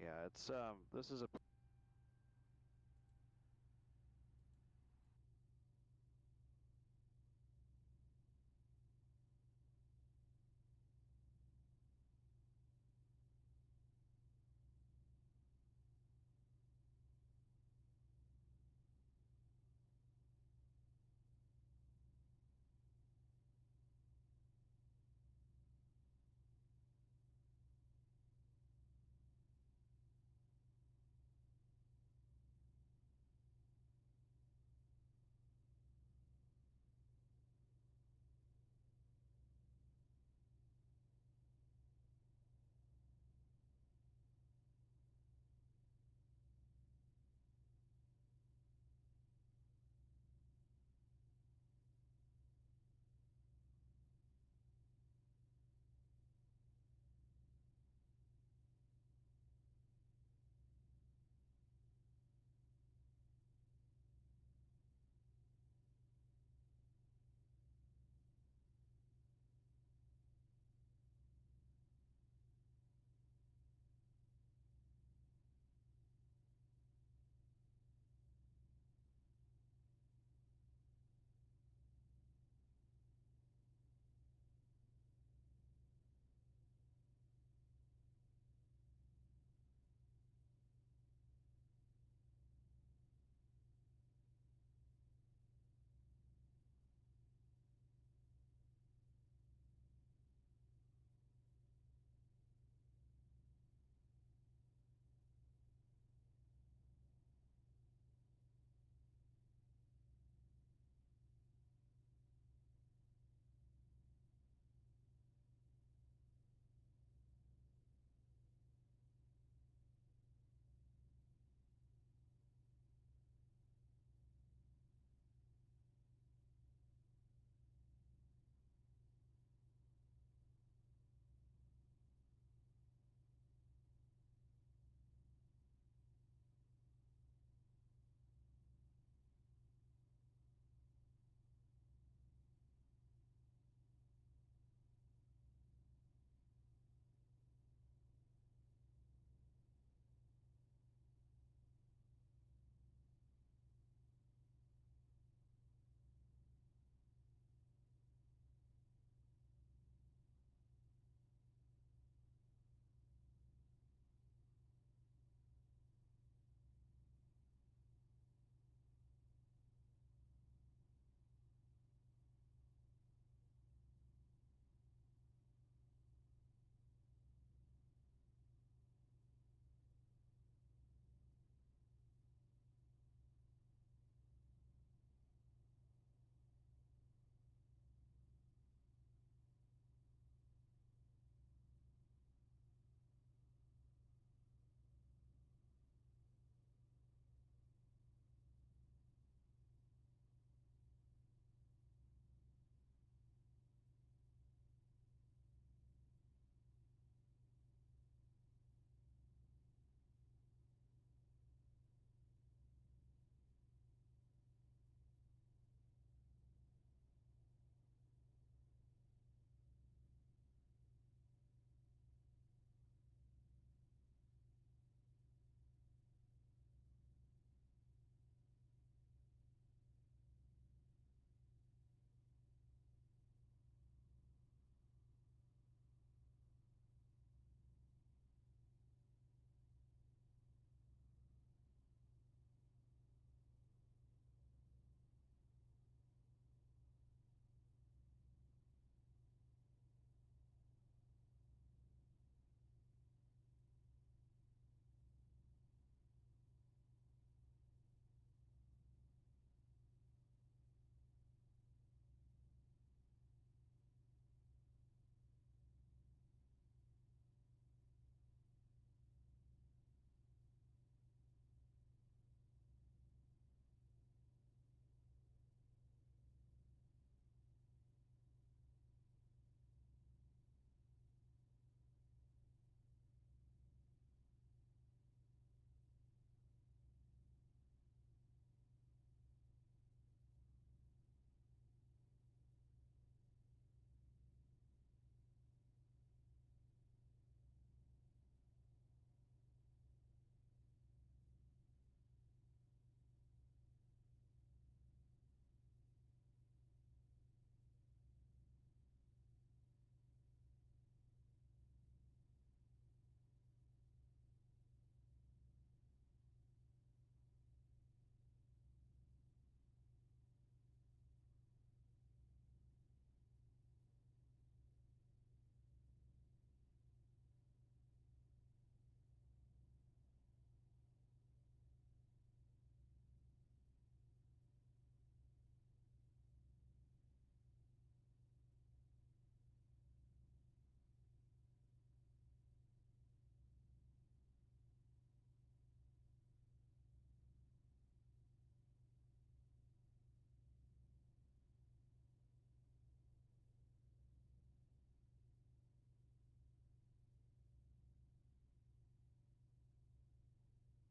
Yeah, it's this is a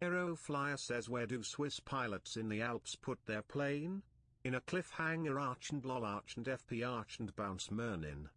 Aeroflyer says, where do Swiss pilots in the Alps put their plane? In a cliffhanger, arch and lol, arch and FP, arch and bounce Mernin.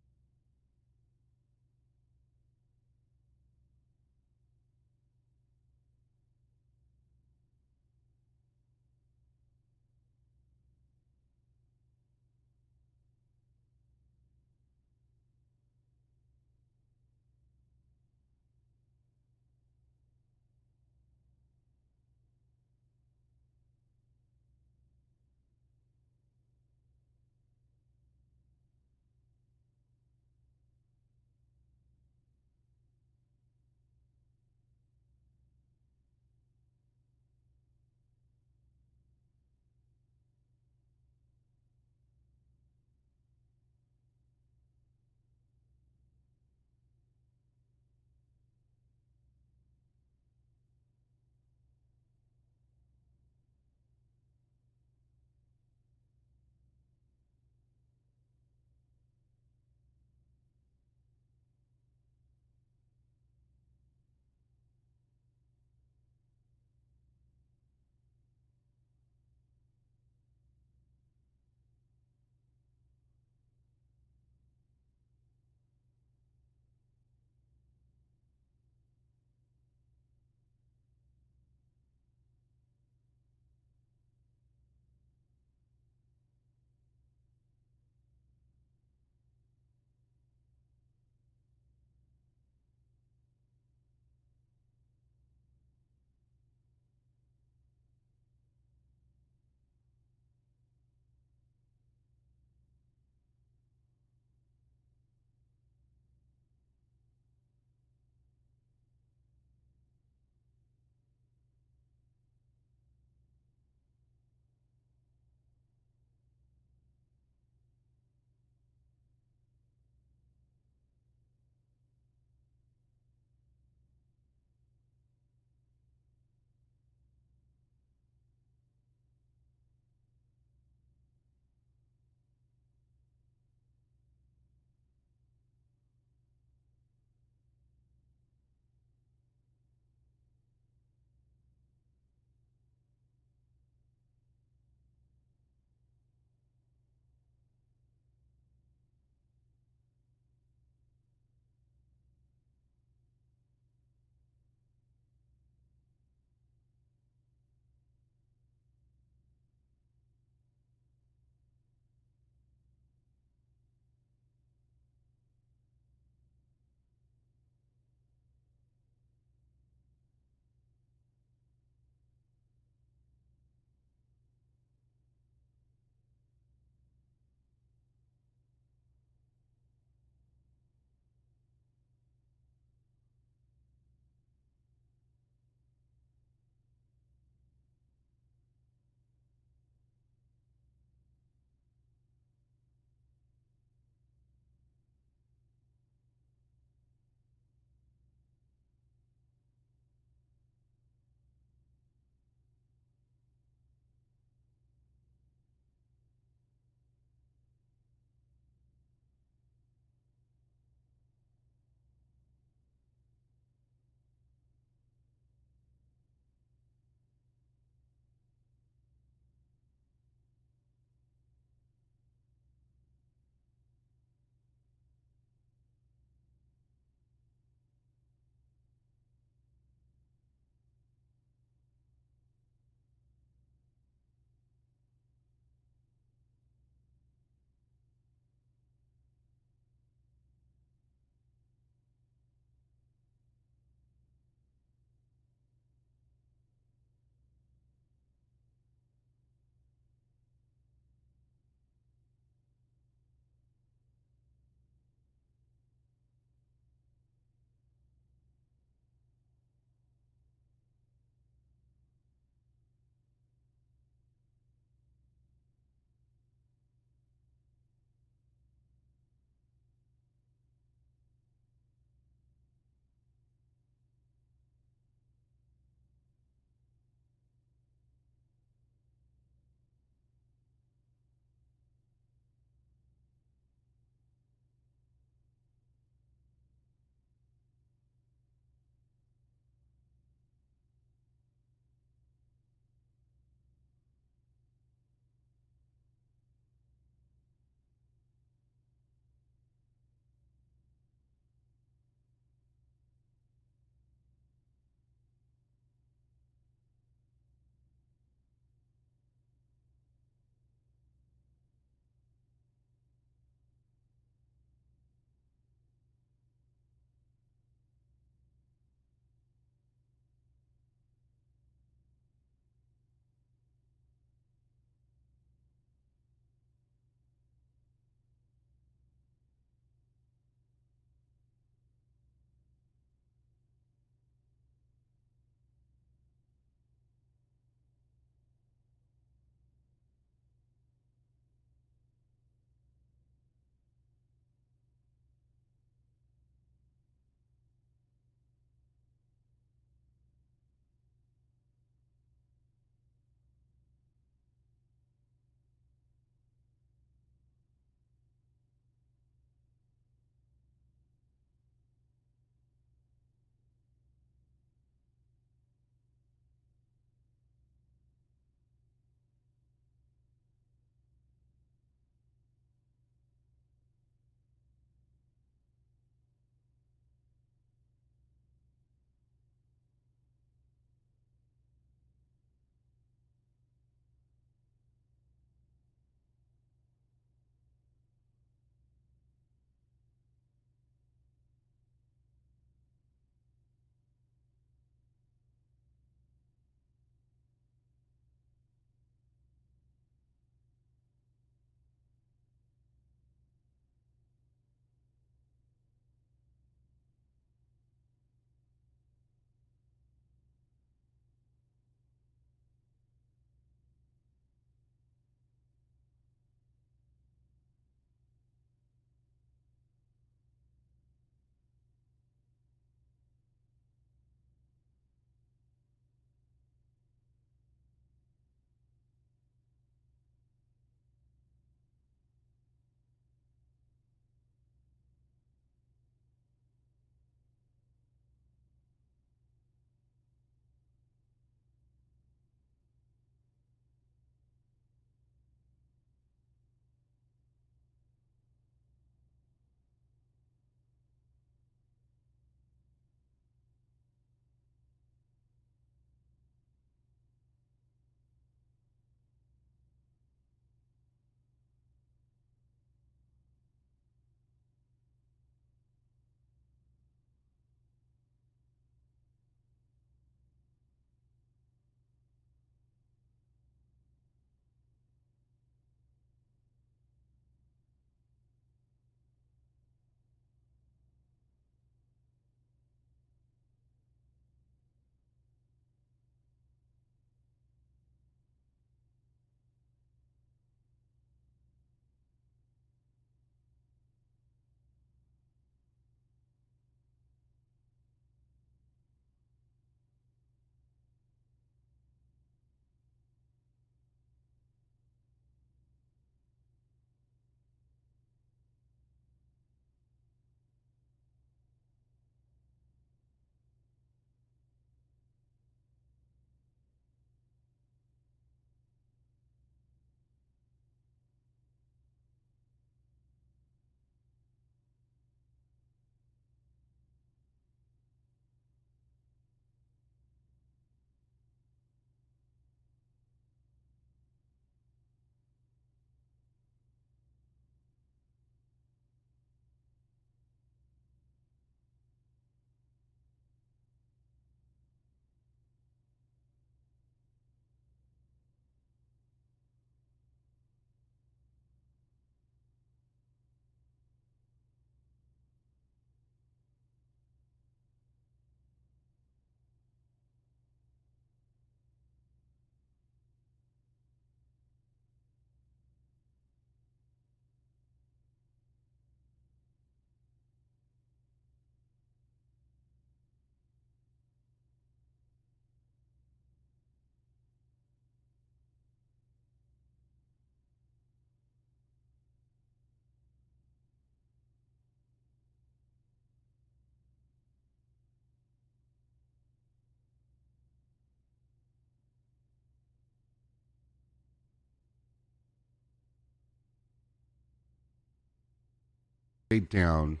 way down,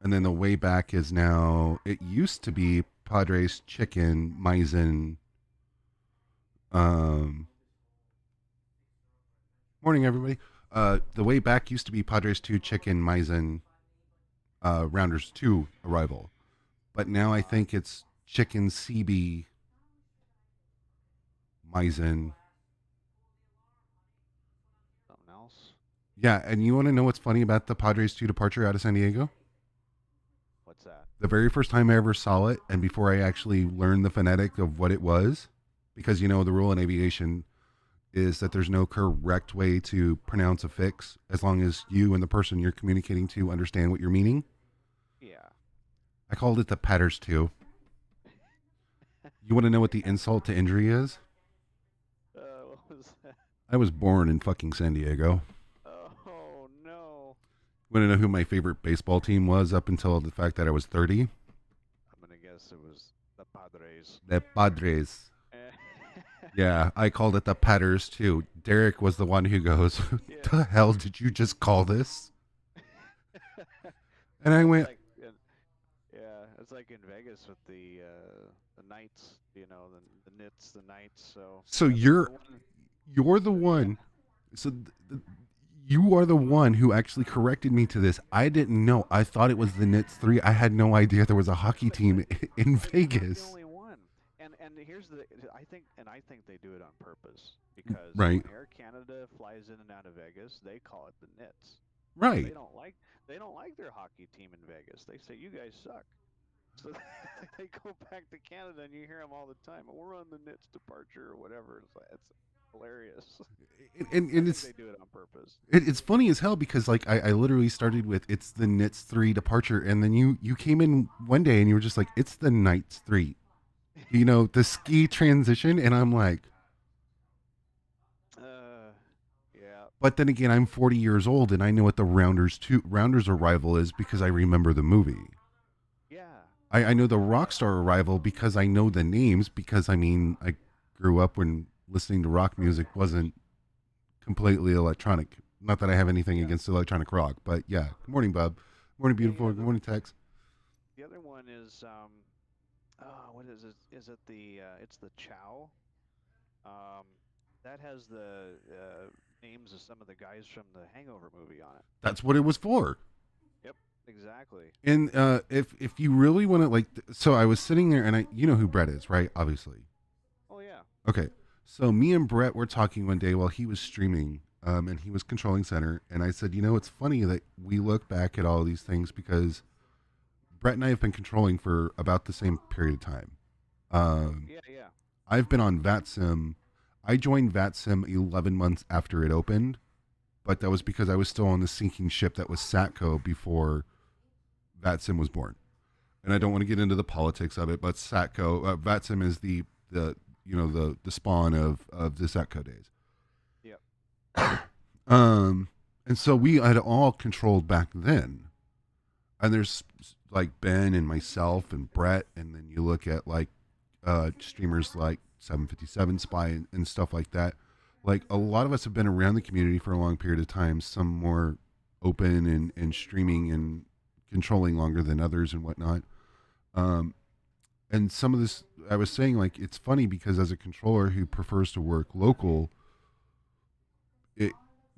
and then the way back is now. It used to be Padres chicken, Maizen. Um, Morning everybody. The way back used to be Padres two chicken, Maizen, Rounders two arrival, but now I think it's chicken, CB, Maizen. Something else. Yeah, and you want to know what's funny about the Padres two departure out of San Diego? What's that? The very first time I ever saw it, and before I actually learned the phonetic of what it was, because the rule in aviation is that there's no correct way to pronounce a fix as long as you and the person you're communicating to understand what you're meaning. Yeah. I called it the Patters too. You want to know what the insult to injury is? What was that? I was born in fucking San Diego. Oh no. Want to know who my favorite baseball team was up until the fact that I was 30? I'm gonna guess it was the Padres. The Padres. Yeah, I called it the Patters too. Derek was the one who goes, Yeah. "The hell did you just call this?" And I It's went, like yeah, it's like in Vegas with the Knights. The Nits, the Knights. So "So yeah, the one. you're the Yeah. one. So you are the one who actually corrected me to this. I didn't know. I thought it was the Nits 3. I had no idea there was a hockey team in Well, you're not the Vegas." only one. And here's the I think they do it on purpose because Right. when Air Canada flies in and out of Vegas, they call it the Nits because Right. they don't like their hockey team in Vegas. They say you guys suck. So they go back to Canada and you hear them all the time. We're on the Nits departure or whatever. It's hilarious. I And think they do it on purpose. it's funny as hell because like I literally started with it's the Nits 3 departure, and then you came in one day and you were just like it's the Knights 3. The ski transition, and I'm like, Uh, yeah, but then again, I'm 40 years old and I know what the Rounders arrival is because I remember the movie. yeah, I know the Rockstar arrival because I know the names because I mean I grew up when listening to rock music wasn't completely electronic. Not that I have anything yeah, against electronic rock, but yeah. Good morning, Bob. Good morning, yeah. beautiful. Good morning, Tex. The other one is oh, what is it? Is it the it's the Chow? Um, that has the names of some of the guys from the Hangover movie on it. That's what it was for. Yep, exactly. And if you really want to like, so I was sitting there and you know who Brett is, right? Obviously. Oh yeah. Okay. So me and Brett were talking one day while he was streaming, and he was controlling center, and I said, it's funny that we look back at all these things because Brett and I have been controlling for about the same period of time. Um, Yeah, yeah. I've been on VatSim. I joined VatSim 11 months after it opened, but that was because I was still on the sinking ship that was Satco before VatSim was born. And I don't Yep, want to get into the politics of it, but Satco, VatSim is the the spawn of the Satco days. yep. Um, and so we had all controlled back then. And there's like Ben and myself and Brett, and then you look at like streamers like 757 Spy and stuff like that. Like a lot of us have been around the community for a long period of time. Some more open and streaming and controlling longer than others and whatnot. Um, and some of this, I was saying, like it's funny because as a controller who prefers to work local, it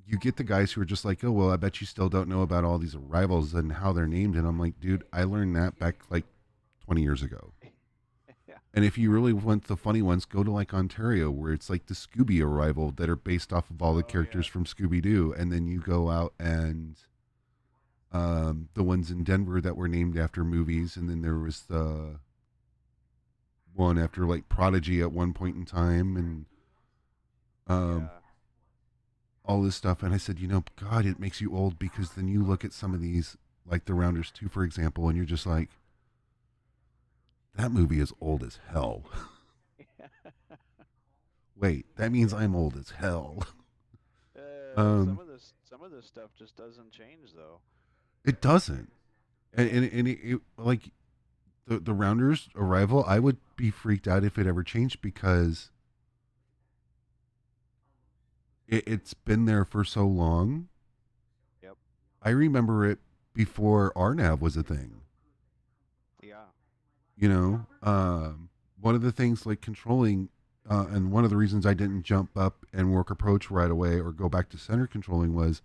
you get the guys who are just like, oh well, I bet you still don't know about all these arrivals and how they're named, and I'm like, dude, I learned that back like 20 years ago. Yeah, And if you really want the funny ones, go to like Ontario, where it's like the Scooby arrival that are based off of all the oh yeah. characters from Scooby Doo, and then you go out and the ones in Denver that were named after movies, and then there was the one after like Prodigy at one point in time, and um, Yeah. all this stuff. And I said, God, it makes you old because then you look at some of these, like the Rounders 2, for example, and you're just like, that movie is old as hell. Yeah. Wait, that means I'm old as hell. Some Um, of this stuff just doesn't change though. it doesn't. And, Yeah. and, and like the Rounders arrival, I would be freaked out if it ever changed because it's been there for so long. Yep. I remember it before RNAV was a thing. Yeah. You know, one of the things like controlling, and one of the reasons I didn't jump up and work approach right away or go back to center controlling was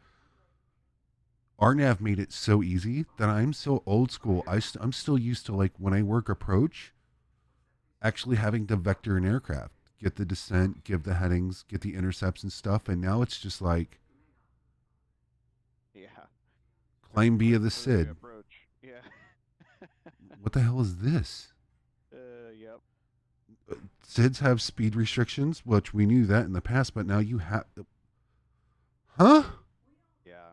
RNAV made it so easy that I'm so old school. I'm still used to, like, when I work approach, actually having to vector an aircraft, get the descent, give the headings, get the intercepts and stuff. And now it's just like Yeah. climb B of the For the SID. approach. Yeah. What the hell is this? Yep. SIDs have speed restrictions, which we knew that in the past, but now you have. Huh? Yeah.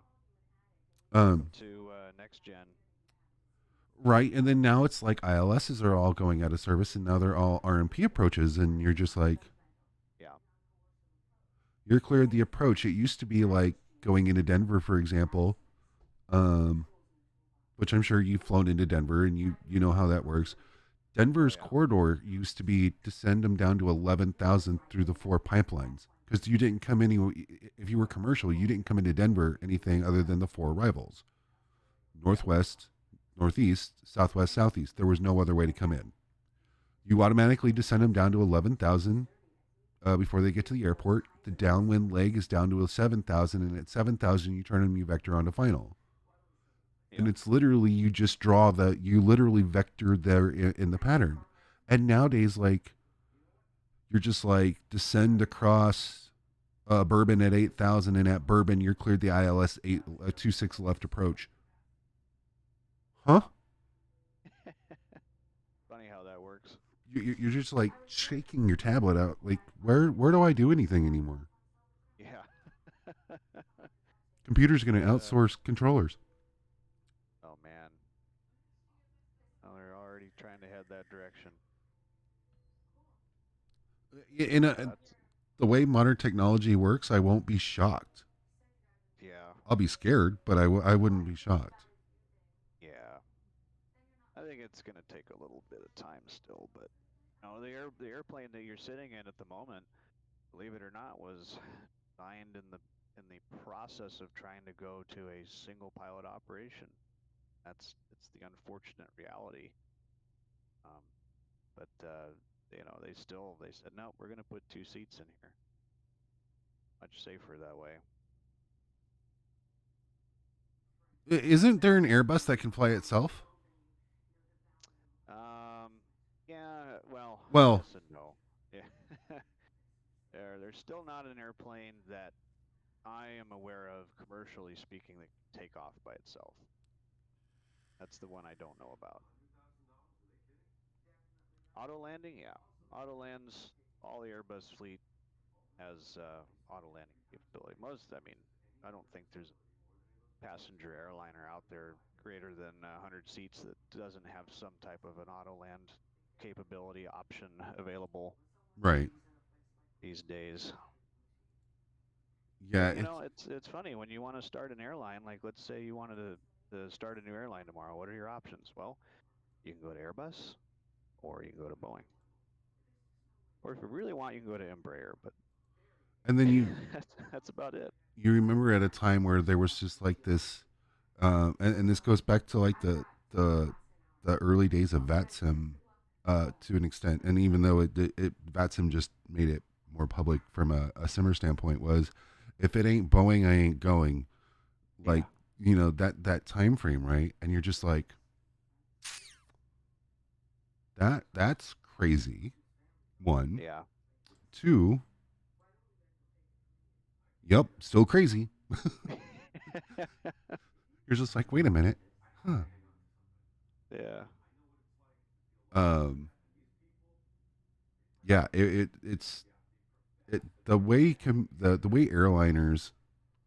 Um, To next gen. right. And then now it's like ILSs are all going out of service, and now they're all RMP approaches, and you're just like, Yeah. you're cleared the approach. It used to be like going into Denver, for example, which I'm sure you've flown into Denver and you know how that works. Denver's yeah. corridor used to be to send them down to 11,000 through the 4 pipelines because you didn't come any. If you were commercial, you didn't come into Denver anything other than the 4 arrivals: northwest, northeast, southwest, southeast. There was no other way to come in. You automatically descend them down to 11,000 before they get to the airport. The downwind leg is down to 7,000, and at 7,000 you turn them, you vector onto final. And it's literally, you literally vector there in the pattern. And nowadays, like, you're just like descend across Bourbon at 8,000, and at Bourbon you're cleared the ILS 26 left approach. Huh? Funny how that works. You're just like shaking your tablet out. Like, where do I do anything anymore? Yeah. Computer's going to outsource controllers. Oh man. Oh, they're already trying to head that direction. The way modern technology works, I won't be shocked. Yeah. I'll be scared, but I wouldn't be shocked. Yeah. I think it's going to take a little bit of time still, but the airplane that you're sitting in at the moment, believe it or not, was designed in the process of trying to go to a single pilot operation. It's the unfortunate reality. But they said no, we're going to put 2 seats in here. Much safer that way. Isn't there an Airbus that can fly itself? Yeah, well, yes and no. Yeah. There's still not an airplane that I am aware of, commercially speaking, that can take off by itself. That's the one I don't know about. Auto landing, yeah. Auto lands, all the Airbus fleet has auto landing capability. I don't think there's a passenger airliner out there greater than 100 seats that doesn't have some type of an auto land capability option available. Right. These days. Yeah. But, it's funny when you want to start an airline. Like, let's say you wanted to start a new airline tomorrow. What are your options? Well, you can go to Airbus, or you can go to Boeing. Or if you really want, you can go to Embraer. But and then that's about it. You remember at a time where there was just like this, and this goes back to like the early days of VATSIM, to an extent. And even though it VATSIM just made it more public from a simmer standpoint, was if it ain't Boeing, I ain't going. Like, that time frame, right? And you're just like, that's crazy. One. Yeah. Two. Yep, still crazy. You're just like, wait a minute, huh? Yeah. Yeah. It's the way the way airliners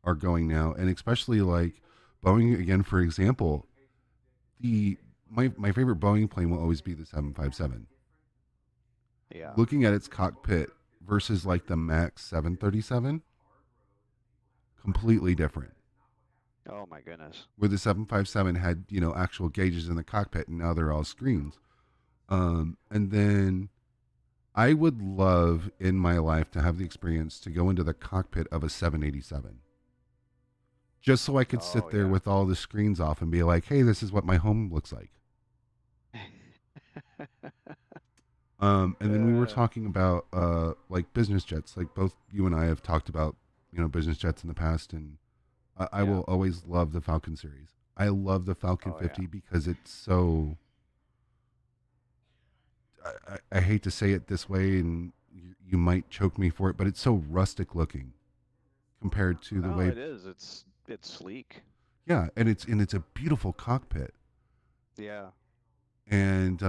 are going now, and especially like Boeing again, for example. My favorite Boeing plane will always be the 757. Yeah. Looking at its cockpit versus like the Max 737. Completely different. Oh my goodness. Where the 757 had, actual gauges in the cockpit, and now they're all screens. And then I would love in my life to have the experience to go into the cockpit of a 787. just so I could Oh sit there yeah. with all the screens off and be like, hey, this is what my home looks like. And then we were uh, talking about like business jets. Like both you and I have talked about, business jets in the past, and I yeah. will always love the Falcon series. I love the Falcon Oh yeah. 50 because it's so. I hate to say it this way, and you might choke me for it, but it's so rustic looking compared to the No, way. it is. It's sleek. Yeah, and it's a beautiful cockpit, Yeah. and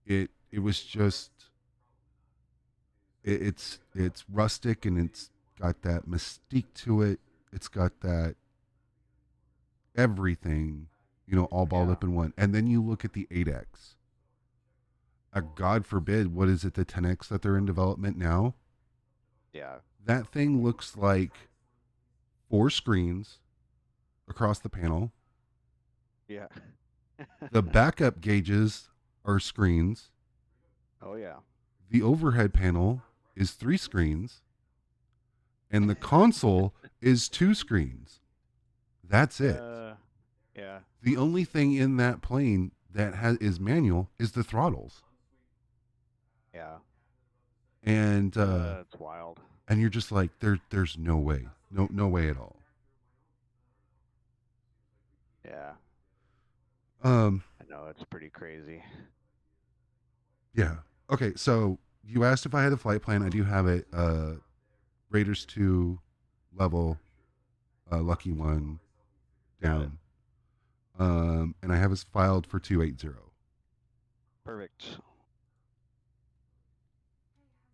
it was just it's rustic and it's got that mystique to it. It's got that everything, all balled Yeah. up in one. And then you look at the 8X. God forbid, what is it, the 10X that they're in development now? Yeah. That thing looks like 4 screens across the panel. Yeah. The backup gauges are screens. Oh yeah. The overhead panel is 3 screens. And the console is 2 screens. That's it. Yeah. The only thing in that plane that is manual is the throttles. Yeah. And It's wild. and you're just like there's no way. No way at all. Yeah. Um I know it's pretty crazy. yeah. Okay, so you asked if I had a flight plan. I do have it. Raiders 2 level, lucky one Got it. down. And I have us filed for 280. Perfect.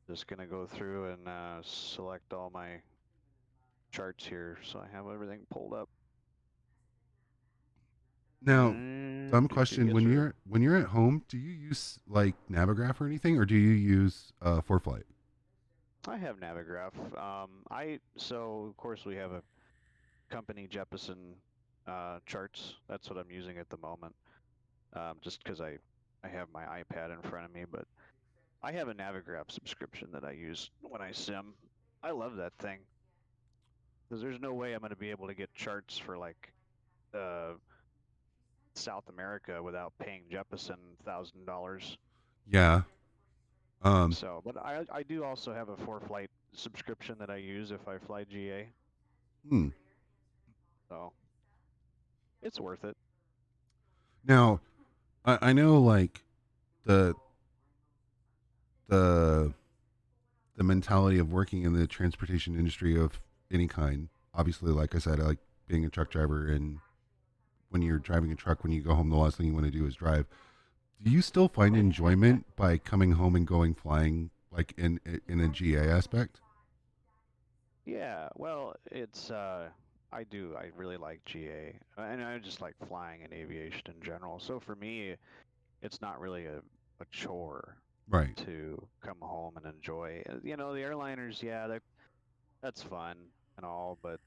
Just gonna go through and select all my charts here, so I have everything pulled up. Now, dumb question: Yes, sir. when you're at home, do you use like Navigraph or anything, or do you use ForeFlight? I have Navigraph. So of course we have a company Jeppesen charts. That's what I'm using at the moment. Just because I have my iPad in front of me, but I have a Navigraph subscription that I use when I sim. I love that thing because there's no way I'm going to be able to get charts for like uh, South America without paying Jeppesen $1,000. Yeah. Um. So, but I do also have a ForeFlight subscription that I use if I fly GA. Hmm. So it's worth it. Now, I know like the the the mentality of working in the transportation industry of any kind. Obviously, like I said, I like being a truck driver, and when you're driving a truck, when you go home, the last thing you want to do is drive. Do you still find enjoyment by coming home and going flying, like in a GA aspect? Yeah, well, it's I do. I really like GA, and I just like flying and aviation in general. So for me, it's not really a chore Right. to come home and enjoy. You know, the airliners, yeah, that's fun and all, but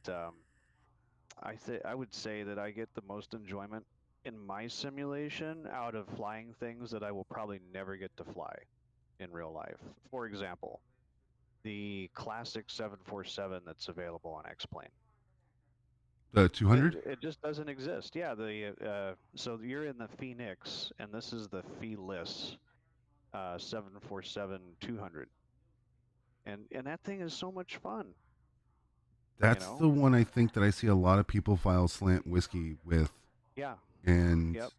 I would say that I get the most enjoyment in my simulation out of flying things that I will probably never get to fly in real life. For example, the classic 747 that's available on X-Plane. The 200. It just doesn't exist. Yeah, so you're in the Phoenix, and this is the Feeless 747-200, and that thing is so much fun. You That's know? the one I think that I see a lot of people file slant whiskey with, Yeah. and Yep.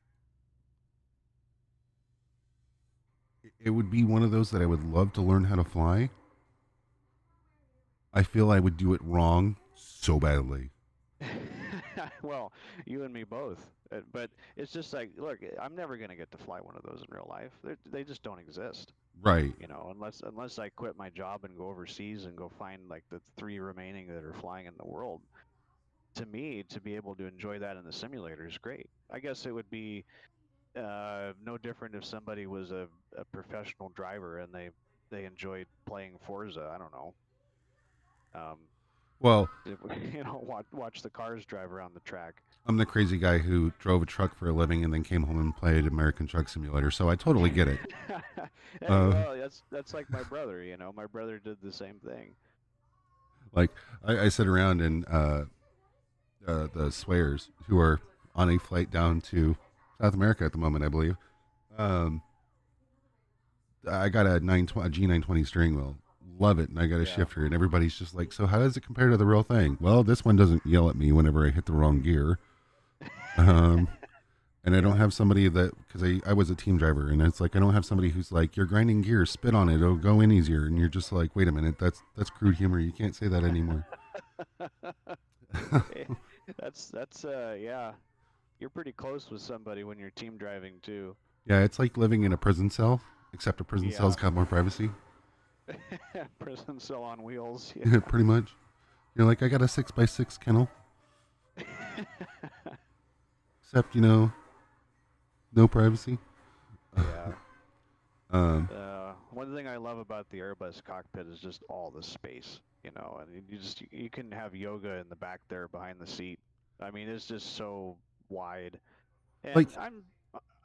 it would be one of those that I would love to learn how to fly. I feel I would do it wrong so badly. Well, you and me both. But it's just like, look, I'm never gonna get to fly one of those in real life. They just don't exist. Right. You know, unless I quit my job and go overseas and go find like the 3 remaining that are flying in the world. To me, to be able to enjoy that in the simulator is great. I guess it would be no different if somebody was a professional driver and they enjoyed playing Forza. I don't know. Um, Well, watch the cars drive around the track. I'm the crazy guy who drove a truck for a living and then came home and played American Truck Simulator, so I totally get it. Hey, Uh, well, that's like my brother. You know, my brother did the same thing. Like I sit around and the Swayers who are on a flight down to South America at the moment, I believe. Um, I got a G920 steering wheel. Love it, and I got a Yeah. shifter, and everybody's just like, "So how does it compare to the real thing?" Well, this one doesn't yell at me whenever I hit the wrong gear. Um, and I don't Yeah. have somebody that because I was a team driver, and it's like I don't have somebody who's like, "You're grinding gears, spit on it, it'll go in easier," and you're just like, "Wait a minute, that's crude humor. You can't say that anymore." Eh, that's yeah. You're pretty close with somebody when you're team driving too. Yeah, it's like living in a prison cell, except a prison cell's Yeah. got more privacy. Prison cell on wheels. Pretty much. You're like, I got a 6x6 kennel, Yeah. except no privacy. Yeah. Um, One thing I love about the Airbus cockpit is just all the space, and you can have yoga in the back there behind the seat. I mean, it's just so wide. And like,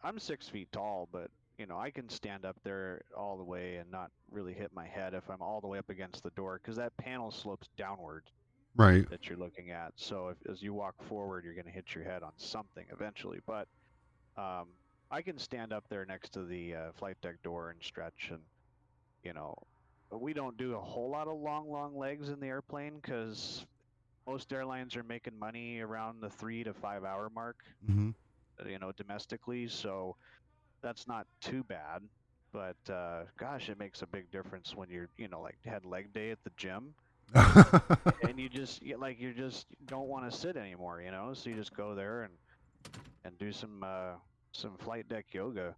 I'm 6 feet tall, but I can stand up there all the way and not really hit my head if I'm all the way up against the door because that panel slopes downward right. that you're looking at. So if as you walk forward, you're going to hit your head on something eventually. But um, I can stand up there next to the flight deck door and stretch, and you know, we don't do a whole lot of long legs in the airplane because most airlines are making money around the 3 to 5 hour mark, Hmm. domestically. So that's not too bad. But gosh, it makes a big difference when you're, like had leg day at the gym and you just don't want to sit anymore, so you just go there and do some flight deck yoga.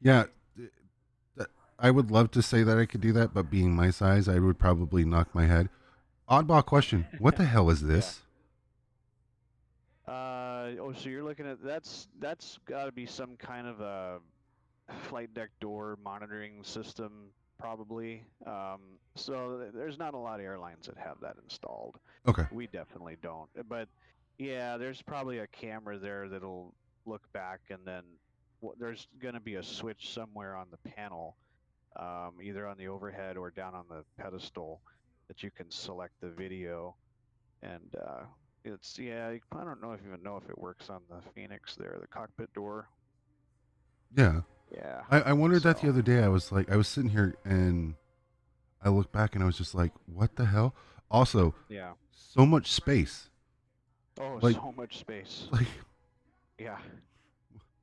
Yeah, th- I would love to say that I could do that, but being my size, I would probably knock my head. Oddball question: what the hell is Yeah. this? So you're looking at that's got to be some kind of a flight deck door monitoring system, probably. So there's not a lot of airlines that have that installed. Okay, We definitely don't. But yeah, there's probably a camera there that'll look back, and then there's going to be a switch somewhere on the panel, either on the overhead or down on the pedestal, that you can select the video. And it's yeah, I don't know if even know if it works on the Phoenix there, the cockpit door. yeah. Yeah. I wondered that the So other day. I was like, I was sitting here and I looked back and I was just like, what the hell? Also, yeah. so much space. Oh, Like, so much space. like, Yeah.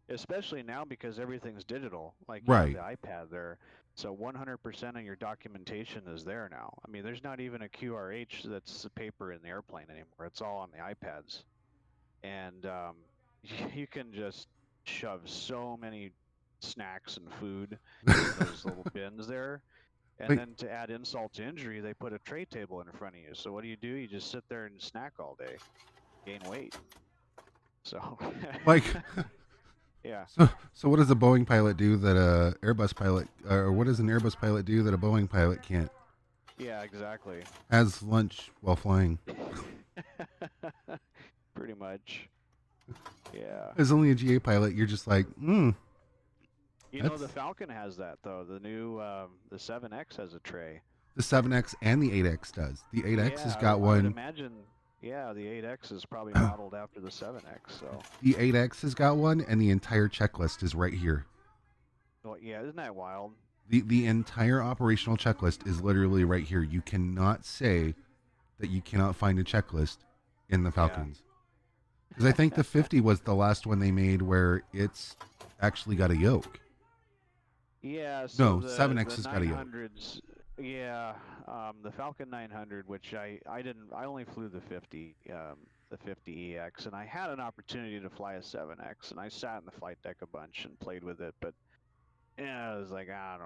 Especially now because everything's digital. Like you have right. the iPad there. So 100% of your documentation is there now. I mean, there's not even a QRH that's the paper in the airplane anymore. It's all on the iPads. And you can just shove so many snacks and food in those little bins there. And Like, then to add insult to injury, they put a tray table in front of you. So what do? You just sit there and snack all day, gain weight. So like, yeah. so what does a Boeing pilot do that a Airbus pilot, or what does an Airbus pilot do that a Boeing pilot can't? Yeah, exactly. Has lunch while flying. Pretty much. Yeah. As only a GA pilot, you're just like, The that's Falcon has that though. The 7X has a tray. the 7X and the 8X does. The 8X has Yeah, got I would one. imagine. Yeah, the 8X is probably modeled after the 7X. So, The 8X has got one, and the entire checklist is right here. well, yeah, isn't that wild? The entire operational checklist is literally right here. You cannot say that you cannot find a checklist in the Yeah. Falcons. Because I think the 50 was the last one they made where it's actually got a yoke. Yeah, so No, the 7X has got a yoke. 900s, yeah, the Falcon 900, which I didn't, I only flew the 50EX, and I had an opportunity to fly a 7X, and I sat in the flight deck a bunch and played with it, but yeah, I was like, I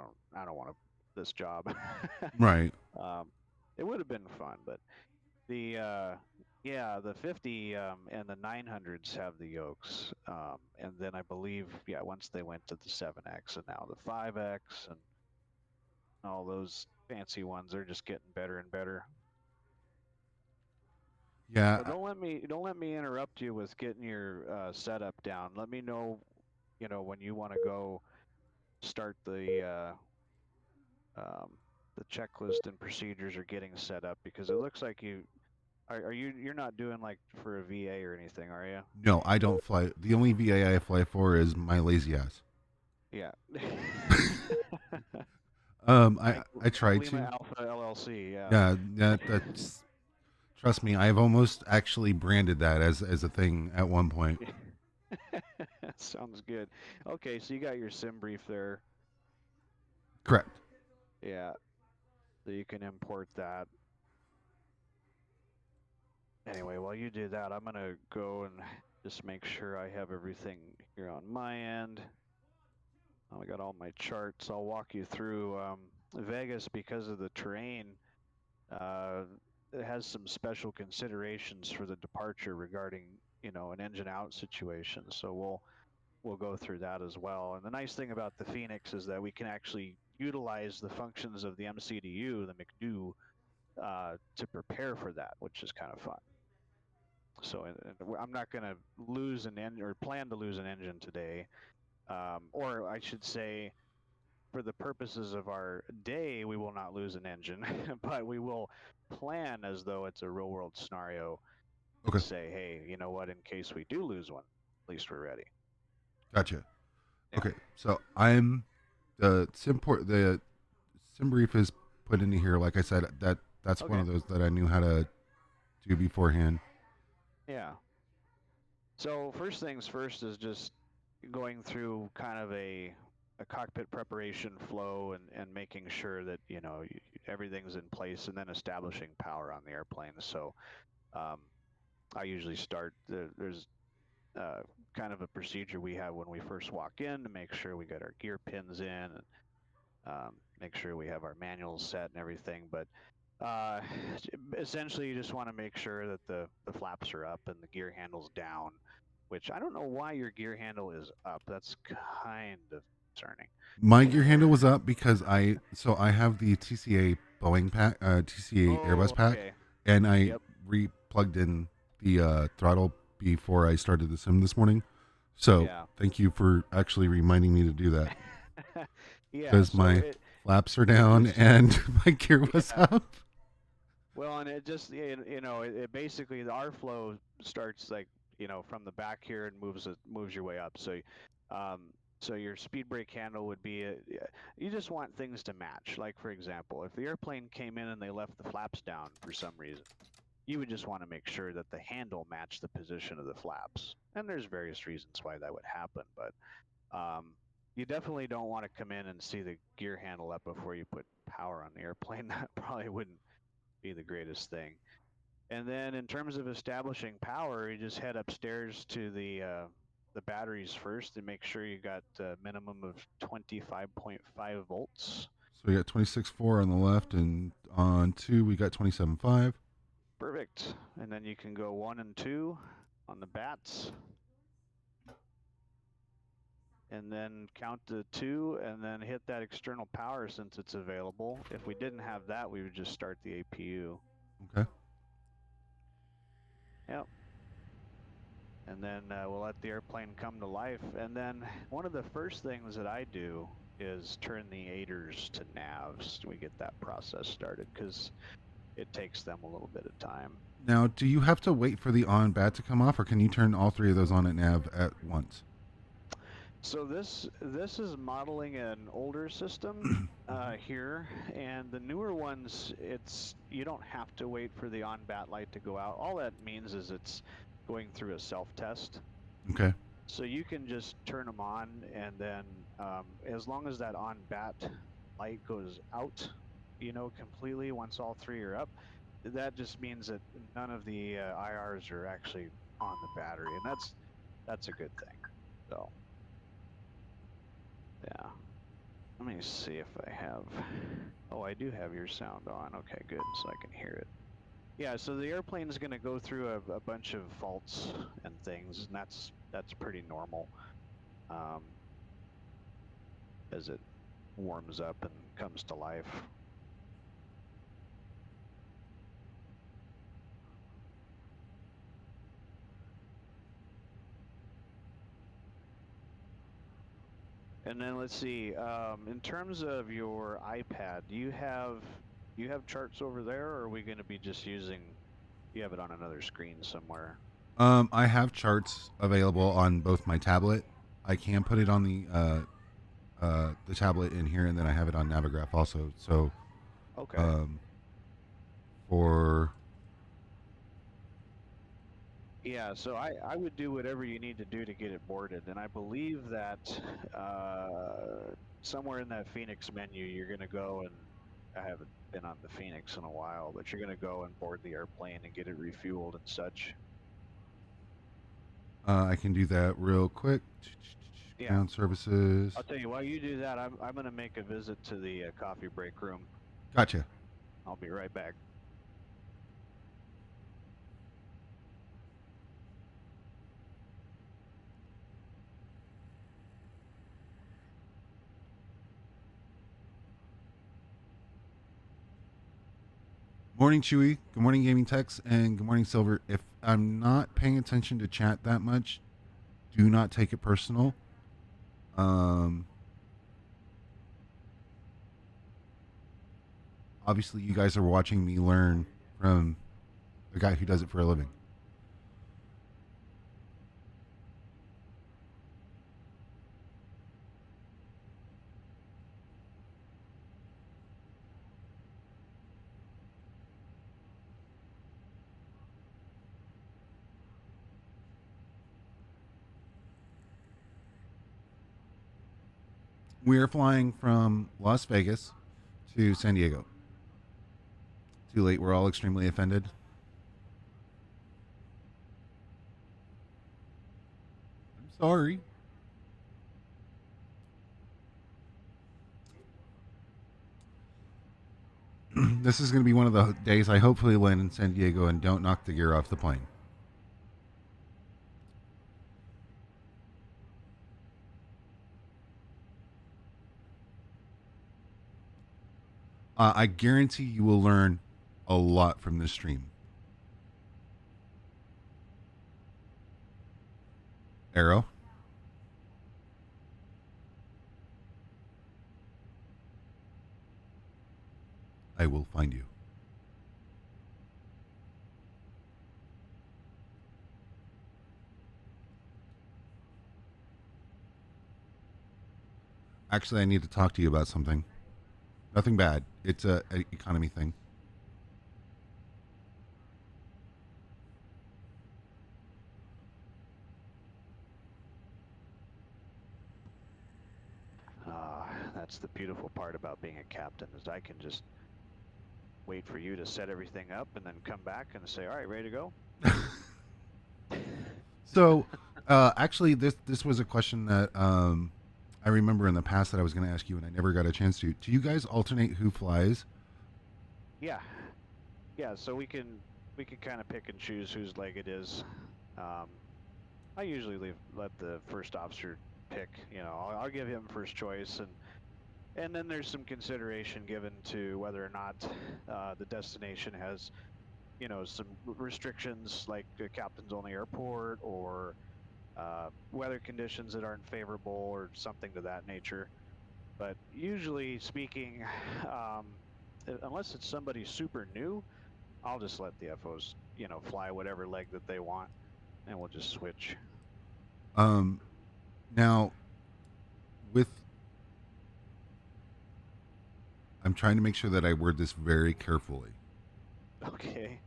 don't want this job. Right. um, it would have been fun, but the yeah, the 50 and the 900s have the yokes, and then I believe once they went to the 7X and now the 5X and all those fancy ones, they're just getting better and better. Yeah. But don't let me interrupt you with getting your setup down. Let me know, when you want to go start um, the checklist and procedures are getting set up, because it looks like you're not doing like for a VA or anything, are you? No, I don't fly. The only VA I fly for is my lazy ass. Yeah. I tried Lima to. Alpha LLC. Yeah. Yeah, that's. Trust me, I've almost actually branded that as a thing at one point. Sounds good. Okay, so you got your sim brief there. Correct. Yeah. So you can import that. Anyway, while you do that, I'm gonna go and just make sure I have everything here on my end. I got all my charts. I'll walk you through Vegas, because of the terrain. Uh, it has some special considerations for the departure regarding, an engine out situation. So we'll go through that as well. And the nice thing about the Fenix is that we can actually utilize the functions of the MCDU, the McDo, to prepare for that, which is kind of fun. So I'm not going to lose an engine, or plan to lose an engine today, or I should say, for the purposes of our day, we will not lose an engine, but we will plan as though it's a real world scenario. Okay. And say, hey, you know what? In case we do lose one, at least we're ready. Gotcha. Yeah. Okay, so I'm the sim brief is put into here. Like I said, that's one of those that I knew how to do beforehand. Yeah. So first things first is just going through kind of a cockpit preparation flow, and making sure that everything's in place, and then establishing power on the airplane. So I usually start there's kind of a procedure we have when we first walk in, to make sure we got our gear pins in, and make sure we have our manuals set and everything. But essentially, you just want to make sure that the flaps are up and the gear handle's down, which I don't know why your gear handle is up. That's kind of concerning. My gear handle was up because I have the TCA Boeing pack, TCA Airbus pack, Okay. and I re-plugged in the throttle before I started the sim this morning. So thank you for actually reminding me to do that. Yeah, because my flaps are down and my gear was up. Well, and it just it basically, the R flow starts like from the back here and moves your way up. So your speed brake handle would be you just want things to match. Like, for example, if the airplane came in and they left the flaps down for some reason, you would just want to make sure that the handle matched the position of the flaps. And there's various reasons why that would happen, but you definitely don't want to come in and see the gear handle up before you put power on the airplane. That probably wouldn't be the greatest thing. And then in terms of establishing power, you just head upstairs to the batteries first, and make sure you got a minimum of 25.5 volts. So we got 26.4 on the left, and on 2 we got 27.5. Perfect. And then you can go 1 and 2 on the bats. And then count to 2, and then hit that external power since it's available. If we didn't have that, we would just start the APU. Okay. Yep. And then we'll let the airplane come to life. And then one of the first things that I do is turn the aiders to navs. We get that process started, because it takes them a little bit of time. Now, do you have to wait for the on bat to come off, or can you turn all 3 of those on at nav at once? So this is modeling an older system here, and the newer ones, you don't have to wait for the on bat light to go out. All that means is it's going through a self-test. Okay. So you can just turn them on, and then as long as that on bat light goes out, completely once all 3 are up, that just means that none of the IRs are actually on the battery, and that's a good thing. So yeah, let me see if I have. Oh, I do have your sound on. Okay, good, so I can hear it. Yeah, so the airplane is going to go through a bunch of faults and things, and that's pretty normal as it warms up and comes to life. And then let's see. In terms of your iPad, do you have charts over there, or are we going to be just using? You have it on another screen somewhere. I have charts available on both my tablet. I can put it on the tablet in here, and then I have it on Navigraph also. So Okay. For Yeah, so I would do whatever you need to do to get it boarded, and I believe that somewhere in that Phoenix menu, you're going to go and I haven't been on the Phoenix in a while, but you're going to go and board the airplane and get it refueled and such. I can do that real quick. Yeah. Ground services. I'll tell you, while you do that, I'm going to make a visit to the coffee break room. Gotcha. I'll be right back. Morning, Chewy. Good morning, Gaming Techs, and good morning, Silver. If I'm not paying attention to chat that much, do not take it personal. Obviously, you guys are watching me learn from a guy who does it for a living. We are flying from Las Vegas to San Diego. Too late. We're all extremely offended. I'm sorry. This is going to be one of the days I hopefully land in San Diego and don't knock the gear off the plane. I guarantee you will learn a lot from this stream. Arrow. I will find you. Actually, I need to talk to you about something. Nothing bad. It's a economy thing. That's the beautiful part about being a captain is I can just wait for you to set everything up and then come back and say, all right, ready to go? So, actually, this was a question that I remember in the past that I was going to ask you, and I never got a chance to. Do you guys alternate who flies? Yeah, so we can kind of pick and choose whose leg it is. I usually let the first officer pick. I'll give him first choice, and then there's some consideration given to whether or not the destination has some restrictions like a captain's only airport or weather conditions that aren't favorable or something to that nature. But usually speaking, unless it's somebody super new, I'll just let the FOs, fly whatever leg that they want, and we'll just switch. Now, with I'm trying to make sure that I word this very carefully. Okay.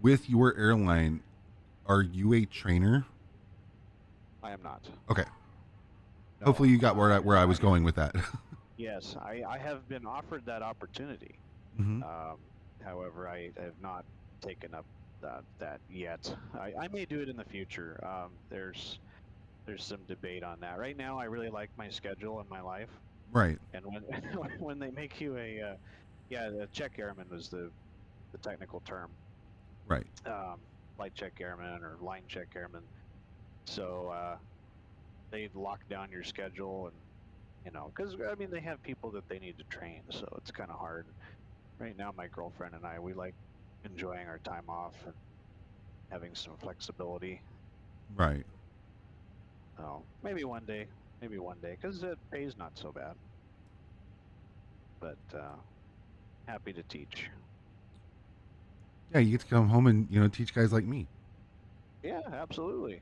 With your airline, are you a trainer? I am not. Okay. No, hopefully you got where I was going with that. Yes, I have been offered that opportunity. Mm-hmm. However, I have not taken up that yet. I may do it in the future. There's some debate on that. Right now, I really like my schedule and my life. Right. And when when they make you a the check airman was the technical term. Right. Light check airman or line check airman. So they lock down your schedule and because I mean they have people that they need to train, so it's kind of hard. Right now, my girlfriend and I we like enjoying our time off and having some flexibility. Right. Oh, maybe one day. Maybe one day, because it pays not so bad. But happy to teach. Yeah, you get to come home and teach guys like me. Yeah, absolutely.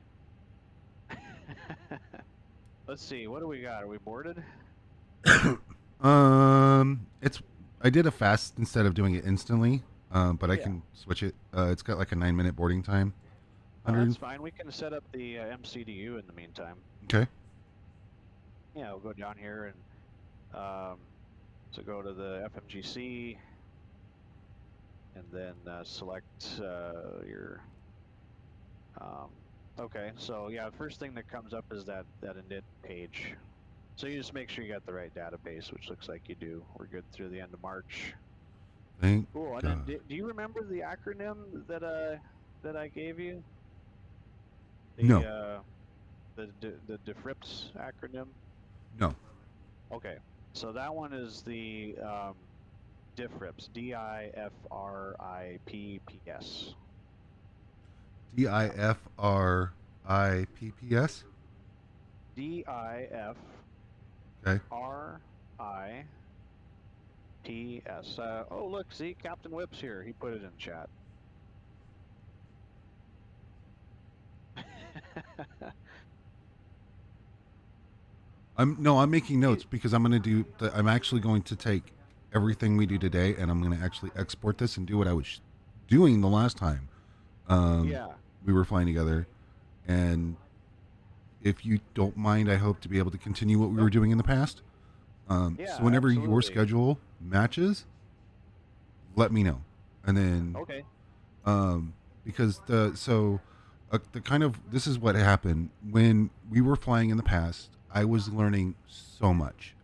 Let's see. What do we got? Are we boarded? It's I did a fast instead of doing it instantly, but I Yeah. can switch it. It's got like a 9-minute boarding time. Oh, that's fine. We can set up the MCDU in the meantime. Okay. Yeah, we'll go down here and so go to the FMGC and then select your. Okay, so yeah, first thing that comes up is that init page. So you just make sure you got the right database, which looks like you do. We're good through the end of March. Thank Cool. And God. then, do you remember the acronym that I gave you? No. The DFRIPS acronym. No. Okay, so that one is the DFRIPS. DIFRIPPS. DIFRIPPS. DIFRIPPS. Okay. Oh, look, see, Captain Whip's here. He put it in chat. I'm making notes because I'm actually going to take everything we do today and I'm going to actually export this and do what I was doing the last time. Yeah. We were flying together, and if you don't mind, I hope to be able to continue what we were doing in the past. Yeah, so whenever your absolutely. schedule matches, let me know, and then Okay. Because the kind of this is what happened when we were flying in the past. I was learning so much,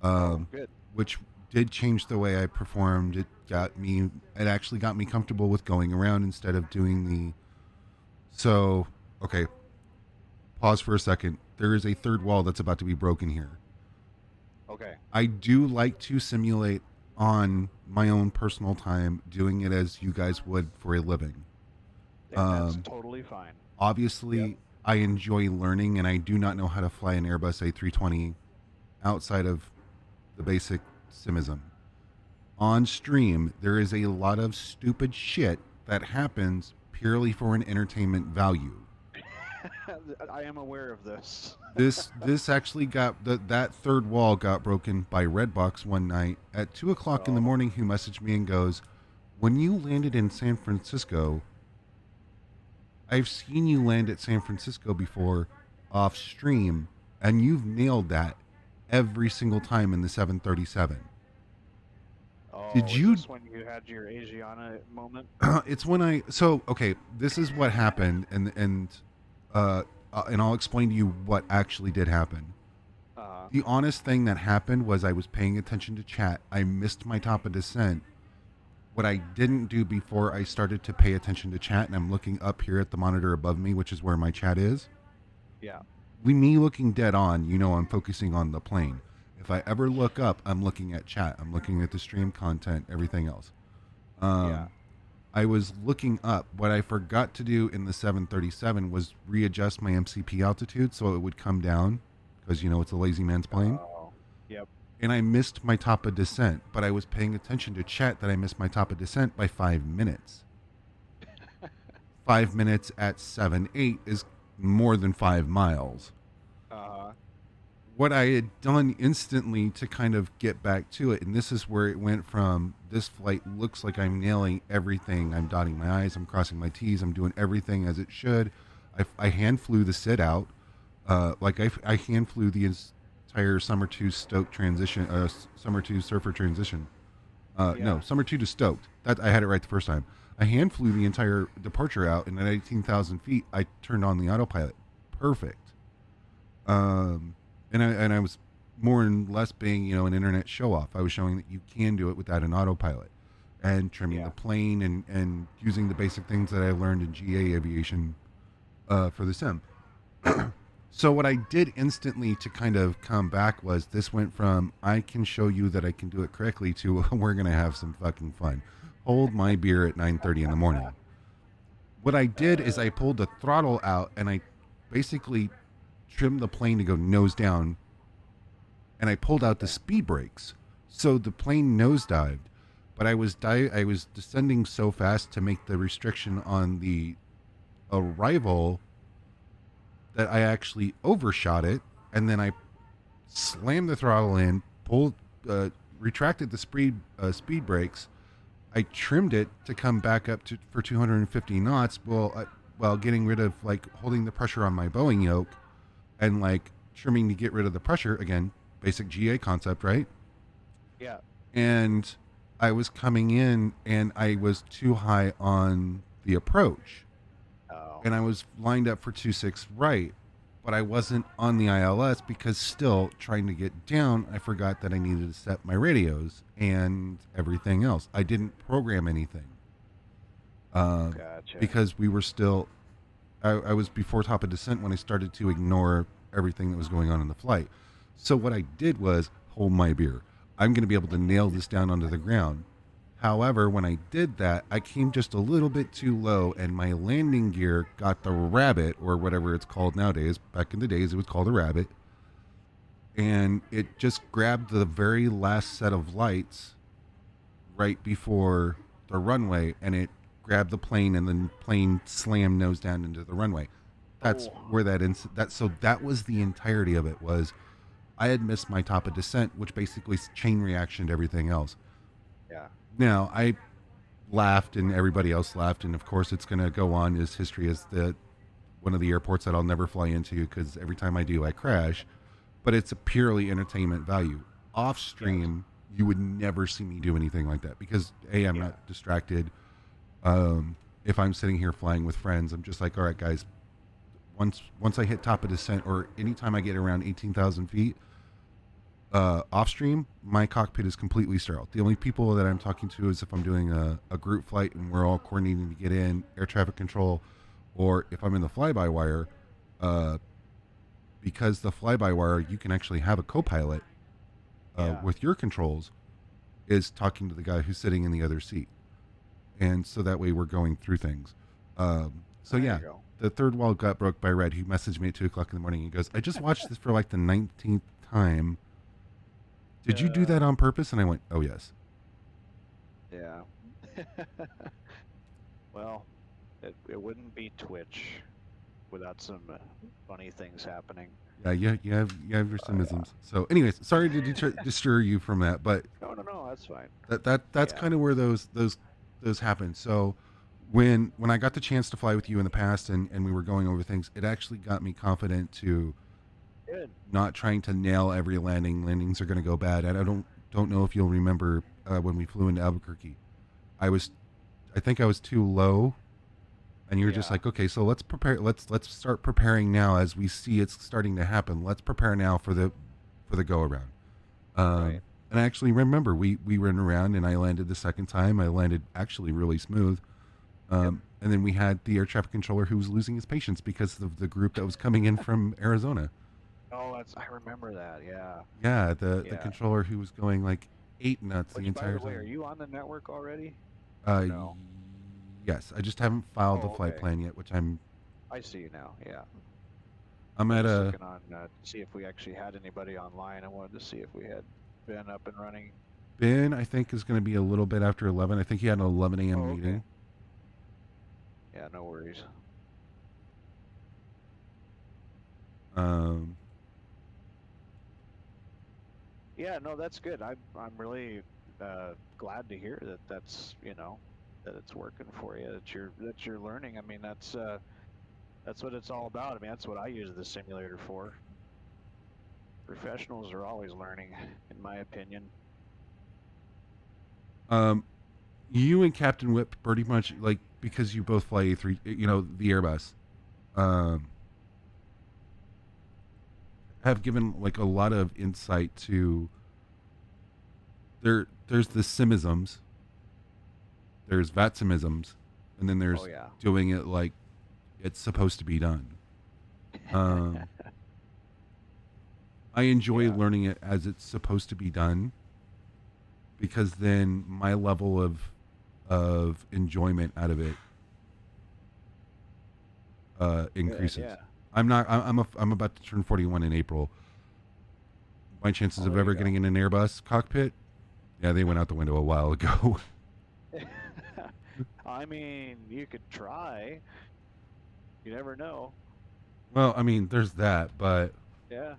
Good. which did change the way I performed. It actually got me comfortable with going around instead of doing the. So, okay, pause for a second. There is a third wall that's about to be broken here. Okay. I do like to simulate on my own personal time, doing it as you guys would for a living. And that's totally fine. Obviously, Yep. I enjoy learning, and I do not know how to fly an Airbus A320 outside of the basic simism. On stream, there is a lot of stupid shit that happens purely for an entertainment value. I am aware of this. This actually that third wall got broken by Redbox one night at 2:00 in the morning. Who messaged me and goes, "When you landed in San Francisco, I've seen you land at San Francisco before, off stream, and you've nailed that every single time in the 737." Did you? Is this when you had your Asiana moment? It's when okay. This is what happened, and I'll explain to you what actually did happen. The honest thing that happened was I was paying attention to chat. I missed my top of descent. What I didn't do before I started to pay attention to chat, and I'm looking up here at the monitor above me, which is where my chat is. Yeah. Me looking dead on, I'm focusing on the plane. If I ever look up, I'm looking at chat. I'm looking at the stream content, everything else. I was looking up. What I forgot to do in the 737 was readjust my MCP altitude so it would come down, because it's a lazy man's plane. Yep. And I missed my top of descent, but I was paying attention to chat that I missed my top of descent by 5 minutes. 5 minutes at 7.8 is more than 5 miles. What I had done instantly to kind of get back to it, and this is where it went from, this flight looks like I'm nailing everything. I'm dotting my I's, I'm crossing my T's, I'm doing everything as it should. I hand flew the sit out. I hand flew the entire Summer 2 Stoked transition, Summer 2 Surfer transition. No, Summer 2 to Stoked. That I had it right the first time. I hand flew the entire departure out, and at 18,000 feet, I turned on the autopilot. Perfect. And I was more and less being, an internet show off. I was showing that you can do it without an autopilot, and trimming the plane and using the basic things that I learned in GA aviation for the sim. So what I did instantly to kind of come back was, this went from, I can show you that I can do it correctly, to we're going to have some fucking fun. Hold my beer at 9:30 in the morning. What I did is I pulled the throttle out, and I basically trimmed the plane to go nose down, and I pulled out the Okay. speed brakes, so the plane nosedived. But I was descending so fast to make the restriction on the arrival that I actually overshot it, and then I slammed the throttle in, pulled, retracted the speed brakes. I trimmed it to come back up to for 250 knots, while getting rid of like holding the pressure on my Boeing yoke, and like trimming to get rid of the pressure again. Basic GA concept, right? Yeah. And I was coming in, and I was too high on the approach, Oh. and I was lined up for 26 right, but I wasn't on the ILS because still trying to get down, I forgot that I needed to set my radios and everything else. I didn't program anything Gotcha. because we were still. I was before top of descent when I started to ignore everything that was going on in the flight. So what I did was hold my beer. I'm going to be able to nail this down onto the ground. However, when I did that, I came just a little bit too low, and my landing gear got the rabbit, or whatever it's called nowadays. Back in the days, it was called a rabbit. And it just grabbed the very last set of lights right before the runway, and it grabbed the plane, and then plane slammed nose down into the runway. That's Oh. where so that was the entirety of it. Was I had missed my top of descent, which basically chain reactioned everything else. Yeah. Now, I laughed, and everybody else laughed, and of course it's going to go on as history as one of the airports that I'll never fly into, because every time I do I crash. But it's a purely entertainment value. Off stream, you would never see me do anything like that, because I'm Yeah. not distracted. If I'm sitting here flying with friends, I'm just like, all right, guys, once I hit top of descent, or anytime I get around 18,000 feet, off stream, my cockpit is completely sterile. The only people that I'm talking to is if I'm doing a group flight and we're all coordinating to get in, air traffic control, or if I'm in the fly-by-wire, because the fly-by-wire, you can actually have a co-pilot with your controls, is talking to the guy who's sitting in the other seat. And so that way we're going through things. So There yeah, you go. the third wall got broke by Red, who messaged me at 2 o'clock in the morning. He goes, I just watched this for like the 19th time. Did you do that on purpose? And I went, oh, yes. Yeah. Well, it wouldn't be Twitch without some funny things happening. Yeah, you have your cynisms. So anyways, sorry to deter you from that, but No, that's fine. that's Yeah. kind of where those happen. So when I got the chance to fly with you in the past, and we were going over things, it actually got me confident to Good. not trying to nail every landing. Landings are going to go bad. And I don't know if you'll remember when we flew into Albuquerque. I think I was too low, and you were just Yeah. like, okay, so let's prepare. Let's start preparing now as we see it's starting to happen. Let's prepare now for the go around. Right. And I actually remember we went around, and I landed the second time. I landed actually really smooth. And then we had the air traffic controller who was losing his patience because of the group that was coming in from Arizona. Oh, I remember that. Yeah. Yeah, the Yeah. controller who was going like 8 nuts the Which, by entire the way, are time. you on the network already? No. Yes, I just haven't filed the Oh, flight okay. plan yet, which I'm I see you now. Yeah. I'm I at was a looking on to see if we actually had anybody online. I wanted to see if we had been up and running. Ben. I think is going to be a little bit after 11. I think he had an 11 a.m. Oh, okay. meeting. Yeah, no worries. Yeah, no, that's good. I'm really glad to hear that that's that it's working for you. That you're learning. I mean, that's what it's all about. I mean, that's what I use the simulator for. Professionals are always learning, in my opinion. You and Captain Whip pretty much, like, because you both fly A3, the Airbus, have given like a lot of insight to there's the simisms, there's vatsimisms, and then there's Oh yeah. doing it like it's supposed to be done. I enjoy Yeah. learning it as it's supposed to be done, because then my level of enjoyment out of it increases. Yeah. I'm not. I'm about to turn 41 in April. My chances of there ever you go. getting in an Airbus cockpit, yeah, they went out the window a while ago. I mean, you could try. You never know. Well, I mean, there's that, but Yeah.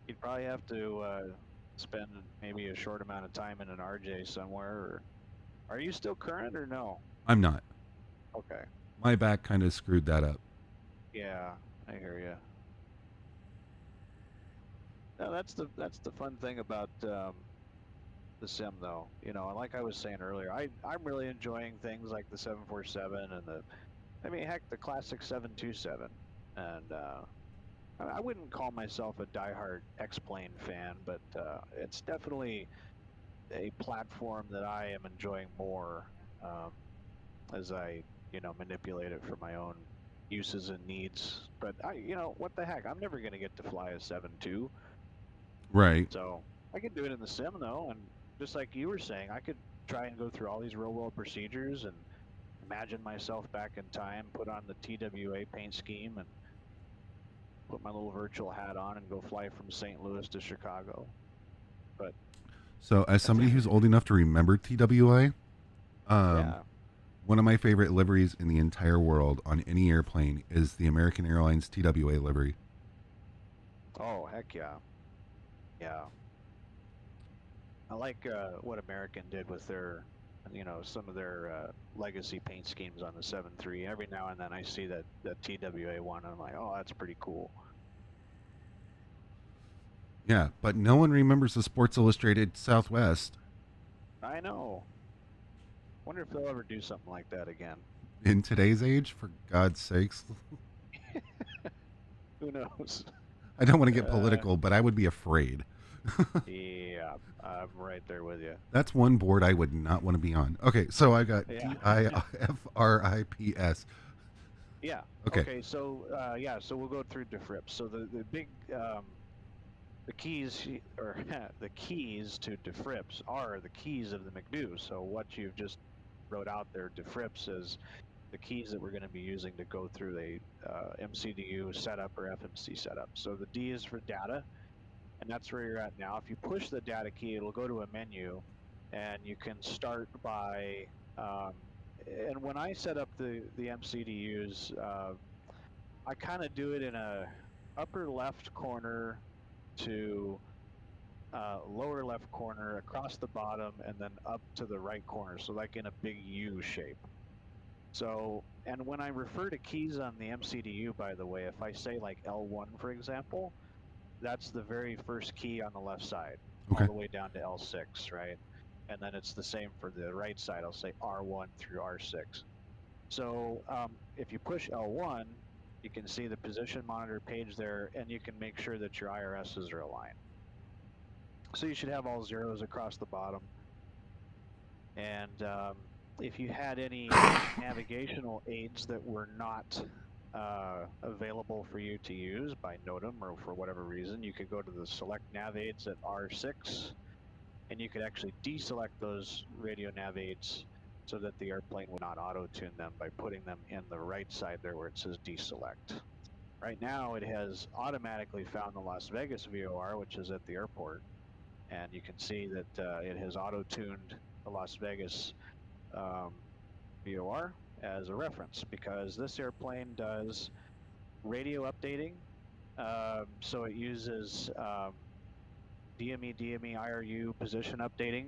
You'd probably have to spend maybe a short amount of time in an RJ somewhere. Or are you still current or no? I'm not. Okay. My back kind of screwed that up. Yeah, I hear you. No, that's the fun thing about the sim, though. You know, and like I was saying earlier, I'm really enjoying things like the 747 and I mean, heck, the classic 727. And I wouldn't call myself a diehard X-plane fan, but it's definitely a platform that I am enjoying more um, as I, manipulate it for my own uses and needs. But what the heck? I'm never going to get to fly a 7.2, Right. so I could do it in the sim though. And just like you were saying, I could try and go through all these real-world procedures and imagine myself back in time, put on the TWA paint scheme, and put my little virtual hat on and go fly from St. Louis to Chicago. But So, as somebody who's old enough to remember TWA, yeah. one of my favorite liveries in the entire world on any airplane is the American Airlines TWA livery. Oh, heck yeah. Yeah. I like what American did with their, some of their legacy paint schemes on the 7.3. Every now and then I see that TWA one, and I'm like, oh, that's pretty cool. Yeah, but no one remembers the Sports Illustrated Southwest I know. Wonder if they'll ever do something like that again. in today's age, for God's sakes. Who knows? I don't want to get Uh, political, but I would be afraid. yeah, I'm right there with you. That's one board I would not want to be on. Okay, so I got Yeah. DIFRIPS. Yeah. Okay. So so we'll go through diffrips. So the big the keys or the keys to diffrips are the keys of the McDo. So what you've just wrote out there, diffrips, is the keys that we're going to be using to go through the MCDU setup or FMC setup. So the D is for data, and that's where you're at now. If you push the data key, it'll go to a menu, and you can start by. Um, and when I set up the MCDUs, I kind of do it in a upper left corner to lower left corner, across the bottom, and then up to the right corner. So like in a big U shape. So, and when I refer to keys on the MCDU, by the way, if I say like L1, for example, that's the very first key on the left side, all Okay. the way down to L6, right? And then it's the same for the right side. I'll say R1 through R6. So if you push L1, you can see the position monitor page there, and you can make sure that your IRSs are aligned. So you should have all zeros across the bottom. And if you had any navigational aids that were not available for you to use by NOTAM or for whatever reason, you could go to the select nav aids at R6, and you could actually deselect those radio nav aids so that the airplane would not auto-tune them by putting them in the right side there where it says deselect. Right now, it has automatically found the Las Vegas VOR, which is at the airport, and you can see that it has auto-tuned the Las Vegas um, VOR as a reference because this airplane does radio updating. So it uses DME, IRU position updating,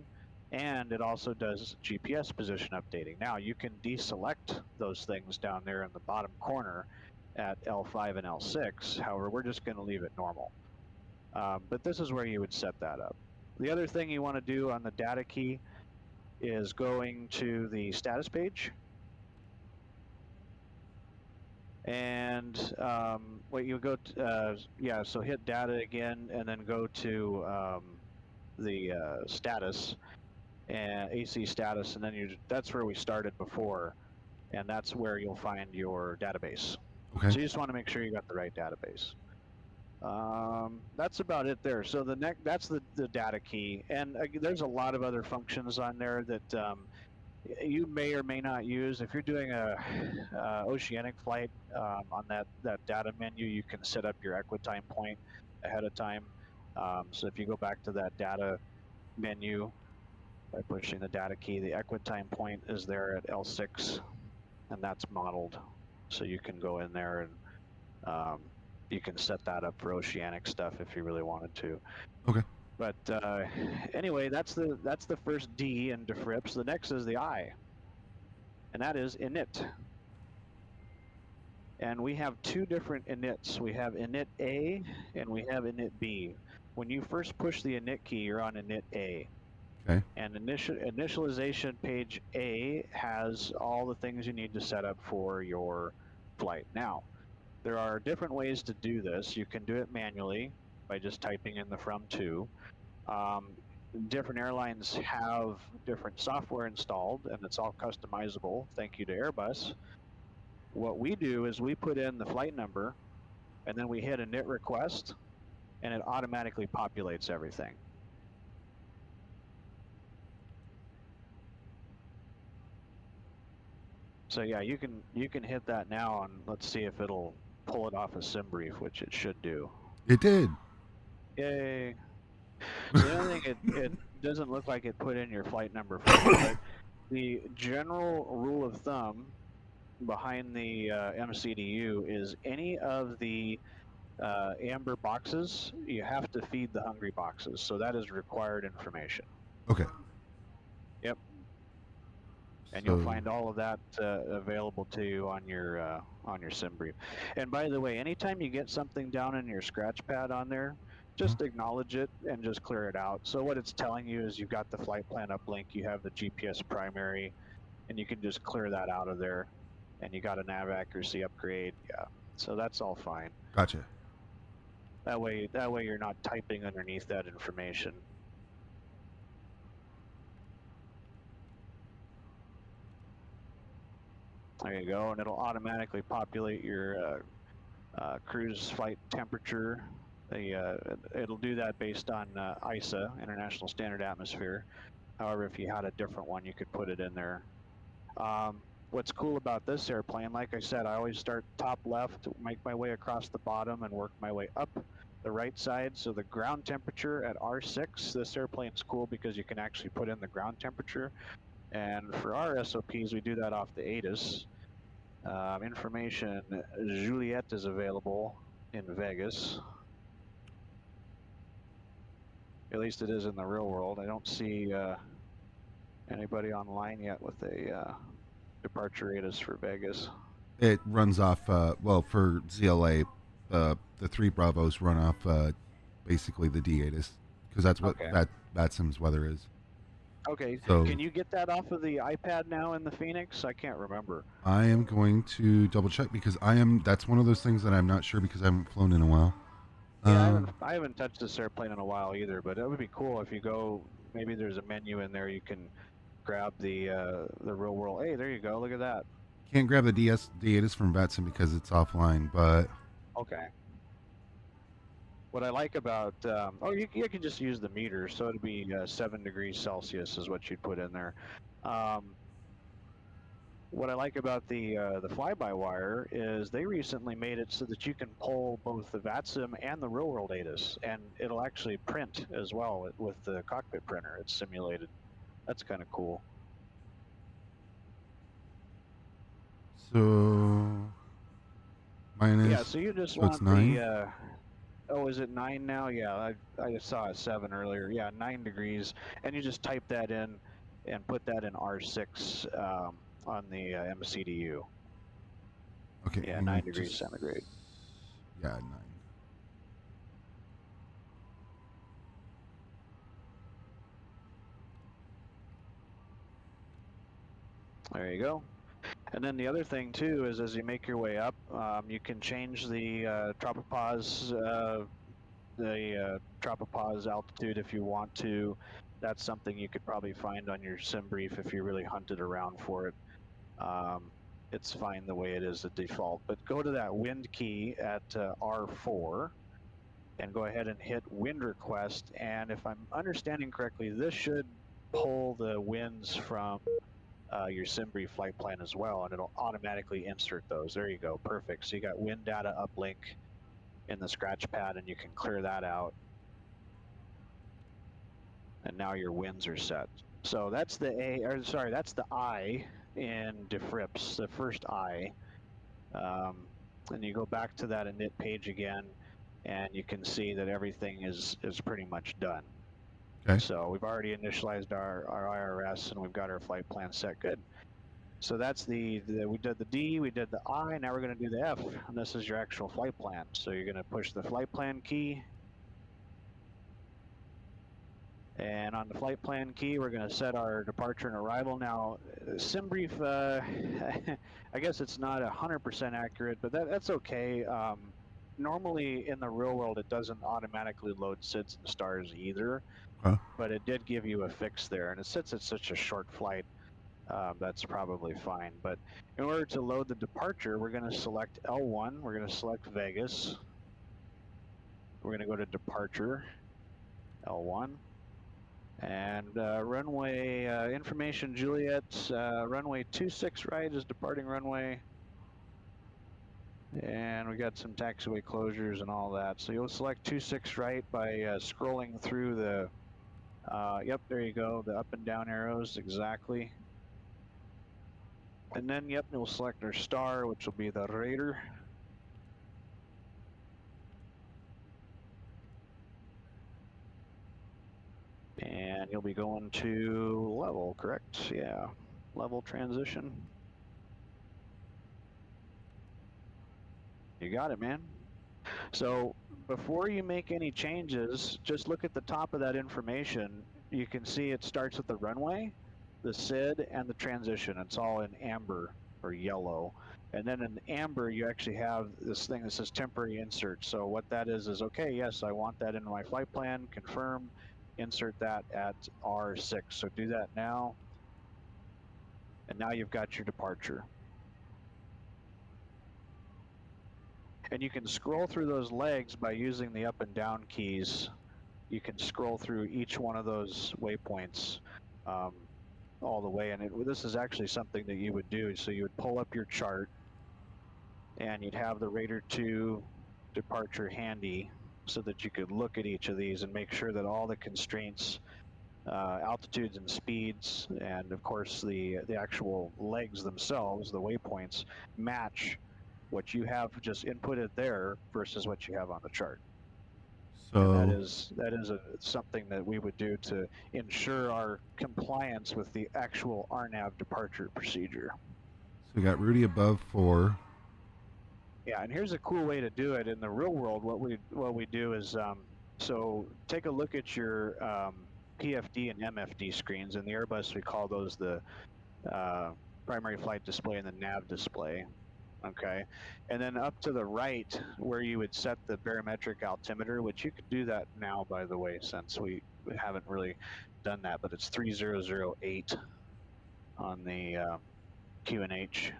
and it also does GPS position updating. Now you can deselect those things down there in the bottom corner at L5 and L6. However, we're just going to leave it normal. But this is where you would set that up. The other thing you want to do on the data key is going to the status page. And what you go to, so hit data again and then go to the status and AC status, and then that's where we started before, and that's where you'll find your database. Okay. So you just want to make sure you got the right database. That's about it there. So that's the data key, and there's a lot of other functions on there that you may or may not use. If you're doing a oceanic flight, on that data menu, you can set up your equitime point ahead of time. So if you go back to that data menu by pushing the data key, the equitime point is there at L6, and that's modeled. So you can go in there and you can set that up for oceanic stuff if you really wanted to. Okay. But anyway, that's the first D in defrips. The next is the I, and that is init. And we have two different inits. We have init A and we have init B. When you first push the init key, you're on init A. Okay. And initialization page A has all the things you need to set up for your flight. Now, there are different ways to do this. You can do it manually by just typing in the from to. Different airlines have different software installed, and it's all customizable. Thank you to Airbus. What we do is we put in the flight number, and then we hit init request, and it automatically populates everything. So yeah, you can hit that now, and let's see if it'll pull it off a SimBrief, which it should do. It did. Yay! So the only thing it doesn't look like it put in your flight number for you, but the general rule of thumb behind the MCDU is any of the amber boxes, you have to feed the hungry boxes. So that is required information. Okay. Yep. And So, you'll find all of that available to you on your SimBrief. And by the way, anytime you get something down in your scratch pad on there, just acknowledge it and just clear it out. So what it's telling you is you've got the flight plan uplink, you have the GPS primary, and you can just clear that out of there. And you got a nav accuracy upgrade. Yeah. So that's all fine. Gotcha. That way you're not typing underneath that information. There you go, and it'll automatically populate your cruise flight temperature. It'll do that based on ISA, International Standard Atmosphere. However, if you had a different one, you could put it in there. What's cool about this airplane, like I said, I always start top left, make my way across the bottom, and work my way up the right side. So the ground temperature at R6, this airplane's cool because you can actually put in the ground temperature. And for our SOPs, we do that off the ATIS. Information, Juliet is available in Vegas. At least it is in the real world. I don't see anybody online yet with a departure ATIS for Vegas. It runs off, well, for ZLA, the 3 Bravos run off basically the D8s, because that's what VATSIM's weather is. Okay, so, can you get that off of the iPad now in the Fenix? I can't remember. I am going to double check because that's one of those things that I'm not sure because I haven't flown in a while. Yeah, I haven't touched this airplane in a while either, but it would be cool if you go, maybe there's a menu in there you can grab the real world. Hey, there you go, look at that. Can't grab the D8s from VATSIM because it's offline, but... Okay. What I like about, you can just use the meter, so it'd be 7 degrees Celsius is what you'd put in there. What I like about the fly-by-wire is they recently made it so that you can pull both the VATSIM and the real-world ATIS, and it'll actually print as well with the cockpit printer. It's simulated. That's kind of cool. So, minus... Yeah, so you just so want it's 9? the... oh, is it 9 now? Yeah, I just saw a 7 earlier. Yeah, 9 degrees. And you just type that in and put that in R6 on the MCDU. Okay. Yeah, 9 degrees centigrade. Yeah, 9. There you go. And then the other thing too is as you make your way up, you can change the tropopause altitude if you want to. That's something you could probably find on your SimBrief if you really hunted around for it. It's fine the way it is at default. But go to that wind key at R4 and go ahead and hit wind request. And if I'm understanding correctly, this should pull the winds from your SimBrief flight plan as well, and it'll automatically insert those. There you go, perfect. So you got wind data uplink in the scratch pad, and you can clear that out. And now your winds are set. So that's the that's the I in Defrips, the first I. And you go back to that init page again, and you can see that everything is pretty much done. Okay. So we've already initialized our IRS, and we've got our flight plan set. Good. So that's we did the D, we did the I, now we're going to do the F, and this is your actual flight plan. So you're going to push the flight plan key, and on the flight plan key, we're going to set our departure and arrival. Now, SimBrief, I guess it's not 100% accurate, but that's okay. Normally, in the real world, it doesn't automatically load SIDS and stars either, but it did give you a fix there, and since it's such a short flight, that's probably fine. But in order to load the departure, we're going to select L1, we're going to select Vegas, we're going to go to departure, L1, and runway information Juliet, runway 26 right is departing runway, and we got some taxiway closures and all that. So you'll select 26 right by scrolling through the, yep, there you go, the up and down arrows, exactly. And then, yep, we'll select our star, which will be the Raider. And you'll be going to level, correct? Yeah, level transition. You got it, man. So before you make any changes, just look at the top of that information. You can see it starts with the runway, the SID, and the transition. It's all in amber or yellow. And then in amber, you actually have this thing that says temporary insert. So what that is, okay, yes, I want that in my flight plan, confirm, insert that at R6. So do that now. And now you've got your departure. And you can scroll through those legs by using the up and down keys. You can scroll through each one of those waypoints all the way. And this is actually something that you would do. So you would pull up your chart, and you'd have the Raider 2 departure handy so that you could look at each of these and make sure that all the constraints, altitudes and speeds, and of course the actual legs themselves, the waypoints, match what you have just inputted there versus what you have on the chart. So and that is something that we would do to ensure our compliance with the actual RNAV departure procedure. So we got Rudy above 4. Yeah, and here's a cool way to do it in the real world. What we do is so take a look at your PFD and MFD screens. In the Airbus, we call those the primary flight display and the nav display. Okay, and then up to the right where you would set the barometric altimeter, which you could do that now, by the way, since we haven't really done that, but it's 3008 on the QNH.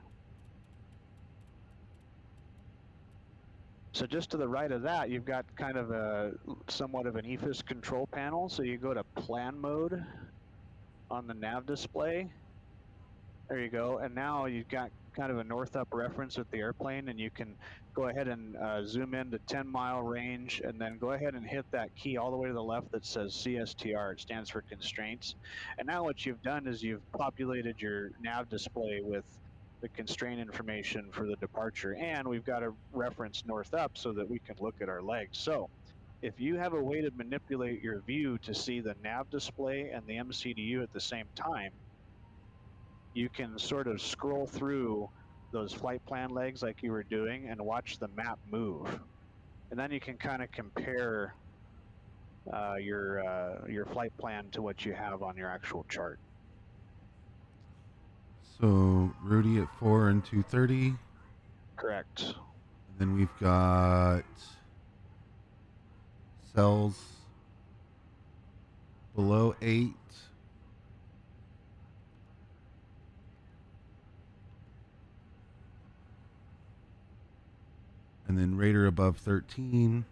So just to the right of that, you've got kind of a somewhat of an EFIS control panel. So you go to plan mode on the nav display. There you go. And now you've got kind of a north-up reference with the airplane, and you can go ahead and zoom in to 10-mile range, and then go ahead and hit that key all the way to the left that says CSTR. It stands for constraints. And now what you've done is you've populated your nav display with the constraint information for the departure, and we've got a reference north-up so that we can look at our legs. So if you have a way to manipulate your view to see the nav display and the MCDU at the same time, you can sort of scroll through those flight plan legs like you were doing and watch the map move. And then you can kind of compare your flight plan to what you have on your actual chart. So Rudy at 4 and 230. Correct. And then we've got cells below 8. And then Raider above 13.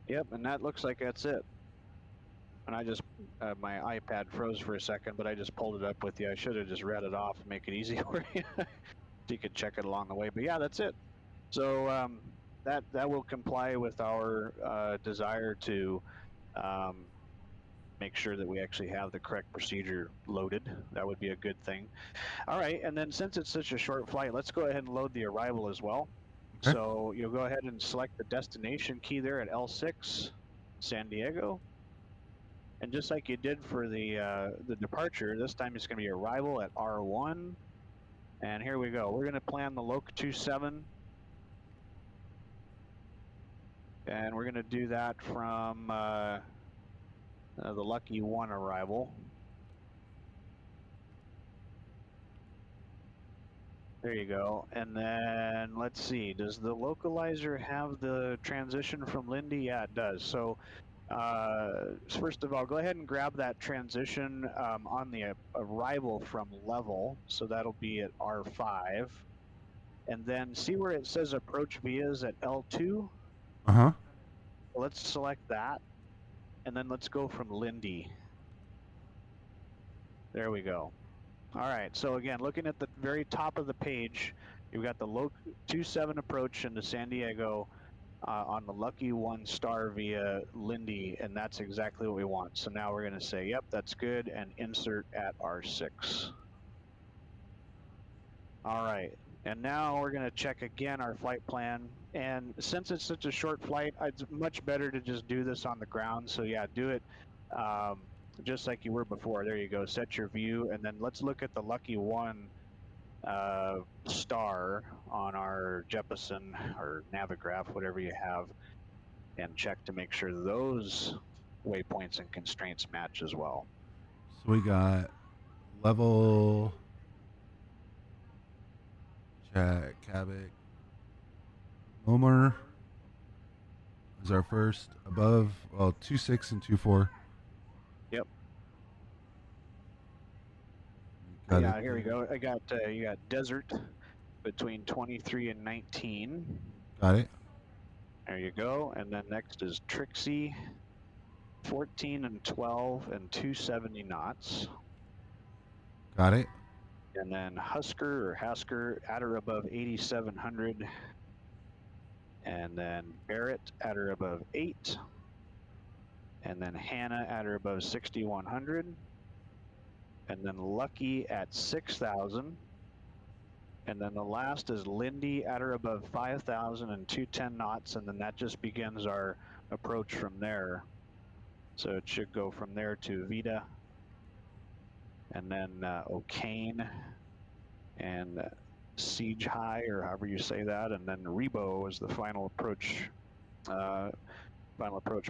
Yep, and that looks like that's it. And I just, my iPad froze for a second, but I just pulled it up with you. I should have just read it off and make it easy for you. So you could check it along the way. But yeah, that's it. So that will comply with our desire to um, make sure that we actually have the correct procedure loaded. That would be a good thing. All right, and then since it's such a short flight, let's go ahead and load the arrival as well. Okay. So you'll go ahead and select the destination key there at L6, San Diego. And just like you did for the departure, this time it's going to be arrival at R1. And here we go. We're going to plan the Loc 27. And we're going to do that from the Lucky 1 arrival. There you go. And then let's see, does the localizer have the transition from Lindy? Yeah, it does. So first of all, go ahead and grab that transition on the arrival from level. So that'll be at R5. And then see where it says approach vias at L2? Uh-huh. Let's select that. And then let's go from Lindy. There we go. All right, so again, looking at the very top of the page, you've got the Loc 27 approach into San Diego on the Lucky 1 star via Lindy, and that's exactly what we want. So now we're going to say, yep, that's good, and insert at R6. All right, and now we're going to check again our flight plan. And since it's such a short flight, it's much better to just do this on the ground. So yeah, do it just like you were before. There you go, set your view, and then let's look at the Lucky 1 star on our Jeppesen or Navigraph, whatever you have, and check to make sure those waypoints and constraints match as well. So we got level check, Kavik. Omer is our first above, well, 2.6 and 2.4. Yep. Got Yeah, it. here we go. I got you got desert between 23 and 19. Got it. There you go. And then next is Trixie, 14 and 12 and 270 knots. Got it. And then Husker or Hasker at or above 8,700. And then Barrett at or above 8. And then Hannah at or above 6,100. And then Lucky at 6,000. And then the last is Lindy at or above 5,000 and 210 knots. And then that just begins our approach from there. So it should go from there to Vita. And then O'Kane and Siege High, or however you say that. And then Rebo is the final approach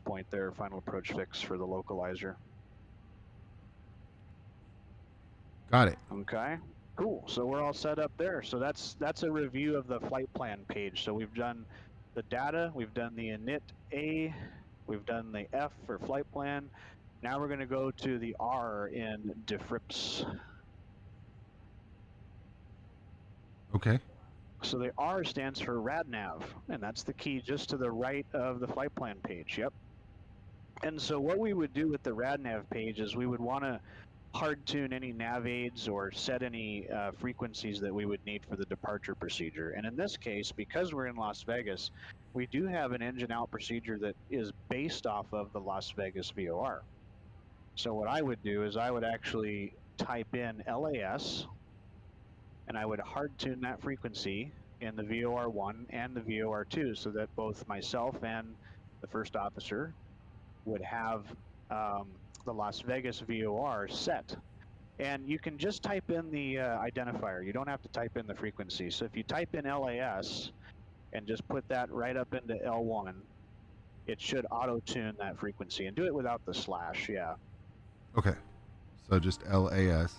point there, final approach fix for the localizer. Got it. Okay, cool. So we're all set up there. So that's a review of the flight plan page. So we've done the data, we've done the init A, we've done the F for flight plan. Now we're going to go to the R in DFRIPS. Okay. So the R stands for RadNav, and that's the key just to the right of the flight plan page. Yep. And so what we would do with the RadNav page is we would want to hard tune any nav aids or set any frequencies that we would need for the departure procedure. And in this case, because we're in Las Vegas, we do have an engine out procedure that is based off of the Las Vegas VOR. So what I would do is I would actually type in LAS, and I would hard tune that frequency in the VOR1 and the VOR2 so that both myself and the first officer would have the Las Vegas VOR set. And you can just type in the identifier. You don't have to type in the frequency. So if you type in LAS and just put that right up into L1, it should auto-tune that frequency. And do it without the slash, yeah. Okay. So just LAS.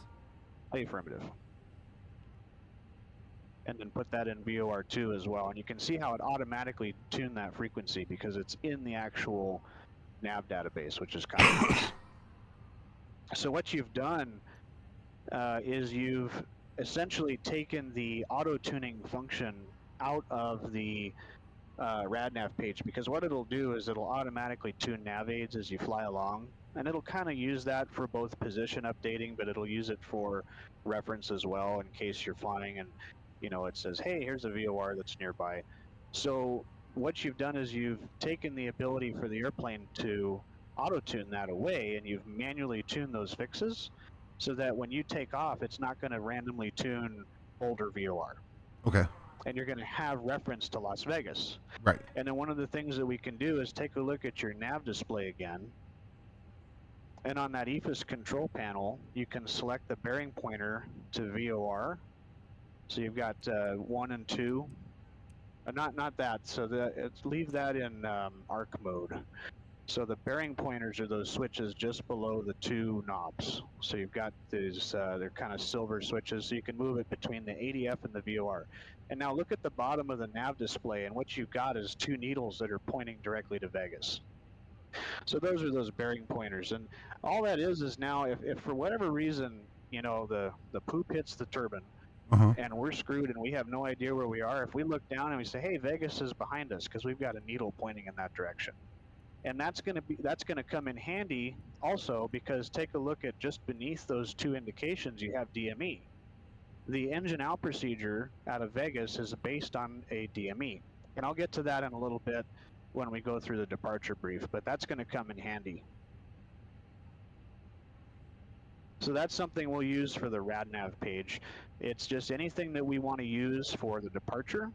Affirmative. And then put that in VOR2 as well. And you can see how it automatically tuned that frequency because it's in the actual nav database, which is kind of nice. So what you've done is you've essentially taken the auto-tuning function out of the RadNav page, because what it'll do is it'll automatically tune nav aids as you fly along. and it'll kind of use that for both position updating, but it'll use it for reference as well in case you're flying and it says, hey, here's a VOR that's nearby. So what you've done is you've taken the ability for the airplane to auto tune that away, and you've manually tuned those fixes so that when you take off, it's not going to randomly tune older VOR. Okay. And you're going to have reference to Las Vegas. Right. And then one of the things that we can do is take a look at your nav display again. And on that EFIS control panel, you can select the bearing pointer to VOR. So you've got 1 and 2. Not that. So leave that in arc mode. So the bearing pointers are those switches just below the 2 knobs. So you've got these, they're kind of silver switches, so you can move it between the ADF and the VOR. And now look at the bottom of the nav display, and what you've got is 2 needles that are pointing directly to Vegas. So those are those bearing pointers. And all that is now, if for whatever reason, the poop hits the turbine, and we're screwed and we have no idea where we are, if we look down and we say, hey, Vegas is behind us because we've got a needle pointing in that direction. And that's going to come in handy also, because take a look at just beneath those 2 indications, you have DME. The engine out procedure out of Vegas is based on a DME. And I'll get to that in a little bit when we go through the departure brief, but that's going to come in handy. So that's something we'll use for the RadNav page. It's just anything that we want to use for the departure,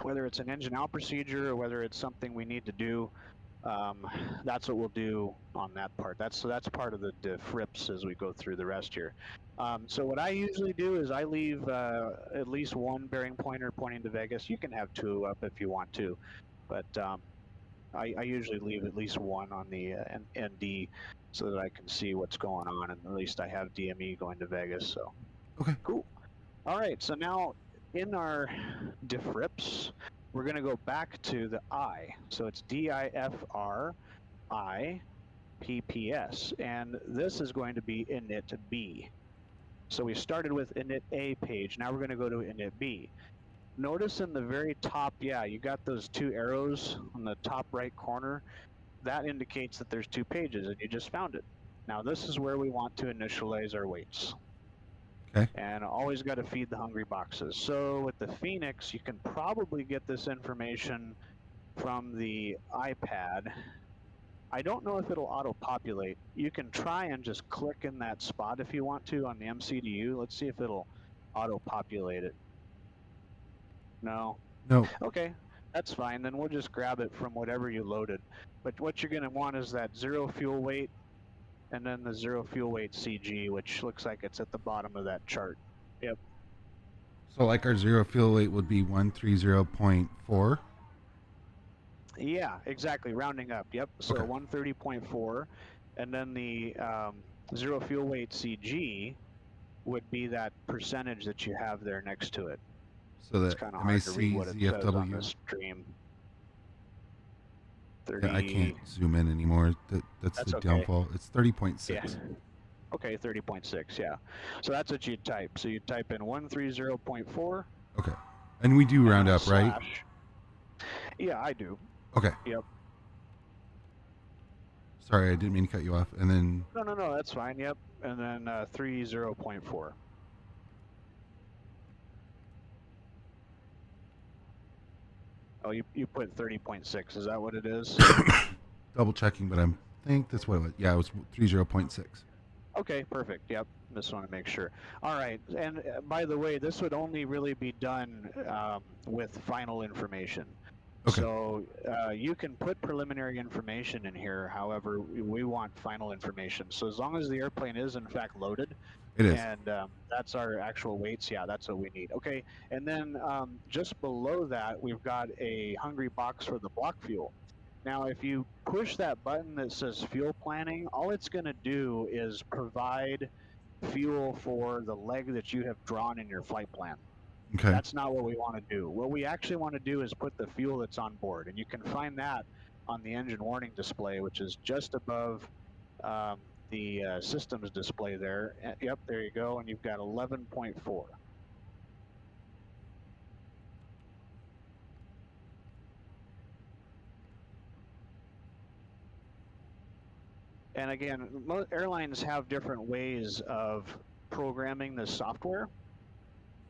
whether it's an engine out procedure or whether it's something we need to do. That's what we'll do on that part. That's part of the frips as we go through the rest here. So what I usually do is I leave at least 1 bearing pointer pointing to Vegas. You can have 2 up if you want to, but I usually leave at least 1 on the ND so that I can see what's going on, and at least I have DME going to Vegas. So okay, cool. All right, so now in our diffrips, we're going to go back to the I. So it's DIFRIPPS, and this is going to be init B. So we started with init A page. Now we're going to go to init B. Notice in the very top, you got those 2 arrows on the top right corner. That indicates that there's 2 pages, and you just found it. Now this is where we want to initialize our weights. Okay. And always got to feed the hungry boxes. So with the Fenix, you can probably get this information from the iPad. I don't know if it'll auto-populate. You can try and just click in that spot if you want to on the MCDU. Let's see if it'll auto-populate it. No? No. Okay, that's fine. Then we'll just grab it from whatever you loaded. But what you're going to want is that 0 fuel weight and then the 0 fuel weight CG, which looks like it's at the bottom of that chart. Yep. So like our 0 fuel weight would be 130.4? Yeah, exactly. Rounding up. Yep. So Okay. 130.4, and then the 0 fuel weight CG would be that percentage that you have there next to it. So that it's kind of hard to read what it says on the ZFW. stream. 30. Yeah, I can't zoom in anymore. That's the okay. downfall. It's 30.6. Yeah. Okay, 30.6. Yeah. So that's what you'd type. So you type in 130.4. Okay. And we do round up, right? Yeah, I do. Okay. Yep. Sorry, I didn't mean to cut you off. And then... No, that's fine. Yep. And then 30.4. Oh, you put 30.6. Is that what it is? Double checking, but I think that's what it was. Yeah, it was 30.6. Okay, perfect. Yep. Just want to make sure. All right. And by the way, this would only really be done with final information. Okay. So you can put preliminary information in here. However, we want final information. So as long as the airplane is in fact loaded, it is, and that's our actual weights, yeah, that's what we need. Okay, and then just below that, we've got a hungry box for the block fuel. Now, if you push that button that says fuel planning, all it's going to do is provide fuel for the leg that you have drawn in your flight plan. Okay. That's not what we want to do. What we actually want to do is put the fuel that's on board, and you can find that on the engine warning display, which is just above the systems display there. Yep, there you go, and you've got 11.4. And again, airlines have different ways of programming the software.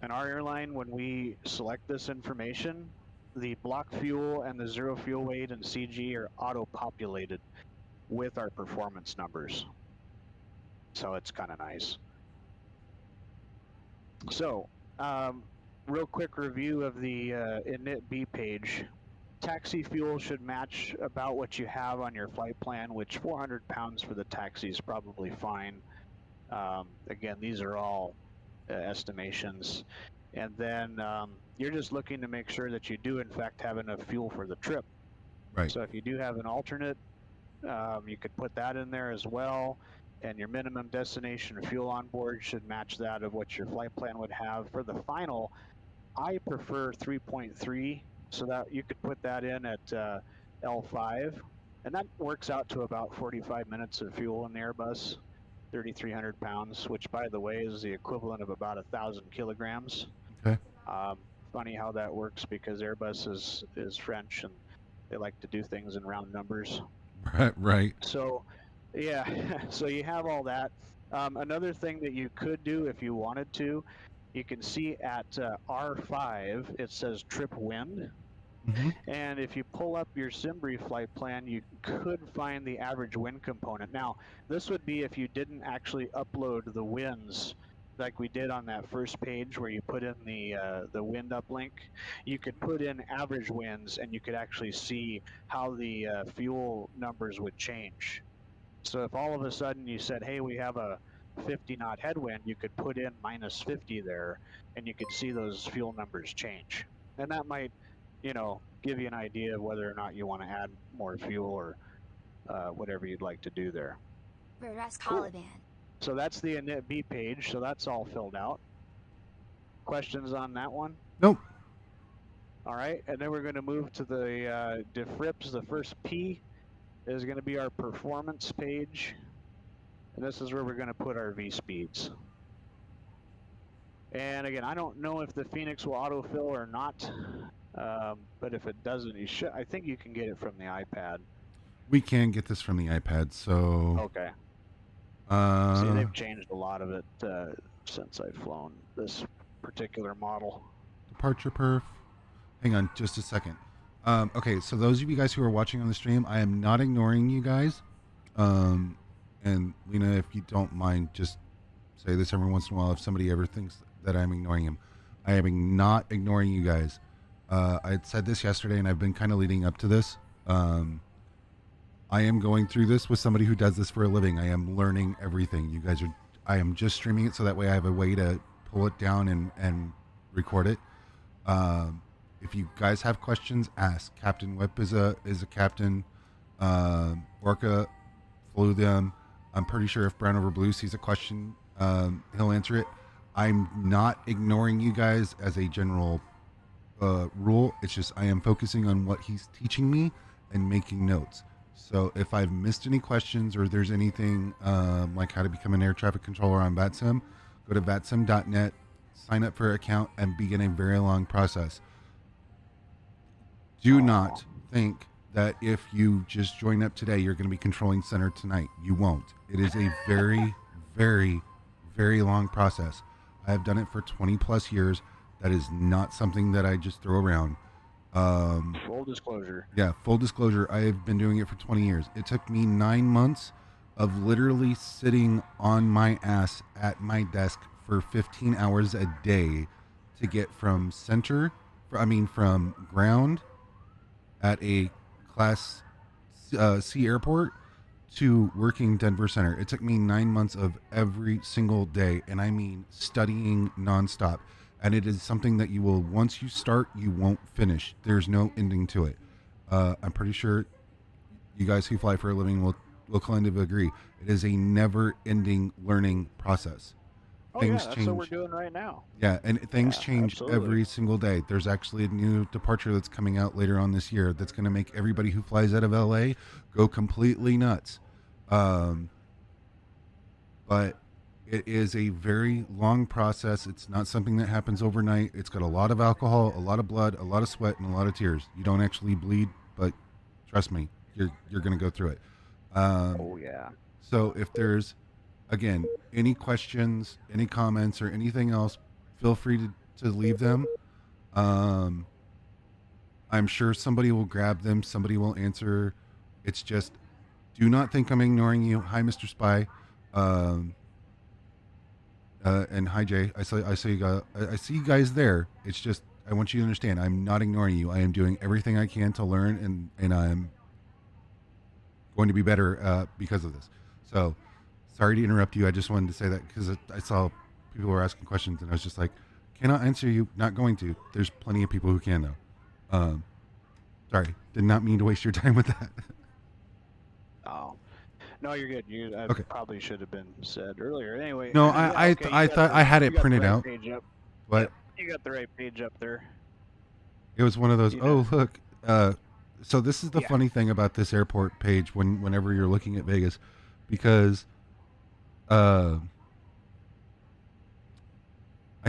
And our airline, when we select this information, the block fuel and the zero fuel weight and CG are auto-populated with our performance numbers. So it's kind of nice. So, real quick review of the init B page. Taxi fuel should match about what you have on your flight plan, which 400 pounds for the taxi is probably fine. Again, these are all estimations. And then you're just looking to make sure that you do, in fact, have enough fuel for the trip. Right. So if you do have an alternate, you could put that in there as well. And your minimum destination fuel on board should match that of what your flight plan would have. For the final, I prefer 3.3, so that you could put that in at L5. And that works out to about 45 minutes of fuel in the Airbus, 3,300 pounds, which, by the way, is the equivalent of about 1,000 kilograms. Okay. Funny how that works, because Airbus is French, and they like to do things in round numbers. Right. So, yeah, so you have all that. Another thing that you could do if you wanted to, you can see at R5, it says trip wind. Mm-hmm. And if you pull up your Simbri flight plan, you could find the average wind component. Now, this would be if you didn't actually upload the winds like we did on that first page where you put in the wind uplink. You could put in average winds, and you could actually see how the fuel numbers would change. So if all of a sudden you said, hey, we have a 50 knot headwind, you could put in minus 50 there, and you could see those fuel numbers change. And that might, give you an idea of whether or not you want to add more fuel or whatever you'd like to do there. Cool. So that's the init B page, so that's all filled out. Questions on that one? Nope. All right, and then we're going to move to the diffrips. The first P is going to be our performance page, and this is where we're going to put our V speeds. And again, I don't know if the Fenix will autofill or not, but if it doesn't, you should. I think you can get it from the iPad. We can get this from the iPad, so... Okay. See, they've changed a lot of it since I've flown this particular model. Departure perf. Hang on just a second. Okay, so those of you guys who are watching on the stream, I am not ignoring you guys. And Lena, if you don't mind, just say this every once in a while if somebody ever thinks that I'm ignoring him. I am not ignoring you guys. I had said this yesterday, and I've been kind of leading up to this. I am going through this with somebody who does this for a living. I am learning everything. You guys are... I am just streaming it so that way I have a way to pull it down and record it. If you guys have questions, ask. Captain Whip is a captain. Orca flew them. I'm pretty sure if brownoverblue sees a question, he'll answer it. I'm not ignoring you guys as a general rule. It's just I am focusing on what he's teaching me and making notes. So if I've missed any questions or there's anything like how to become an air traffic controller on VATSIM, go to vatsim.net, sign up for an account, and begin a very long process. Do not think that if you just join up today, you're going to be controlling center tonight. You won't. It is a very, very, very long process. I have done it for 20 plus years. That is not something that I just throw around. Full disclosure. Yeah, full disclosure. I have been doing it for 20 years. It took me 9 months of literally sitting on my ass at my desk for 15 hours a day to get from from ground at a Class C airport to working Denver Center. It took me 9 months of every single day, and I mean studying nonstop. And it is something that you will, once you start, you won't finish. There's no ending to it. I'm pretty sure you guys who fly for a living will kind of agree. It is a never-ending learning process. Things change. That's what we're doing right now. Yeah, and things change absolutely. every single day. There's actually a new departure that's coming out later on this year that's going to make everybody who flies out of LA go completely nuts. But it is a very long process. It's not something that happens overnight. It's got a lot of alcohol, a lot of blood, a lot of sweat, and a lot of tears. You don't actually bleed, but trust me, you're going to go through it. Oh, yeah. So if there's, again, any questions, any comments, or anything else, feel free to leave them. Um, I'm sure somebody will grab them. Somebody will answer. It's just, do not think I'm ignoring you. Hi, Mr. Spy. Um, and hi, Jay. I see you guys there. It's just, I want you to understand, I'm not ignoring you. I am doing everything I can to learn, and I'm going to be better because of this. So, sorry to interrupt you. I just wanted to say that because I saw people were asking questions, and I was just like, cannot answer you. Not going to. There's plenty of people who can, though. Sorry. Did not mean to waste your time with that. Oh. No, you're good. Okay. Probably should have been said earlier. Anyway. No, yeah, okay, I thought I had it printed out. Page up. But Yep, you got the right page up there. it was one of those, oh, look. So this is the Yeah. funny thing about this airport page whenever you're looking at Vegas, because I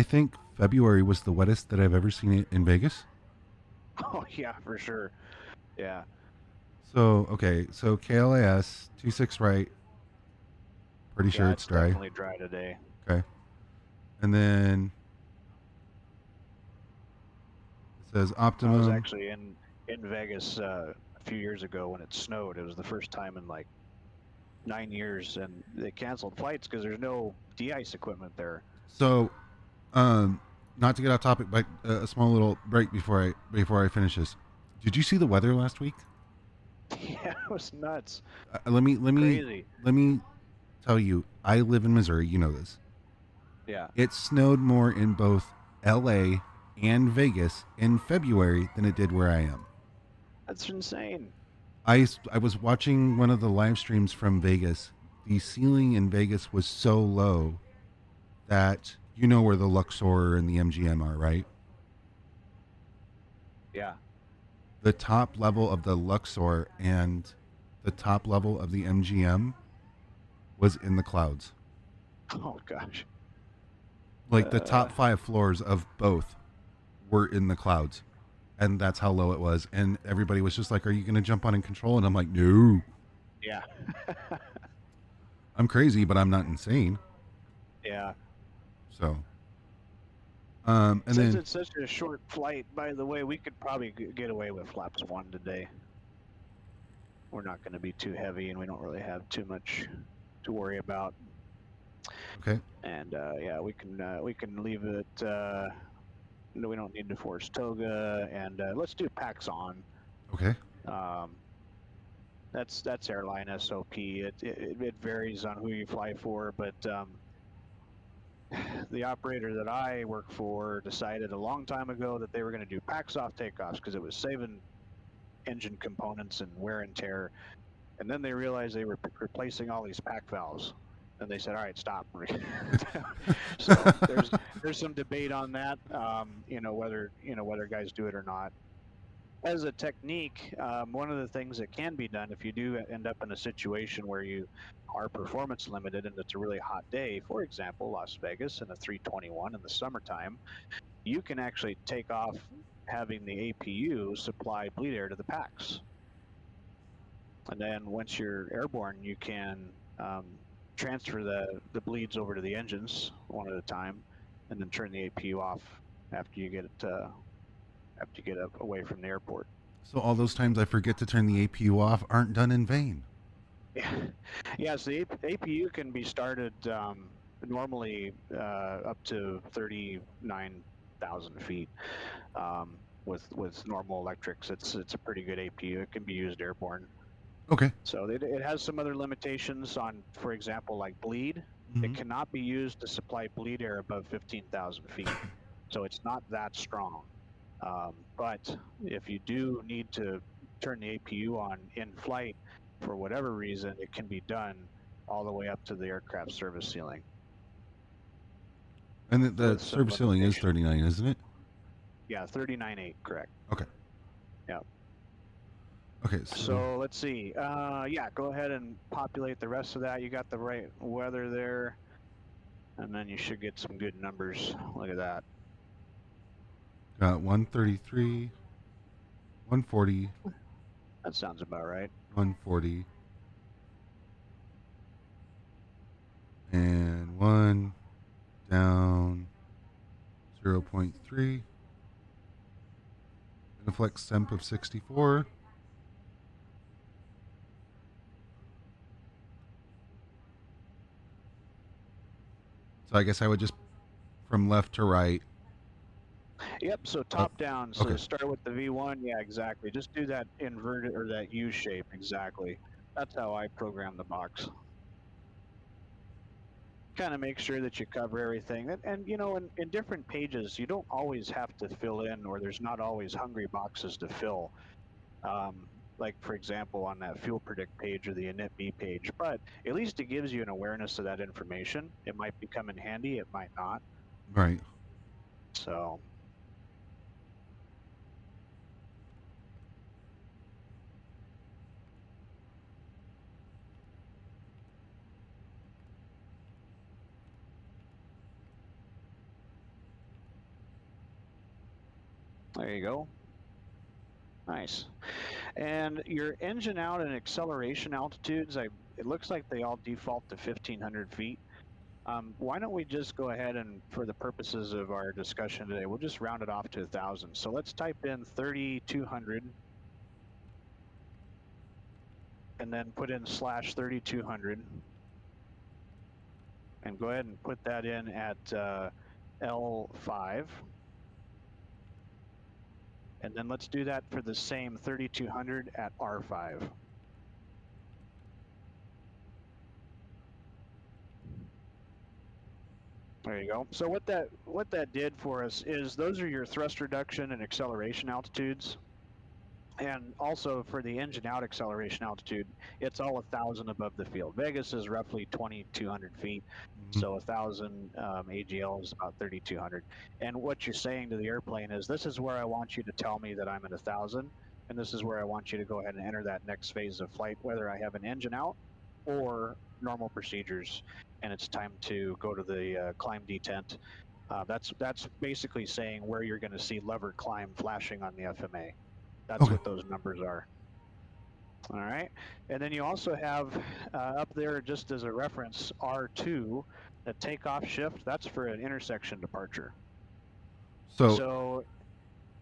think February was the wettest that I've ever seen it in Vegas. Oh, yeah, for sure. Yeah. So, okay, so KLAS, 26 right. Pretty sure it's dry. Definitely dry today. Okay. And then it says optimum. I was actually in Vegas a few years ago when it snowed. It was the first time in like 9 years, and they canceled flights because there's no de-ice equipment there. So, not to get off topic, but a small little break before I finish this. Did you see the weather last week? Yeah, it was nuts. Let me Crazy. let me tell you. I live in Missouri. You know this. Yeah. It snowed more in both L.A. and Vegas in February than it did where I am. That's insane. I was watching one of the live streams from Vegas. The ceiling in Vegas was so low that you know where the Luxor and the MGM are, right? Yeah. The top level of the Luxor and the top level of the MGM was in the clouds. Oh gosh. Like the top 5 floors of both were in the clouds. And that's how low it was. And everybody was just like, are you going to jump on and control? And I'm like, no. Yeah. I'm crazy, but I'm not insane. Yeah. So, and Since then it's such a short flight, by the way, we could probably get away with flaps 1 today. We're not going to be too heavy, and we don't really have too much to worry about. okay. And yeah, we can leave it. No, we don't need to force toga, and let's do packs on. Okay. That's airline SOP. It varies on who you fly for, but the operator that I work for decided a long time ago that they were going to do packs off takeoffs because it was saving engine components and wear and tear. And then they realized they were replacing all these pack valves, and they said, "All right, stop." So there's some debate on that. Whether guys do it or not. As a technique, one of the things that can be done if you do end up in a situation where you are performance limited and it's a really hot day, for example, Las Vegas in a 321 in the summertime, you can actually take off having the APU supply bleed air to the packs. And then once you're airborne, you can transfer the bleeds over to the engines one at a time, and then turn the APU off after you get away from the airport. So all those times I forget to turn the APU off aren't done in vain. Yeah, so the APU can be started normally up to 39,000 feet with normal electrics. It's a pretty good APU. It can be used airborne. Okay. So it has some other limitations on, for example, like bleed. Mm-hmm. It cannot be used to supply bleed air above 15,000 feet. So it's not that strong. But if you do need to turn the APU on in flight for whatever reason, it can be done all the way up to the aircraft service ceiling. And the service ceiling is 39, isn't it? Yeah, 39.8, correct. Okay. Yeah. Okay. So let's see. Yeah, go ahead and populate the rest of that. You got the right weather there, and then you should get some good numbers. Look at that. Got 133, 140. That sounds about right. 140. And 1, down 0.3. And a flex temp of 64. So I guess I would just from left to right. Yep, so top down. So okay. start with the V1. Yeah, exactly. Just do that inverted or that U shape. Exactly. That's how I program the box. Kind of make sure that you cover everything. And you know, in different pages, you don't always have to fill in, or there's not always hungry boxes to fill. Like, for example, on that fuel predict page or the init B page. But at least it gives you an awareness of that information. It might become in handy, it might not. Right. So. There you go. Nice. And your engine out and acceleration altitudes, it looks like they all default to 1,500 feet. Why don't we just go ahead and, for the purposes of our discussion today, we'll just round it off to 1,000. So let's type in 3,200 and then put in slash 3,200 and go ahead and put that in at L5. And then let's do that for the same 3,200 at R5. There you go. So what that did for us is those are your thrust reduction and acceleration altitudes. And also for the engine out acceleration altitude, it's all 1,000 above the field. Vegas is roughly 2,200 feet. So 1,000 AGL is about 3,200. And what you're saying to the airplane is, this is where I want you to tell me that I'm at 1,000. And this is where I want you to go ahead and enter that next phase of flight, whether I have an engine out or normal procedures. And it's time to go to the climb detent. That's basically saying where you're going to see lever climb flashing on the FMA. That's Okay. what those numbers are. All right. And then you also have up there, just as a reference, R2, the takeoff shift. That's for an intersection departure. So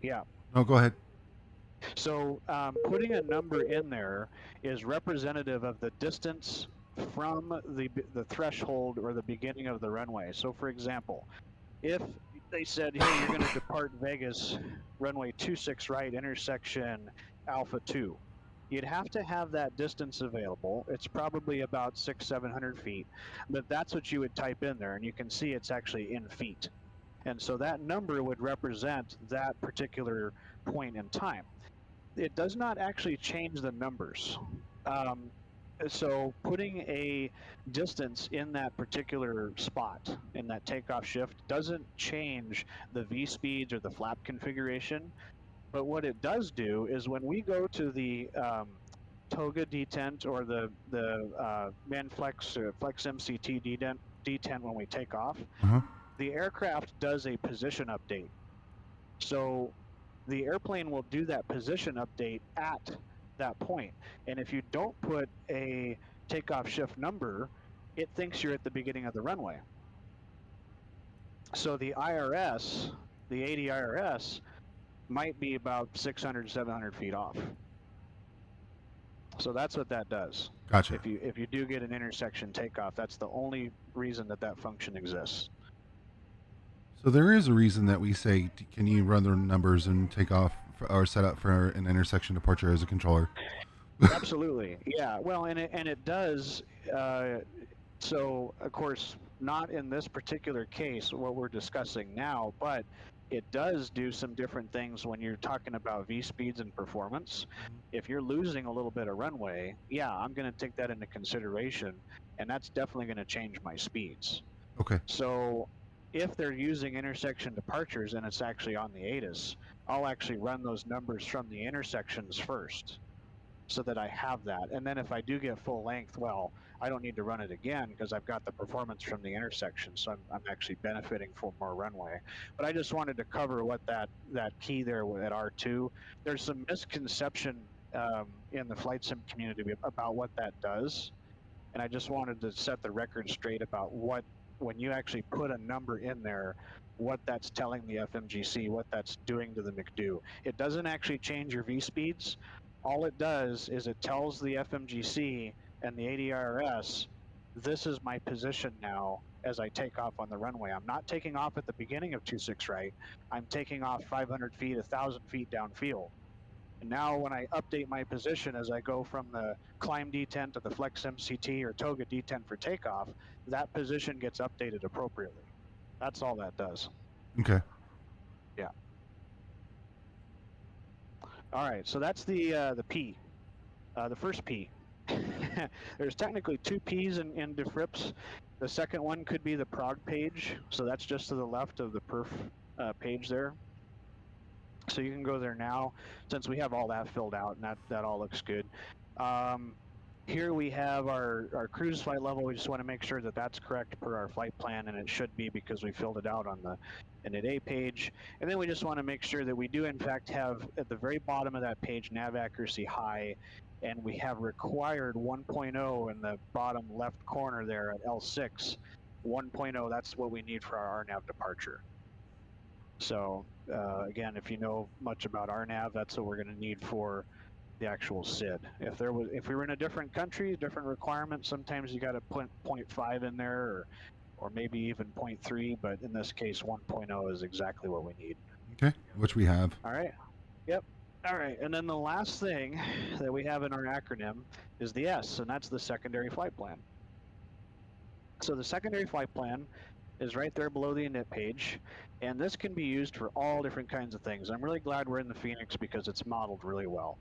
yeah. No, go ahead. So putting a number in there is representative of the distance from the threshold or the beginning of the runway. So for example, if they said, hey, you're going to depart Vegas, runway 26 right, intersection Alpha 2, you'd have to have that distance available. It's probably about 700 feet, but that's what you would type in there, and you can see it's actually in feet. And so that number would represent that particular point in time. It does not actually change the numbers. So putting a distance in that particular spot in that takeoff shift doesn't change the V speeds or the flap configuration. But what it does do is when we go to the toga detent or the Manflex or Flex MCT detent when we take off, the aircraft does a position update. So the airplane will do that position update at that point. And if you don't put a takeoff shift number, it thinks you're at the beginning of the runway. So the IRS, the 80 IRS, might be about 600, 700 feet off. So that's what that does. Gotcha. If you do get an intersection takeoff, that's the only reason that function exists. So there is a reason that we say, can you run the numbers and take off or set up for an intersection departure as a controller? Absolutely, yeah. Well, and it does. So of course, not in this particular case, what we're discussing now, but it does do some different things when you're talking about V speeds and performance. If you're losing a little bit of runway, yeah, I'm going to take that into consideration, and that's definitely going to change my speeds. Okay. So if they're using intersection departures and it's actually on the ATIS, I'll actually run those numbers from the intersections first so that I have that. And then if I do get full length, well, I don't need to run it again because I've got the performance from the intersection. So I'm actually benefiting from more runway. But I just wanted to cover what that key there at R2. There's some misconception in the flight sim community about what that does. and I just wanted to set the record straight about what, when you actually put a number in there, what that's telling the FMGC, what that's doing to the McDo. It doesn't actually change your V-speeds. All it does is it tells the FMGC and the ADRS, this is my position now as I take off on the runway. I'm not taking off at the beginning of 26 right. I'm taking off 500 feet, 1,000 feet downfield. And now when I update my position as I go from the climb D10 to the flex MCT or toga D10 for takeoff, that position gets updated appropriately. That's all that does. Okay. Yeah. All right, so that's the P, the first P. There's technically two P's in diffrips. The second one could be the prog page, so that's just to the left of the perf page there. So you can go there now, since we have all that filled out, and that all looks good. Here we have our cruise flight level. We just want to make sure that that's correct per our flight plan, and it should be because we filled it out on the Init A page. And then we just want to make sure that we do in fact have at the very bottom of that page nav accuracy high, and we have required 1.0 in the bottom left corner there at L6. 1.0, that's what we need for our RNAV departure. So again, if you know much about RNAV, that's what we're going to need for the actual SID. If we were in a different country, different requirements, sometimes you got to put 0.5 in there, or maybe even 0.3. But in this case, 1.0 is exactly what we need. Okay, which we have. All right. Yep. All right. And then the last thing that we have in our acronym is the S, and that's the secondary flight plan. So the secondary flight plan is right there below the init page, and this can be used for all different kinds of things. I'm really glad we're in the Fenix because it's modeled really well.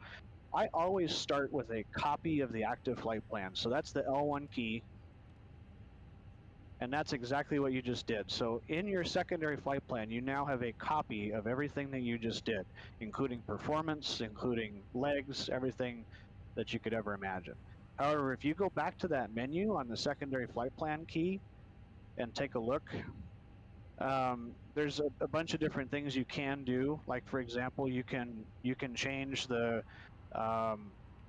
I always start with a copy of the active flight plan. So that's the L1 key, and that's exactly what you just did. So in your secondary flight plan, you now have a copy of everything that you just did, including performance, including legs, everything that you could ever imagine. However, if you go back to that menu on the secondary flight plan key and take a look, there's a bunch of different things you can do. Like for example, you can change the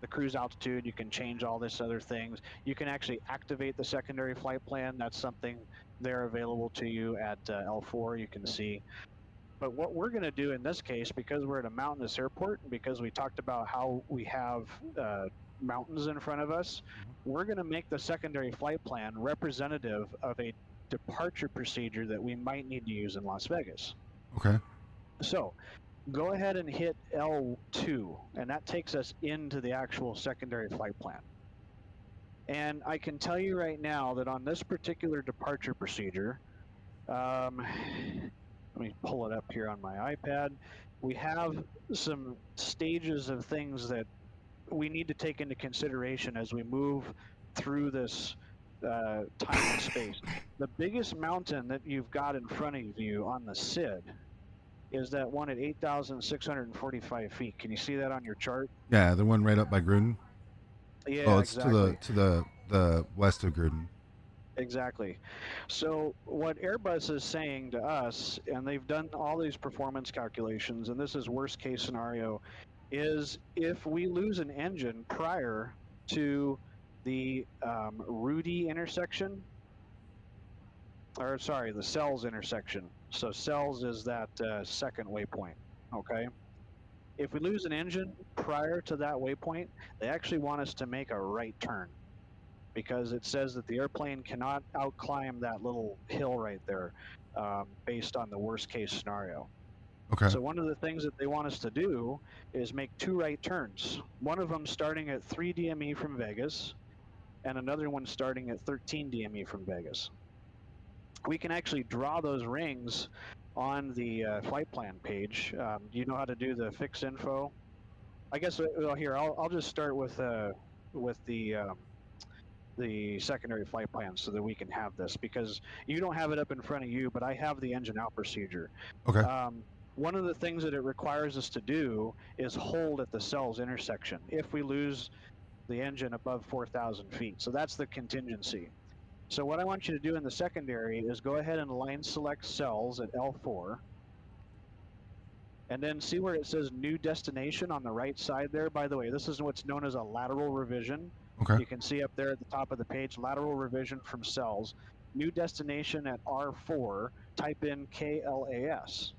cruise altitude. You can change all this other things. You can actually activate the secondary flight plan. That's something there available to you at L4. You can see. But what we're going to do in this case, because we're at a mountainous airport, and because we talked about how we have mountains in front of us, we're going to make the secondary flight plan representative of a departure procedure that we might need to use in Las Vegas. Okay. So go ahead and hit L2, and that takes us into the actual secondary flight plan. And I can tell you right now that on this particular departure procedure, let me pull it up here on my iPad. We have some stages of things that we need to take into consideration as we move through this time and space. The biggest mountain that you've got in front of you on the SID is that one at 8,645 feet. Can you see that on your chart? Yeah, the one right up by Gruden. Yeah, oh, it's exactly. to the west of Gruden. Exactly. So what Airbus is saying to us, and they've done all these performance calculations, and this is worst case scenario, is if we lose an engine prior to the Rudy intersection, or sorry, the Cells intersection. So Cells is that second waypoint, okay? If we lose an engine prior to that waypoint, they actually want us to make a right turn because it says that the airplane cannot outclimb that little hill right there based on the worst case scenario. Okay. So one of the things that they want us to do is make two right turns. One of them starting at 3 DME from Vegas, and another one starting at 13 DME from Vegas. We can actually draw those rings on the flight plan page. Do you know how to do the fix info? I guess, well, here, I'll just start with the secondary flight plan so that we can have this, because you don't have it up in front of you, but I have the engine out procedure. Okay. One of the things that it requires us to do is hold at the Cells intersection if we lose the engine above 4,000 feet. So that's the contingency. So what I want you to do in the secondary is go ahead and line select Cells at L4, and then see where it says new destination on the right side there. By the way, this is what's known as a lateral revision. Okay. You can see up there at the top of the page, lateral revision from cells, new destination at R4, type in KLAS.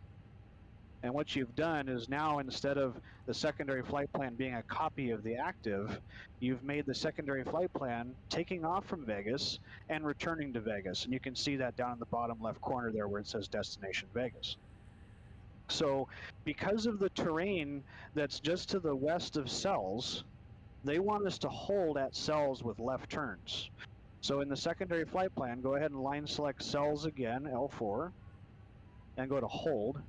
And what you've done is now, instead of the secondary flight plan being a copy of the active, you've made the secondary flight plan taking off from Vegas and returning to Vegas. And you can see that down in the bottom left corner there where it says destination Vegas. So because of the terrain that's just to the west of cells, they want us to hold at cells with left turns. So in the secondary flight plan, go ahead and line select cells again, L4, and go to hold.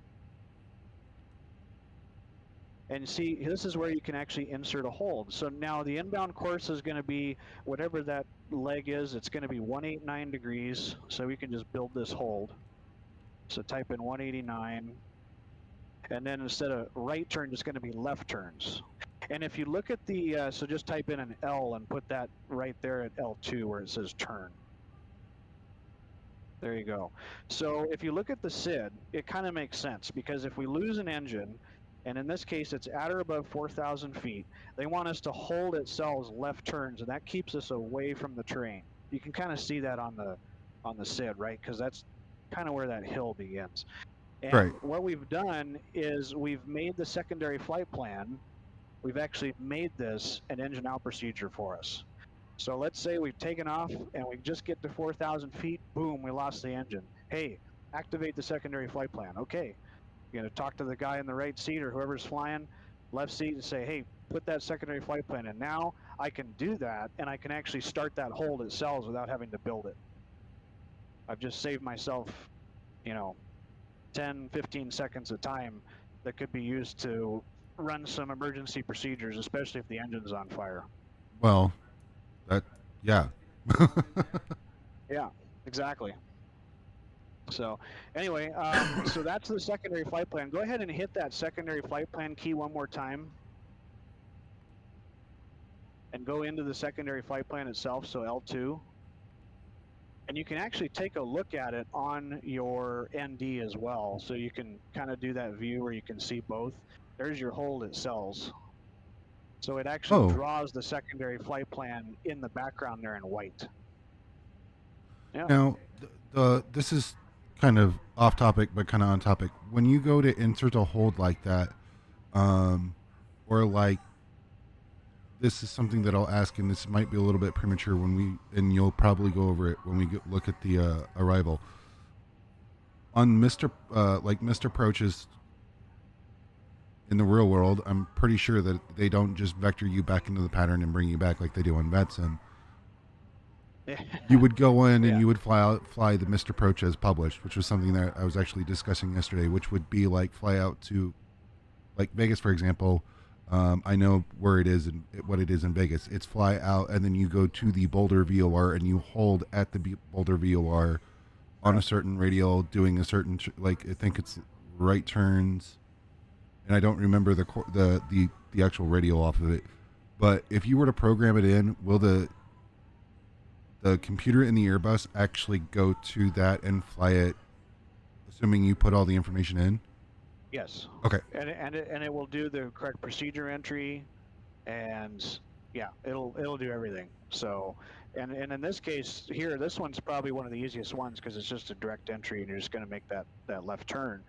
And see, this is where you can actually insert a hold. So now the inbound course is going to be whatever that leg is. It's going to be 189 degrees. So we can just build this hold. So type in 189. And then instead of right turn, it's going to be left turns. And if you look at the, so just type in an L and put that right there at L2 where it says turn. There you go. So if you look at the SID, it kind of makes sense because if we lose an engine, and in this case it's at or above 4,000 feet, they want us to hold at cells left turns, and that keeps us away from the terrain. You can kind of see that on the SID, right? Because that's kind of where that hill begins. And Right. what we've done is we've made the secondary flight plan, we've actually made this an engine out procedure for us. So let's say we've taken off and we just get to 4,000 feet, boom, we lost the engine. Hey, activate the secondary flight plan. Okay, you're going to talk to the guy in the right seat or whoever's flying left seat and say, hey, put that secondary flight plan in. Now I can do that, and I can actually start that hold at cells without having to build it. I've just saved myself, 10, 15 seconds of time that could be used to run some emergency procedures, especially if the engine's on fire. Well, yeah. Yeah, exactly. So anyway, so that's the secondary flight plan. Go ahead and hit that secondary flight plan key one more time. And go into the secondary flight plan itself, so L2. And you can actually take a look at it on your ND as well. So you can kind of do that view where you can see both. There's your hold at cells. So it actually draws the secondary flight plan in the background there in white. Yeah. Now, this is kind of off topic, but kind of on topic. When you go to insert a hold like that, or like, this is something that I'll ask, and this might be a little bit premature and you'll probably go over it when we look at the arrival. On missed approaches in the real world, I'm pretty sure that they don't just vector you back into the pattern and bring you back like they do on VetSim. You would go in and you would fly the missed approach as published, which was something that I was actually discussing yesterday, which would be like fly out to, like Vegas, for example. I know where it is and what it is in Vegas. It's fly out, and then you go to the Boulder VOR and you hold at the Boulder VOR on a certain radial, doing a certain I think it's right turns, and I don't remember the actual radial off of it. But if you were to program it in, will the computer in the Airbus actually go to that and fly it, assuming you put all the information in? Yes. Okay. And it will do the correct procedure entry, and yeah, it'll do everything. So, and in this case here, this one's probably one of the easiest ones because it's just a direct entry, and you're just going to make that left turn.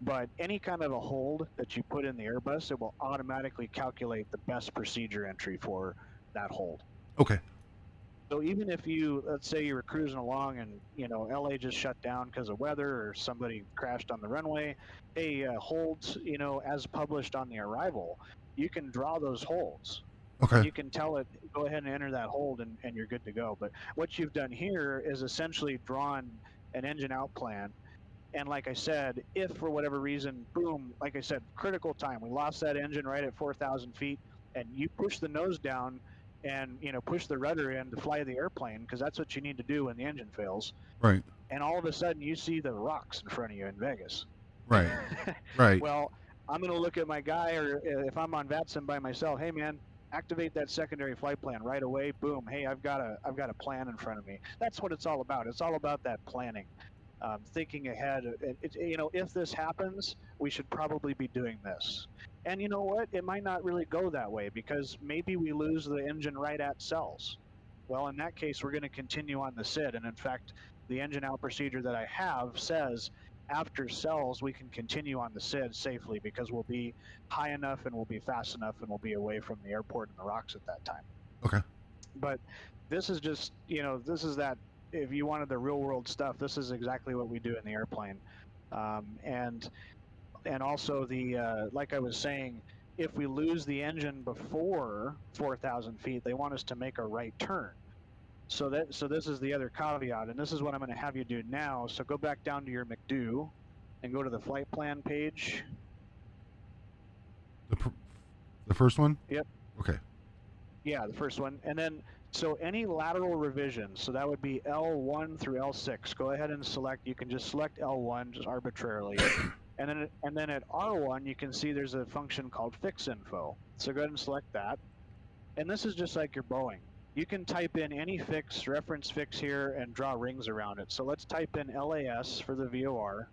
But any kind of a hold that you put in the Airbus, it will automatically calculate the best procedure entry for that hold. Okay. So even if let's say you were cruising along and, LA just shut down because of weather or somebody crashed on the runway, hey, holds, as published on the arrival, you can draw those holds. Okay. And you can tell it, go ahead and enter that hold and you're good to go. But what you've done here is essentially drawn an engine out plan. And like I said, if for whatever reason, boom, like I said, critical time, we lost that engine right at 4,000 feet, and you push the nose down and push the rudder in to fly the airplane, because that's what you need to do when the engine fails. Right. And all of a sudden you see the rocks in front of you in Vegas. Right. Right. Well, I'm going to look at my guy, or if I'm on VATSIM by myself, hey man, activate that secondary flight plan right away. Boom. Hey, I've got a plan in front of me. That's what it's all about. It's all about that planning. Thinking ahead, if this happens, we should probably be doing this. And you know what? It might not really go that way because maybe we lose the engine right at cells. Well, in that case, we're going to continue on the SID. And in fact, the engine out procedure that I have says after cells, we can continue on the SID safely because we'll be high enough and we'll be fast enough and we'll be away from the airport and the rocks at that time. Okay. But this is just, this is that if you wanted the real world stuff, this is exactly what we do in the airplane. And also like I was saying, if we lose the engine before 4,000 feet, they want us to make a right turn. So this is the other caveat, and this is what I'm going to have you do now. So go back down to your McDo and go to the flight plan page. The first one? Yep. Okay. Yeah, the first one. And then, so any lateral revisions, so that would be L1 through L6. Go ahead and select, you can just select L1 just arbitrarily. And then at R1, you can see there's a function called fix info. So go ahead and select that. And this is just like your Boeing. You can type in any fix, reference fix here, and draw rings around it. So let's type in LAS for the VOR.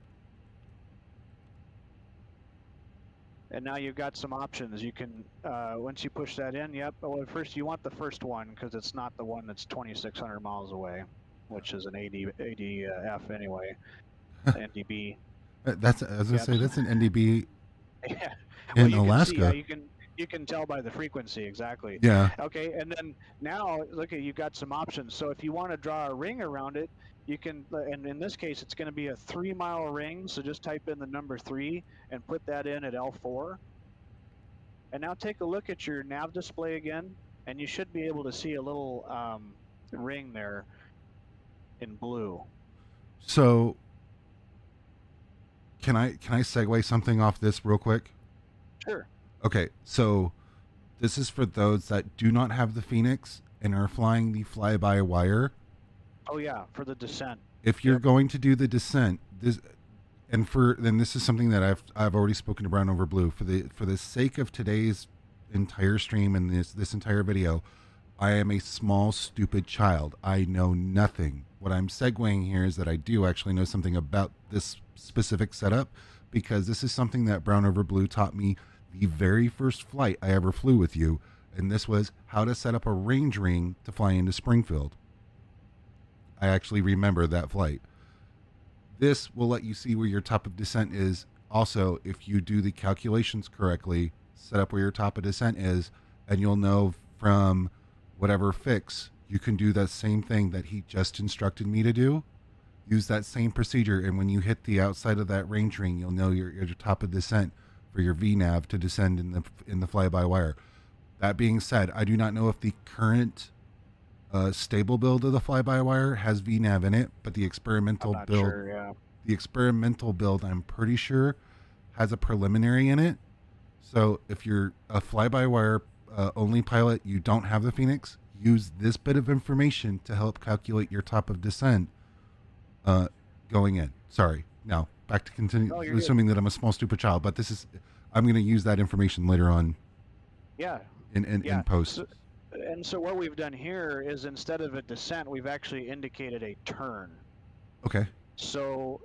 And now you've got some options. You can, once you push that in, yep. Well, first you want the first one because it's not the one that's 2,600 miles away, which is an ADF anyway, NDB. That's, as I say, that's an NDB Yeah. in Well, Alaska. See, you can tell by the frequency, exactly. Yeah. Okay, and then now look at, you've got some options. So if you want to draw a ring around it, you can, and in this case it's going to be a 3-mile ring, so just type in the number 3 and put that in at L4. And now take a look at your nav display again, and you should be able to see a little ring there in blue. So can I segue something off this real quick? Sure. Okay, so this is for those that do not have the Fenix and are flying the fly-by-wire. Oh yeah, for the descent. If you're going to do the descent, this is something that I've already spoken to Brown Over Blue for the sake of today's entire stream and this entire video. I am a small, stupid child. I know nothing. What I'm segueing here is that I do actually know something about this specific setup because this is something that Brown Over Blue taught me the very first flight I ever flew with you, and this was how to set up a range ring to fly into Springfield. I actually remember that flight. This will let you see where your top of descent is. Also, if you do the calculations correctly, set up where your top of descent is, and you'll know from whatever fix, you can do that same thing that he just instructed me to do. Use that same procedure, and when you hit the outside of that range ring, you'll know your top of descent for your VNAV to descend in the fly-by-wire. That being said, I do not know if the current stable build of the fly-by-wire has VNAV in it, but the experimental build, sure, yeah. the experimental build, I'm pretty sure has a preliminary in it. So if you're a fly-by-wire only pilot, you don't have the Fenix, use this bit of information to help calculate your top of descent going in. Sorry. Now back to continue, assuming that I'm a small, stupid child, but I'm going to use that information later on. Yeah. In post. So what we've done here is instead of a descent, we've actually indicated a turn. Okay. So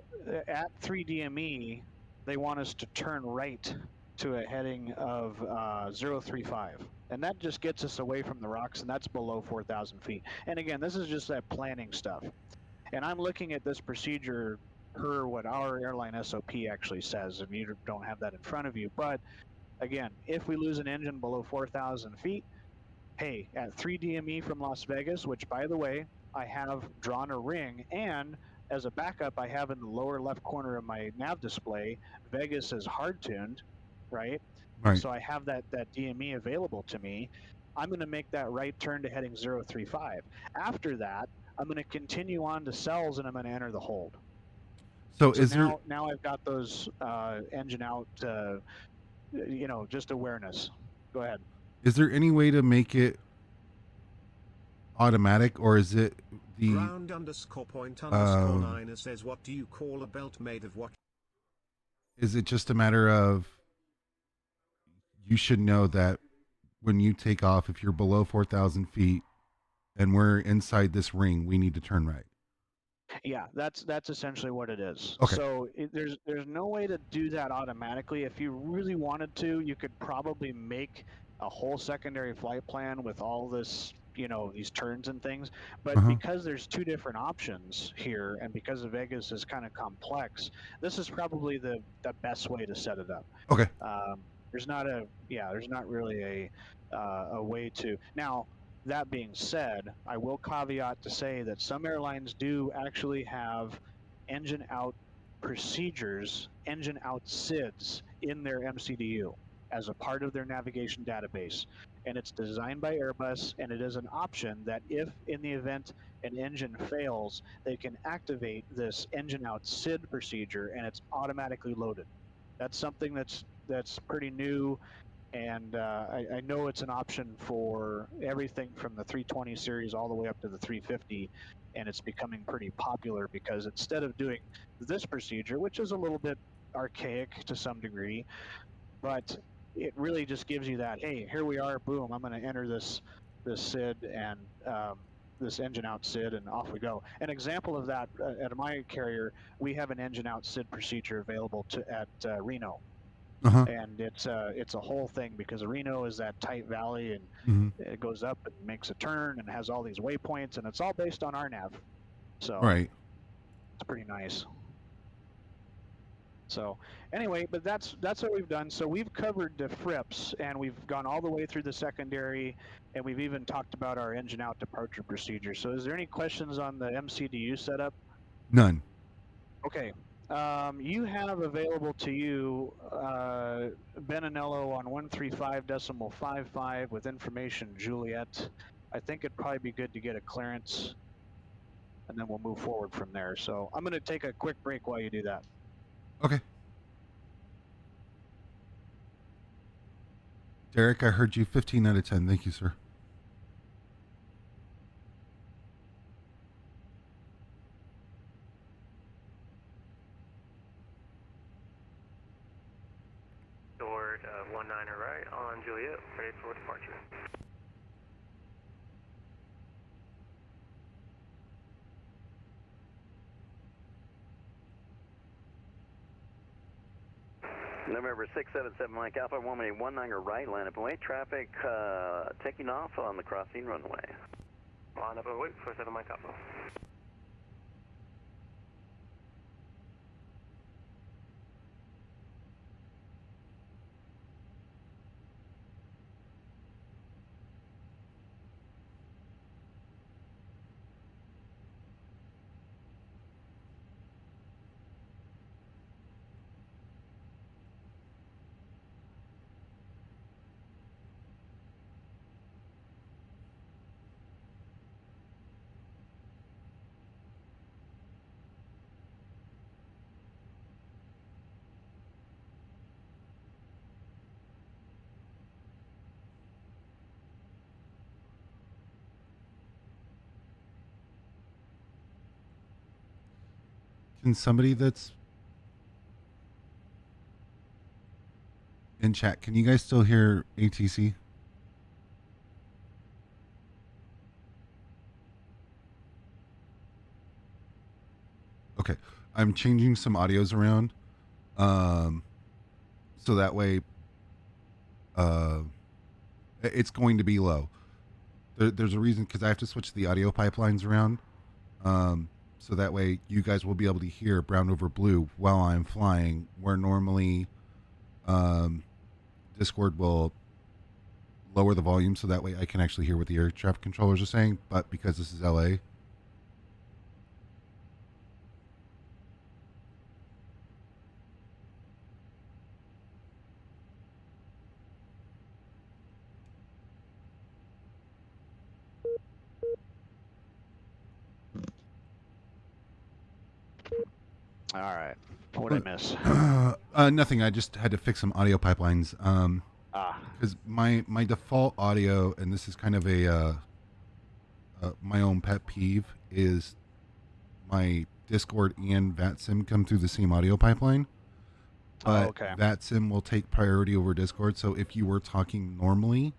at 3DME, they want us to turn right to a heading of 035. And that just gets us away from the rocks, and that's below 4,000 feet. And again, this is just that planning stuff. And I'm looking at this procedure per what our airline SOP actually says, and you don't have that in front of you. But again, if we lose an engine below 4,000 feet, hey, at 3DME from Las Vegas, which by the way, I have drawn a ring, and as a backup, I have in the lower left corner of my nav display, Vegas is hard tuned, right? Right. So I have that DME available to me. I'm going to make that right turn to heading 035. After that, I'm going to continue on to cells, and I'm going to enter the hold. So now I've got those engine out, just awareness. Go ahead. Is there any way to make it automatic, or is it the Ground_point_9 says, what do you call a belt made of what? Is it just a matter of you should know that when you take off, if you're below 4,000 feet and we're inside this ring, we need to turn right? Yeah, that's essentially what it is. Okay. So there's no way to do that automatically. If you really wanted to, you could probably make a whole secondary flight plan with all this, these turns and things. But Uh huh. because there's two different options here, and because Vegas is kind of complex, this is probably the best way to set it up. Okay. There's not really a way to now. That being said, I will caveat to say that some airlines do actually have engine out procedures, engine out SIDs in their MCDU as a part of their navigation database. And it's designed by Airbus, and it is an option that if in the event an engine fails, they can activate this engine out SID procedure and it's automatically loaded. That's something that's pretty new, and I know it's an option for everything from the 320 series all the way up to the 350, and it's becoming pretty popular because instead of doing this procedure, which is a little bit archaic to some degree, but it really just gives you that, hey, here we are, boom, I'm going to enter this SID and this engine out SID, and off we go. An example of that at my carrier, we have an engine out SID procedure available at Reno, Uh huh. and it's a whole thing because Reno is that tight valley, and Mm-hmm. it goes up and makes a turn and has all these waypoints, and it's all based on RNAV, so Right. it's pretty nice. So anyway, but that's what we've done. So we've covered the FRIPS, and we've gone all the way through the secondary, and we've even talked about our engine out departure procedure. So is there any questions on the MCDU setup? None. Okay. You have available to you Benanello on 135.55 with information Juliet. I think it'd probably be good to get a clearance, and then we'll move forward from there. So I'm going to take a quick break while you do that. Okay. Derek, I heard you 15 out of 10. Thank you, sir. Toward 19 right on Juliet, ready for departure. November 677 Mike Alpha, 1819 right, line up and wait. Traffic taking off on the crossing runway. Line up and wait for 7 Mike Alpha. Can somebody that's in chat, can you guys still hear ATC? Okay. I'm changing some audios around. So that way it's going to be low. There's a reason, because I have to switch the audio pipelines around. So that way you guys will be able to hear brown over blue while I'm flying, where normally Discord will lower the volume so that way I can actually hear what the air traffic controllers are saying. But because this is LA, All right. What did I miss? nothing. I just had to fix some audio pipelines. Because my default audio, and this is kind of a my own pet peeve, is my Discord and VATSIM come through the same audio pipeline. But VATSIM will take priority over Discord. So if you were talking normally,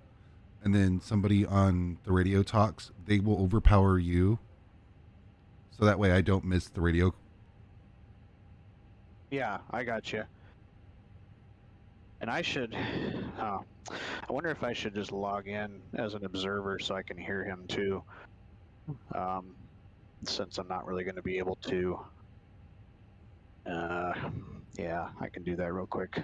and then somebody on the radio talks, they will overpower you. so that way I don't miss the radio. Yeah, I got you. And I should, I wonder if I should just log in as an observer so I can hear him too. Since I'm not really going to be able to. Yeah, I can do that real quick.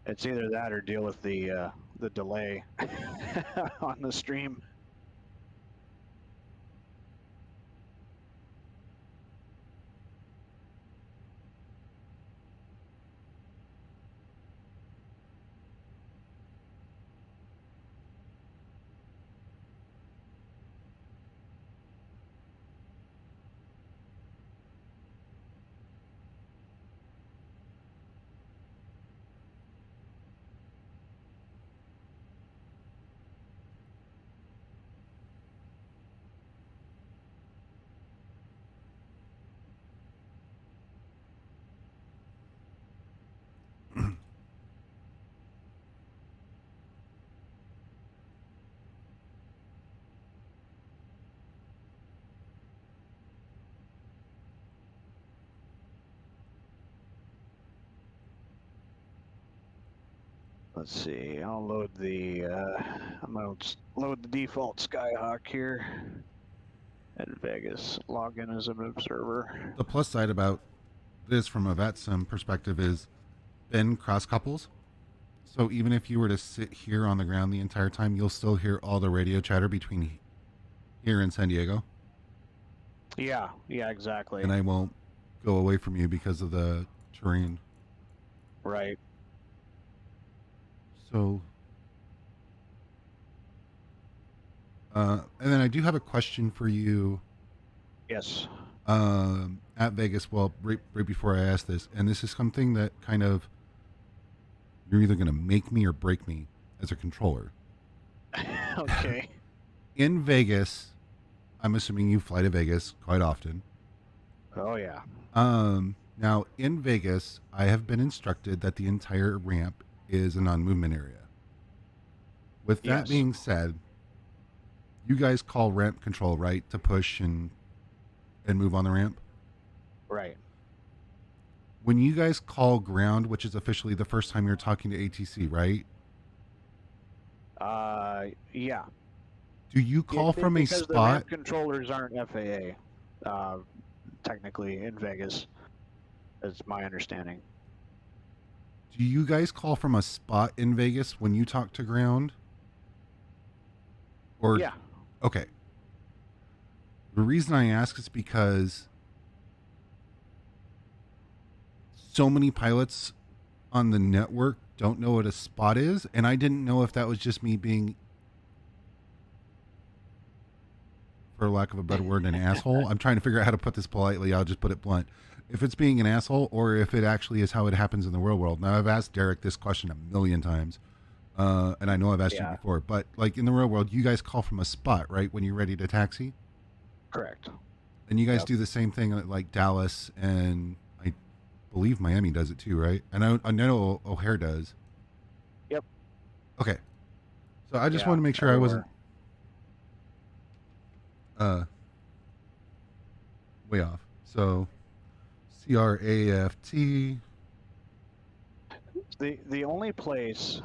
It's either that or deal with the delay on the stream. Let's see, I'll load the, I'm gonna load the default Skyhawk here at Vegas, log in as an observer. The plus side about this from a VATSIM perspective is Ben cross couples. So even if you were to sit here on the ground the entire time, you'll still hear all the radio chatter between here and San Diego. Yeah, exactly. And I won't go away from you because of the terrain. Right. So, and then I do have a question for you. Yes. At Vegas, well, right before I ask this, and this is something that kind of, you're either going to make me or break me as a controller. Okay. In Vegas, I'm assuming you fly to Vegas quite often. Oh, yeah. Now, in Vegas, I have been instructed that the entire ramp is a non-movement area. With that Yes. being said, you guys call ramp control, right, to push and move on the ramp? Right. When you guys call ground, which is officially the first time you're talking to ATC, right? Yeah. Do you call from a because the spot? ramp controllers aren't FAA, technically in Vegas. That's my understanding. Do you guys call from a spot in Vegas when you talk to ground? Or Yeah. Okay. The reason I ask is because so many pilots on the network don't know what a spot is, and I didn't know if that was just me being, for lack of a better word, an asshole. I'm trying to figure out how to put this politely. I'll just put it blunt. If it's being an asshole or if it actually is how it happens in the real world. Now, I've asked Derek this question a million times, and I know I've asked you before, but like in the real world, you guys call from a spot, right, when you're ready to taxi? Correct. And you guys do the same thing at like Dallas, and I believe Miami does it too, right? And I know O'Hare does. Yep. Okay. So I just wanted to make sure I wasn't way off. So CRAFT. The only place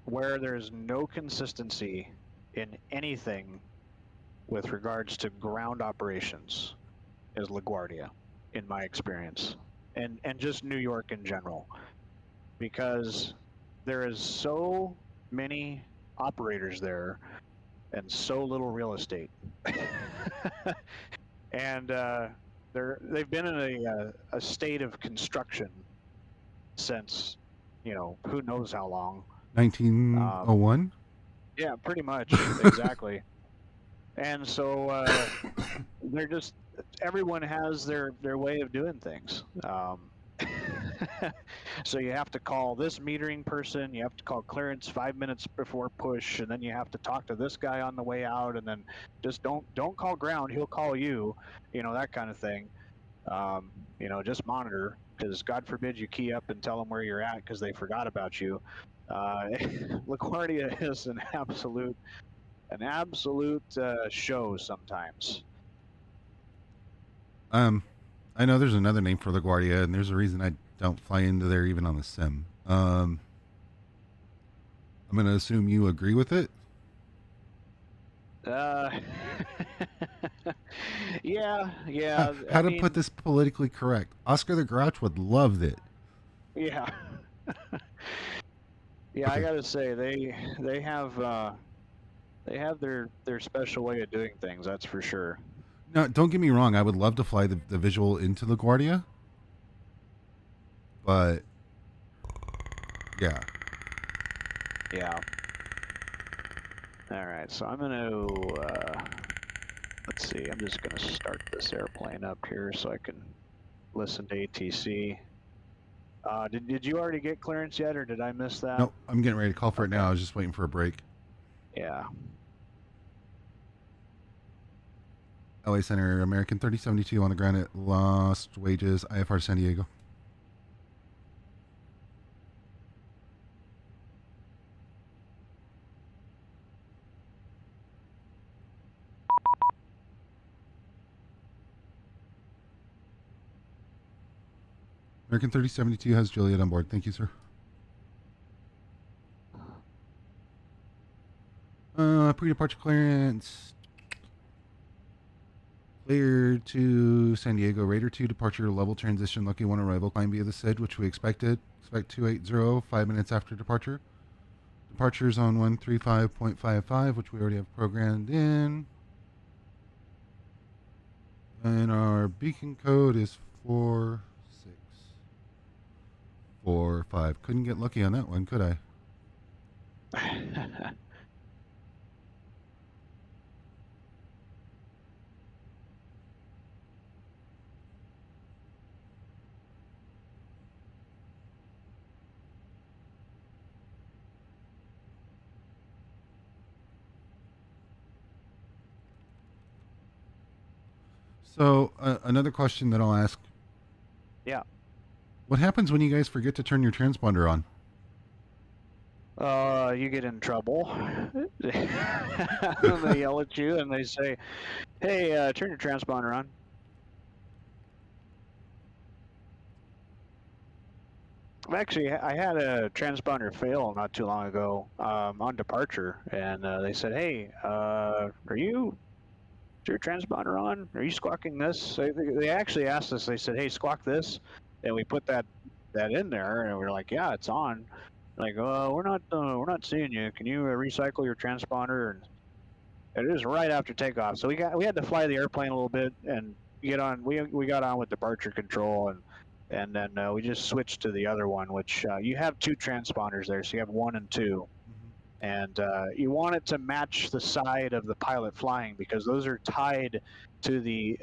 where there's no consistency in anything with regards to ground operations is LaGuardia, in my experience, and just New York in general, because there is so many operators there and so little real estate. And they've been in a state of construction since, who knows how long. 1901. Yeah, pretty much. Exactly. And so they're just, everyone has their way of doing things. So you have to call this metering person, you have to call clearance 5 minutes before push, and then you have to talk to this guy on the way out, and then just don't call ground, he'll call you, that kind of thing. Just monitor, because God forbid you key up and tell them where you're at because they forgot about you. LaGuardia is an absolute show sometimes. I know there's another name for LaGuardia, and there's a reason I don't fly into there even on the sim. I'm going to assume you agree with it. Yeah. How to put this politically correct? Oscar the Grouch would love it. Yeah. Yeah, Okay. I gotta say they have their special way of doing things. That's for sure. No, don't get me wrong. I would love to fly the visual into LaGuardia, but yeah. Yeah. All right, so I'm gonna let's see. I'm just gonna start this airplane up here so I can listen to ATC. Did you already get clearance yet, or did I miss that? No, I'm getting ready to call for it now. I was just waiting for a break. Yeah. LA Center, American 3072 on the ground at Lost Wages, IFR San Diego. American 3072 has Juliet on board. Thank you, sir. Pre-departure clearance. Clear to San Diego. Raider 2 departure level transition. Lucky 1 arrival. Climb via the SID, which we expected. Expect 280, 5 minutes after departure. Departure is on 135.55, which we already have programmed in. And our beacon code is 4645. Couldn't get lucky on that one, could I? So, another question that I'll ask. Yeah. What happens when you guys forget to turn your transponder on? You get in trouble. They yell at you and they say, "Hey, turn your transponder on." Actually, I had a transponder fail not too long ago on departure, and they said, "Hey, is your transponder on? Are you squawking this?" So they actually asked us. They said, "Hey, squawk this," and we put that in there, and we are like, "Yeah, it's on." Like, we're not seeing you. Can you recycle your transponder? And it was right after takeoff, so we had to fly the airplane a little bit and get on. We got on with departure control, and then we just switched to the other one, which you have two transponders there, so you have 1 and 2. And you want it to match the side of the pilot flying because those are tied to the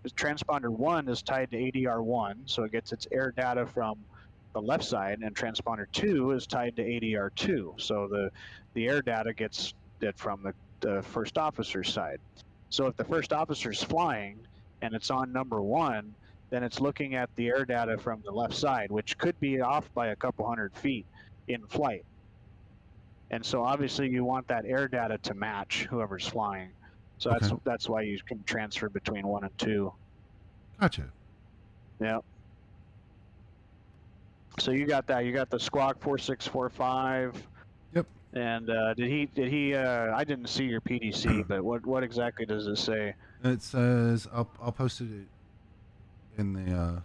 transponder 1 is tied to ADR 1, so it gets its air data from the left side, and transponder 2 is tied to ADR 2, so the air data gets it from the first officer's side. So if the first officer's flying and it's on number 1, then it's looking at the air data from the left side, which could be off by a couple hundred feet in flight. And so obviously you want that air data to match whoever's flying. So that's why you can transfer between 1 and 2. Gotcha. Yeah. So you got that. You got the squawk 4645. Yep. And did he? I didn't see your PDC, but what exactly does it say? It says I'll post it in the.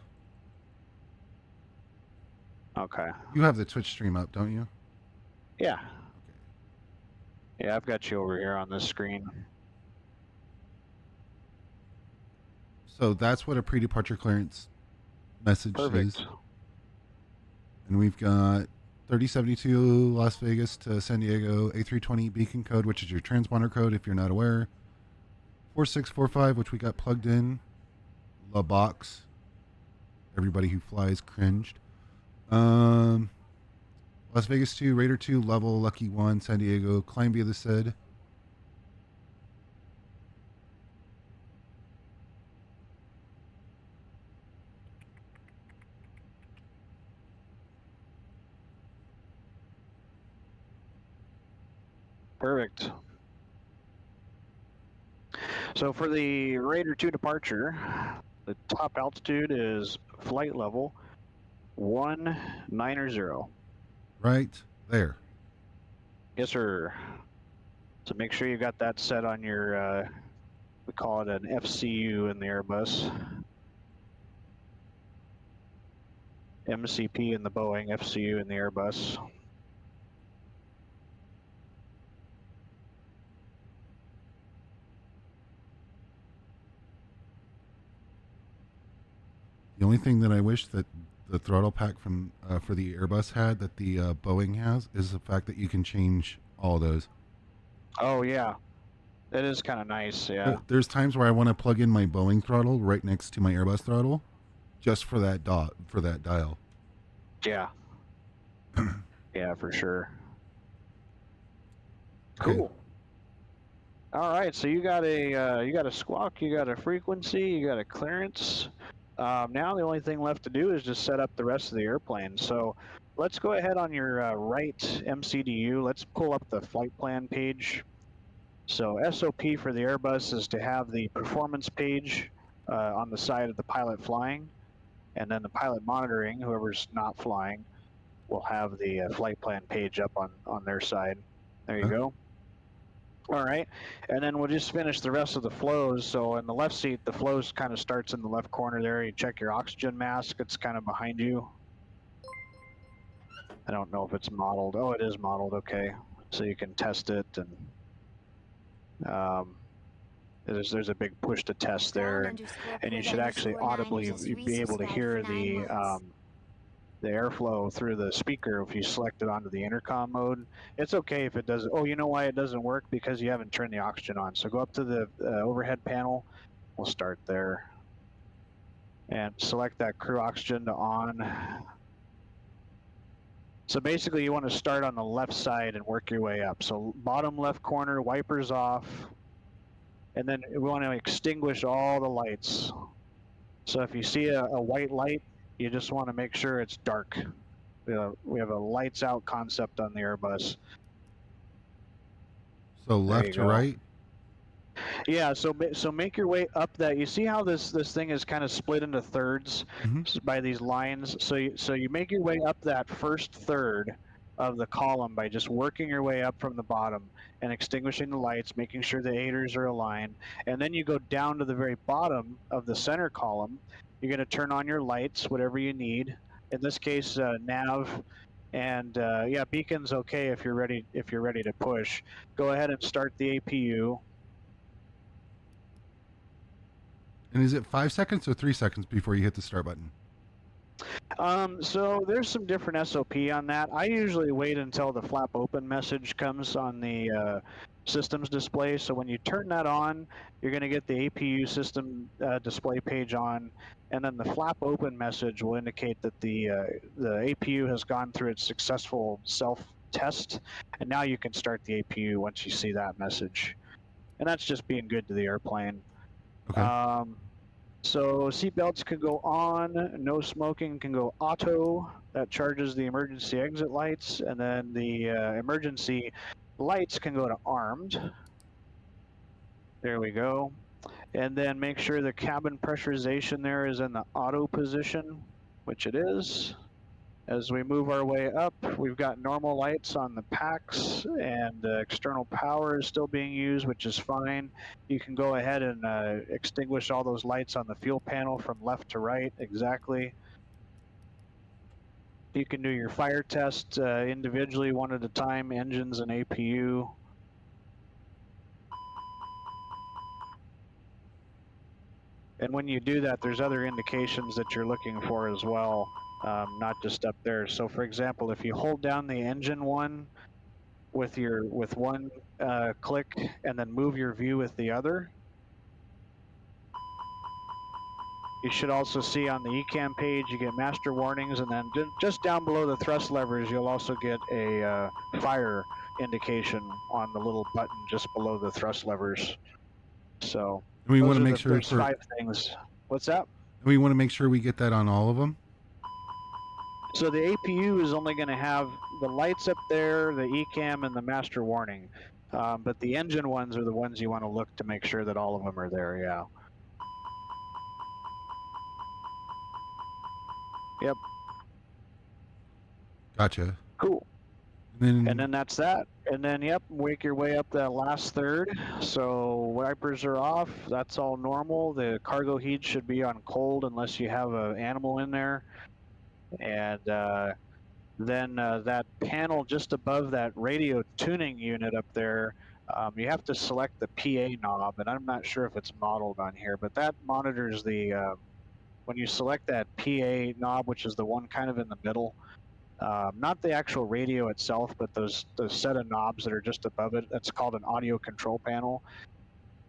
Okay. You have the Twitch stream up, don't you? Yeah. Yeah, I've got you over here on this screen. So that's what a pre-departure clearance message is. And we've got 3072 Las Vegas to San Diego A320 beacon code, which is your transponder code if you're not aware. 4645, which we got plugged in. La box. Everybody who flies cringed. Las Vegas 2, Raider 2, level, Lucky 1, San Diego, climb via the SID. Perfect. So for the Raider 2 departure, the top altitude is flight level 190. Right there. Yes, sir. So make sure you got that set on your, we call it an FCU in the Airbus. MCP in the Boeing, FCU in the Airbus. The only thing that I wish that the throttle pack from for the Airbus had that the Boeing has is the fact that you can change all those. Oh yeah, that is kind of nice. Yeah. There's times where I want to plug in my Boeing throttle right next to my Airbus throttle, just for that dial. Yeah. Yeah, for sure. Okay. Cool. All right, so you got a squawk, you got a frequency, you got a clearance. Now the only thing left to do is just set up the rest of the airplane. So let's go ahead on your right MCDU. Let's pull up the flight plan page. So SOP for the Airbus is to have the performance page on the side of the pilot flying, and then the pilot monitoring, whoever's not flying, will have the flight plan page up on their side. There you go. All right, and then we'll just finish the rest of the flows. So in the left seat, the flows kind of starts in the left corner there. You check your oxygen mask. It's kind of behind you. I don't know if it's modeled. Oh, it is modeled. Okay, so you can test it, and there's a big push to test there, and you should actually audibly be able to hear the airflow through the speaker if you select it onto the intercom mode. It's okay if it doesn't. Oh, you know why it doesn't work? Because you haven't turned the oxygen on. So go up to the overhead panel. We'll start there. And select that crew oxygen to on. So basically you want to start on the left side and work your way up. So bottom left corner, wipers off. And then we want to extinguish all the lights. So if you see a white light, you just want to make sure it's dark. We have a lights out concept on the Airbus. So left to right? Yeah, so make your way up that. You see how this thing is kind of split into thirds by these lines? So you make your way up that first third of the column by just working your way up from the bottom and extinguishing the lights, making sure the aiders are aligned. And then you go down to the very bottom of the center column. You're going to turn on your lights, whatever you need. In this case, nav, and yeah, beacon's okay if you're ready to push. Go ahead and start the APU. And is it 5 seconds or 3 seconds before you hit the start button? So there's some different SOP on that. I usually wait until the flap open message comes on the systems display. So when you turn that on, you're going to get the APU system display page on, and then the flap open message will indicate that the APU has gone through its successful self-test, and now you can start the APU once you see that message. And that's just being good to the airplane. Okay. So seatbelts can go on, no smoking can go auto. That charges the emergency exit lights, and then the emergency lights can go to armed. There we go. And then make sure the cabin pressurization there is in the auto position, which it is. As we move our way up, we've got normal lights on the packs, and external power is still being used, which is fine. You can go ahead and extinguish all those lights on the fuel panel from left to right, exactly. You can do your fire test individually, one at a time, engines and APU. And when you do that, there's other indications that you're looking for as well. Not just up there. So for example, if you hold down the engine one with one click and then move your view with the other, you should also see on the ECAM page, you get master warnings, and then just down below the thrust levers, you'll also get a fire indication on the little button just below the thrust levers. So we want to make sure there's 5 things. What's that? We want to make sure we get that on all of them. So the APU is only going to have the lights up there, the ECAM, and the master warning. But the engine ones are the ones you want to look to make sure that all of them are there, yeah. Yep. Gotcha. Cool. And And then that's that. And then, yep, wake your way up that last third. So wipers are off. That's all normal. The cargo heat should be on cold unless you have an animal in there. And then that panel just above that radio tuning unit up there, you have to select the PA knob. And I'm not sure if it's modeled on here, but that monitors the, when you select that PA knob, which is the one kind of in the middle, not the actual radio itself, but those set of knobs that are just above it. That's called an audio control panel.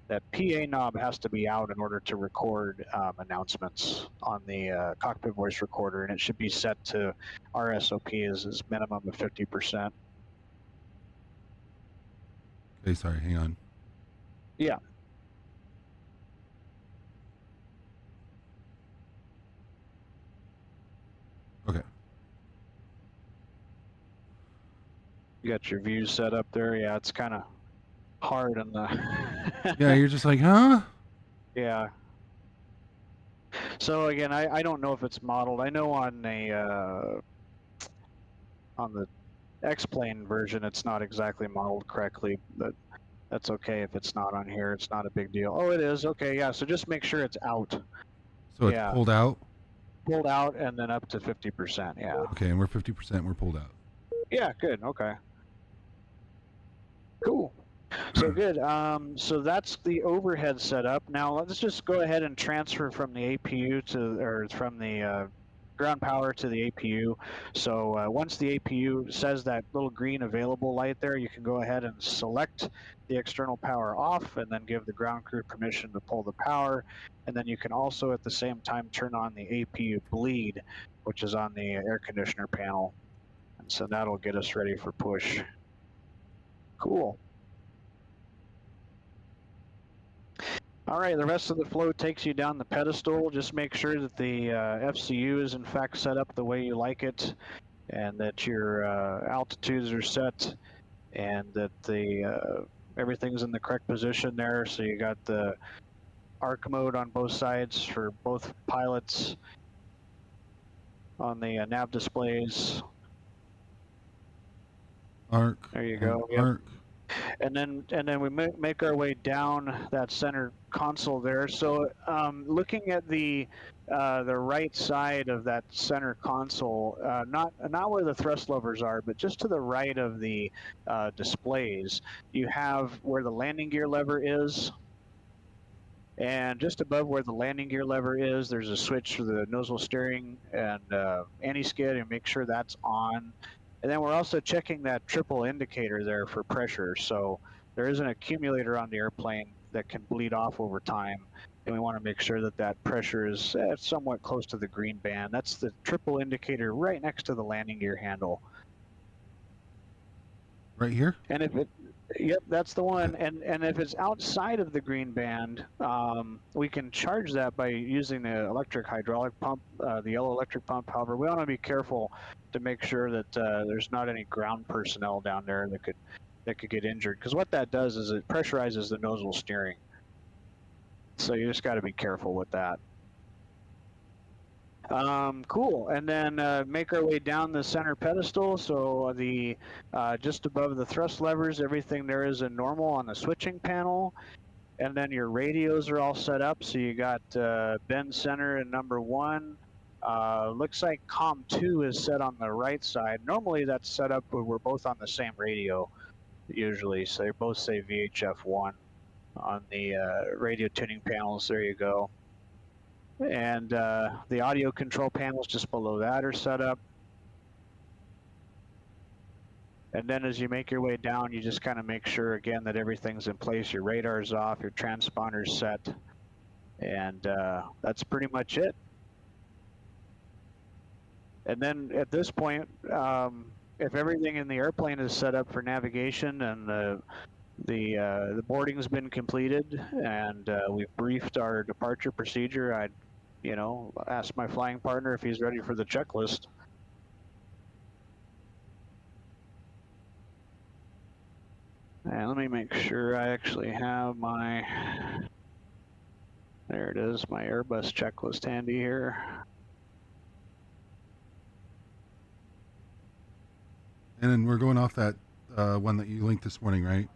That PA knob has to be out in order to record announcements on the cockpit voice recorder, and it should be set to RSOP as minimum of 50%. okay, sorry, hang on. Yeah. Okay. You got your views set up there. Yeah, it's kind of hard on the. Yeah, you're just like, huh? Yeah. So again, I don't know if it's modeled. I know on the X-Plane version, it's not exactly modeled correctly, but that's okay if it's not on here. It's not a big deal. Oh, it is. Okay, yeah. So just make sure it's out. So Yeah. it's pulled out? Pulled out and then up to 50%, yeah. Okay, and we're 50%, we're pulled out. Yeah, good. Okay. Cool. So good. So that's the overhead setup. Now let's just go ahead and transfer from the APU to, or from the ground power to the APU. So once the APU says that little green available light there, you can go ahead and select the external power off and then give the ground crew permission to pull the power. And then you can also at the same time turn on the APU bleed, which is on the air conditioner panel. And so that'll get us ready for push. Cool. All right, the rest of the flow takes you down the pedestal. Just make sure that the FCU is in fact set up the way you like it, and that your altitudes are set, and that the everything's in the correct position there. So you got the arc mode on both sides for both pilots on the nav displays. Arc. There you go. Yep. Arc. And then we make our way down that center console there. So looking at the right side of that center console, not where the thrust levers are, but just to the right of the displays, you have where the landing gear lever is. And just above where the landing gear lever is, there's a switch for the nozzle steering and anti-skid, and make sure that's on. And then we're also checking that triple indicator there for pressure. So there is an accumulator on the airplane that can bleed off over time. And we want to make sure that that pressure is somewhat close to the green band. That's the triple indicator right next to the landing gear handle. Right here? And if it, yep, that's the one. And if it's outside of the green band, we can charge that by using the electric hydraulic pump, the yellow electric pump. However, we want to be careful to make sure that there's not any ground personnel down there that could get injured. Because what that does is it pressurizes the nozzle steering. So you just got to be careful with that. Cool. And then make our way down the center pedestal. So the just above the thrust levers, everything there is in normal on the switching panel. And then your radios are all set up. So you got bend center and number 1. Looks like COM 2 is set on the right side. Normally that's set up where we're both on the same radio usually. So they both say VHF 1 on the radio tuning panels. There you go. And the audio control panels just below that are set up. And then as you make your way down, you just kind of make sure again that everything's in place. Your radar's off, your transponder's set, and that's pretty much it. And then at this point, if everything in the airplane is set up for navigation and the boarding's been completed and we've briefed our departure procedure, I'd ask my flying partner if he's ready for the checklist. And let me make sure I actually have my, there it is, my Airbus checklist handy here. And then we're going off that one that you linked this morning, right?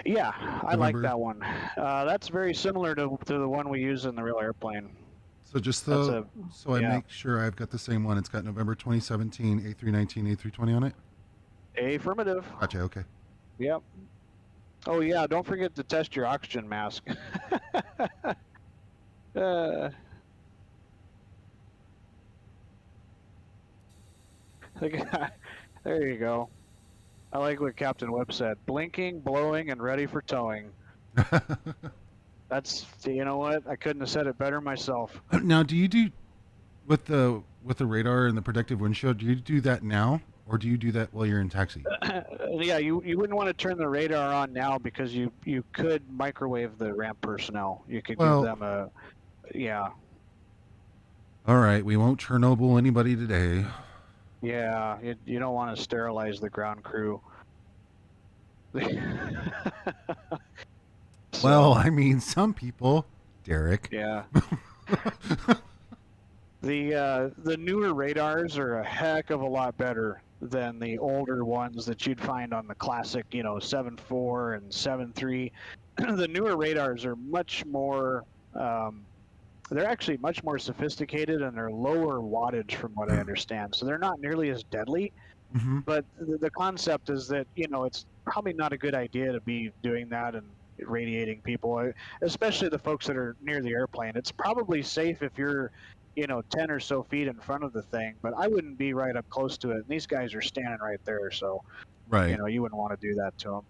Yeah, I like November. that one. That's very similar to the one we use in the real airplane. So just That's so I yeah. make sure I've got the same one. It's got November 2017 A319 A320 on it. Affirmative. Gotcha. Okay. Yep. Oh yeah, don't forget to test your oxygen mask. There you go. I like what Captain Webb said. Blinking, blowing, and ready for towing. That's, you know what? I couldn't have said it better myself. Now, do you do with the radar and the protective windshield? Do you do that now, or do you do that while you're in taxi? Yeah, you wouldn't want to turn the radar on now because you could microwave the ramp personnel. You could give them a, yeah. All right, we won't Chernobyl anybody today. Yeah, you don't want to sterilize the ground crew. Well, I mean, some people, Derek. Yeah. The newer radars are a heck of a lot better than the older ones that you'd find on the classic, 7.4 and 7.3. The newer radars are much more, they're actually much more sophisticated and they're lower wattage from what I understand. So they're not nearly as deadly. Mm-hmm. But the concept is that, it's probably not a good idea to be doing that and radiating people, especially the folks that are near the airplane. It's probably safe if you're, 10 or so feet in front of the thing, but I wouldn't be right up close to it. And these guys are standing right there, so, right. You wouldn't want to do that to them.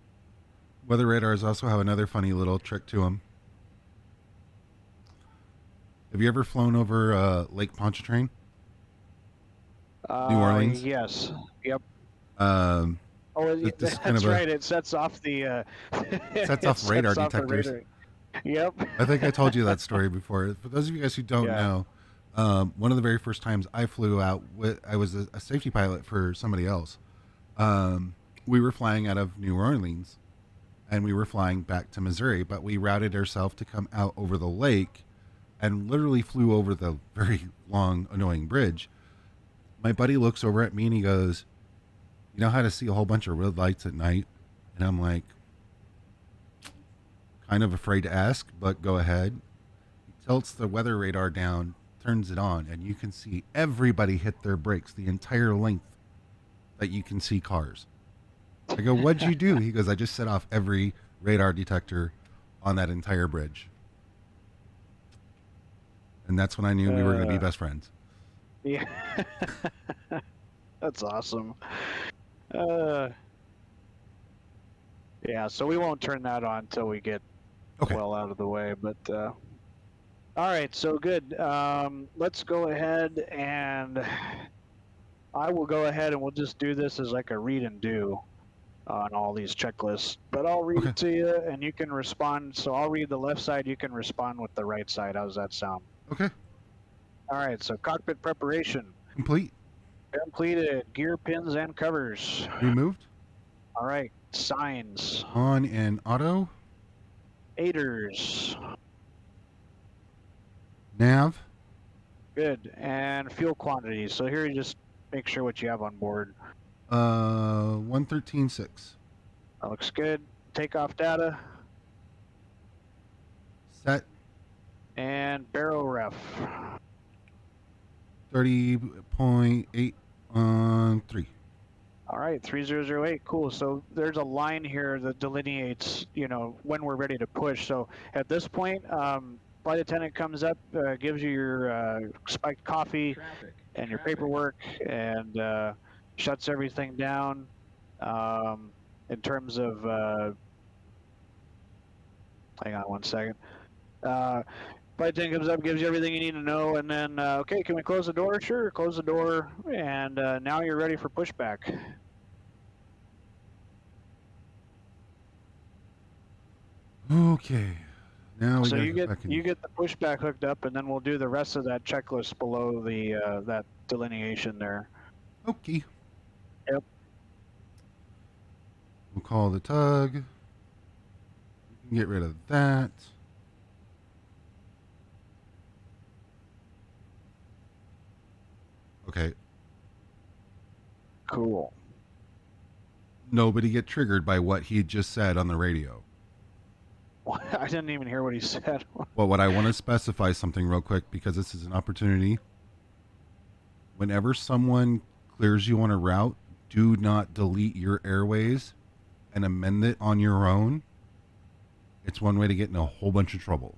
Weather radars also have another funny little trick to them. Have you ever flown over Lake Pontchartrain? New Orleans? Yes. Yep. Oh, that's kind of right. It sets off the sets off radar detectors. Radar. Yep. I think I told you that story before. For those of you guys who don't know, one of the very first times I flew out, I was a safety pilot for somebody else. We were flying out of New Orleans, and we were flying back to Missouri, but we routed ourselves to come out over the lake, and literally flew over the very long, annoying bridge. My buddy looks over at me and he goes, "You know how to see a whole bunch of red lights at night?" And I'm like, kind of afraid to ask, but go ahead. He tilts the weather radar down, turns it on, and you can see everybody hit their brakes the entire length that you can see cars. I go, "What'd you do?" He goes, "I just set off every radar detector on that entire bridge." And that's when I knew we were going to be best friends. Yeah. That's awesome. Yeah, so we won't turn that on until we get well out of the way. But all right, so good. Let's go ahead and I will go ahead and we'll just do this as like a read and do on all these checklists. But I'll read it to you and you can respond. So I'll read the left side, you can respond with the right side. How's that sound? Okay. All right, so cockpit preparation. Complete. Completed. Gear pins and covers. Removed. All right, signs. On and auto. Aiders. Nav. Good. And fuel quantities. So here you just make sure what you have on board. 113.6. That looks good. Takeoff data. Set. And baro ref. 30.8 on 3. All right, 3008, cool. So there's a line here that delineates, when we're ready to push. So at this point, flight attendant comes up, gives you your spiked coffee and your paperwork, and shuts everything down. In terms of, hang on one second. Flight attendant comes up, gives you everything you need to know, and then, okay, can we close the door? Sure, close the door, and now you're ready for pushback. Okay. Now we so you get the pushback hooked up, and then we'll do the rest of that checklist below the that delineation there. Okay. Yep. We'll call the tug. We can get rid of that. Okay. Cool. Nobody get triggered by what he just said on the radio. I didn't even hear what he said. Well, what I want to specify something real quick because this is an opportunity. Whenever someone clears you on a route, do not delete your airways and amend it on your own. It's one way to get in a whole bunch of trouble.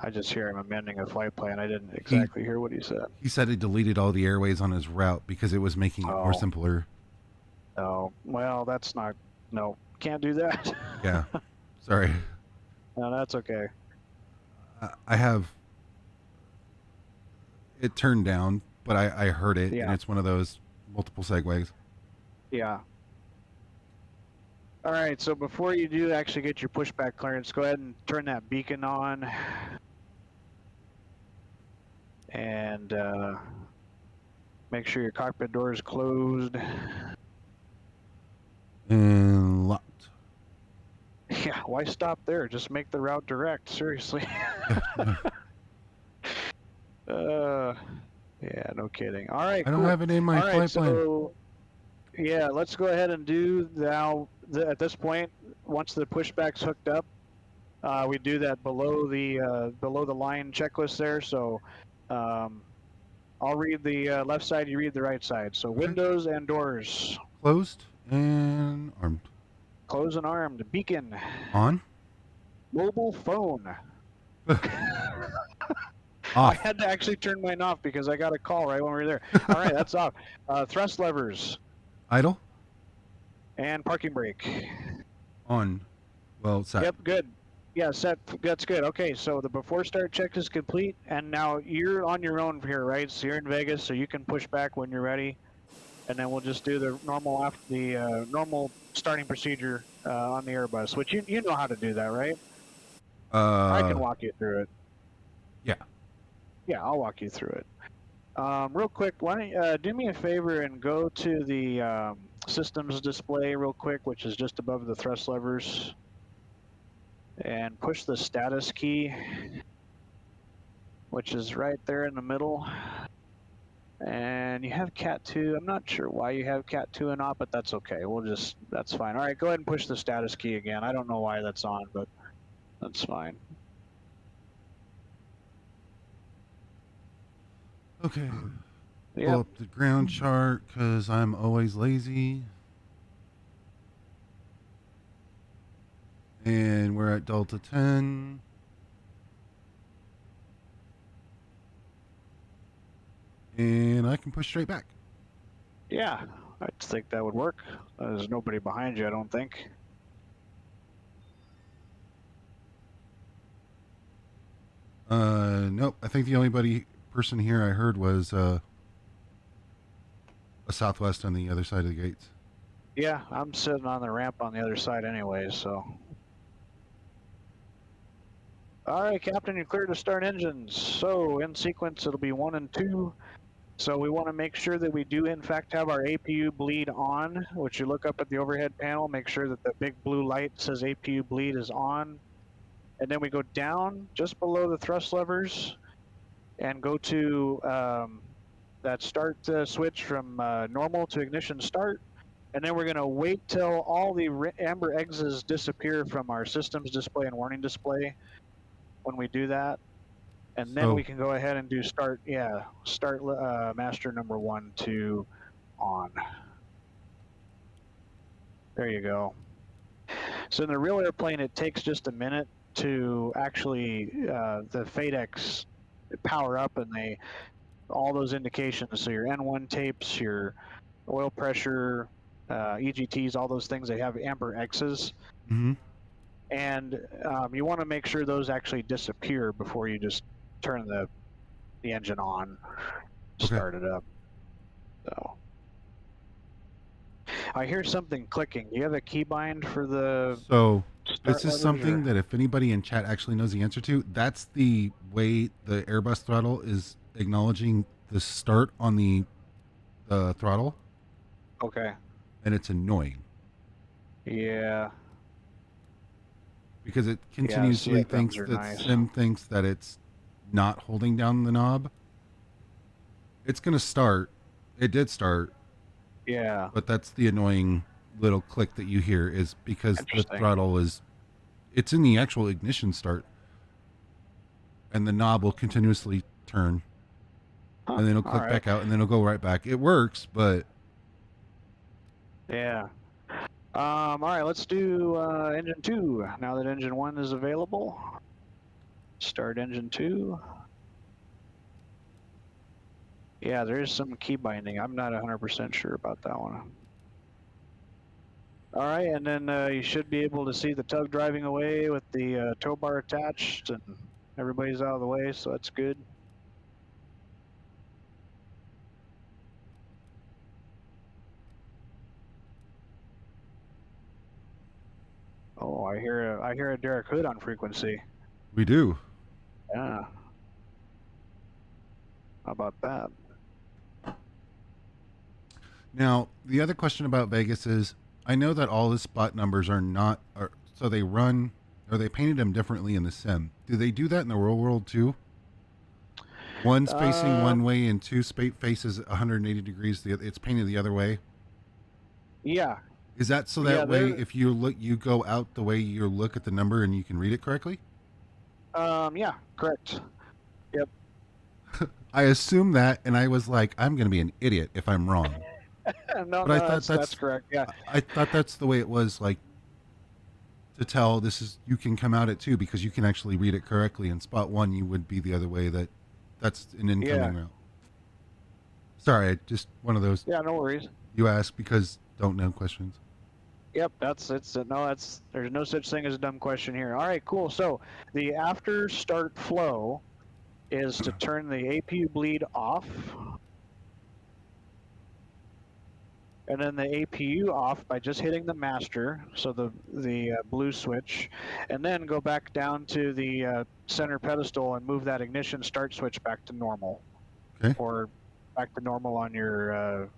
I just hear him amending a flight plan. I didn't exactly hear what he said. He said he deleted all the airways on his route because it was making it more simpler. Oh, well, that's not... No, can't do that. Yeah. Sorry. No, that's okay. I have it turned down, but I heard it, and it's one of those multiple segues. Yeah. All right, so before you do actually get your pushback clearance, go ahead and turn that beacon on. And make sure your cockpit door is closed. And locked. Yeah, why stop there? Just make the route direct, seriously. Yeah, no kidding. All right, I don't have it in my flight plan. Yeah, let's go ahead and do now. At this point, once the pushback's hooked up, we do that below the line checklist there. So I'll read the left side, you read the right side. So windows and doors. Closed and armed. Closed and armed. Beacon. On. Mobile phone. Off. I had to actually turn mine off because I got a call right when we were there. All right, that's off. Thrust levers. Idle. And parking brake. On. Well, set. Yep, good. Yeah, set. That's good. Okay, so the before start check is complete, and now you're on your own here, right? So you're in Vegas, so you can push back when you're ready, and then we'll just do the normal normal starting procedure on the Airbus, which you know how to do that, right? I can walk you through it. Yeah. Yeah, I'll walk you through it. Real quick, why don't you do me a favor and go to the systems display real quick, which is just above the thrust levers, and push the status key, which is right there in the middle. And you have Cat 2. I'm not sure why you have Cat 2 and not, but that's okay. That's fine. All right, go ahead and push the status key again. I don't know why that's on, but that's fine. Okay. Yep. Pull up the ground chart because I'm always lazy. And we're at Delta 10. And I can push straight back. Yeah, I think that would work. There's nobody behind you, I don't think. Nope. I think the only person here I heard was a Southwest on the other side of the gates. Yeah, I'm sitting on the ramp on the other side anyway, so. All right, Captain, you're clear to start engines. So in sequence, it'll be 1 and 2. So we want to make sure that we do in fact have our APU bleed on, which you look up at the overhead panel, make sure that the big blue light says APU bleed is on. And then we go down just below the thrust levers and go to that start switch from normal to ignition start. And then we're going to wait till all the amber exits disappear from our systems display and warning display when we do that. And then we can go ahead and do start master number 1 to on. There you go. So in the real airplane, it takes just a minute to actually the FADEX power up, and all those indications. So your N1 tapes, your oil pressure, EGTs, all those things, they have amber X's. Mm-hmm. And you want to make sure those actually disappear before you just turn the engine on, start it up. So I hear something clicking. Do you have a keybind for the? So this is something that if anybody in chat actually knows the answer to, that's the way the Airbus throttle is acknowledging the start on the throttle, Okay. and it's annoying Yeah. because it Yeah, continuously CFMs thinks are that nice. sim thinks that it's not holding down the knob. It's gonna start. It did start, Yeah. but that's the annoying little click that you hear is because the Interesting. throttle is. It's in the actual ignition start, and the knob will continuously turn, Huh, and then it'll all click right. back out, and then it'll go right back. It works, but Yeah. All right, let's do engine 2 now that engine 1 is available. Start engine 2. Yeah, there is some key binding. I'm not 100% sure about that one. All right, and then you should be able to see the tug driving away with the tow bar attached, and everybody's out of the way, so that's good. Oh, I hear a Derek Hood on frequency. we do. Yeah. How about that? Now, the other question about Vegas is, I know that all the spot numbers are not, so they run, or they painted them differently in the sim. Do they do that in the real world too? One's facing one way and two faces 180 degrees. It's painted the other way. Yeah. Is that so that way if you look, you go out the way you look at the number and you can read it correctly? Yeah, correct. Yep. I assume that, and I was like, I'm going to be an idiot if I'm wrong. No, But I thought that's correct. Yeah. I thought that's the way it was, like, to tell this is, you can come out at 2 because you can actually read it correctly. And spot 1, you would be the other way. That's an incoming route. Sorry, just one of those. Yeah, no worries. You ask because don't know questions. Yep, there's no such thing as a dumb question here. All right, cool. So the after start flow is to turn the APU bleed off, and then the APU off by just hitting the master, so the blue switch, and then go back down to the center pedestal and move that ignition start switch back to normal. Okay. Or back to normal on your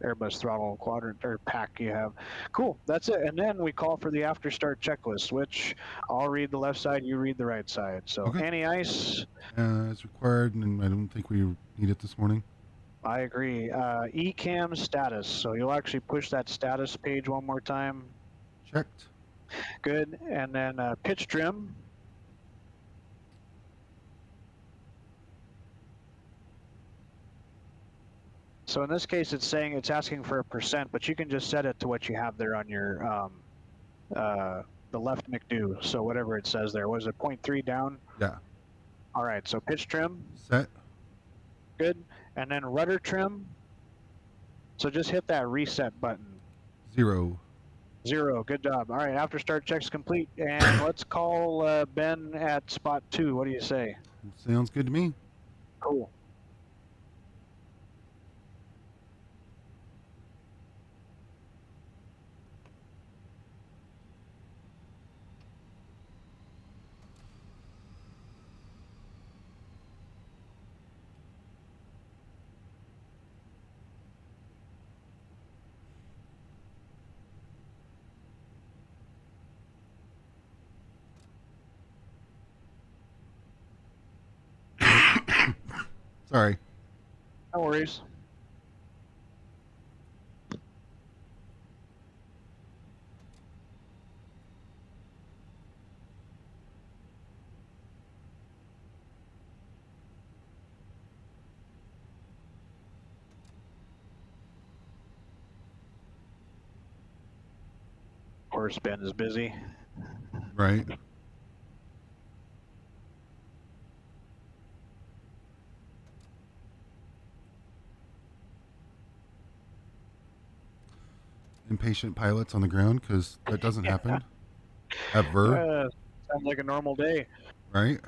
Airbus throttle quadrant or pack you have. Cool, that's it. And then we call for the after start checklist, which I'll read the left side, you read the right side. So Okay. anti-ice. It's required, and I don't think we need it this morning. I agree. ECAM status. So you'll actually push that status page one more time. Checked. Good. And then pitch trim. So in this case, it's asking for a %, but you can just set it to what you have there on your the left McDo. So whatever it says there, was it 0.3 down? Yeah. All right. So pitch trim. Set. Good. And then rudder trim. So just hit that reset button. 0. 0. Good job. All right. After start check's complete, and let's call Ben at spot 2. What do you say? Sounds good to me. Cool. Sorry. No worries. Of course, Ben is busy. Right. Impatient pilots on the ground because that doesn't happen ever. Sounds like a normal day. Right.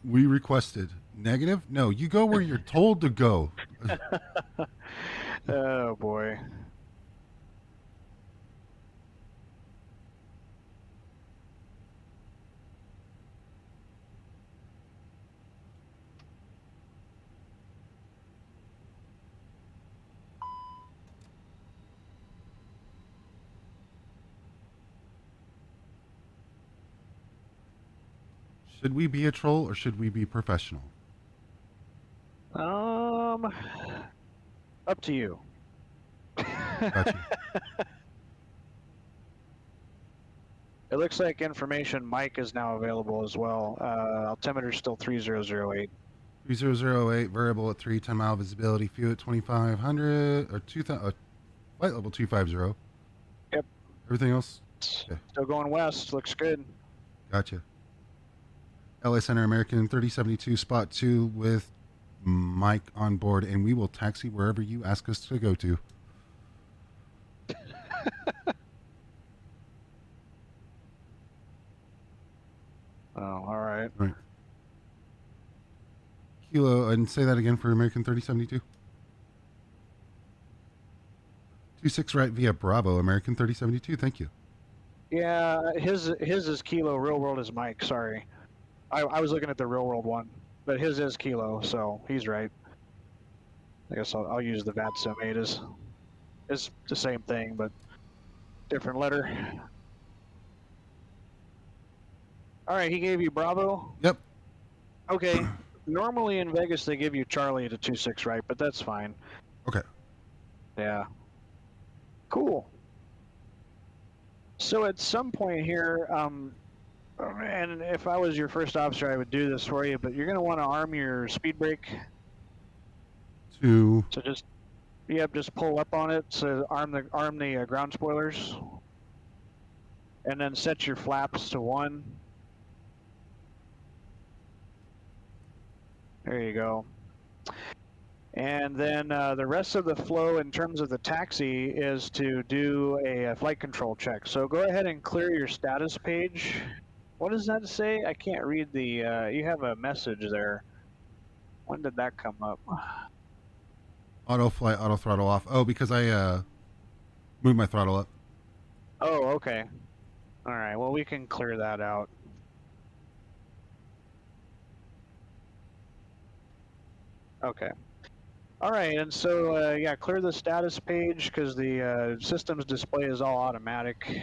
We requested. Negative? No, you go where you're told to go. Oh boy. Should we be a troll or should we be professional? Up to you. Gotcha. It looks like information Mike is now available as well. Altimeter's still 3008. 3008, variable at 3, 10 mile visibility, fuel at 2500 or 2000, flight level 250. Yep. Everything else? Okay. Still going west. Looks good. Gotcha. LA Center American 3072, spot 2 with Mike on board, and we will taxi wherever you ask us to go to. Oh, all right. All right. Kilo, and say that again for American 3072. 26 right via Bravo, American 3072. Thank you. Yeah, his is Kilo. Real world is Mike. Sorry, I was looking at the real world one, but his is Kilo, so he's right. I guess I'll use the VATSIM 8 as it's the same thing, but different letter. All right, he gave you Bravo? Yep. Okay. Normally in Vegas they give you Charlie to 26 right, but that's fine. Okay. Yeah. Cool. So at some point here, and if I was your first officer, I would do this for you, but you're going to want to arm your speed brake. So just, yep, just pull up on it. So arm the ground spoilers, and then set your flaps to 1. There you go. And then the rest of the flow in terms of the taxi is to do a flight control check. So go ahead and clear your status page. What does that say? I can't read the, you have a message there. When did that come up? auto flight, auto throttle off. Oh, because I moved my throttle up. Oh, okay. All right, well, we can clear that out. Okay. All right, and so, yeah, clear the status page because the systems display is all automatic.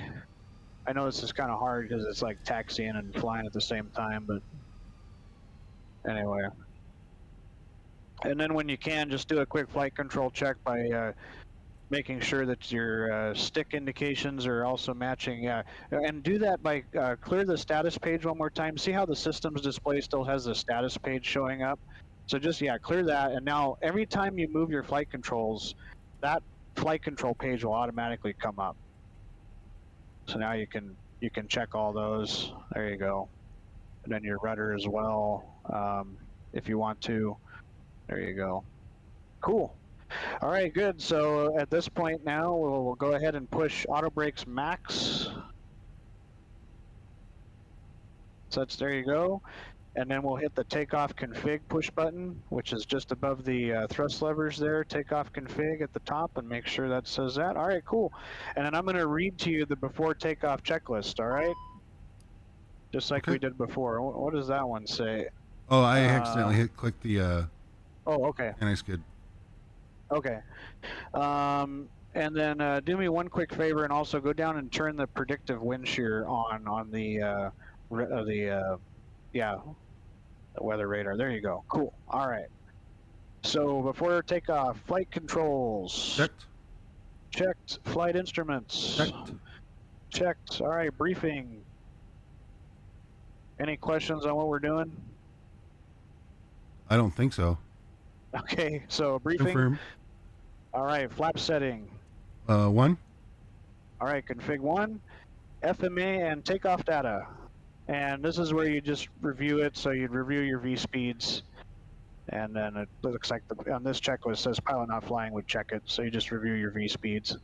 I know this is kind of hard because it's like taxiing and flying at the same time, but anyway. And then when you can, just do a quick flight control check by making sure that your stick indications are also matching. Yeah, and do that by clear the status page one more time. See how the systems display still has the status page showing up? So just, yeah, clear that, and now every time you move your flight controls, that flight control page will automatically come up. So now you can check all those. There you go. And then your rudder as well, if you want to. There you go. Cool. All right, good. So at this point now, we'll go ahead and push auto brakes max. So that's, there you go. And then we'll hit the takeoff config push button, which is just above the thrust levers there. Takeoff config at the top, and make sure that says that. All right, cool. And then I'm going to read to you the before takeoff checklist, all right? Just like we did before. What does that one say? Oh, I accidentally clicked the oh, okay. anti-skid. Okay. And then do me one quick favor and also go down and turn the predictive wind shear on the weather radar. There you go. Cool. All right. So before takeoff, flight controls. Checked. Checked. Flight instruments. Checked. Checked. All right. Briefing. Any questions on what we're doing? I don't think so. Okay. So briefing. Confirm. All right. Flap setting. 1. All right. Config 1. FMA and takeoff data. And this is where you just review it. So you'd review your V speeds, and then it looks like on this checklist it says pilot not flying would check it. So you just review your V speeds.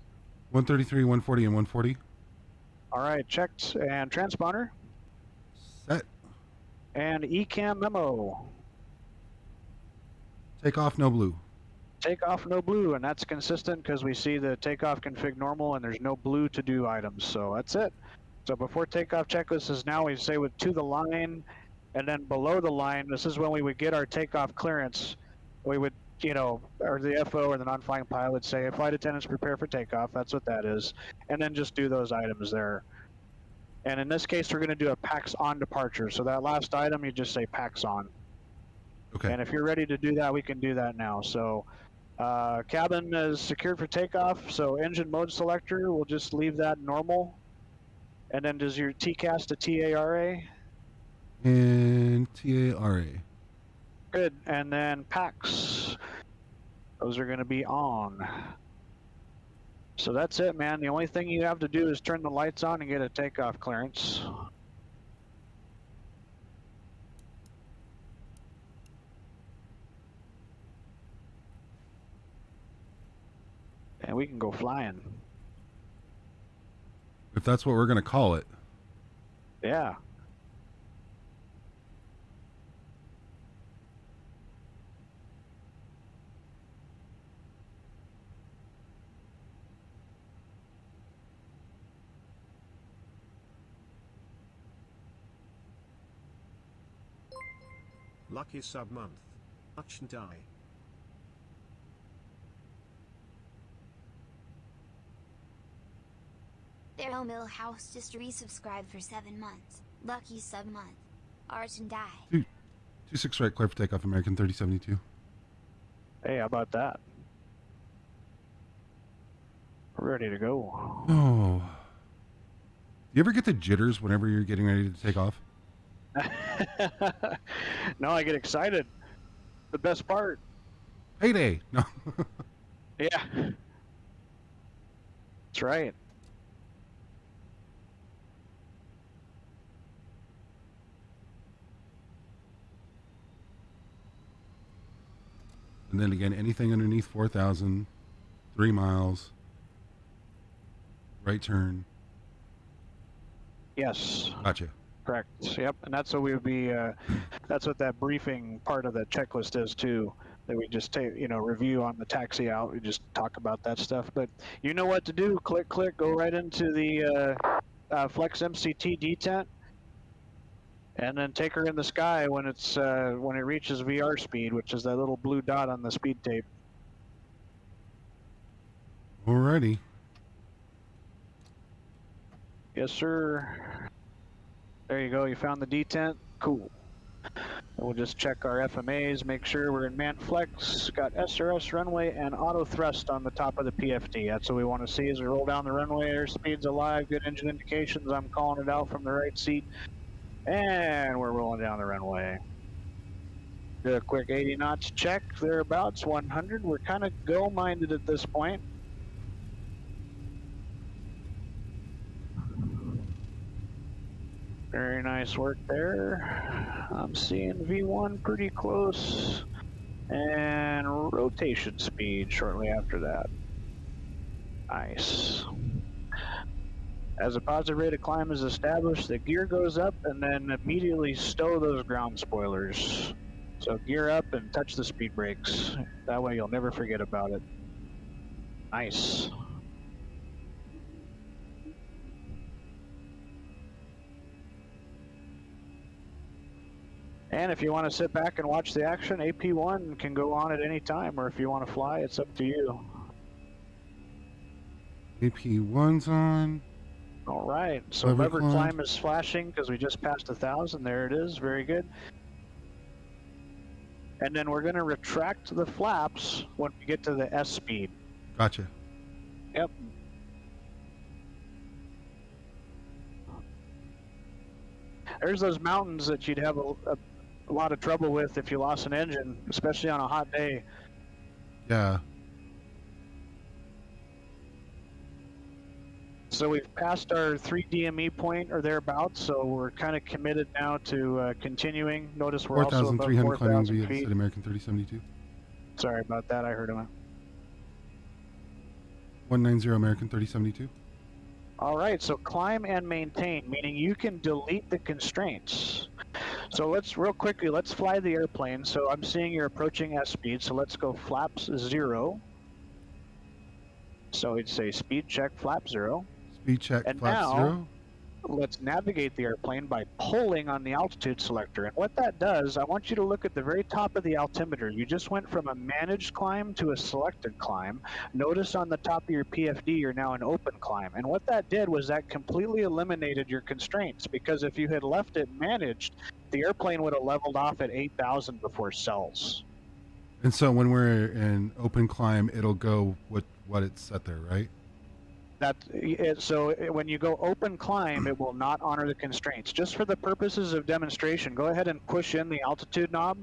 133, 140, and 140. All right, checked. And transponder. Set. And ECAM memo. Takeoff, no blue. Takeoff, no blue, and that's consistent because we see the takeoff config normal and there's no blue to do items. So that's it. So before takeoff checklist is now, we say with to the line, and then below the line, this is when we would get our takeoff clearance. We would, you know, or the FO or the non-flying pilot would say, flight attendants prepare for takeoff. That's what that is. And then just do those items there. And in this case, we're going to do a PAX on departure. So that last item, you just say PAX on. Okay. And if you're ready to do that, we can do that now. So cabin is secured for takeoff. So engine mode selector, we'll just leave that normal. And then does your TCAS to TARA? And TARA. Good. And then PAX, those are going to be on. So that's it, man. The only thing you have to do is turn the lights on and get a takeoff clearance. And we can go flying. If that's what we're going to call it. Yeah. Lucky sub-month. Much and I. Daryl Millhouse just resubscribed for 7 months. Lucky sub-month. Arch and die. 26 right, clear for takeoff, American 3072. Hey, how about that? We're ready to go. Oh. You ever get the jitters whenever you're getting ready to take off? No, I get excited. The best part. Payday! No. Yeah. That's right. And then again, anything underneath 4,000, 3 miles, right turn. Yes. Gotcha. Correct. Yep. And that's what we would be. That's what that briefing part of the checklist is too. That we just take, you know, review on the taxi out. We just talk about that stuff. But you know what to do. Click, click. Go right into the Flex MCT detent, and then take her in the sky when it's when it reaches VR speed, which is that little blue dot on the speed tape. Alrighty. Yes, sir. There you go. You found the detent. Cool. We'll just check our FMAs, make sure we're in man flex, got SRS runway and auto thrust on the top of the PFD. That's what we want to see as we roll down the runway. Airspeed's alive, good engine indications. I'm calling it out from the right seat. And we're rolling down the runway. Do a quick 80 knots check, thereabouts, 100. We're kind of go-minded at this point. Very nice work there. I'm seeing V1 pretty close. And rotation speed shortly after that. Nice. As a positive rate of climb is established, the gear goes up and then immediately stow those ground spoilers. So gear up and touch the speed brakes. That way you'll never forget about it. Nice. And if you want to sit back and watch the action, AP1 can go on at any time, or if you want to fly, it's up to you. AP1's on. All right, so lever climb is flashing because we just passed 1,000. There it is, very good. And then we're going to retract the flaps when we get to the S speed. Gotcha. Yep. There's those mountains that you'd have a lot of trouble with if you lost an engine, especially on a hot day. Yeah. So we've passed our 3 DME point or thereabouts, so we're kind of committed now to continuing. Notice we're also above 4,300 climbing 4,000 feet. via American 3072. Sorry about that, I heard him. 190 American 3072. All right, so climb and maintain, meaning you can delete the constraints. So let's real quickly, let's fly the airplane. So I'm seeing you're approaching S speed. So let's go flaps 0. So we'd say speed check flap 0. Speed check And flap now, 0. let's navigate the airplane by pulling on the altitude selector. And what that does, I want you to look at the very top of the altimeter. You just went from a managed climb to a selected climb. Notice on the top of your PFD, you're now in open climb. And what that did was that completely eliminated your constraints, because if you had left it managed, the airplane would have leveled off at 8,000 before cells. And so when we're in open climb, it'll go what it's set there, right? So when you go open climb, it will not honor the constraints. Just for the purposes of demonstration, go ahead and push in the altitude knob.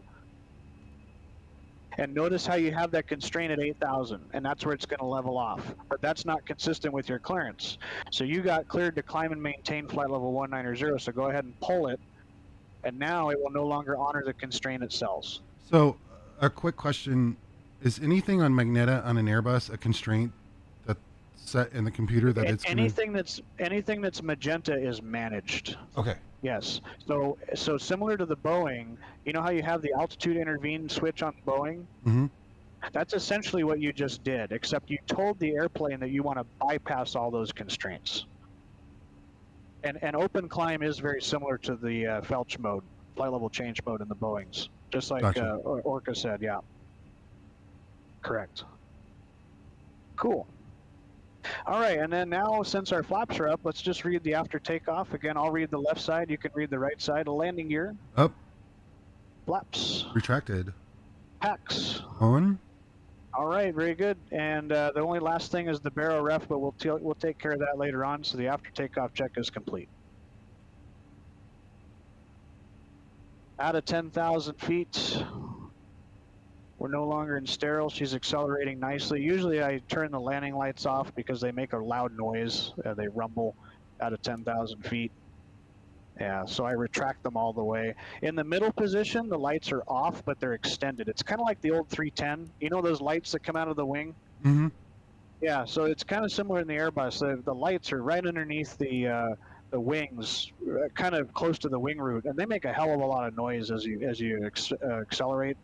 And notice how you have that constraint at 8,000, and that's where it's going to level off. But that's not consistent with your clearance. So you got cleared to climb and maintain flight level 190, so go ahead and pull it. And now it will no longer honor the constraint it sells. So a quick question, is anything on Magneta on an Airbus a constraint that's set in the computer that it's anything that's magenta is managed. Okay. Yes. So similar to the Boeing, you know how you have the altitude intervene switch on the Boeing? Mm-hmm. That's essentially what you just did, except you told the airplane that you want to bypass all those constraints. And open climb is very similar to the Felch mode, flight level change mode in the Boeings, just like Gotcha. Orca said, yeah. Correct. Cool. All right, and then now, since our flaps are up, let's just read the after takeoff. Again, I'll read the left side, you can read the right side. Landing gear. Up. Flaps. Retracted. Packs. On. All right, very good. And the only last thing is the baro ref, but we'll take care of that later on. So the after takeoff check is complete. Out of 10,000 feet, we're no longer in sterile. She's accelerating nicely. Usually I turn the landing lights off because they make a loud noise. They rumble out of 10,000 feet. Yeah, so I retract them all the way. In the middle position, the lights are off, but they're extended. It's kind of like the old 310. You know those lights that come out of the wing? Mm-hmm. Yeah, so it's kind of similar in the Airbus. The lights are right underneath the wings, kind of close to the wing root, and they make a hell of a lot of noise as you accelerate.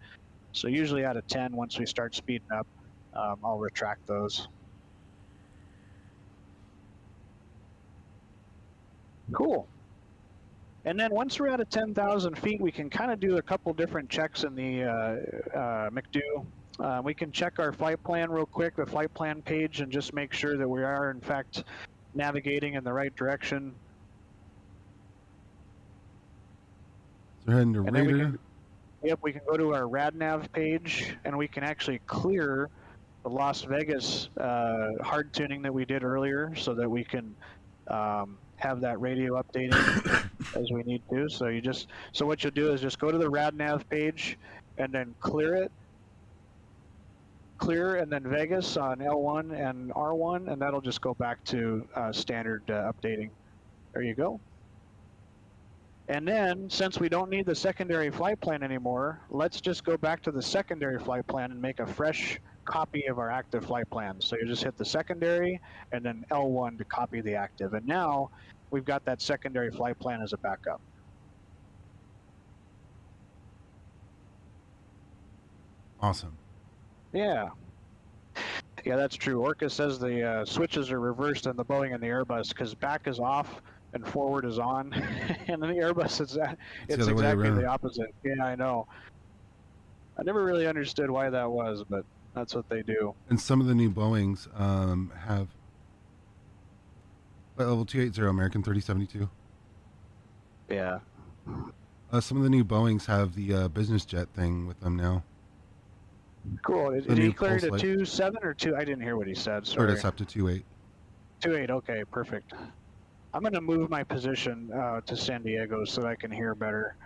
So usually out of 10, once we start speeding up, I'll retract those. Cool. And then once we're out of 10,000 feet, we can kind of do a couple different checks in the McDo. We can check our flight plan real quick, the flight plan page, and just make sure that we are, in fact, navigating in the right direction. So we're heading to radar. We can go to our RadNav page, and we can actually clear the Las Vegas hard tuning that we did earlier so that we can have that radio updating as we need to. So what you'll do is just go to the RadNav page and then clear, and then Vegas on L1 and R1, and that'll just go back to standard updating. There you go. And then, since we don't need the secondary flight plan anymore, let's just go back to the secondary flight plan and make a fresh copy of our active flight plan. So you just hit the secondary and then L1 to copy the active. And now we've got that secondary flight plan as a backup. Awesome. Yeah. Yeah, that's true. Orca says the switches are reversed in the Boeing and the Airbus because back is off and forward is on. And in the Airbus, it's exactly the opposite. Yeah, I know. I never really understood why that was, but that's what they do. And some of the new Boeings have level 280 American 3072. Yeah. Some of the new Boeings have the business jet thing with them now. Cool. Did he clear to 2.7 or 2? I didn't hear what he said. Sorry. Cleared us up to 2.8. 2.8. Okay, perfect. I'm going to move my position to San Diego so that I can hear better.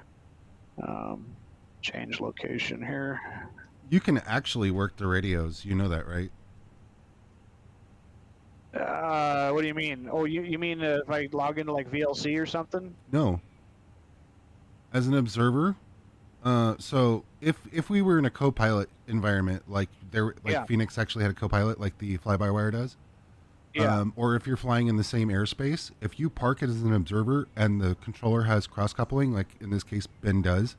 Change location here. You can actually work the radios. You know that, right? What do you mean? Oh, you mean if I log into like VLC or something? No. As an observer, so if we were in a co-pilot environment, like Phoenix actually had a co-pilot, like the fly-by-wire does, Yeah. Or if you're flying in the same airspace, if you park it as an observer and the controller has cross coupling, like in this case Ben does,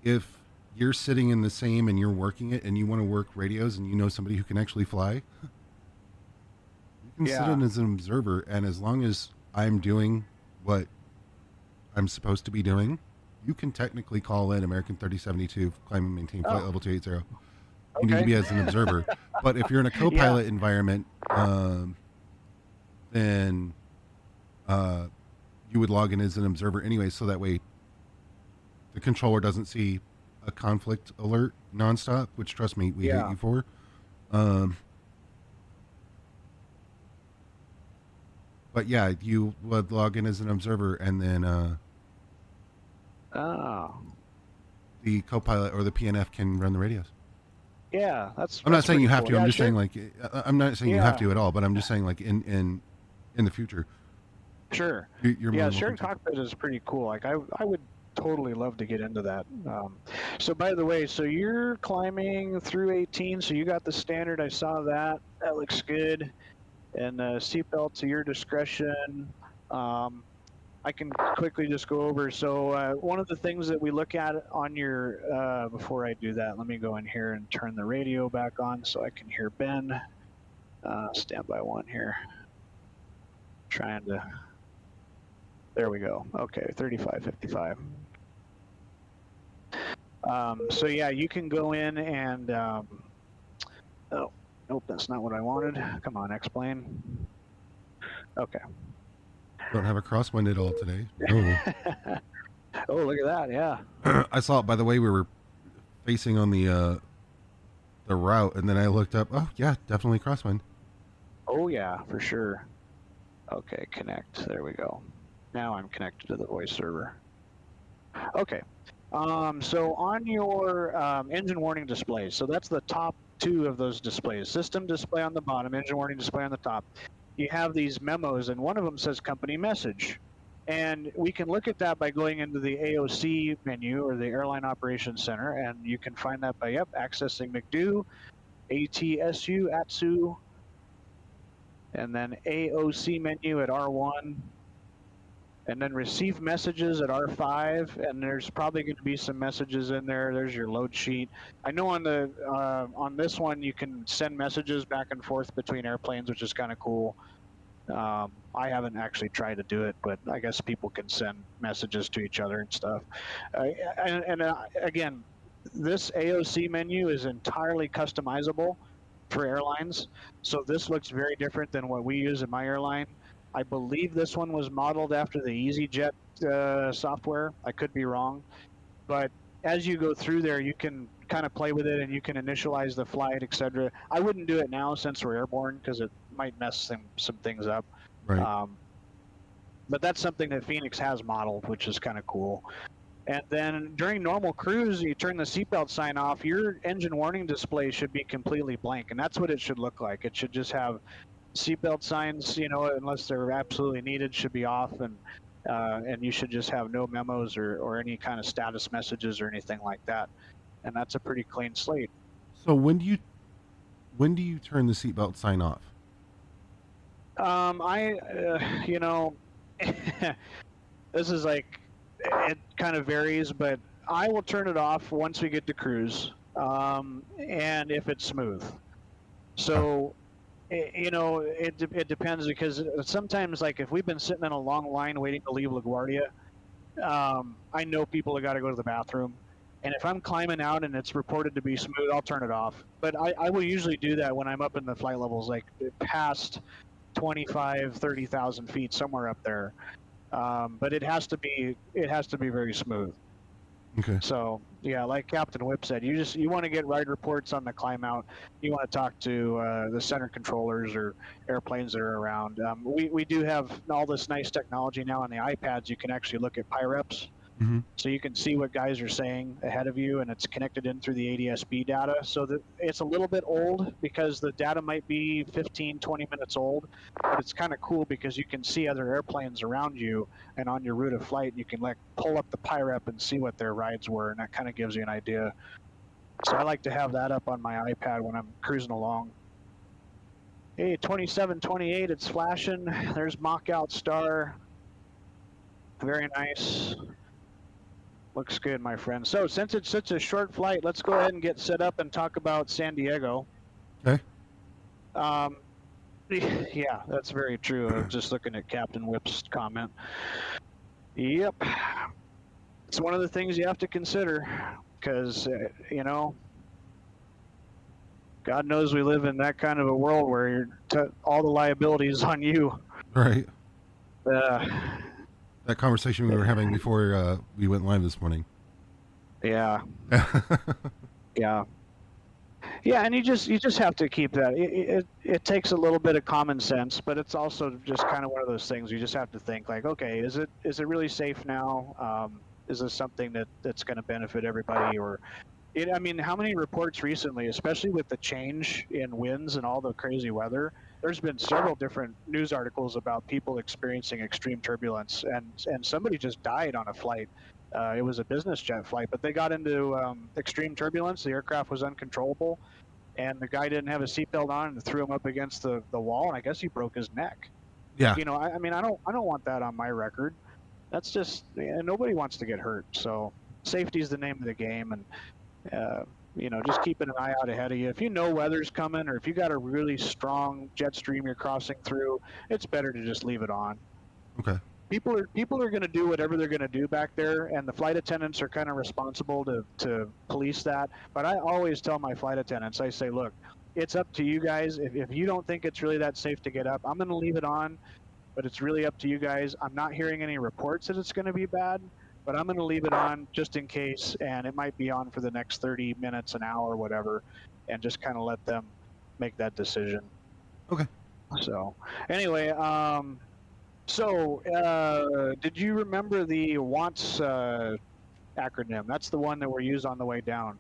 if you're sitting in the same and you're working it and you want to work radios and you know somebody who can actually fly, you can sit in as an observer, and as long as I'm doing what I'm supposed to be doing, you can technically call in American 3072, climb and maintain flight level 280. You need to be as an observer. But if you're in a co-pilot environment, then you would log in as an observer anyway, so that way the controller doesn't see a conflict alert nonstop, which, trust me, we hate you for. But yeah, you would log in as an observer, and then the co-pilot or the PNF can run the radios. Yeah, that's. I'm not saying you have cool. to. I'm Yeah, just sure. saying, like, I'm not saying you have to at all. But I'm just saying, like, in the future. Sure. You're more than shared welcome to. cockpit is pretty cool. Like I would totally love to get into that. So by the way, so you're climbing through 18. So you got the standard. I saw that. That looks good. And seatbelt to your discretion. I can quickly just go over. So one of the things that we look at on your, before I do that, let me go in here and turn the radio back on so I can hear Ben. Standby one here. Trying to, there we go. Okay, 3555. So yeah, you can go in and, oh, nope, that's not what I wanted. Come on, X-Plane. Okay. Don't have a crosswind at all today. No. Oh, look at that! Yeah. I saw it by the way we were facing on the route, and then I looked up. Oh yeah, definitely crosswind. Oh yeah, for sure. Okay, connect. There we go. Now I'm connected to the voice server. Okay. So on your engine warning displays, so that's the top two of those displays. System display on the bottom, engine warning display on the top. You have these memos, and one of them says company message. And we can look at that by going into the AOC menu, or the Airline Operations Center, and you can find that by, accessing McDo, ATSU, ATSU, and then AOC menu at R1, and then receive messages at R5, and there's probably going to be some messages in there. There's your load sheet. I know on the on this one you can send messages back and forth between airplanes, which is kind of cool. I haven't actually tried to do it, but I guess people can send messages to each other and stuff. Again, this AOC menu is entirely customizable for airlines, so this looks very different than what we use in my airline. I believe this one was modeled after the EasyJet software. I could be wrong, but as you go through there, you can kind of play with it, and you can initialize the flight, etc. I wouldn't do it now since we're airborne, because it might mess some things up. Right. But that's something that Fenix has modeled, which is kind of cool. And then during normal cruise, you turn the seatbelt sign off, your engine warning display should be completely blank, and that's what it should look like. It should just have seatbelt signs, unless they're absolutely needed, should be off, and you should just have no memos or any kind of status messages or anything like that. And that's a pretty clean slate. So when do you turn the seatbelt sign off? This is like, it kind of varies, but I will turn it off once we get to cruise, and if it's smooth. So, it depends, because sometimes, like, if we've been sitting in a long line waiting to leave LaGuardia, I know people have got to go to the bathroom. And if I'm climbing out and it's reported to be smooth, I'll turn it off. But I will usually do that when I'm up in the flight levels, like past 25, 30,000 feet, somewhere up there. But it has to be very smooth. Okay. So yeah, like Captain Whip said, you want to get ride reports on the climb out. You want to talk to the center controllers or airplanes that are around. We do have all this nice technology now on the iPads. You can actually look at PIREPs. Mm-hmm. So you can see what guys are saying ahead of you, and it's connected in through the ADS-B data. So that it's a little bit old, because the data might be 15, 20 minutes old, but it's kind of cool because you can see other airplanes around you and on your route of flight. You can pull up the PIREP and see what their rides were, and that kind of gives you an idea. So I like to have that up on my iPad when I'm cruising along. Hey, 2728, it's flashing. There's Mock-Out Star. Very nice. Looks good, my friend. So, since it's such a short flight, let's go ahead and get set up and talk about San Diego. Okay. Yeah, that's very true. I was just looking at Captain Whip's comment. Yep. It's one of the things you have to consider because, you know, God knows we live in that kind of a world where all the liability is on you. Right. That conversation we were having before we went live this morning. Yeah. Yeah. Yeah, and you just have to keep that. It takes a little bit of common sense, but it's also just kind of one of those things you just have to think like, okay, is it really safe now? Is this something that's going to benefit everybody? Or, I mean, how many reports recently, especially with the change in winds and all the crazy weather, there's been several different news articles about people experiencing extreme turbulence, and somebody just died on a flight. It was a business jet flight, but they got into extreme turbulence. The aircraft was uncontrollable, and the guy didn't have a seatbelt on and threw him up against the wall, and I guess he broke his neck. Yeah. You know, I mean, I don't want that on my record. That's just, nobody wants to get hurt. So safety is the name of the game, and you know, just keeping an eye out ahead of you. If you know weather's coming, or if you got a really strong jet stream you're crossing through, it's better to just leave it on. Okay. People are going to do whatever they're going to do back there, and the flight attendants are kind of responsible to police that. But I always tell my flight attendants, I say, look, it's up to you guys. If you don't think it's really that safe to get up, I'm going to leave it on, but it's really up to you guys. I'm not hearing any reports that it's going to be bad, but I'm going to leave it on just in case, and it might be on for the next 30 minutes, an hour, whatever, and just kind of let them make that decision. Okay. So, anyway, did you remember the WANTS acronym? That's the one that we use on the way down.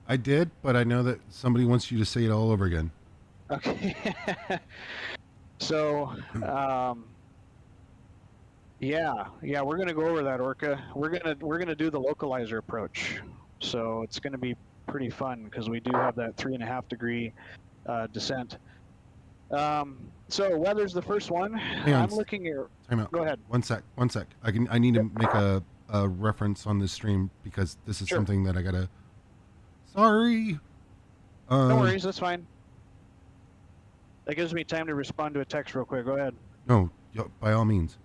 I did, but I know that somebody wants you to say it all over again. Okay. So, yeah, we're gonna go over that, Orca. We're gonna do the localizer approach. So it's gonna be pretty fun because we do have that 3.5 degree descent. So weather's the first one. I'm looking here. Time out. Go ahead. One sec. I need to make a reference on this stream because this is something that I gotta. Sorry. No worries. That's fine. That gives me time to respond to a text real quick. Go ahead. No, by all means.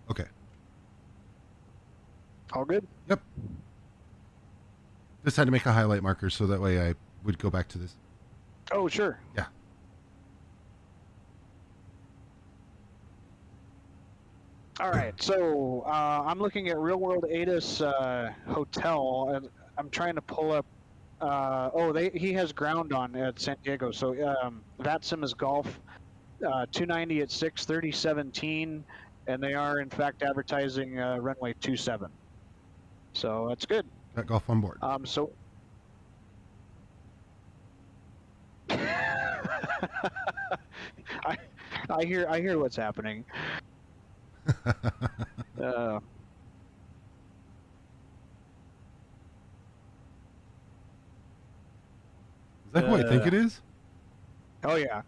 Okay. All good? Yep. Just had to make a highlight marker so that way I would go back to this. Oh, sure. Yeah. All right. So I'm looking at Real World ATIS Hotel, and I'm trying to pull up. He has ground on at San Diego. So VATSIM is Golf 290 at 6:30:17. And they are, in fact, advertising runway 27. So that's good. Got golf on board. So I hear what's happening. Is that who I think it is? Oh yeah.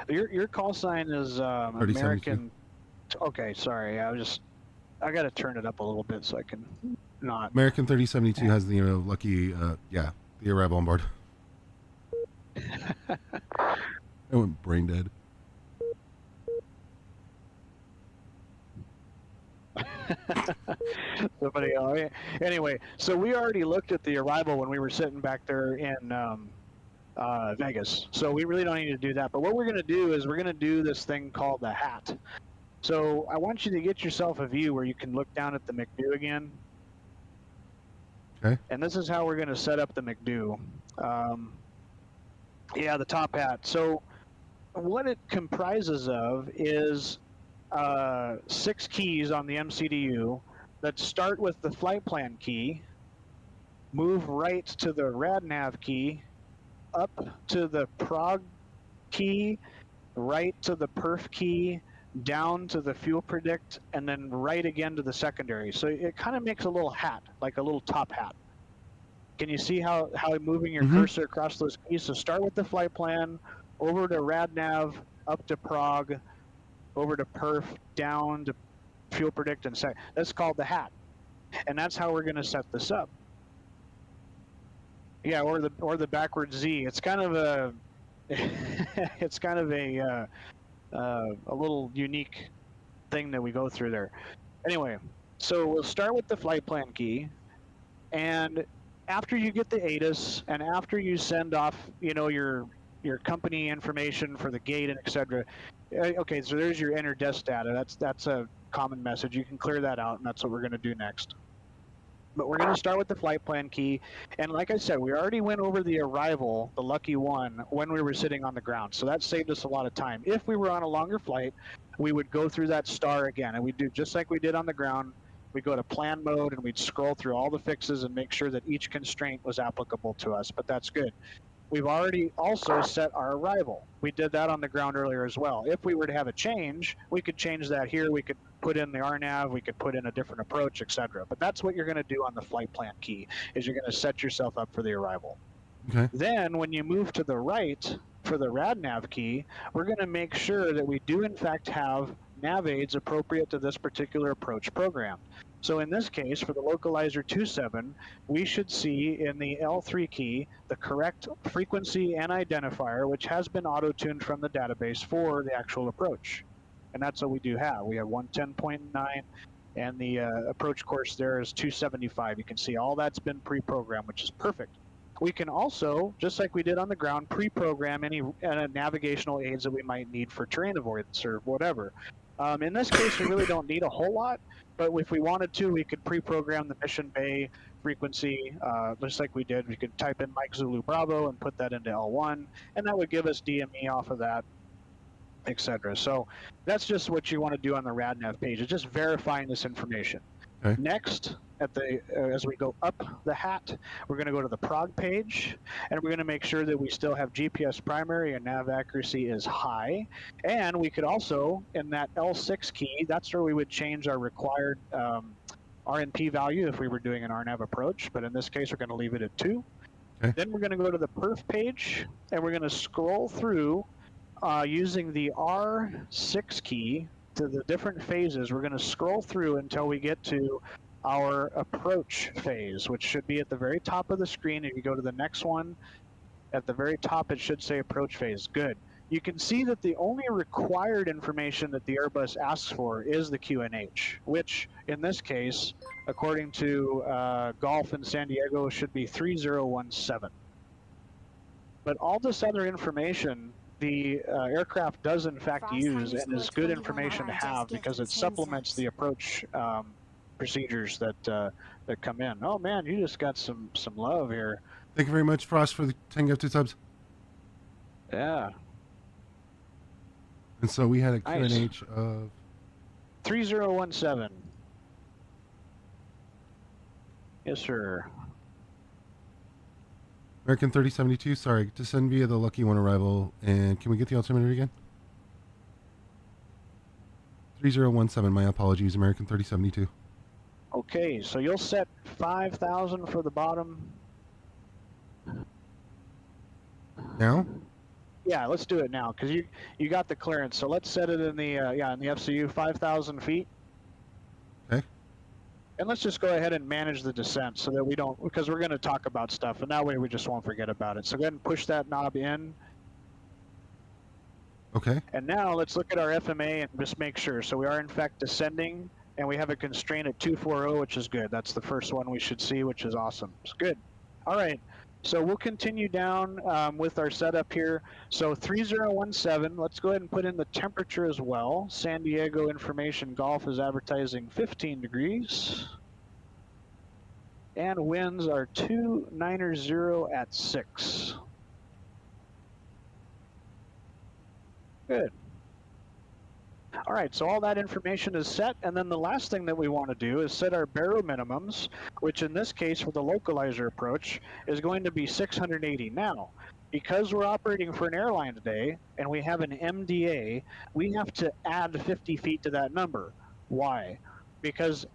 Your call sign is American. Okay, sorry. I got to turn it up a little bit so I can not. American 3072 has the lucky the arrival on board. I went brain dead. Somebody else. Anyway, so we already looked at the arrival when we were sitting back there in Vegas. So we really don't need to do that. But what we're going to do is we're going to do this thing called the hat. So I want you to get yourself a view where you can look down at the McDo again. Okay. And this is how we're going to set up the McDo. Yeah, the top hat. So what it comprises of is 6 keys on the MCDU that start with the flight plan key. move right to the RadNav key, up to the prog key, right to the perf key, down to the fuel predict, and then right again to the secondary. So it kind of makes a little hat, like a little top hat. Can you see how moving your cursor across those keys? So start with the flight plan, over to RadNav, up to prog, over to perf, down to fuel predict, and set. That's called the hat. And that's how we're going to set this up. Yeah, or the backward Z. It's kind of a it's kind of a little unique thing that we go through there. Anyway, so we'll start with the flight plan key, and after you get the ATIS and after you send off, you know, your company information for the gate and etc. Okay, so there's your enter desk data. That's a common message. You can clear that out, and that's what we're going to do next. But we're going to start with the flight plan key, and like I said, we already went over the arrival, the lucky one, when we were sitting on the ground, so that saved us a lot of time. If we were on a longer flight, we would go through that star again, and we'd do just like we did on the ground. We'd go to plan mode, and we'd scroll through all the fixes and make sure that each constraint was applicable to us, but that's good. We've already also set our arrival. We did that on the ground earlier as well. If we were to have a change, we could change that here. We could put in the RNAV, we could put in a different approach, etc. But that's what you're going to do on the flight plan key, is you're going to set yourself up for the arrival. Okay. Then when you move to the right for the RadNav key, we're going to make sure that we do in fact have nav aids appropriate to this particular approach program. So in this case, for the localizer 27, we should see in the L3 key the correct frequency and identifier, which has been auto-tuned from the database for the actual approach. And that's what we do have. We have 110.9, and the approach course there is 275. You can see all that's been pre-programmed, which is perfect. We can also, just like we did on the ground, pre-program any navigational aids that we might need for terrain avoidance or whatever. In this case, we really don't need a whole lot, but if we wanted to, we could pre-program the mission bay frequency, just like we did. We could type in Mike Zulu Bravo and put that into L1, and that would give us DME off of that, etc. So that's just what you want to do on the RadNav page. It's just verifying this information. Okay. Next, at the as we go up the hat, we're going to go to the prog page, and we're going to make sure that we still have GPS primary and nav accuracy is high. And we could also, in that L6 key, that's where we would change our required RNP value if we were doing an RNAV approach, but in this case we're going to leave it at 2. Okay. Then we're going to go to the perf page, and we're going to scroll through using the R6 key to the different phases. We're going to scroll through until we get to our approach phase, which should be at the very top of the screen. If you go to the next one, at the very top it should say approach phase. Good. You can see that the only required information that the Airbus asks for is the QNH, which in this case, according to Golf in San Diego, should be 3017. But all this other information the aircraft does in fact use, and is good information to have because it supplements the approach procedures that come in. Oh man, you just got some love here. Thank you very much, Frost, for the 10 gifted subs. Yeah. And so we had a Nice. QNH of 3017. Yes, sir. American 3072. Sorry, descend via the Lucky One arrival. And can we get the altimeter again? 3017. My apologies, American 3072. Okay, so you'll set 5,000 for the bottom. Now? Yeah, let's do it now because you got the clearance. So let's set it in the in the FCU 5,000 feet. Okay. And let's just go ahead and manage the descent so that we don't, because we're going to talk about stuff, and that way we just won't forget about it. So go ahead and push that knob in. Okay. And now let's look at our FMA and just make sure. So we are in fact descending, and we have a constraint at 240, which is good. That's the first one we should see, which is awesome. It's good. All right. So we'll continue down with our setup here. So 3017, let's go ahead and put in the temperature as well. San Diego Information Golf is advertising 15 degrees. And winds are 290 at 6. Good. All right, so all that information is set, and then the last thing that we want to do is set our baro minimums, which in this case for the localizer approach is going to be 680. Now, because we're operating for an airline today and we have an MDA, we have to add 50 feet to that number. Why? Because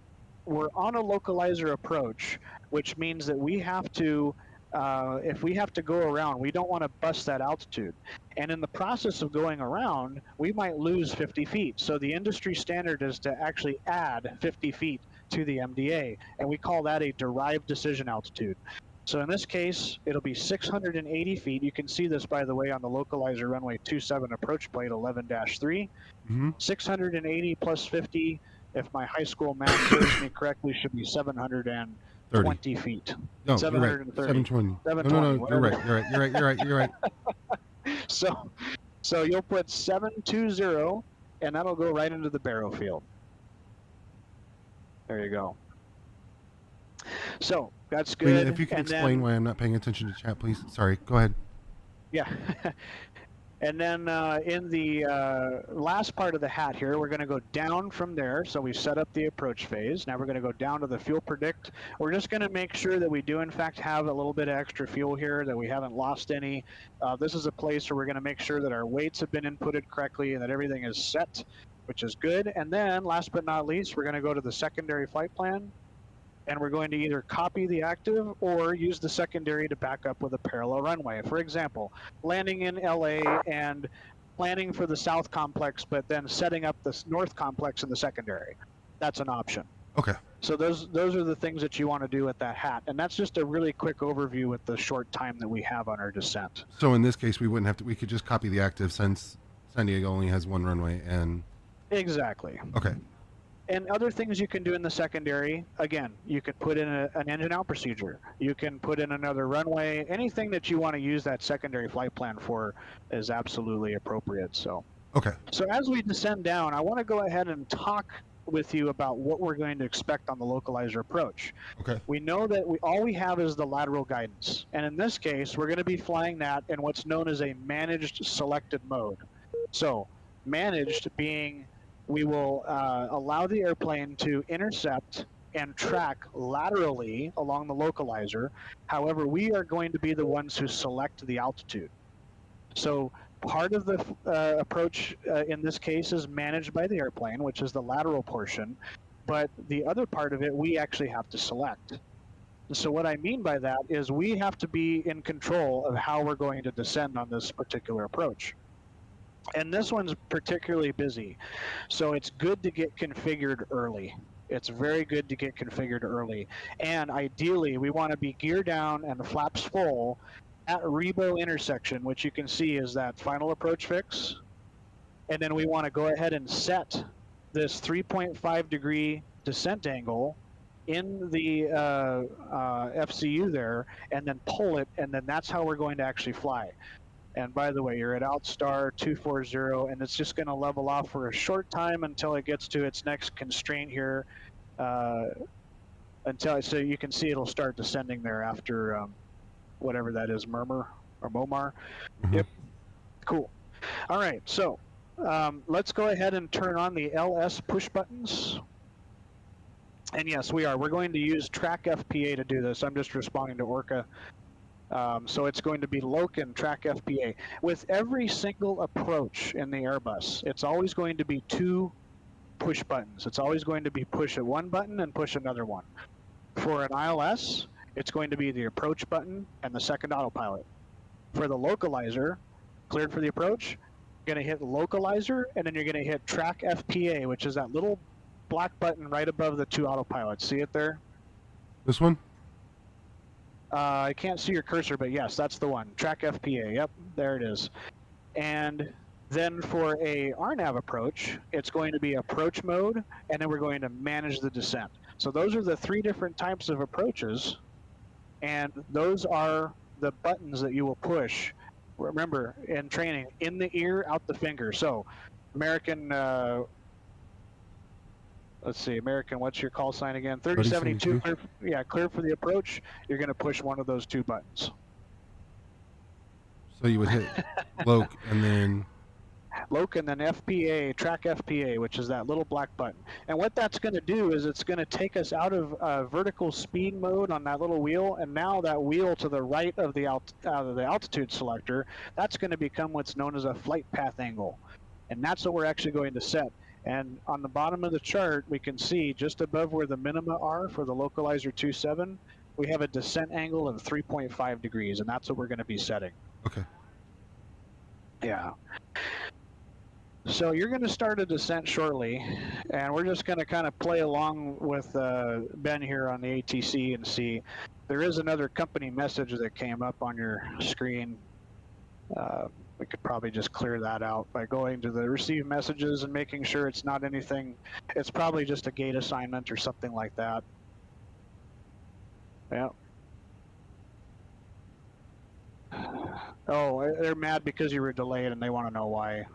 we're on a localizer approach, which means that we have to, if we have to go around, we don't want to bust that altitude. And in the process of going around, we might lose 50 feet. So the industry standard is to actually add 50 feet to the MDA, and we call that a derived decision altitude. So in this case, it'll be 680 feet. You can see this, by the way, on the localizer runway 27 approach plate 11-3. 680 plus 50, if my high school math serves me correctly, should be 720 feet. No, 730. You're right. 720. 720. No, you're right. So you'll put 720, and that'll go right into the baro field. There you go. So that's good. If you can explain why I'm not paying attention to chat, please. Sorry, go ahead. Yeah. And then in the last part of the hat here, we're going to go down from there. So we set up the approach phase. Now we're going to go down to the fuel predict. We're just going to make sure that we do, in fact, have a little bit of extra fuel here, that we haven't lost any. This is a place where we're going to make sure that our weights have been inputted correctly and that everything is set, which is good. And then, last but not least, we're going to go to the secondary flight plan. And we're going to either copy the active or use the secondary to back up with a parallel runway. For example, landing in LA and planning for the south complex, but then setting up the north complex in the secondary. That's an option. Okay. So those are the things that you want to do with that hat. And that's just a really quick overview with the short time that we have on our descent. So in this case, we wouldn't have to, we could just copy the active since San Diego only has one runway and... Exactly. Okay. And other things you can do in the secondary, again, you could put in an engine out procedure. You can put in another runway. Anything that you want to use that secondary flight plan for is absolutely appropriate. So, okay. So as we descend down, I want to go ahead and talk with you about what we're going to expect on the localizer approach. Okay. We know that all we have is the lateral guidance. And in this case, we're going to be flying that in what's known as a managed selected mode. So managed being... we will allow the airplane to intercept and track laterally along the localizer. However, we are going to be the ones who select the altitude. So part of the approach in this case is managed by the airplane, which is the lateral portion. But the other part of it, we actually have to select. So what I mean by that is we have to be in control of how we're going to descend on this particular approach. And this one's particularly busy, so it's good to get configured early. It's very good to get configured early. And ideally, we want to be gear down and flaps full at Rebo intersection, which you can see is that final approach fix. And then we want to go ahead and set this 3.5 degree descent angle in the FCU there, and then pull it, and then that's how we're going to actually fly. And by the way, you're at Outstar 240, and it's just going to level off for a short time until it gets to its next constraint here. So you can see it'll start descending there after whatever that is, Murmur or Momar. Mm-hmm. Yep. Cool. All right, so let's go ahead and turn on the LS push buttons. And yes, we are. We're going to use Track FPA to do this. I'm just responding to Orca. So it's going to be Locan Track FPA. With every single approach in the Airbus, it's always going to be two push buttons. It's always going to be push at one button and push another one. For an ILS, it's going to be the approach button and the second autopilot. For the localizer, cleared for the approach, you're going to hit localizer, and then you're going to hit Track FPA, which is that little black button right above the two autopilots. See it there? This one? I can't see your cursor, but yes, that's the one. Track FPA. Yep, there it is. And then for a RNAV approach, it's going to be approach mode, and then we're going to manage the descent. So those are the three different types of approaches, and those are the buttons that you will push. Remember, in training, in the ear, out the finger. So American, let's see, American, what's your call sign again? 3072, clear for the approach. You're going to push one of those two buttons. So you would hit Loc and then... Loc and then FPA, track FPA, which is that little black button. And what that's going to do is it's going to take us out of vertical speed mode on that little wheel, and now that wheel to the right of the altitude selector, that's going to become what's known as a flight path angle. And that's what we're actually going to set. And on the bottom of the chart, we can see just above where the minima are for the Localizer 2.7, we have a descent angle of 3.5 degrees, and that's what we're going to be setting. Okay. Yeah. So you're going to start a descent shortly, and we're just going to kind of play along with Ben here on the ATC and see. There is another company message that came up on your screen. We could probably just clear that out by going to the receive messages and making sure it's not anything. It's probably just a gate assignment or something like that. Yeah. Oh, they're mad because you were delayed and they want to know why.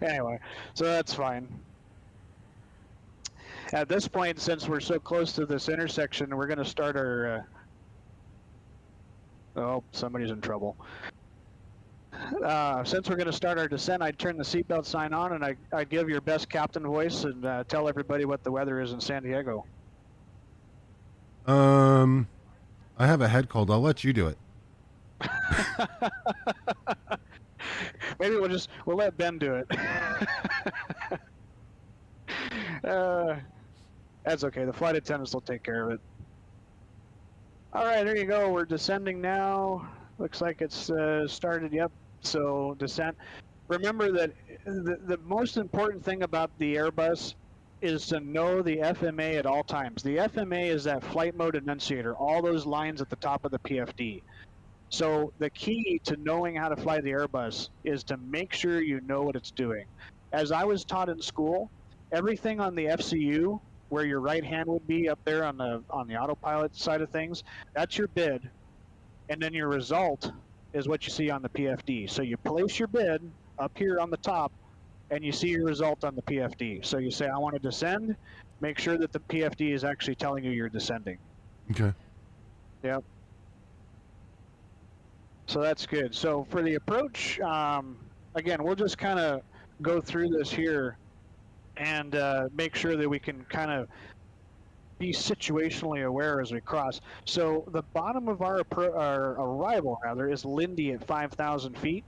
Anyway, so that's fine. At this point, since we're so close to this intersection, we're going to start our... Oh, somebody's in trouble. Since we're going to start our descent, I'd turn the seatbelt sign on and I'd give your best captain voice and tell everybody what the weather is in San Diego. I have a head cold. I'll let you do it. Maybe we'll let Ben do it. That's okay. The flight attendants will take care of it. All right, there you go. We're descending now. Looks like it's started. Yep. So descent. Remember that the most important thing about the Airbus is to know the FMA at all times. The FMA is that flight mode annunciator, all those lines at the top of the PFD. So the key to knowing how to fly the Airbus is to make sure you know what it's doing. As I was taught in school, everything on the FCU, where your right hand would be up there on the autopilot side of things, that's your bid, and then your result is what you see on the PFD. So you place your bid up here on the top, and you see your result on the PFD. So you say, I want to descend, make sure that the PFD is actually telling you you're descending. Okay. Yep. So that's good. So for the approach, again, we'll just kind of go through this here and make sure that we can kind of be situationally aware as we cross. So the bottom of our arrival, rather, is Lindy at 5,000 feet.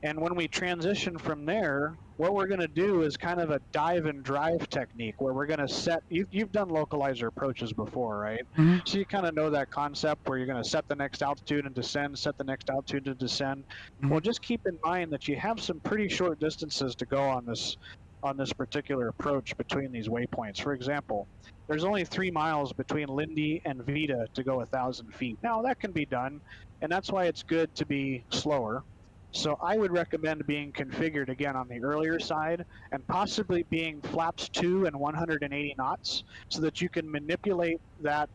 And when we transition from there, what we're going to do is kind of a dive and drive technique where we're going to set, you've done localizer approaches before, right? Mm-hmm. So you kind of know that concept where you're going to set the next altitude and descend, set the next altitude and descend. Mm-hmm. Well, just keep in mind that you have some pretty short distances to go on this particular approach between these waypoints. For example, there's only 3 miles between Lindy and Vita to go 1,000 feet. Now, that can be done, and that's why it's good to be slower. So I would recommend being configured again on the earlier side and possibly being flaps 2 and 180 knots so that you can manipulate that,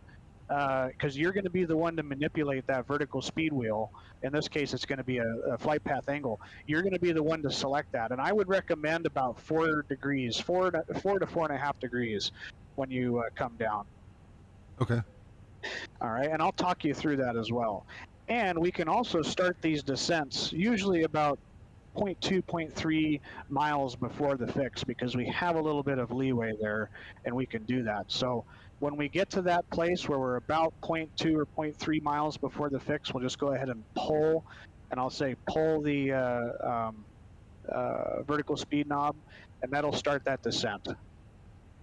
because you're going to be the one to manipulate that vertical speed wheel. In this case, it's going to be a flight path angle. You're going to be the one to select that. And I would recommend about 4 degrees, 4 to 4.5 degrees when you come down. Okay. All right, and I'll talk you through that as well. And we can also start these descents usually about 0.2, 0.3 miles before the fix because we have a little bit of leeway there and we can do that. So when we get to that place where we're about 0.2 or 0.3 miles before the fix, we'll just go ahead and pull, and I'll say pull the vertical speed knob, and that'll start that descent.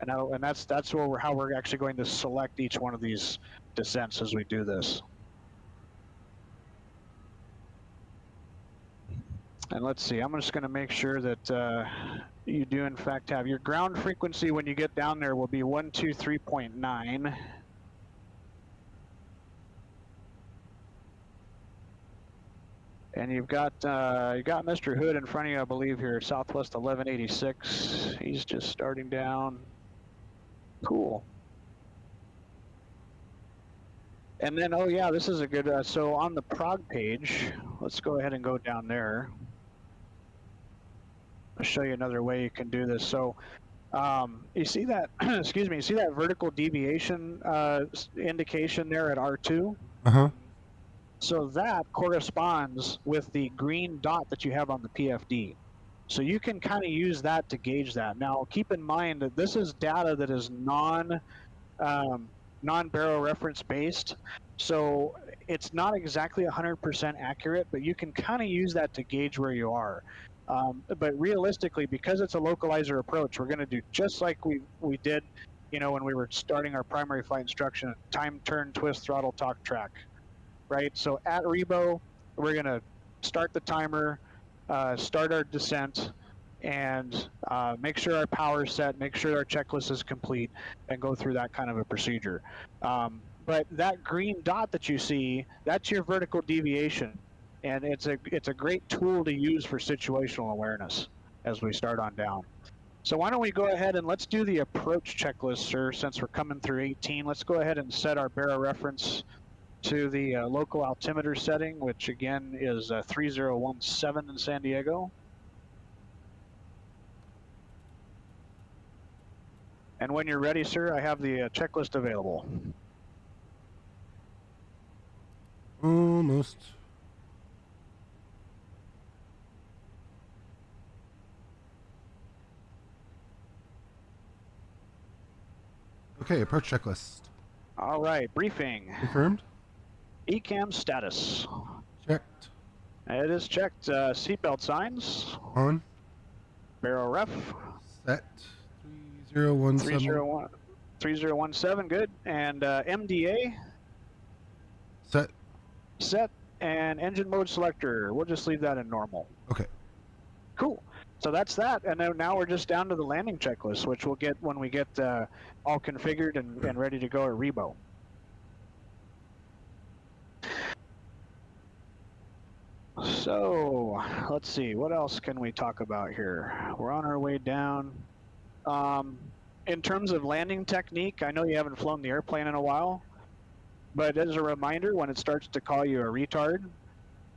And that's where how we're actually going to select each one of these descents as we do this. And let's see, I'm just going to make sure that you do in fact have your ground frequency when you get down there will be 123.9. And you've got Mr. Hood in front of you, I believe, here, Southwest 1186. He's just starting down. Cool. And then, oh yeah, this is a good, so on the prog page, let's go ahead and go down there. I'll show you another way you can do this. So you see that, excuse me, you see that vertical deviation indication there at R2? Uh-huh. So that corresponds with the green dot that you have on the PFD. So you can kind of use that to gauge that. Now, keep in mind that this is data that is non-baro reference based. So it's not exactly 100% accurate, but you can kind of use that to gauge where you are. But realistically, because it's a localizer approach, we're going to do just like we did, when we were starting our primary flight instruction: time, turn, twist, throttle, talk, track. Right. So at Rebo, we're going to start the timer, start our descent, and make sure our power is set, make sure our checklist is complete, and go through that kind of a procedure. But that green dot that you see, that's your vertical deviation, and it's a great tool to use for situational awareness as we start on down. So why don't we go ahead and let's do the approach checklist, sir, since we're coming through 18. Let's go ahead and set our baro reference to the local altimeter setting, which again is 3017 in San Diego. And when you're ready, sir, I have the checklist available. Almost. Okay, approach checklist. All right, briefing. Confirmed? ECAM status. Checked. It is checked. Seatbelt signs. On. Baro ref. Set. 3017. 3017, good. And MDA. Set. Set. And engine mode selector. We'll just leave that in normal. Okay. Cool. So that's that. And then now we're just down to the landing checklist, which we'll get when we get all configured and ready to go at Rebo. So let's see, what else can we talk about here? We're on our way down. In terms of landing technique, I know you haven't flown the airplane in a while, but as a reminder, when it starts to call you a retard,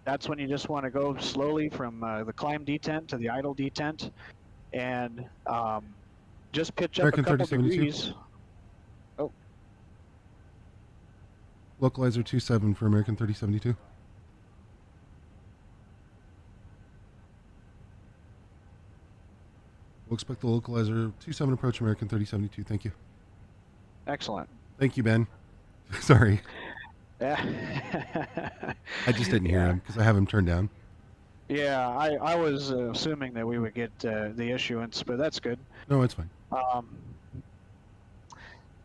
that's when you just want to go slowly from the climb detent to the idle detent, and just pitch up American a couple 3072. degrees. Oh, Localizer 27 for American 3072. We'll expect the localizer 27 approach American 3072. Thank you. excellent. Thank you, Ben. Sorry. Yeah. I just didn't hear him because I have him turned down. Yeah, I was assuming that we would get the issuance, but that's good. No, it's fine.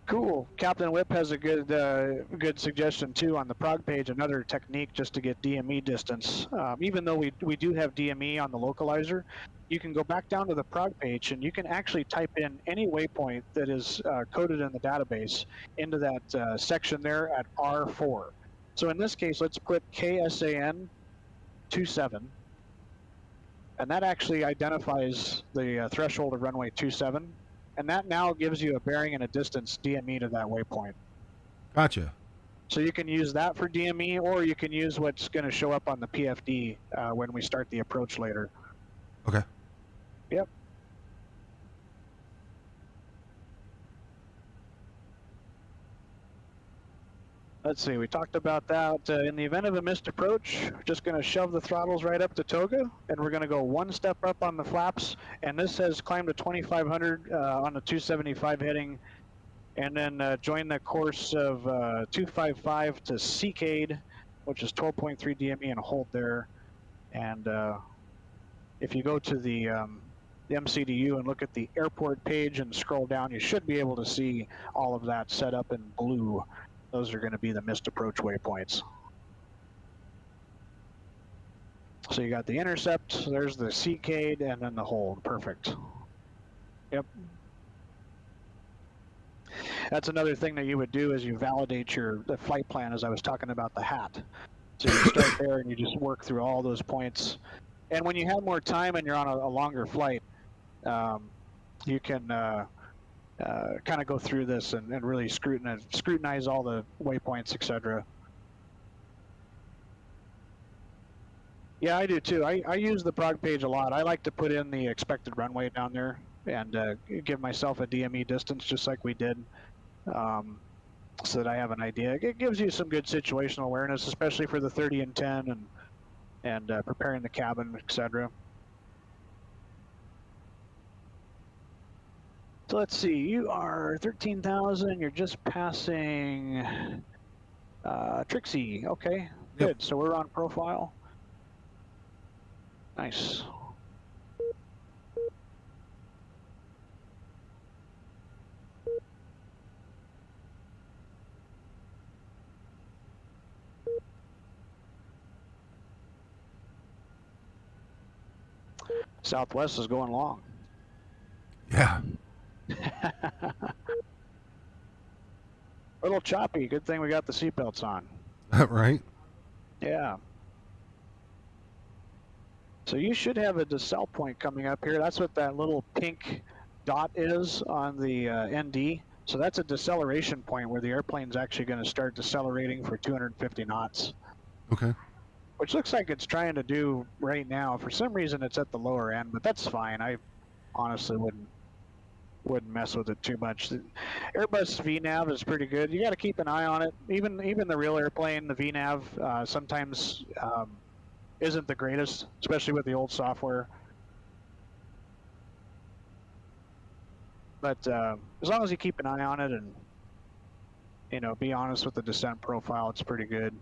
Cool. Captain Whip has a good suggestion too on the prog page. Another technique just to get DME distance. Even though we do have DME on the localizer, you can go back down to the prog page and you can actually type in any waypoint that is coded in the database into that section there at R4. So in this case, let's put KSAN 27, and that actually identifies the threshold of runway 27. And that now gives you a bearing and a distance DME to that waypoint. Gotcha. So you can use that for DME, or you can use what's going to show up on the PFD when we start the approach later. Okay. Yep. Let's see, we talked about that. In the event of a missed approach, we're just going to shove the throttles right up to toga, and we're going to go one step up on the flaps, and this says climb to 2500 on the 275 heading, and then join the course of 255 to Seacade, which is 12.3 DME, and hold there. And if you go to the MCDU and look at the airport page and scroll down, you should be able to see all of that set up in blue. Those are going to be the missed approach waypoints. So you got the intercept, there's the Seacade, and then the hold. Perfect. Yep. That's another thing that you would do is you validate the flight plan, as I was talking about the hat. So you start there and you just work through all those points. And when you have more time and you're on a longer flight, you can kind of go through this and really scrutinize all the waypoints, etc. Yeah, I do too. I use the prog page a lot. I like to put in the expected runway down there and give myself a DME distance, just like we did. so that I have an idea. It gives you some good situational awareness, especially for the 30 and 10 and preparing the cabin, etc. So let's see, you are 13,000, you're just passing Trixie. Okay, Yep. good. So we're on profile. Nice. Southwest is going long. Yeah. A little choppy. Good thing we got the seatbelts on. Right. Yeah. So you should have a decel point coming up here. That's what that little pink dot is on the ND. So that's a deceleration point where the airplane's actually going to start decelerating for 250 knots. Okay. Which looks like it's trying to do right now. For some reason, it's at the lower end, but that's fine. I honestly wouldn't mess with it too much. The Airbus VNAV is pretty good. You got to keep an eye on it. Even the real airplane, the VNAV, sometimes isn't the greatest, especially with the old software. But as long as you keep an eye on it and be honest with the descent profile, it's pretty good.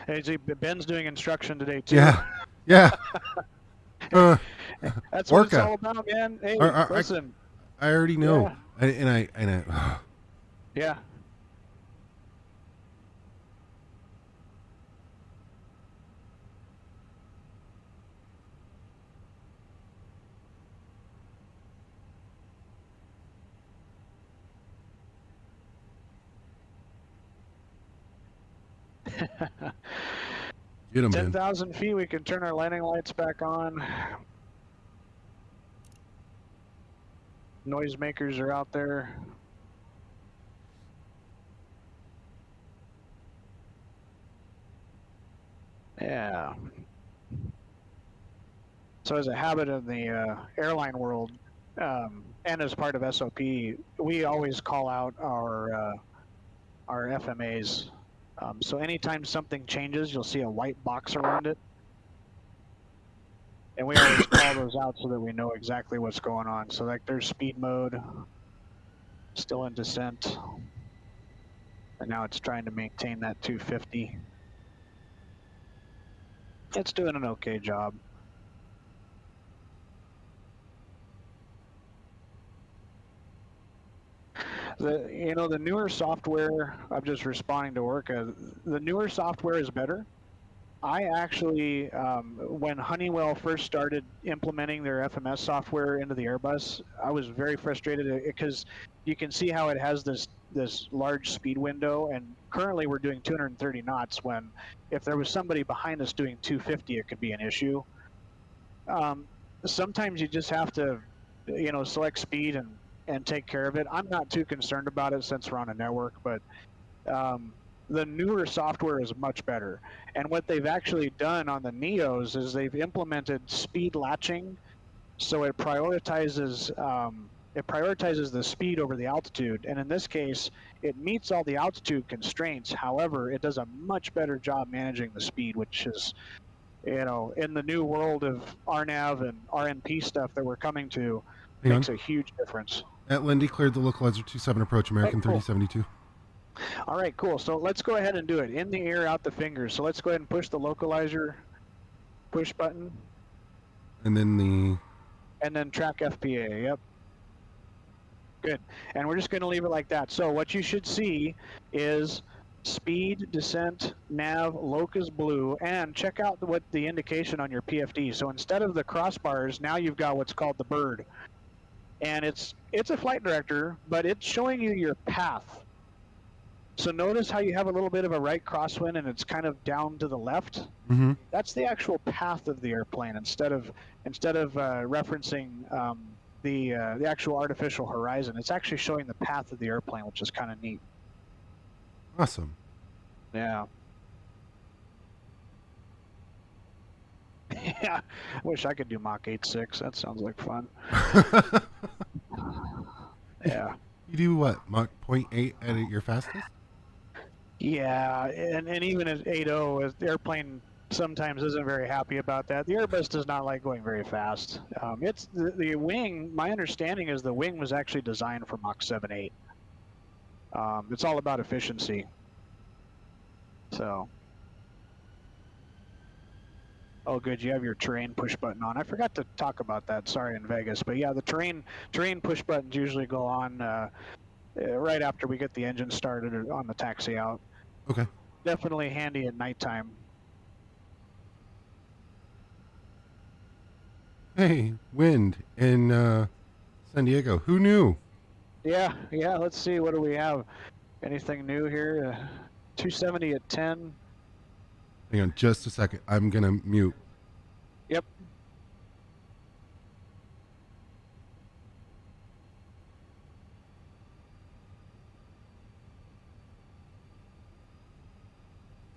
Hey, see, Ben's doing instruction today too. Yeah. Yeah. That's what it's Orca. all about, man. Hey, listen. I already know. Yeah. And I Yeah. Get 'em, Ben. 10,000 feet, we can turn our landing lights back on. Noisemakers are out there. Yeah. So as a habit in the airline world, and as part of SOP, we always call out our FMAs. So anytime something changes, you'll see a white box around it. And we always call those out so that we know exactly what's going on. So like there's speed mode, still in descent. And now it's trying to maintain that 250. It's doing an okay job. The newer software, I'm just responding to Orca, the newer software is better. I actually, when Honeywell first started implementing their FMS software into the Airbus, I was very frustrated because you can see how it has this large speed window, and currently we're doing 230 knots when if there was somebody behind us doing 250, it could be an issue. Sometimes you just have to, select speed and take care of it. I'm not too concerned about it since we're on a network, but the newer software is much better. And what they've actually done on the NEOs is they've implemented speed latching, so it prioritizes the speed over the altitude. And in this case, it meets all the altitude constraints. However, it does a much better job managing the speed, which is, in the new world of RNAV and RNP stuff that we're coming to, makes a huge difference. At Lindy, cleared the localizer 27 approach, American 3072. All right, cool. So let's go ahead and do it. In the air, out the fingers. So let's go ahead and push the localizer push button. And then track FPA, yep. Good. And we're just going to leave it like that. So what you should see is speed, descent, nav, locus blue, and check out what the indication on your PFD. So instead of the crossbars, now you've got what's called the bird. And it's a flight director, but it's showing you your path. So notice how you have a little bit of a right crosswind and it's kind of down to the left. Mm-hmm. That's the actual path of the airplane instead of referencing the actual artificial horizon. It's actually showing the path of the airplane, which is kind of neat. Awesome. Yeah. Yeah, I wish I could do Mach 8.6. That sounds like fun. Yeah. You do what? Mach 0.8 at your fastest? Yeah, and even at 8.0, the airplane sometimes isn't very happy about that. The Airbus does not like going very fast. It's the wing. My understanding is the wing was actually designed for Mach 7.8. It's all about efficiency. So. Oh, good. You have your terrain push button on. I forgot to talk about that. Sorry, in Vegas, but yeah, the terrain push buttons usually go on right after we get the engine started or on the taxi out. Okay. Definitely handy at nighttime. Hey, wind in San Diego. Who knew? Yeah. Let's see. What do we have? Anything new here? 270 at 10. Hang on just a second. I'm going to mute. Yep.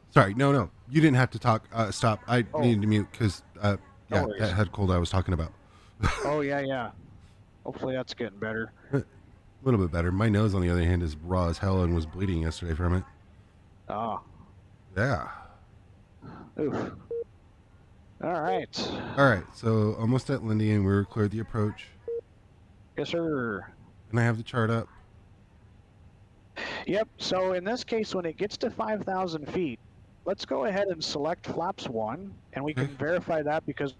Sorry. No. You didn't have to talk. Stop. I needed to mute because, No yeah, worries. that head cold I was talking about. Oh, yeah. Hopefully that's getting better. A little bit better. My nose, on the other hand, is raw as hell and was bleeding yesterday from it. Oh. Yeah. Oof. All right. So almost at Lindy, and we're cleared the approach. Yes, sir. And I have the chart up. Yep. So in this case, when it gets to 5,000 feet, let's go ahead and select flaps 1, and we can verify that because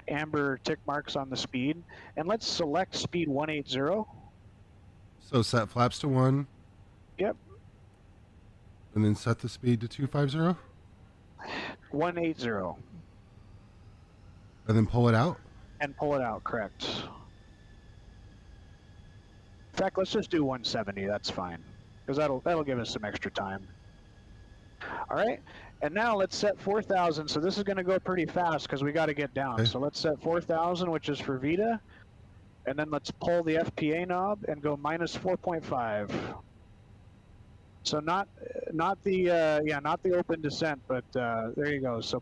amber tick marks on the speed. And let's select speed 180. So set flaps to 1. Yep. And then set the speed to 250. 180. And then pull it out. And pull it out, correct. In fact, let's just do 170. That's fine, because that'll give us some extra time. All right, and now let's set 4,000. So this is going to go pretty fast because we got to get down. Okay. So let's set 4,000, which is for Vita, and then let's pull the FPA knob and go minus 4.5. So not the open descent, but there you go. So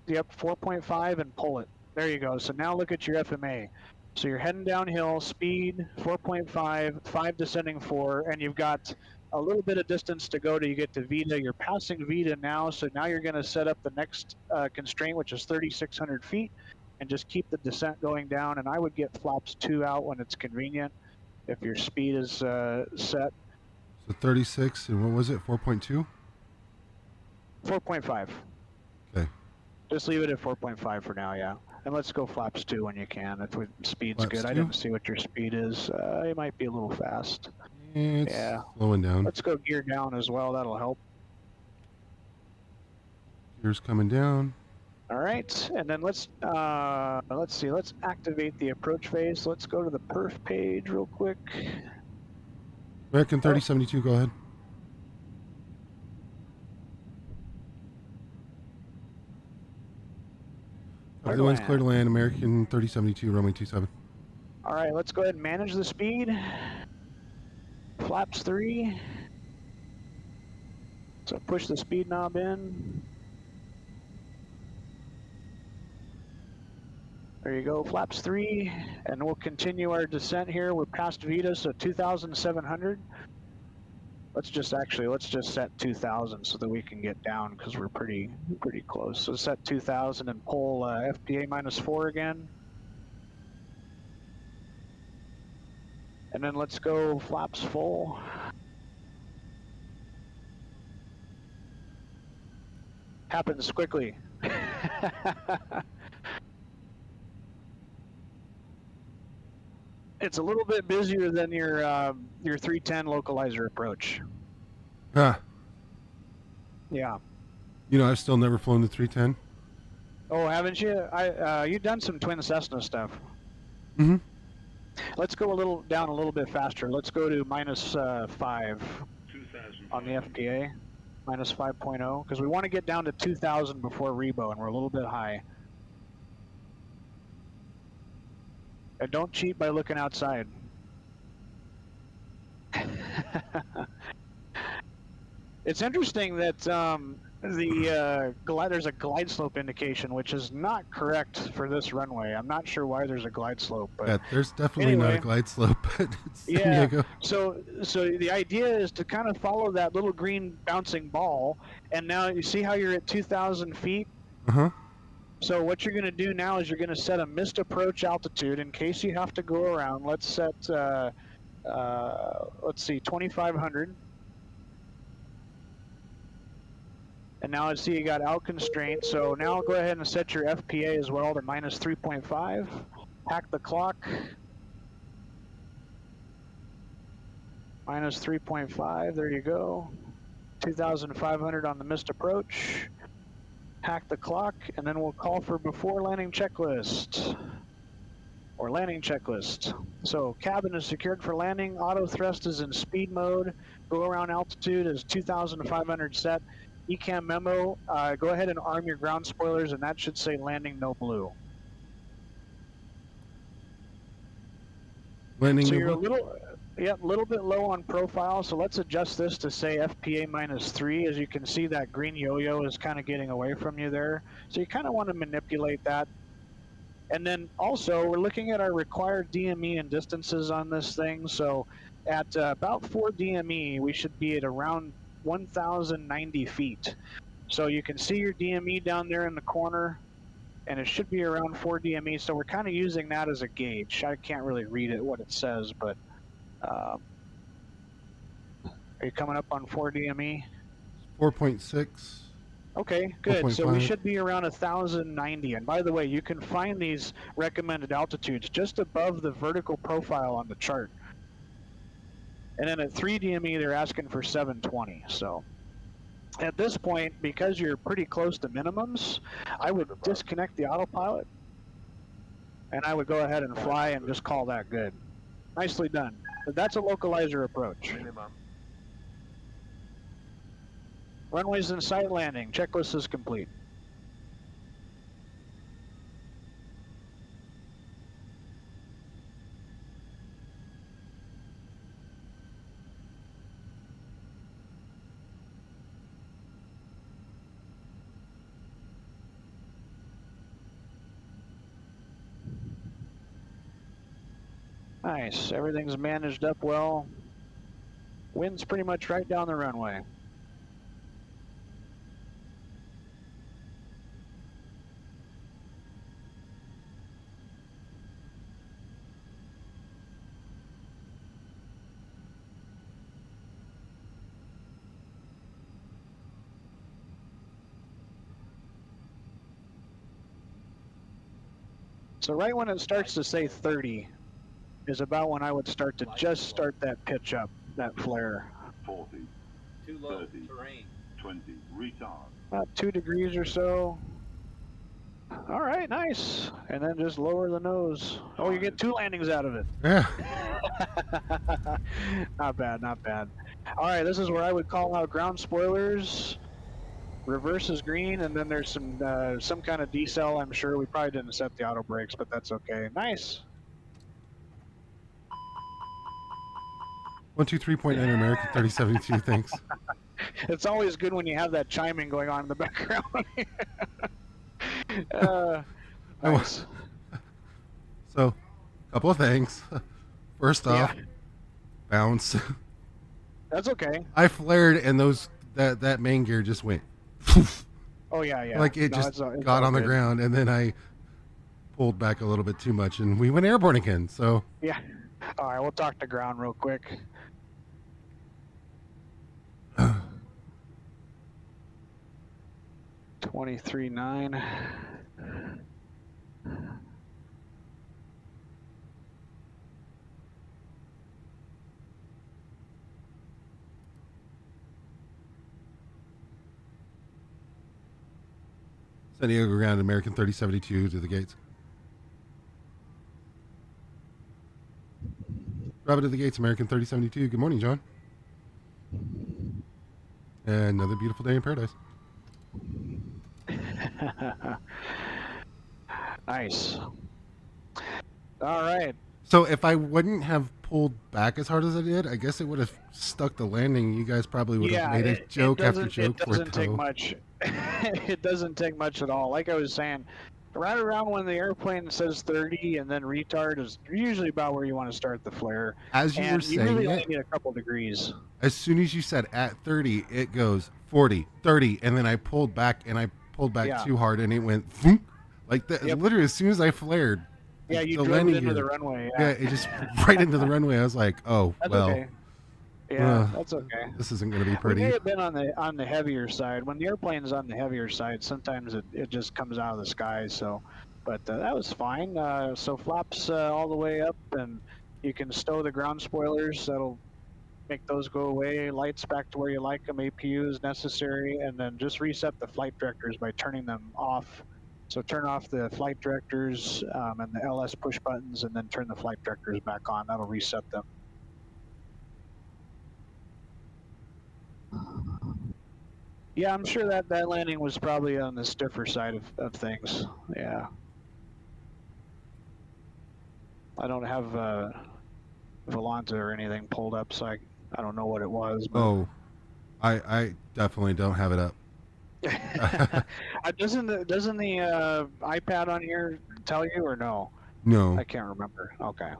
yep, 4.5 and pull it. There you go. So now look at your FMA. So you're heading downhill, speed 4.5, 5 descending 4, and you've got a little bit of distance to go till you get to Vita. You're passing Vita now, so now you're going to set up the next constraint, which is 3,600 feet, and just keep the descent going down. And I would get flaps 2 out when it's convenient if your speed is set. So 36, and what was it, 4.2? 4.5. Okay. Just leave it at 4.5 for now, yeah. And let's go flaps 2 when you can. If speed's Flaps good. 2? I didn't see what your speed is. It might be a little fast. It's Yeah. slowing down. Let's go gear down as well. That'll help. Gear's coming down. All right, and then let's see. Let's activate the approach phase. Let's go to the perf page real quick. American 3072, go ahead. Everyone's clear to land. American 3072, runway 27. All right, let's go ahead and manage the speed. Flaps 3. So push the speed knob in. There you go, flaps 3, and we'll continue our descent here. We're past Vita, so 2,700. Let's just set 2,000 so that we can get down because we're pretty close. So set 2,000 and pull FPA minus 4 again. And then let's go flaps full. Happens quickly. It's a little bit busier than your 310 localizer approach. Ah. Yeah. You know, I've still never flown the 310. Oh, haven't you? You've done some twin Cessna stuff. Mm-hmm. Let's go down a little bit faster. Let's go to minus 5 on the FPA, minus 5.0, because we want to get down to 2,000 before Rebo, and we're a little bit high. And don't cheat by looking outside. It's interesting that There's a glide slope indication, which is not correct for this runway. I'm not sure why there's a glide slope, but Yeah, there's definitely not a anyway, glide slope at San yeah. Diego. So the idea is to kind of follow that little green bouncing ball, and now you see how you're at 2,000 feet. Uh-huh. So what you're going to do now is you're going to set a missed approach altitude in case you have to go around. Let's set let's see, 2,500. And now I see you got out constraint, so now go ahead and set your FPA as well to minus 3.5. Hack the clock. Minus 3.5, there you go. 2,500 on the missed approach. Hack the clock, and then we'll call for before landing checklist. Or landing checklist. So cabin is secured for landing, auto thrust is in speed mode, go around altitude is 2,500 set. ECAM memo, go ahead and arm your ground spoilers, and that should say landing no blue. Landing So no you're blue? a little bit low on profile, so let's adjust this to say FPA minus 3. As you can see, that green yo-yo is kind of getting away from you there. So you kind of want to manipulate that. And then also, we're looking at our required DME and distances on this thing. So at about 4 DME, we should be at around 1,090 feet. So you can see your DME down there in the corner, and it should be around 4 DME. So we're kind of using that as a gauge. I can't really read it, what it says, but are you coming up on 4 DME? 4.6. Okay, good. So we 4.5. should be around 1,090. And by the way, you can find these recommended altitudes just above the vertical profile on the chart. And then at 3 DME, they're asking for 720. So at this point, because you're pretty close to minimums, I would disconnect the autopilot, and I would go ahead and fly and just call that good. Nicely done. But that's a localizer approach. Runways in sight landing. Checklist is complete. Nice. Everything's managed up well. Wind's pretty much right down the runway. So right when it starts to say 30 is about when I would start to just start that pitch up, that flare. 40, Too low 30, terrain. 20, retard. About 2 degrees or so. All right, nice. And then just lower the nose. Oh, you get 2 landings out of it. Yeah. Not bad, not bad. All right, this is where I would call out ground spoilers. Reverse is green, and then there's some kind of decel, I'm sure. We probably didn't set the auto brakes, but that's okay. Nice. 123.9 American 3072, thanks. It's always good when you have that chiming going on in the background. Nice. So, a couple of things. First off, bounce. That's okay. I flared and that main gear just went. Oh, yeah, yeah. Like it No, just it's all got on the good. ground, and then I pulled back a little bit too much, and we went airborne again. So Yeah. All right, we'll talk to ground real quick. $23,900. San Diego ground, American 3072 to the gates. Drop it to the gates, American 3072. Good morning, John. And another beautiful day in paradise. Nice. All right. So if I wouldn't have pulled back as hard as I did, I guess it would have stuck the landing. You guys probably would have Yeah, made a it joke after doesn't joke for it take though. much. It doesn't take much at all. Like I was saying, right around when the airplane says 30 and then retard is usually about where you want to start the flare. As you were And you saying really only it, need a couple degrees. as soon as you said at 30, it goes 40, 30, and then I pulled back and I pulled back Yeah. too hard and it went thunk, like that. Yep. Literally, as soon as I flared, Yeah, you the drove it landing into the gear, runway. yeah, it just right into the runway. I was like, oh That's well, okay. Yeah, that's okay. this isn't going to be We may pretty. have been on the heavier side. When the airplane's on the heavier side, sometimes it just comes out of the sky. So, but that was fine. So flaps all the way up, and you can stow the ground spoilers. That'll make those go away. Lights back to where you like them. APU is necessary, and then just reset the flight directors by turning them off. So turn off the flight directors and the LS push buttons, and then turn the flight directors back on. That'll reset them. Yeah, I'm sure that landing was probably on the stiffer side of things. Yeah. I don't have Volanta or anything pulled up, so I don't know what it was. But... Oh, I definitely don't have it up. doesn't the iPad on here tell you or no? No. I can't remember. Okay.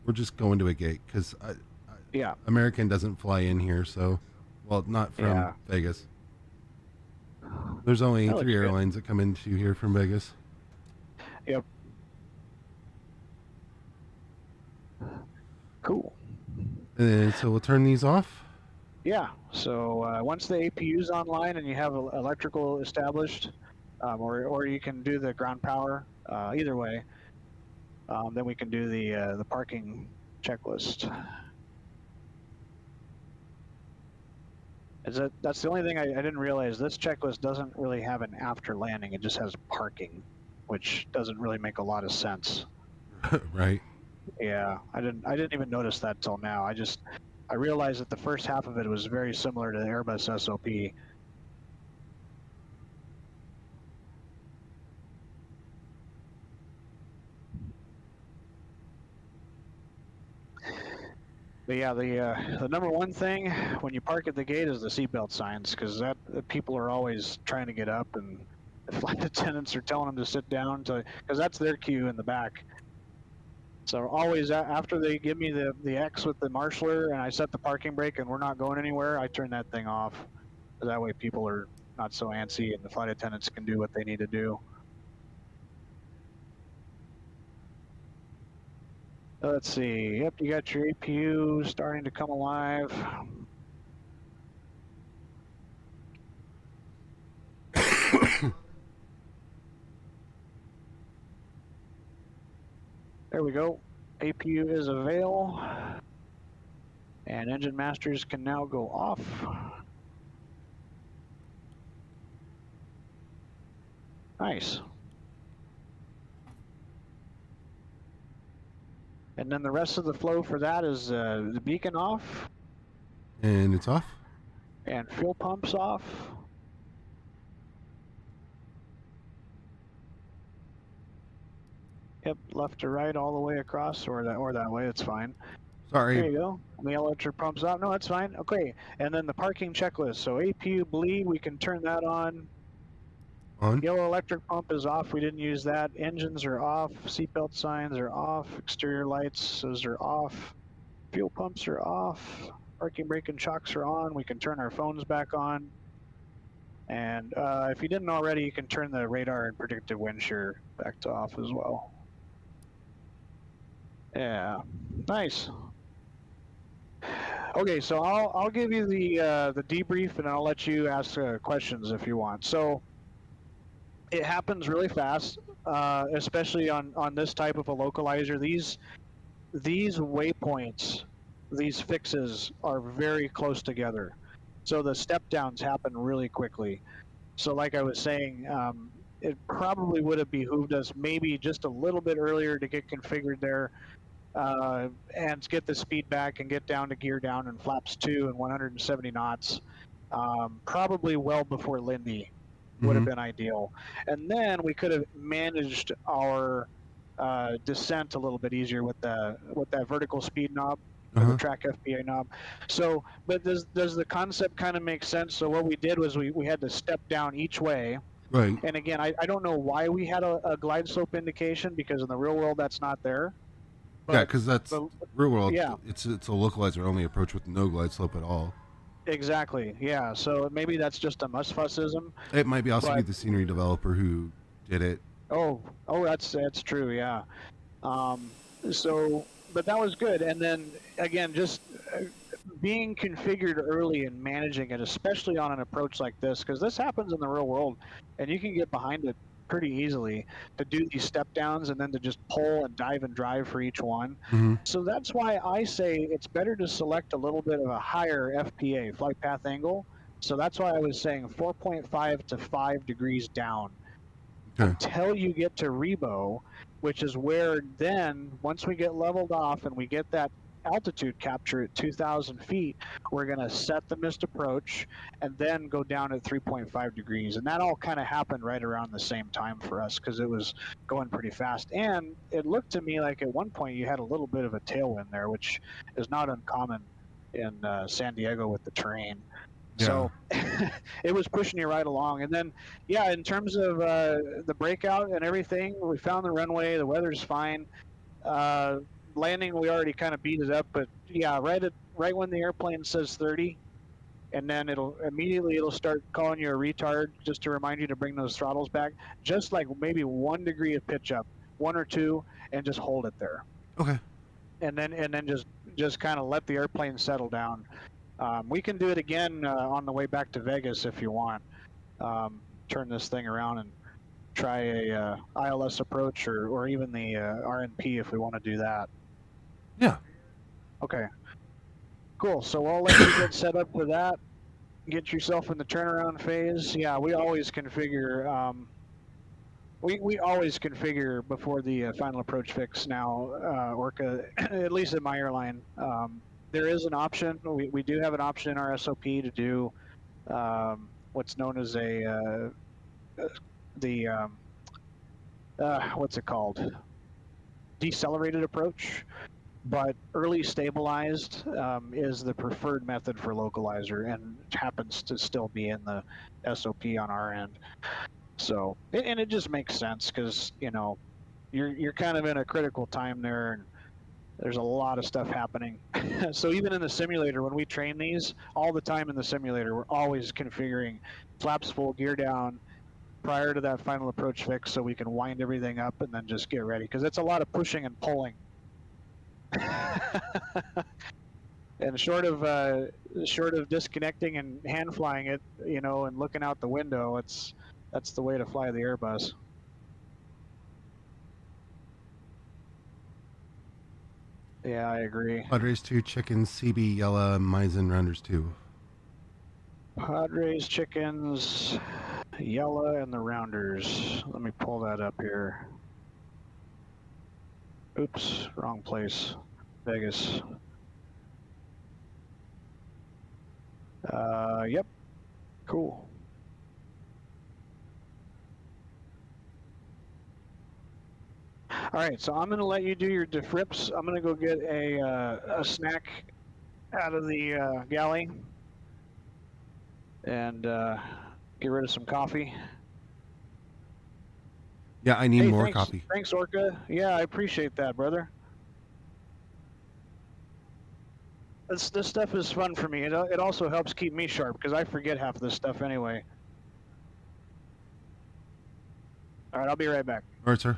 We're just going to a gate because Yeah. American doesn't fly in here, so not from Vegas. There's only 3 airlines that come into here from Vegas. Yep. Cool. And so we'll turn these off. Yeah. So once the APU's online and you have electrical established, or you can do the ground power. Either way. Then we can do the parking checklist. That's the only thing I didn't realize. This checklist doesn't really have an after landing. It just has parking, which doesn't really make a lot of sense. Right. Yeah, I didn't even notice that till now. I realized that the first half of it was very similar to the Airbus SOP. But yeah, the number one thing when you park at the gate is the seatbelt signs, because people are always trying to get up, and the flight attendants are telling them to sit down, because that's their cue in the back. So always after they give me the X with the marshaller and I set the parking brake and we're not going anywhere, I turn that thing off. That way people are not so antsy and the flight attendants can do what they need to do. Let's see. Yep, you got your APU starting to come alive. There we go. APU is avail. And engine masters can now go off. Nice. And then the rest of the flow for that is the beacon off. And it's off. And fuel pumps off. Yep, left to right all the way across, or that way, it's fine. Sorry. There you go. And the electric pumps off. No, it's fine. Okay, and then the parking checklist. So APU bleed, we can turn that on. On. Yellow electric pump is off. We didn't use that. Engines are off. Seatbelt signs are off. Exterior lights, those are off. Fuel pumps are off. Parking brake and shocks are on. We can turn our phones back on. And if you didn't already, you can turn the radar and predictive wind shear back to off as well. Yeah, nice. Okay, so I'll give you the debrief, and I'll let you ask questions if you want. So it happens really fast, especially on this type of a localizer. These waypoints, these fixes are very close together, so the step downs happen really quickly. So like I was saying, it probably would have behooved us maybe just a little bit earlier to get configured there. And get the speed back and get down to gear down and flaps 2 and 170 knots, probably well before Lindy. would have Mhm. been ideal. And then we could have managed our descent a little bit easier with that vertical speed knob or the Uh-huh. track FPA knob. So, but does the concept kind of make sense? So what we did was we had to step down each way. Right. And again, I don't know why we had a glide slope indication, because in the real world that's not there. Yeah, But because that's the real world. yeah, It's a localizer only approach with no glide slope at all. exactly. Yeah. So maybe that's just a musfussism. It might be also be But the scenery developer who did it. oh, that's true. Yeah. Um, so, but that was good. And then again, just being configured early and managing it, especially on an approach like this, because this happens in the real world, and you can get behind it pretty easily to do these step downs and then to just pull and dive and drive for each one. Mm-hmm. So that's why I say it's better to select a little bit of a higher FPA, flight path angle. So that's why I was saying 4.5 to 5 degrees down Okay. until you get to Rebo, which is where then, once we get leveled off and we get that altitude capture at 2,000 feet, we're going to set the missed approach and then go down at 3.5 degrees. And that all kind of happened right around the same time for us because it was going pretty fast. And it looked to me like at one point you had a little bit of a tailwind there, which is not uncommon in San Diego with the terrain. Yeah. So it was pushing you right along. And then, yeah, in terms of the breakout and everything, we found the runway. The weather's fine. Landing, we already kind of beat it up, but yeah, right when the airplane says 30, and then it'll start calling you a retard just to remind you to bring those throttles back. Just like maybe 1 degree of pitch up, 1 or 2, and just hold it there. Okay. And then just kind of let the airplane settle down. We can do it again on the way back to Vegas if you want. Turn this thing around and try a ILS approach or even the RNP if we want to do that. Yeah. Okay. Cool. So I'll let you get set up for that. Get yourself in the turnaround phase. Yeah, we always configure. We always configure before the final approach fix now, Orca, at least at my airline. There is an option. We do have an option in our SOP to do what's known as what's it called? Decelerated approach. But early stabilized is the preferred method for localizer and happens to still be in the SOP on our end. So, and it just makes sense because, you're kind of in a critical time there and there's a lot of stuff happening. So even in the simulator, when we train these, all the time in the simulator, we're always configuring flaps full, gear down prior to that final approach fix so we can wind everything up and then just get ready because it's a lot of pushing and pulling. And short of disconnecting and hand flying it, and looking out the window, that's the way to fly the Airbus. Yeah, I agree. Padres 2, Chickens, CB, Yella, Meisen, Rounders 2. Padres, Chickens, Yella, and the Rounders. Let me pull that up here. Oops, wrong place. Vegas. Yep. Cool. All right, so I'm going to let you do your defrips. I'm going to go get a snack out of the galley and get rid of some coffee. Yeah, I need more thanks, coffee. Thanks, Orca. Yeah, I appreciate that, brother. This stuff is fun for me. It also helps keep me sharp because I forget half of this stuff anyway. All right, I'll be right back. All right, sir.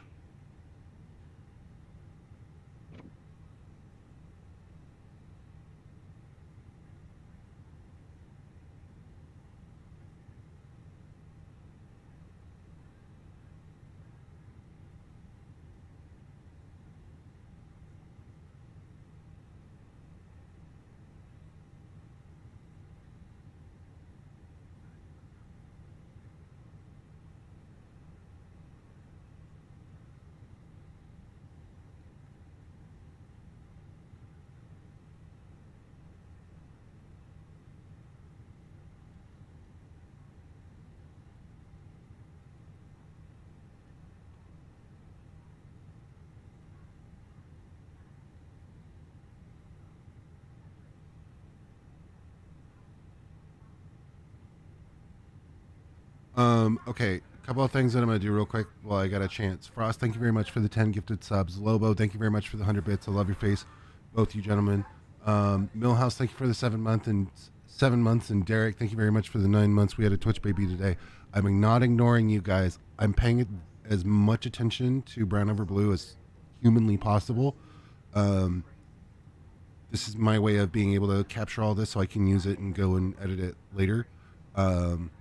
Okay, a couple of things that I'm going to do real quick while I got a chance. Frost, thank you very much for the 10 gifted subs. Lobo, thank you very much for the 100 bits. I love your face, both you gentlemen. Millhouse, thank you for the 7 months, and Derek, thank you very much for the 9 months. We had a Twitch baby today. I'm not ignoring you guys. I'm paying as much attention to Brown Over Blue as humanly possible. This is my way of being able to capture all this so I can use it and go and edit it later.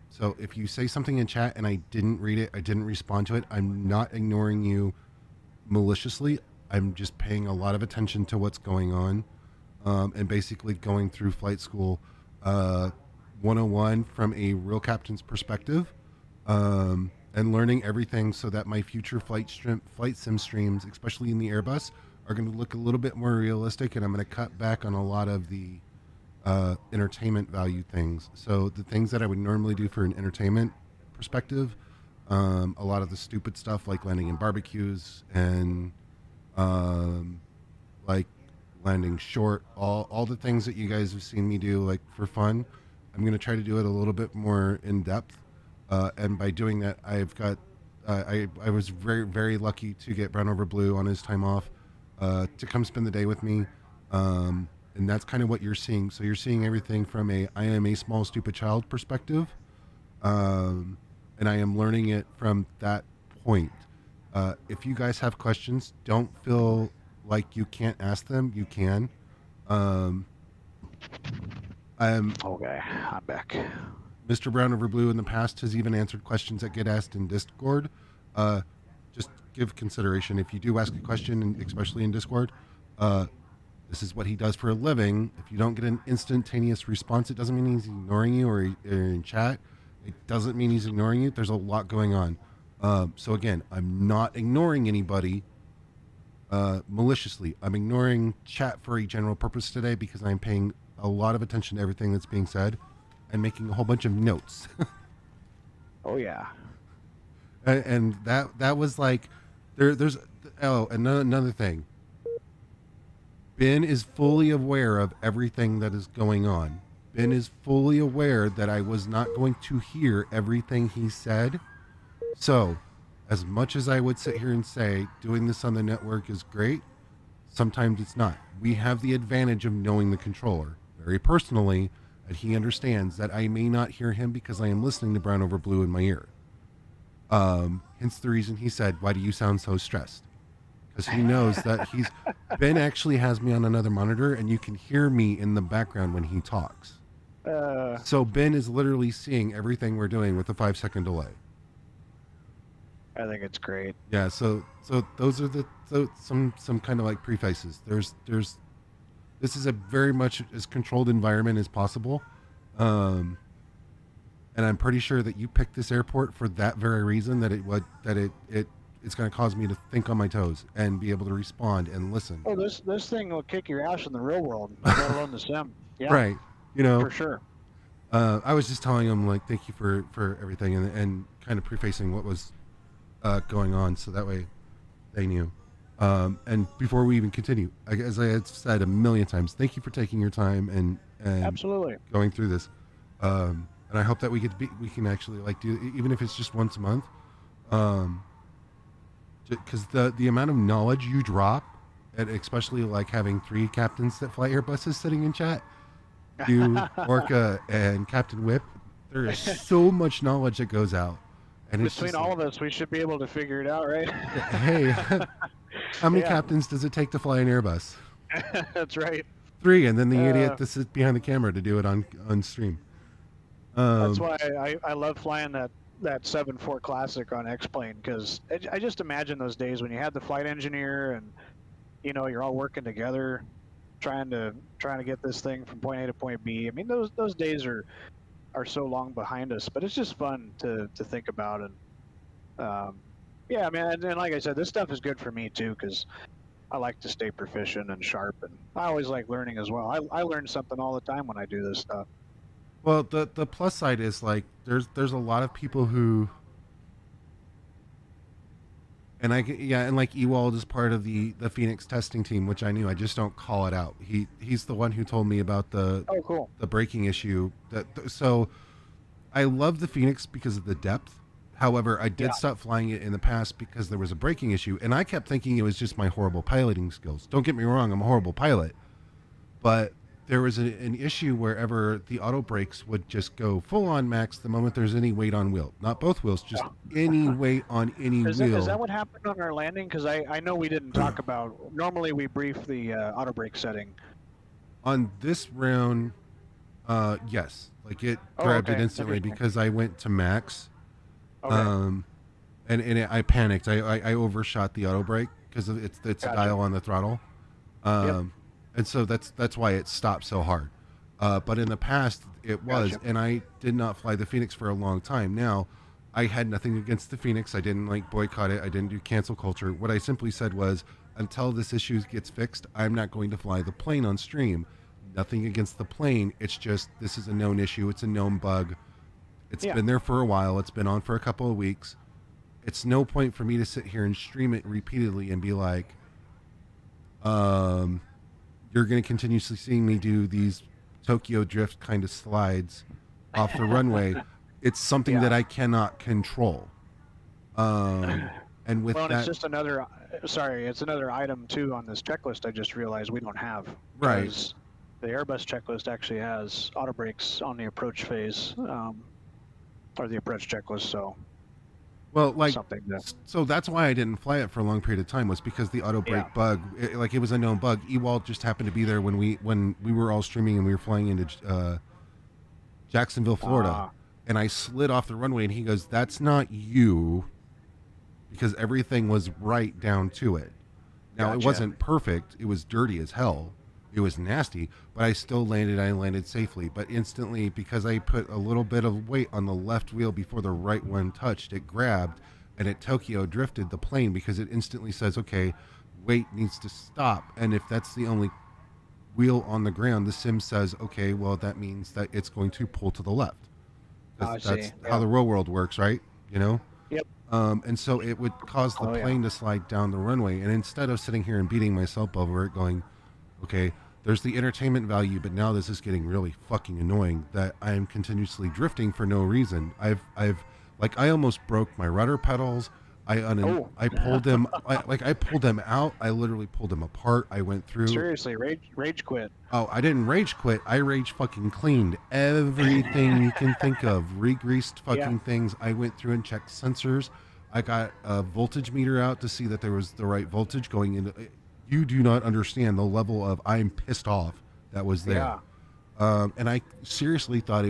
So if you say something in chat and I didn't read it, I didn't respond to it, I'm not ignoring you maliciously. I'm just paying a lot of attention to what's going on, and basically going through flight school 101 from a real captain's perspective, and learning everything so that my future flight sim streams, especially in the Airbus, are going to look a little bit more realistic, and I'm going to cut back on a lot of the entertainment value things. So the things that I would normally do for an entertainment perspective, a lot of the stupid stuff like landing in barbecues and like landing short, all the things that you guys have seen me do like for fun, I'm going to try to do it a little bit more in depth. And by doing that, I've got I was very, very lucky to get Brown Over Blue on his time off to come spend the day with me. And that's kind of what you're seeing. So you're seeing everything from I am a small, stupid child perspective. And I am learning it from that point. If you guys have questions, don't feel like you can't ask them. You can. Okay, I'm back. Mr. Brown Over Blue in the past has even answered questions that get asked in Discord. Just give consideration. If you do ask a question, and especially in Discord, this is what he does for a living. If you don't get an instantaneous response, it doesn't mean he's ignoring you or in chat. It doesn't mean he's ignoring you. There's a lot going on. So again, I'm not ignoring anybody maliciously. I'm ignoring chat for a general purpose today because I'm paying a lot of attention to everything that's being said and making a whole bunch of notes. Oh yeah. And that was like, there's another thing. Ben is fully aware of everything that is going on. Ben is fully aware that I was not going to hear everything he said. So, as much as I would sit here and say doing this on the network is great, sometimes it's not. We have the advantage of knowing the controller very personally, and he understands that I may not hear him because I am listening to Brown Over Blue in my ear. Hence the reason he said, "Why do you sound so stressed?" Because he knows that Ben actually has me on another monitor and you can hear me in the background when he talks. So Ben is literally seeing everything we're doing with a 5-second delay. I think it's great. Yeah. So those are some kind of like prefaces. This is a very much as controlled environment as possible. And I'm pretty sure that you picked this airport for that very reason, that it's going to cause me to think on my toes and be able to respond and listen. Oh, this thing will kick your ass in the real world, let alone the sim. Yeah, right. You know, for sure. I was just telling them like, thank you for everything, and kind of prefacing what was going on, so that way they knew. And before we even continue, as I had said a million times, thank you for taking your time and Absolutely going through this. And I hope that we can actually like do, even if it's just once a month. Because the amount of knowledge you drop, and especially like having 3 captains that fly Airbuses sitting in chat, you, Orca, and Captain Whip, there is so much knowledge that goes out. And between all of us, we should be able to figure it out, right? Hey, how many captains does it take to fly an Airbus? That's right. 3, and then the idiot that sits behind the camera to do it on stream. That's why I love flying that 7.4 Classic on X-Plane, because I just imagine those days when you had the flight engineer and you're all working together, trying to get this thing from point A to point B. I mean, those days are so long behind us, but it's just fun to think about. And yeah, man, and like I said, this stuff is good for me too, because I like to stay proficient and sharp, and I always like learning as well. I learn something all the time when I do this stuff. Well, the plus side is like there's a lot of people who, and like Ewald is part of the Phoenix testing team, which I knew. I just don't call it out. He's the one who told me about the oh cool the braking issue. So I love the Fenix because of the depth. However, I did Yeah. stop flying it in the past because there was a braking issue, and I kept thinking it was just my horrible piloting skills. Don't get me wrong, I'm a horrible pilot, but there was an issue wherever the auto brakes would just go full on max the moment there's any weight on wheel. Not both wheels, just any weight on any wheel. Is that what happened on our landing? Because I know we didn't talk about. Normally we brief the auto brake setting. On this round, yes, like it Oh, grabbed okay. it instantly Interesting. because I went to max. Okay. I panicked. I overshot the auto brake because it's Gotcha. a dial on the throttle, and so that's why it stopped so hard. But in the past, it was, Gotcha. and I did not fly the Fenix for a long time. Now, I had nothing against the Fenix. I didn't like boycott it. I didn't do cancel culture. What I simply said was, until this issue gets fixed, I'm not going to fly the plane on stream. Nothing against the plane. It's just this is a known issue. It's a known bug. It's been there for a while. It's been on for a couple of weeks. It's no point for me to sit here and stream it repeatedly and be like, you're going to continuously seeing me do these Tokyo drift kind of slides off the runway. It's something that I cannot control. And with Well, and that, it's just another. Sorry, it's another item too on this checklist. I just realized we don't have. Right. Because the Airbus checklist actually has auto brakes on the approach phase, or the approach checklist. So well, like, something that. so that's why I didn't fly it for a long period of time, was because the auto brake bug, it was a known bug. Ewald just happened to be there when we were all streaming and we were flying into Jacksonville, Florida, and I slid off the runway, and he goes, "That's not you," because everything was right down to it. Now, it wasn't perfect. It was dirty as hell. It was nasty, but I still landed. I landed safely, but instantly, because I put a little bit of weight on the left wheel before the right one touched, it grabbed, and it Tokyo drifted the plane because it instantly says, okay, weight needs to stop. And if that's the only wheel on the ground, the sim says, okay, well, that means that it's going to pull to the left. That's how the real world works, right? You know? Yep. And so it would cause the plane to slide down the runway. And instead of sitting here and beating myself over it, going, okay, there's the entertainment value, but now this is getting really fucking annoying that I am continuously drifting for no reason. I almost broke my rudder pedals. I pulled them. I pulled them out. I literally pulled them apart. I went through. Seriously, rage quit. Oh, I didn't rage quit. I rage fucking cleaned everything you can think of. Re-greased fucking things. I went through and checked sensors. I got a voltage meter out to see that there was the right voltage going into. You do not understand the level of I'm pissed off that was there. And I seriously thought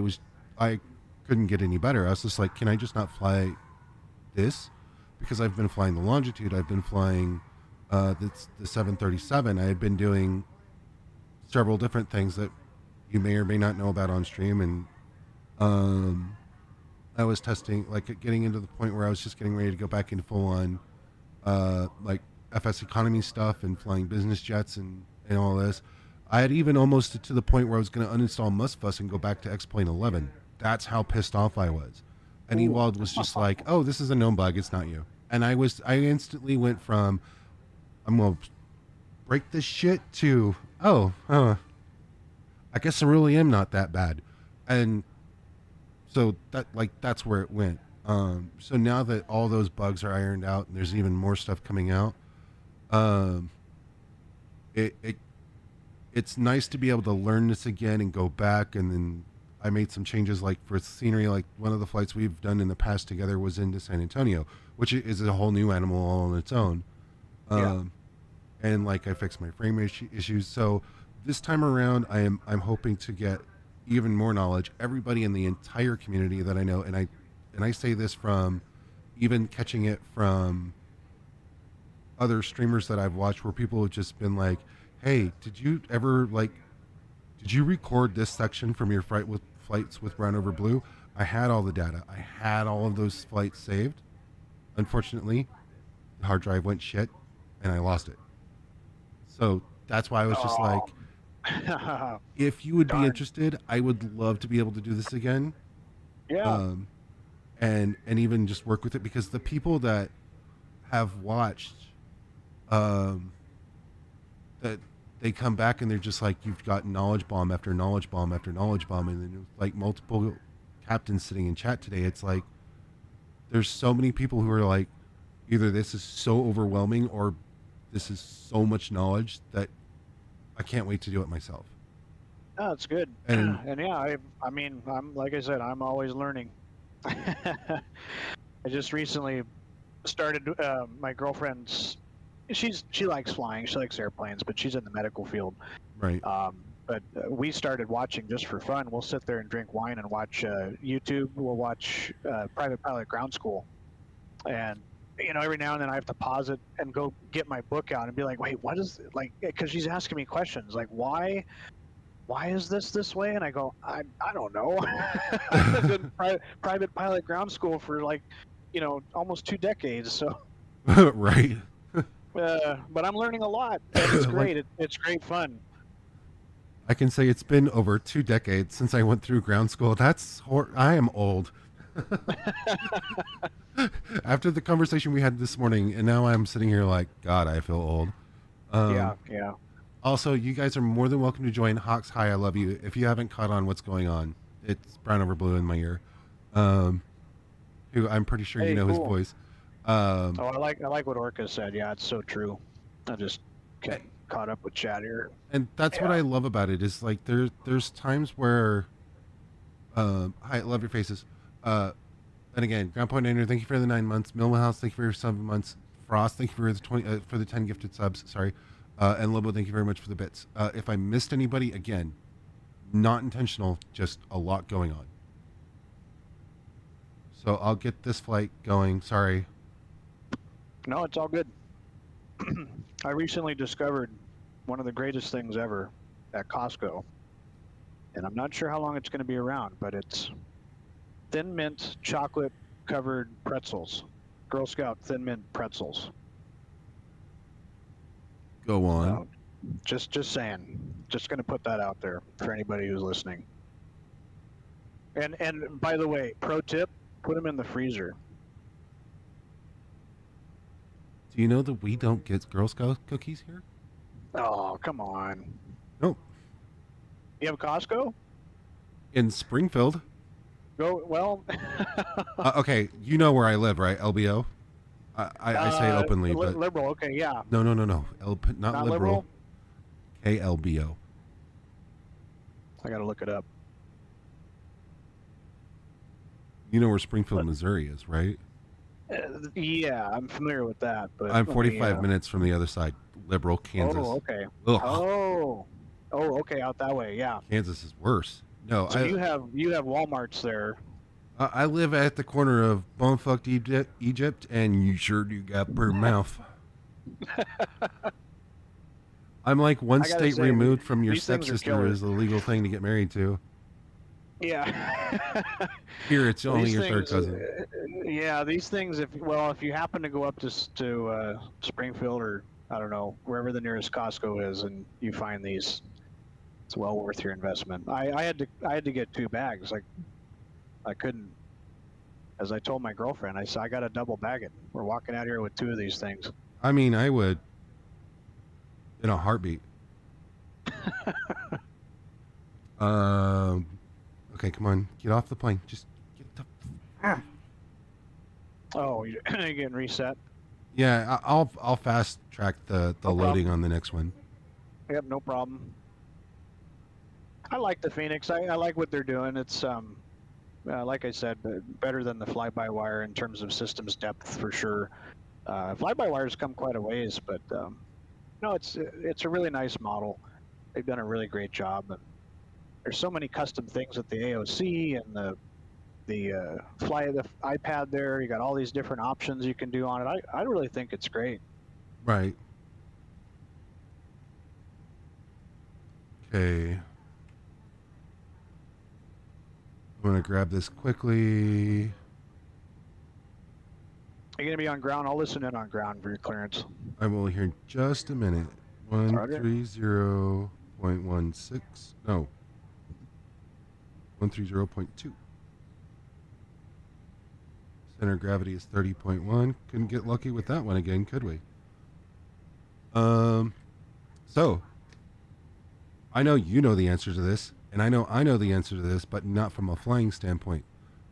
I couldn't get any better. I was just like, can I just not fly this? Because I've been flying the Longitude. I've been flying the 737. I had been doing several different things that you may or may not know about on stream. And I was testing, like getting into the point where I was just getting ready to go back into full on like FS economy stuff and flying business jets and all this. I had even almost to the point where I was going to uninstall Musfuss and go back to X-Plane 11. That's how pissed off I was. And Ewald was just like, oh, this is a known bug. It's not you. And I instantly went from, I'm going to break this shit to, I guess I really am not that bad. And so that's where it went. So now that all those bugs are ironed out and there's even more stuff coming out, it's nice to be able to learn this again and go back. And then I made some changes, like for scenery. Like one of the flights we've done in the past together was into San Antonio, which is a whole new animal all on its own. And like I fixed my frame issues. So this time around, I'm hoping to get even more knowledge. Everybody in the entire community that I know, and I say this from even catching it from other streamers that I've watched, where people have just been like, hey, did you record this section from your flights with brownoverblue? I had all the data. I had all of those flights saved. Unfortunately, the hard drive went shit and I lost it. So that's why I was just like, if you would be interested, I would love to be able to do this again. And even just work with it, because the people that have watched, that they come back and they're just like, you've got knowledge bomb after knowledge bomb after knowledge bomb, and then like multiple captains sitting in chat today, it's like there's so many people who are like, either this is so overwhelming or this is so much knowledge that I can't wait to do it myself. Oh, it's good. And yeah, I mean, I'm like I said, I'm always learning. I just recently started. My girlfriend's, she likes flying. She likes airplanes, but she's in the medical field. right. But we started watching just for fun. We'll sit there and drink wine and watch YouTube. We'll watch Private Pilot Ground School, and every now and then I have to pause it and go get my book out and be like, wait, what is it? Like? Because she's asking me questions like, why is this way? And I go, I don't know. I've been private pilot ground school for like, almost 2 decades. So, Right. but I'm learning a lot. And it's great. It's great fun. I can say it's been over 2 decades since I went through ground school. I am old. After the conversation we had this morning, and now I'm sitting here like, God, I feel old. Yeah. Also, you guys are more than welcome to join Hawks High. I love you. If you haven't caught on what's going on, it's Brown Over Blue in my ear. Who I'm pretty sure you know his voice. I like what Orca said. Yeah, it's so true. I just get caught up with chat here. And that's what I love about it is like there's times where hi, I love your faces. And again, Ground Point Niner, thank you for the 9 months. Millhouse, thank you for your 7 months. Frost, thank you for the 20 for the 10 gifted subs. Sorry. And Lobo, thank you very much for the bits. If I missed anybody, again, not intentional, just a lot going on. So I'll get this flight going. Sorry. No, it's all good. I recently discovered one of the greatest things ever at Costco. And I'm not sure how long it's going to be around, but it's Thin Mint chocolate covered pretzels. Girl Scout Thin Mint pretzels. Go on. Just saying. Just going to put that out there for anybody who's listening. And by the way, pro tip, put them in the freezer. Do you know that we don't get Girl Scout cookies here? Oh, come on. Nope. You have Costco? In Springfield. Go, well. Okay, you know where I live, right? LBO? I say it openly, but... Liberal, okay, yeah. No. Not liberal. KLBO. I gotta look it up. You know where Springfield, Missouri is, right? Yeah, I'm familiar with that. But I'm 45 minutes from the other side. Liberal, Kansas. Oh, okay. Ugh. Oh, okay, out that way, yeah. Kansas is worse. No, so you have Walmarts there. I live at the corner of Bonefucked Egypt, and you sure do got per mouth. I'm like one state removed from your stepsister is a legal thing to get married to. Yeah. Here, it's only your third cousin. Yeah, these things. If you happen to go up to Springfield or I don't know wherever the nearest Costco is, and you find these, it's well worth your investment. I had to get 2 bags. Like I couldn't. As I told my girlfriend, I said I got to double bag it. We're walking out here with 2 of these things. I mean, I would in a heartbeat. Okay, come on, get off the plane. Just get the. Oh, you're getting reset. Yeah, I'll fast track the loading on the next one. Yep, no problem. I like the Fenix. I like what they're doing. It's like I said, better than the fly-by-wire in terms of systems depth for sure. Fly-by-wires come quite a ways, but no, it's a really nice model. They've done a really great job. And there's so many custom things with the AOC and the iPad there. You got all these different options you can do on it. I really think it's great. Right. Okay. I'm going to grab this quickly. Are you going to be on ground? I'll listen in on ground for your clearance. I will here in just a minute. 130.16. No. 130.2. Center of gravity is 30.1. Couldn't get lucky with that one again, could we? So, I know you know the answer to this, and I know the answer to this, but not from a flying standpoint.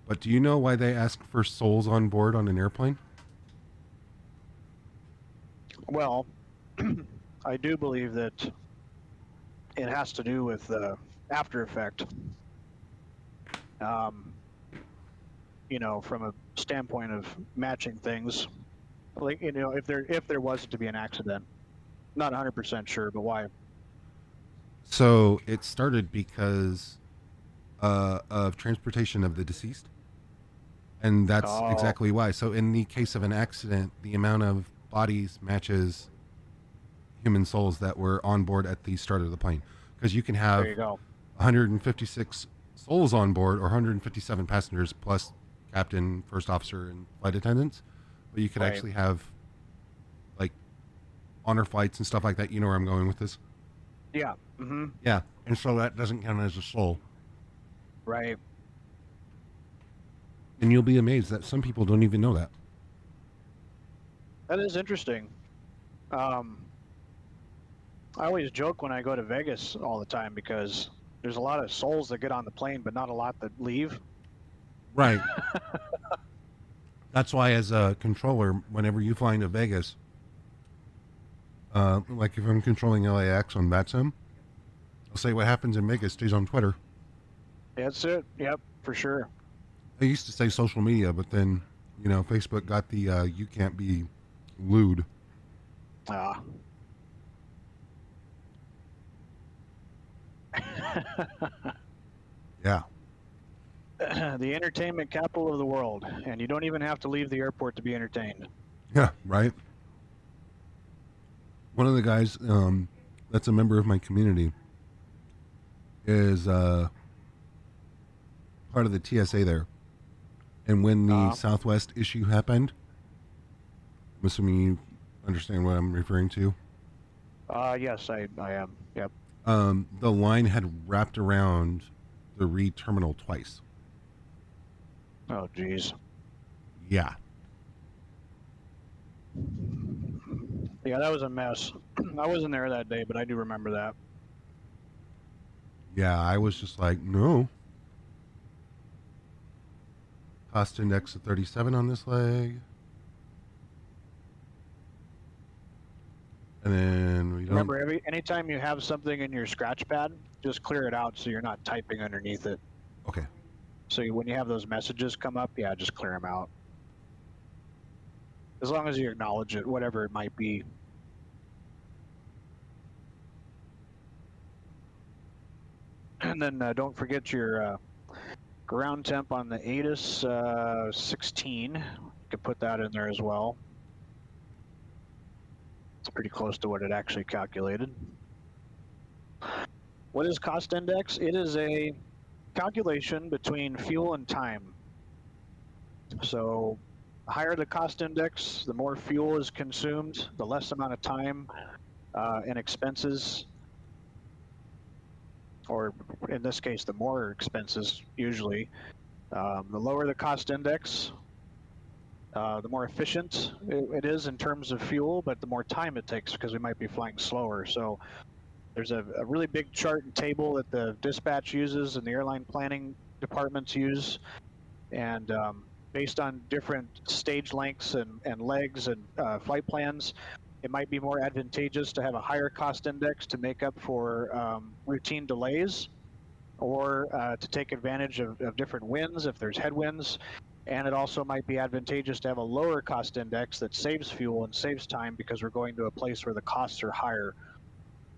But do you know why they ask for souls on board on an airplane? Well, I do believe that it has to do with after effect. You know, from a standpoint of matching things, like, you know, if there wasn't to be an accident, not 100% sure, but why? So it started because of transportation of the deceased, and that's Oh, exactly why. So in the case of an accident, the amount of bodies matches human souls that were on board at the start of the plane, because you can have there you go. 156 souls on board or 157 passengers plus captain, first officer, and flight attendants, but you could Right. actually have like honor flights and stuff like that. You know where I'm going with this? Yeah. Mm-hmm. Yeah, and so that doesn't count as a soul. Right. And you'll be amazed that some people don't even know that. That is interesting. I always joke when I go to Vegas all the time because there's a lot of souls that get on the plane, but not a lot that leave. Right. That's why, as a controller, whenever you fly into Vegas, like if I'm controlling LAX on VATSIM, I'll say what happens in Vegas stays on Twitter. That's it. Yep, for sure. I used to say social media, but then, you know, Facebook got the you can't be lewd. Ah. Yeah. The entertainment capital of the world, and you don't even have to leave the airport to be entertained. Yeah, right. One of the guys that's a member of my community is part of the TSA there. And when the Southwest issue happened, I'm assuming you understand what I'm referring to. Yes, I am. Yep. The line had wrapped around the Reed terminal twice. Oh, geez. Yeah. Yeah, that was a mess. I wasn't there that day, but I do remember that. Yeah, I was just like, no. Cost index of 37 on this leg. And then we don't... Remember, anytime you have something in your scratch pad, just clear it out so you're not typing underneath it. Okay. So when you have those messages come up, yeah, just clear them out. As long as you acknowledge it, whatever it might be. And then don't forget your ground temp on the ATIS 16. You can put that in there as well. It's pretty close to what it actually calculated. What is cost index? It is a calculation between fuel and time. So the higher the cost index, the more fuel is consumed, the less amount of time and expenses, or in this case, the more expenses usually. The lower the cost index, the more efficient it is in terms of fuel, but the more time it takes because we might be flying slower. So there's a really big chart and table that the dispatch uses and the airline planning departments use. And based on different stage lengths and legs and flight plans, it might be more advantageous to have a higher cost index to make up for routine delays, or to take advantage of different winds if there's headwinds. And it also might be advantageous to have a lower cost index that saves fuel and saves time because we're going to a place where the costs are higher.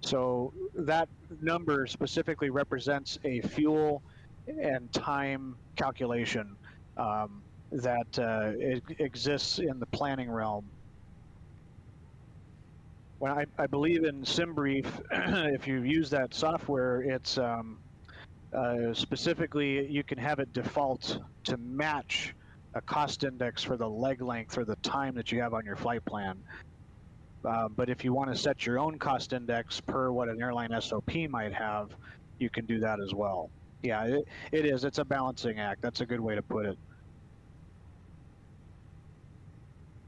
So that number specifically represents a fuel and time calculation that exists in the planning realm. When I believe in SimBrief, if you use that software, it's specifically you can have it default to match a cost index for the leg length or the time that you have on your flight plan. But if you want to set your own cost index per what an airline SOP might have, you can do that as well. Yeah, it is. It's a balancing act. That's a good way to put it.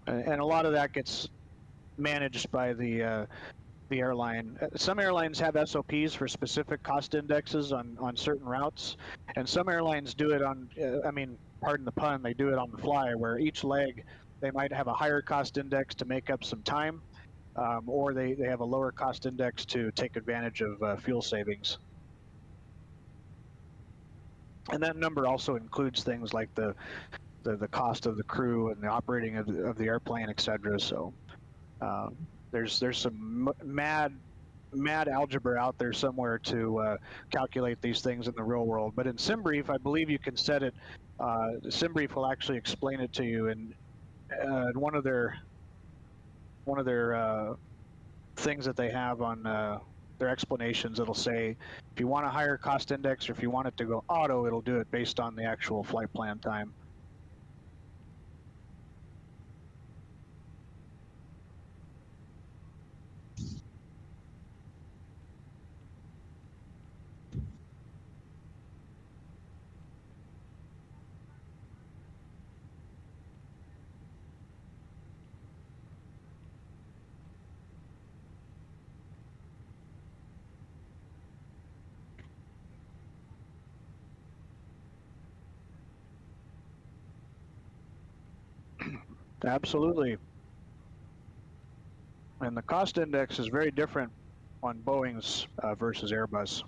And a lot of that gets managed by the airline. Some airlines have SOPs for specific cost indexes on certain routes, and some airlines do it on, I mean, pardon the pun, they do it on the fly, where each leg, they might have a higher cost index to make up some time, or they have a lower cost index to take advantage of fuel savings. And that number also includes things like the cost of the crew and the operating of the airplane, etc. So there's some mad algebra out there somewhere to calculate these things in the real world. But in SimBrief, I believe you can set it. SimBrief will actually explain it to you, and one of their things that they have on their explanations, it'll say if you want a higher cost index or if you want it to go auto, it'll do it based on the actual flight plan time. Absolutely. And the cost index is very different on Boeing's versus Airbus.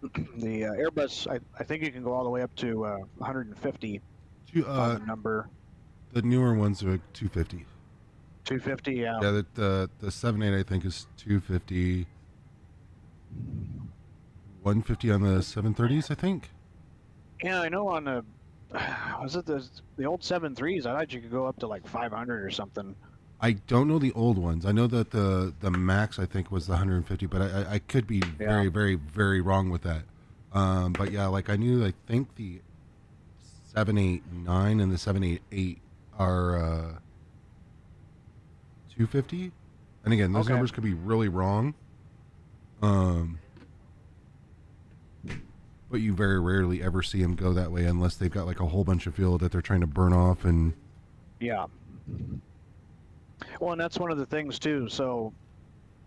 The Airbus, I think you can go all the way up to 150 on the number. The newer ones are 250. 250, yeah. Yeah, the 78 I think is 250. 150 on the 730s, I think. Yeah, I know on the was it the old 73s? I thought you could go up to like 500 or something. I don't know the old ones. I know that the max I think was the 150, but I could be very, very, very wrong with that. But yeah, like I think the 789 and the 788 are 250. And again, those numbers could be really wrong. But you very rarely ever see them go that way unless they've got like a whole bunch of fuel that they're trying to burn off. And yeah. Well, and that's one of the things too. So,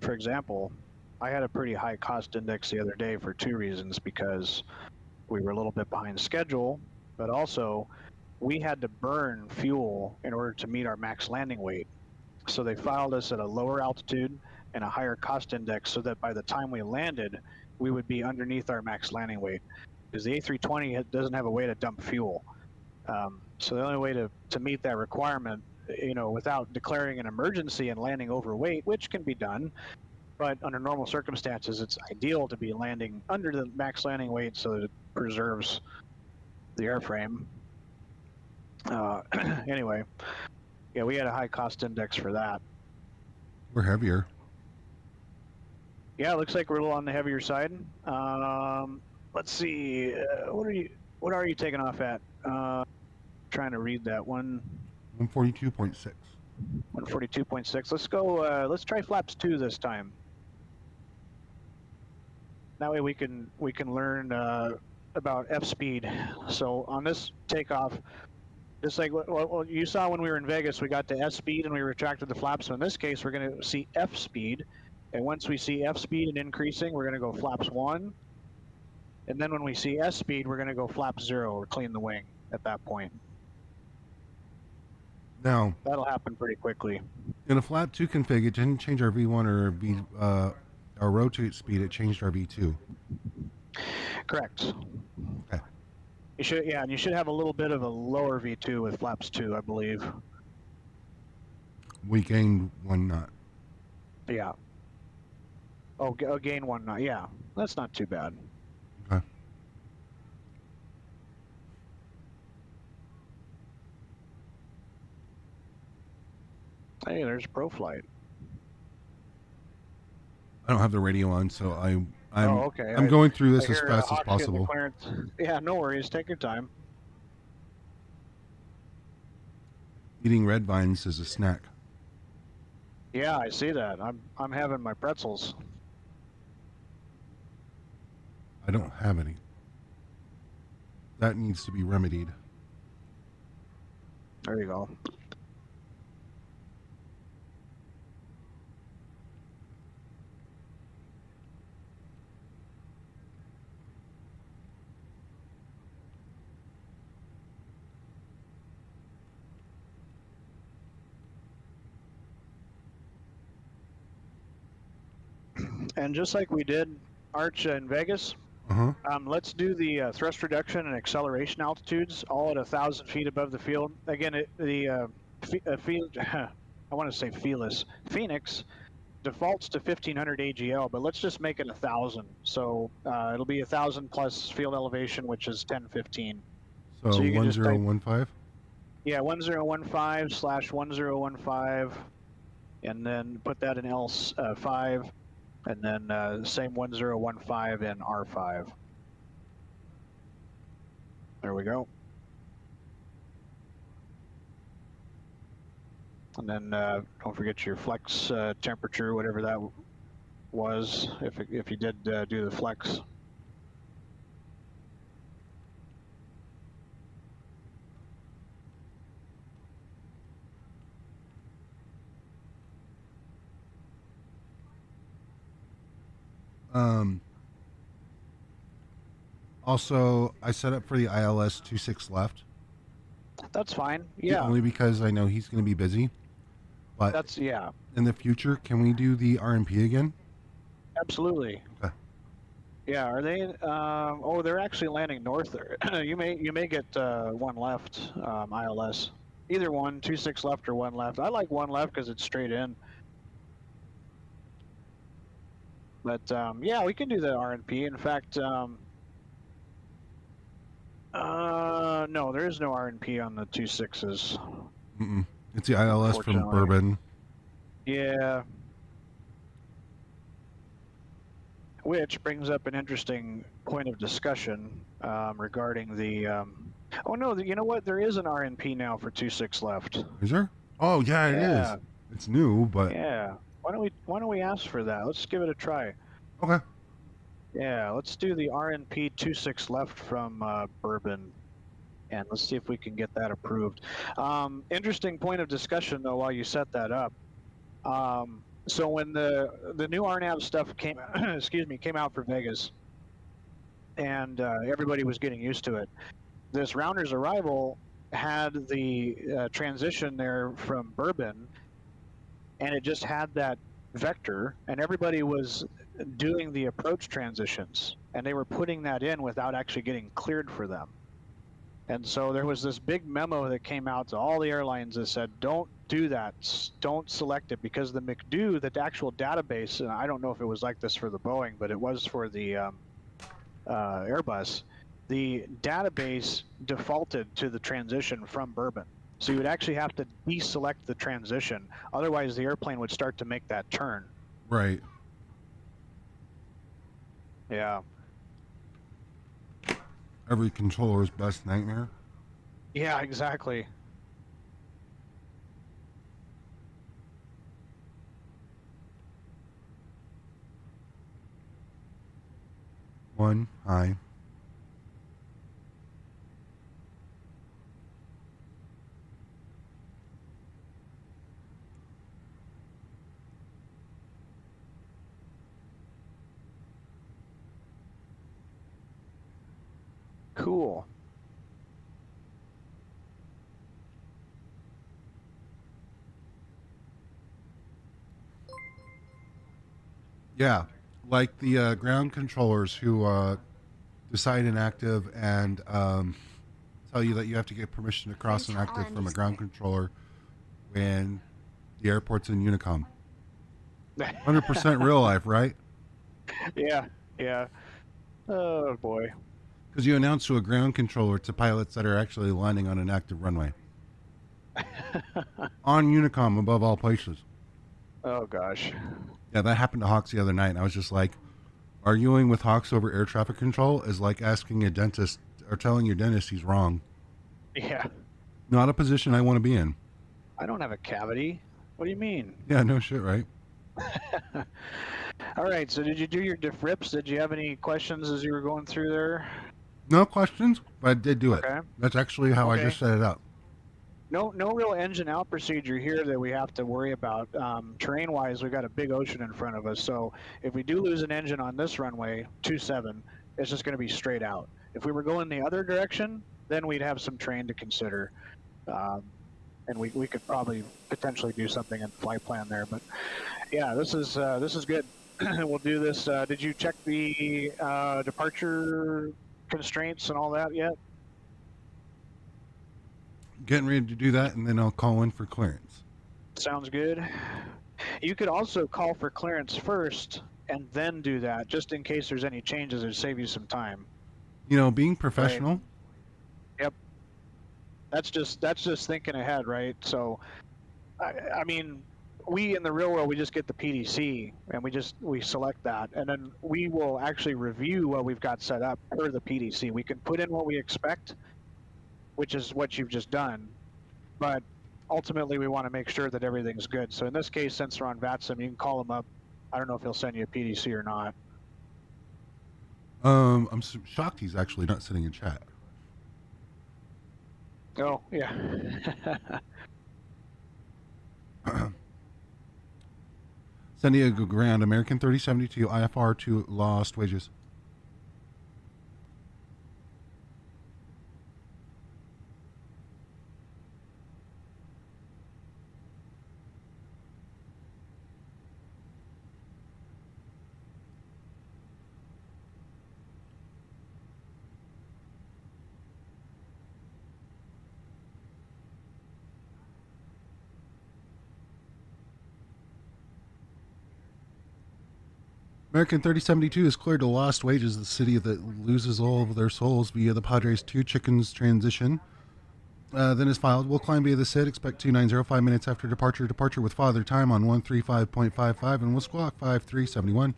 for example, I had a pretty high cost index the other day for two reasons, because we were a little bit behind schedule, but also we had to burn fuel in order to meet our max landing weight. So they filed us at a lower altitude and a higher cost index so that by the time we landed, we would be underneath our max landing weight, because the A320 doesn't have a way to dump fuel. So the only way to meet that requirement, without declaring an emergency and landing overweight, which can be done, but under normal circumstances, it's ideal to be landing under the max landing weight so that it preserves the airframe. Anyway, yeah, we had a high cost index for that. We're heavier. Yeah, it looks like we're a little on the heavier side. Let's see, what are you taking off at? Trying to read that one. 142.6. 142.6. Let's go. Let's try flaps 2 this time. That way we can learn about F speed. So on this takeoff, just like what you saw when we were in Vegas, we got to S speed and we retracted the flaps. So in this case, we're going to see F speed. And once we see F speed and increasing, we're going to go flaps 1. And then when we see S speed, we're going to go flaps 0 or clean the wing at that point. Now, that'll happen pretty quickly. In a flap 2 config, it didn't change our V1 or our rotate speed. It changed our V2. Correct. Okay. And you should have a little bit of a lower V2 with flaps 2, I believe. We gained 1 knot. Yeah. Oh, gain 1 knot. Yeah, that's not too bad. Okay. Hey, there's ProFlight. I don't have the radio on, so I'm okay. I'm going through this as fast as possible. Yeah, no worries. Take your time. Eating red vines is a snack. Yeah, I see that. I'm having my pretzels. I don't have any. That needs to be remedied. There you go. And just like we did Arch in Vegas, let's do the thrust reduction and acceleration altitudes all at 1,000 feet above the field. Again, I want to say Fenix defaults to 1,500 AGL, but let's just make it 1,000. So it'll be 1,000 plus field elevation, which is 1015. So you can 1015? Yeah, 1015/1015, and then put that in L5, and then same 1015 in R5. There we go. And then don't forget your flex temperature, whatever that was, if you did do the flex. Also, I set up for the ILS 26 left. That's fine. Yeah. Only because I know he's going to be busy. But that's in the future, can we do the RMP again? Absolutely. Okay. Yeah. Are they? Oh, they're actually landing north there. you may get one left. ILS. Either one, 26 left or one left. I like one left because it's straight in. But yeah, we can do the RNP. In fact, no, there is no RNP on the 26s. It's the ILS from Bourbon. Yeah. Which brings up an interesting point of discussion regarding the. Oh no, you know what? There is an RNP now for 26 left. Is there? Oh yeah, it is. It's new, but yeah. Why don't we ask for that? Let's give it a try. Okay. Yeah, let's do the RNP 26 left from Bourbon, and let's see if we can get that approved. Interesting point of discussion though while you set that up. So when the new RNAV stuff came out for Vegas, and everybody was getting used to it, this Rounder's Arrival had the transition there from Bourbon, and it just had that vector, and everybody was doing the approach transitions, and they were putting that in without actually getting cleared for them. And so there was this big memo that came out to all the airlines that said, don't do that, don't select it, because the McDo, the actual database, and I don't know if it was like this for the Boeing, but it was for the Airbus, the database defaulted to the transition from Bourbon. So you would actually have to deselect the transition, otherwise the airplane would start to make that turn. Right. Yeah. Every controller's best nightmare. Yeah, exactly. One, high. Cool. Yeah, like the ground controllers who decide inactive and tell you that you have to get permission to cross inactive from a ground controller when the airport's in Unicom. 100% real life, right? Yeah, yeah. Oh, boy. Because you announce to a ground controller to pilots that are actually landing on an active runway. On Unicom, above all places. Oh, gosh. Yeah, that happened to Hawks the other night, and I was just like, arguing with Hawks over air traffic control is like asking a dentist or telling your dentist he's wrong. Yeah. Not a position I want to be in. I don't have a cavity. What do you mean? Yeah, no shit, right? All right, so did you do your diff rips? Did you have any questions as you were going through there? No questions, but I did do it. Okay. That's actually how I just set it up. No real engine out procedure here that we have to worry about. Terrain-wise, we've got a big ocean in front of us, so if we do lose an engine on this runway, 27, it's just going to be straight out. If we were going the other direction, then we'd have some terrain to consider, and we could probably potentially do something in flight plan there. But yeah, this is good. we'll do this. Did you check the departure constraints and all that yet? Getting ready to do that, and then I'll call in for clearance. Sounds good. You could also call for clearance first and then do that, just in case there's any changes. It'd save you some time. You know, being professional. Right. Yep. That's just thinking ahead, right? So, I mean, we in the real world, we just get the PDC and we select that, and then we will actually review what we've got set up per the PDC. We can put in what we expect, which is what you've just done, but ultimately we want to make sure that everything's good. So in this case, since they're on VATSIM, you can call them up. I don't know if he'll send you a PDC or not. I'm shocked he's actually not sitting in chat. Oh, yeah. San Diego Ground, American 3072, IFR to lost wages. American 3072 is cleared to lost wages, the city that loses all of their souls via the Padres 2 chickens transition. Then is filed. Will climb via the SID. Expect 2905 minutes after departure. Departure with father time on 135.55 and will squawk 5371.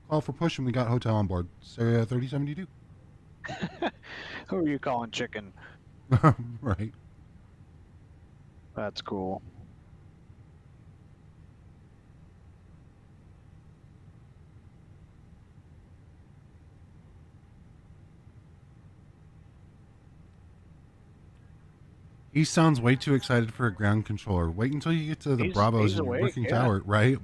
Call for push and we got hotel on board. Say 3072. Who are you calling chicken? Right. That's cool. He sounds way too excited for a ground controller. Wait until you get to the Bravos and your working tower, right?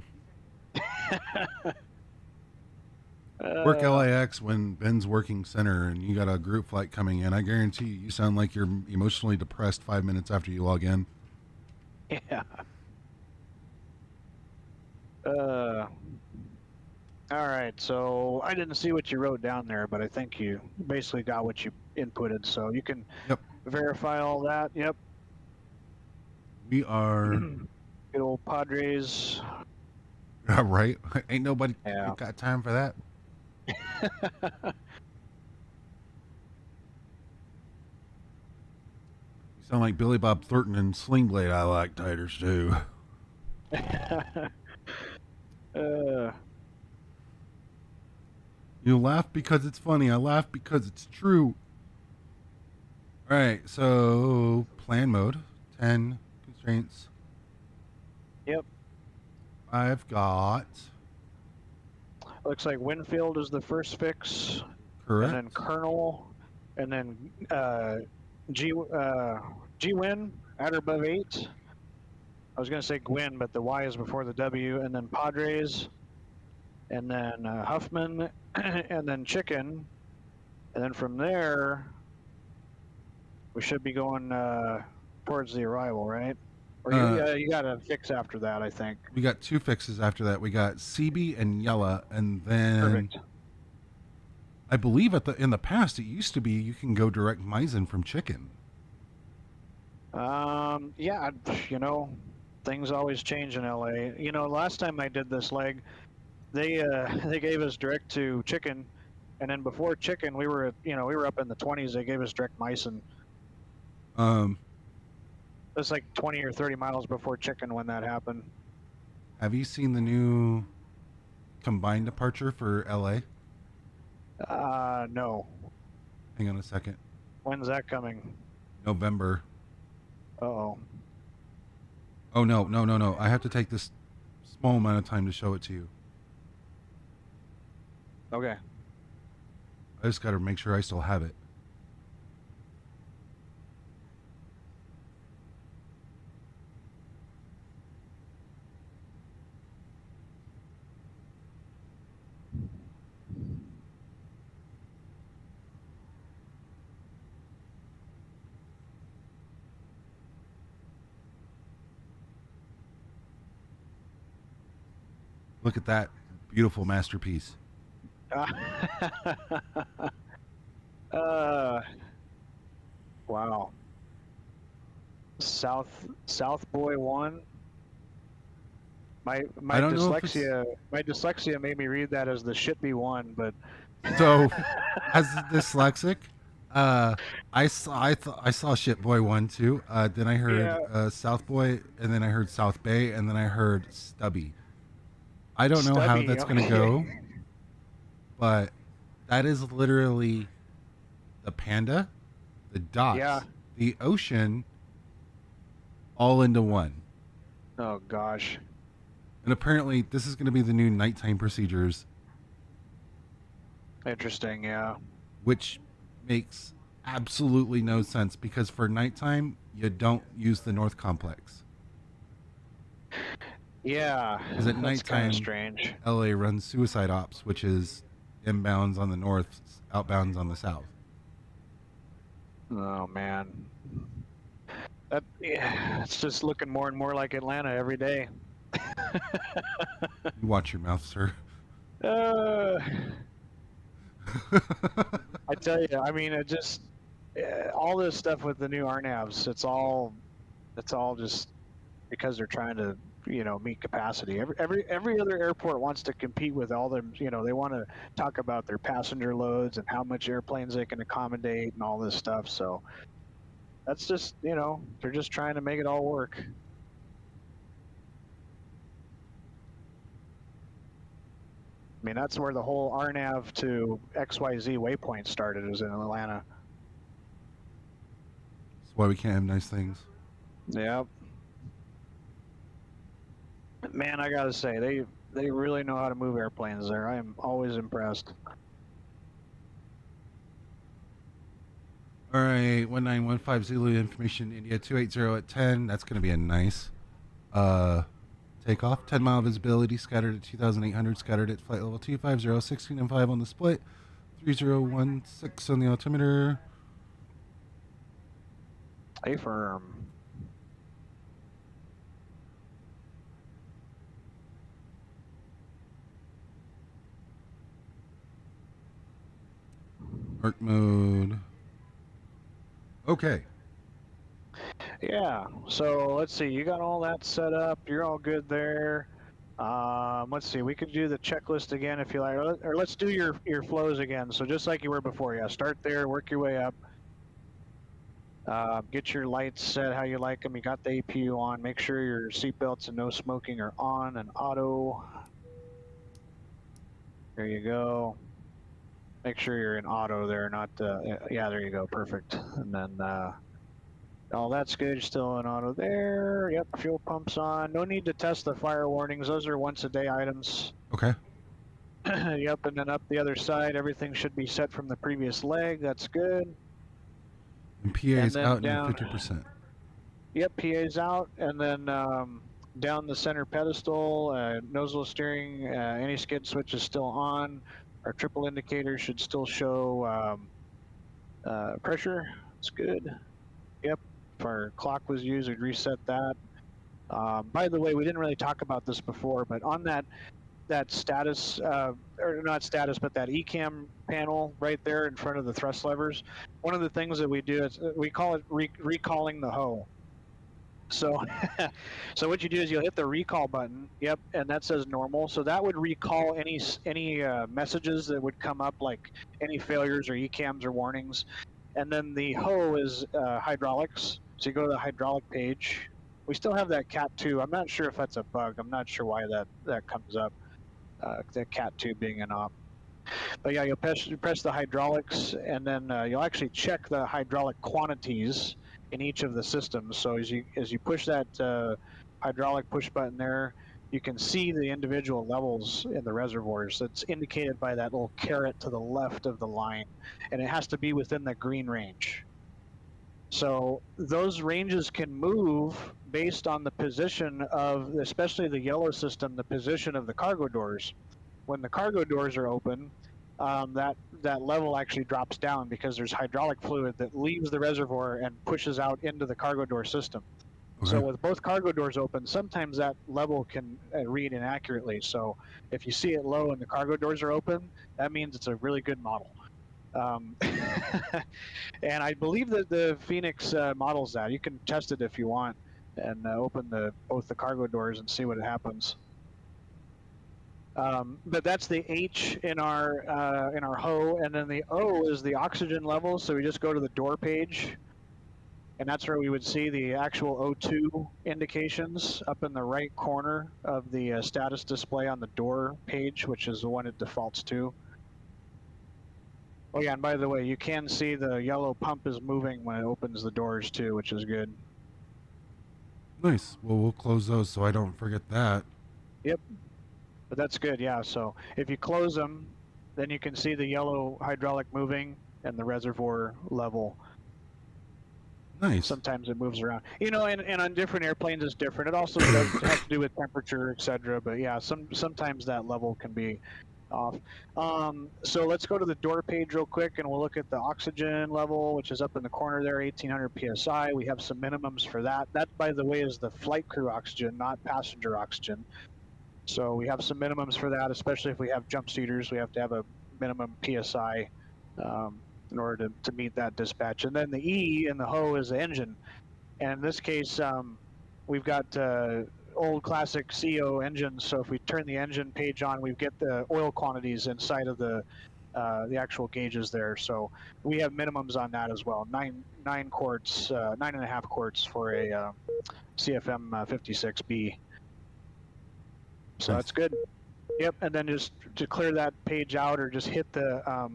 Work LAX when Ben's working center and you got a group flight coming in. I guarantee you sound like you're emotionally depressed 5 minutes after you log in. Yeah. All right, so I didn't see what you wrote down there, but I think you basically got what you inputted, so you can verify all that. Yep. We are good old Padres. Right. Ain't nobody got time for that. You sound like Billy Bob Thornton and Sling Blade. I like taters too. You laugh because it's funny. I laugh because it's true. All right, so plan mode, 10 constraints. Yep. I've got. Looks like Winfield is the first fix. Correct. And then Colonel, and then G-Win at or above 8. I was going to say Gwyn, but the Y is before the W. And then Padres, and then Huffman, and then Chicken. And then from there, we should be going towards the arrival, right? Or you got a fix after that, I think. We got 2 fixes after that. We got CB and Yella, and then Perfect. I believe in the past it used to be you can go direct Meissen from Chicken. Yeah, you know, things always change in LA. You know, last time I did this leg, they gave us direct to Chicken, and then before Chicken we were up in the 20s. They gave us direct Meissen. It's like 20 or 30 miles before Chicken when that happened. Have you seen the new combined departure for LA? No. Hang on a second. When's that coming? November. Uh-oh. Oh, no. I have to take this small amount of time to show it to you. Okay. I just got to make sure I still have it. Look at that beautiful masterpiece. Wow. South Boy 1. My I don't know if it's dyslexia made me read that as the Shitby 1, but so. As a dyslexic, I saw Shit Boy 1 too. Then I heard yeah, South Boy, and then I heard South Bay, and then I heard Stubby. I don't know how Stubby, that's gonna okay. go, but that is literally the panda, the docks, Yeah. the ocean, all into one. Oh gosh. And apparently, this is going to be the new nighttime procedures, Interesting, yeah. which makes absolutely no sense because for nighttime, you don't use the North Complex. Yeah. Because at That's kind nighttime, of strange. LA runs suicide ops, which is inbounds on the north, outbounds on the south. Oh man. It's just looking more and more like Atlanta every day. You watch your mouth, sir. I tell you, I mean, it just all this stuff with the new RNAVs. It's all just because they're trying to, meet capacity. Every other airport wants to compete with all them. They want to talk about their passenger loads and how much airplanes they can accommodate and all this stuff. So that's just, they're just trying to make it all work. I mean, that's where the whole RNAV to XYZ waypoint started, is in Atlanta. That's why we can't have nice things. Yep. Man, I gotta say, they really know how to move airplanes there. I am always impressed. All right, 1915 Zulu information, India 280 at 10. That's going to be a nice takeoff. 10-mile visibility, scattered at 2,800, scattered at flight level 250, 16 and 5 on the split, 3016 on the altimeter. Affirm. Arc mode. Okay. Yeah, so let's see, you got all that set up, you're all good there. Let's see, we could do the checklist again if you like, or let's do your flows again. So just like you were before, yeah, start there, work your way up. Get your lights set how you like them. You got the APU on, make sure your seatbelts and no smoking are on and auto. There you go. Make sure you're in auto there, not, yeah, there you go, perfect. And then, all that's good, still in auto there. Yep, fuel pumps on. No need to test the fire warnings, those are once a day items. Okay. Yep, and then up the other side, everything should be set from the previous leg, that's good. And PA is out down, at 50%. Yep, PA's out, and then down the center pedestal, nozzle steering, any skid switch is still on. Our triple indicator should still show pressure. It's good. Yep. If our clock was used, we'd reset that. By the way, we didn't really talk about this before, but on that status, or not status, but that ECAM panel right there in front of the thrust levers, one of the things that we do is we call it recalling the hoe. So, so what you do is you'll hit the recall button. Yep, and that says normal. So that would recall any messages that would come up, like any failures or ECAMs or warnings. And then the hoe is hydraulics. So you go to the hydraulic page. We still have that Cat 2. I'm not sure if that's a bug. I'm not sure why that comes up. The Cat 2 being an op. But yeah, you'll press the hydraulics, and then you'll actually check the hydraulic quantities in each of the systems. So as you push that hydraulic push button there, you can see the individual levels in the reservoirs. It's indicated by that little caret to the left of the line, and it has to be within the green range. So those ranges can move based on the position of, especially the yellow system, the position of the cargo doors. When the cargo doors are open, that level actually drops down because there's hydraulic fluid that leaves the reservoir and pushes out into the cargo door system. So Okay. with both cargo doors open, sometimes that level can read inaccurately. So if you see it low and the cargo doors are open, that means it's a really good model. And I believe that the Fenix models that. You can test it if you want and open both the cargo doors and see what happens. But that's the H in our HO, and then the O is the oxygen level. So we just go to the door page, and that's where we would see the actual O2 indications up in the right corner of the status display on the door page, which is the one it defaults to. Oh yeah, and by the way, you can see the yellow pump is moving when it opens the doors too, which is good. Nice. Well, we'll close those so I don't forget that. Yep. But that's good, yeah. So if you close them, then you can see the yellow hydraulic moving and the reservoir level. Nice. Sometimes it moves around. And on different airplanes it's different. It also does have to do with temperature, etc. But yeah, sometimes that level can be off. So let's go to the door page real quick and we'll look at the oxygen level, which is up in the corner there, 1800 psi. We have some minimums for that. That, by the way, is the flight crew oxygen, not passenger oxygen. So we have some minimums for that, especially if we have jump seaters. We have to have a minimum PSI in order to meet that dispatch. And then the E in the HO is the engine. And in this case, we've got old classic CO engines. So if we turn the engine page on, we get the oil quantities inside of the actual gauges there. So we have minimums on that as well. 9 quarts, 9.5 quarts for a CFM 56B. So that's good. Yep, and then just to clear that page out, or just hit the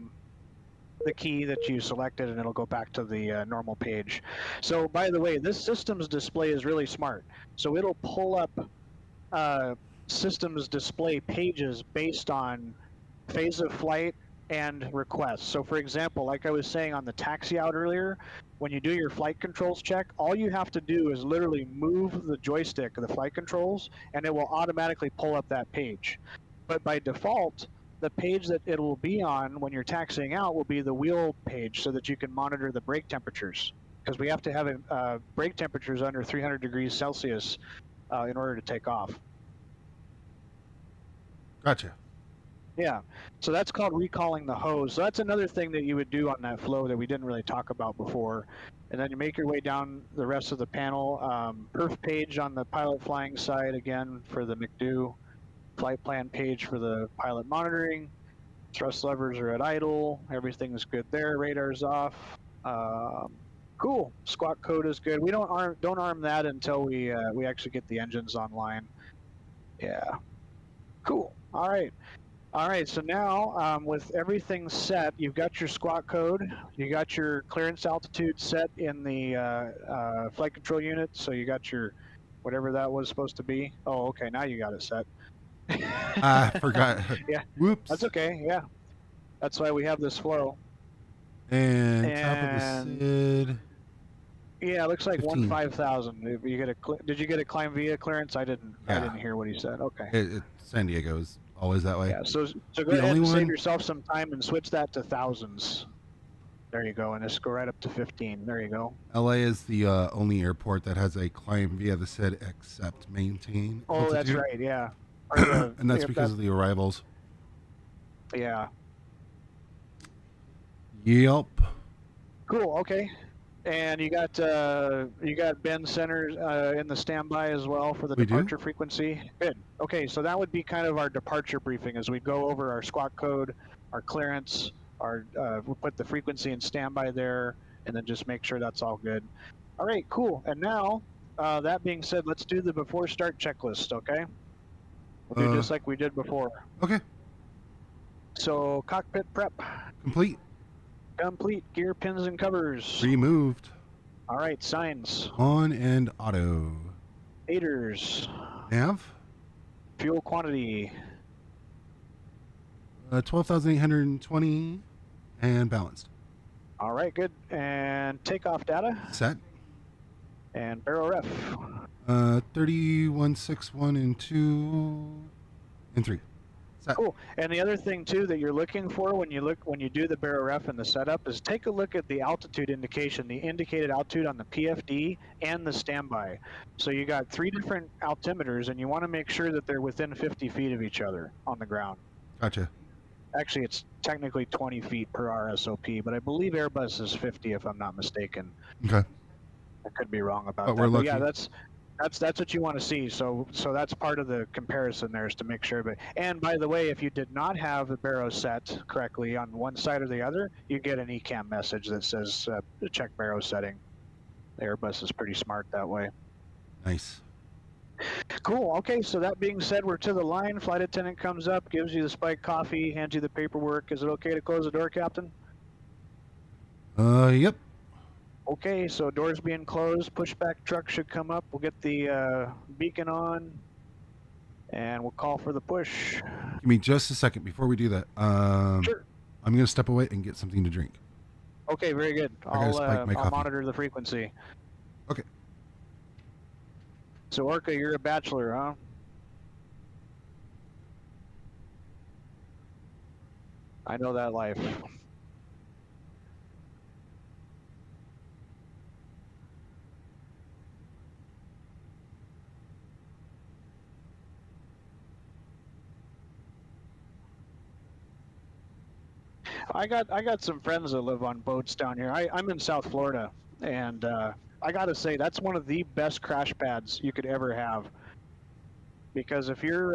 key that you selected, and it'll go back to the normal page. So, by the way, this systems display is really smart. So it'll pull up systems display pages based on phase of flight and requests. So, for example, like I was saying on the taxi out earlier, when you do your flight controls check, all you have to do is literally move the joystick of the flight controls, and it will automatically pull up that page. But by default, the page that it will be on when you're taxiing out will be the wheel page, so that you can monitor the brake temperatures. Because we have to have brake temperatures under 300 degrees Celsius in order to take off. Gotcha. Yeah, so that's called recalling the hose. So that's another thing that you would do on that flow that we didn't really talk about before. And then you make your way down the rest of the panel. Perf page on the pilot flying side, again, for the McDo. Flight plan page for the pilot monitoring. Thrust levers are at idle. Everything's good there. Radar's off. Cool. Squawk code is good. We don't arm that until we actually get the engines online. Yeah. Cool. All right. All right, so now with everything set, you've got your squawk code, you got your clearance altitude set in the flight control unit, so you got your whatever that was supposed to be. Oh, okay, now you got it set. I forgot. Yeah. Whoops. That's okay, yeah. That's why we have this flow. And top of the SID. Yeah, it looks like 15. 15,000. Did you get a climb via clearance? I didn't hear what he said. Okay. San Diego's always that way. Yeah, so go ahead and save yourself some time and switch that to thousands. There you go, and just go right up to 15. There you go. LA is the only airport that has a climb via the SID except maintain. Oh, altitude. That's right, yeah. And that's because of the arrivals. Yeah. Yep. Cool, okay. And you got Ben Center in the standby as well for the departure frequency. Good. Okay, so that would be kind of our departure briefing as we go over our squawk code, our clearance, we'll put the frequency in standby there, and then just make sure that's all good. All right, cool. And now, that being said, let's do the before start checklist. Okay. We'll do just like we did before. Okay. So cockpit prep. Complete. Complete. Gear pins and covers. Removed. All right. Signs. On and auto. Aiders. Nav. Fuel quantity. 12,820 and balanced. All right. Good. And takeoff data. Set. And barrel ref. 3161 and 2 and 3. Cool. And the other thing too that you're looking for when you do the baro ref and the setup is take a look at the altitude indication, the indicated altitude on the PFD and the standby. So you got 3 different altimeters, and you want to make sure that they're within 50 feet of each other on the ground. Gotcha. Actually, it's technically 20 feet per RSOP, but I believe Airbus is 50 if I'm not mistaken. Okay. I could be wrong about But that. we're But yeah, looking- that's what you want to see. So that's part of the comparison there, is to make sure. But and by the way, if you did not have the baro set correctly on one side or the other, you get an ECAM message that says check baro setting. The Airbus is pretty smart that way. Nice. Cool. Okay, so that being said, we're to the line. Flight attendant comes up, gives you the spiked coffee, hands you the paperwork. Is it okay to close the door, Captain? Yep. Okay, so doors being closed, pushback truck should come up. We'll get the beacon on, and we'll call for the push. Give me just a second before we do that. Sure. I'm going to step away and get something to drink. Okay, very good. I gotta spike my I'll coffee. monitor the frequency. Okay. So Orca, you're a bachelor, huh? I know that life. I got some friends that live on boats down here. I'm in South Florida, and I gotta say that's one of the best crash pads you could ever have. Because if you're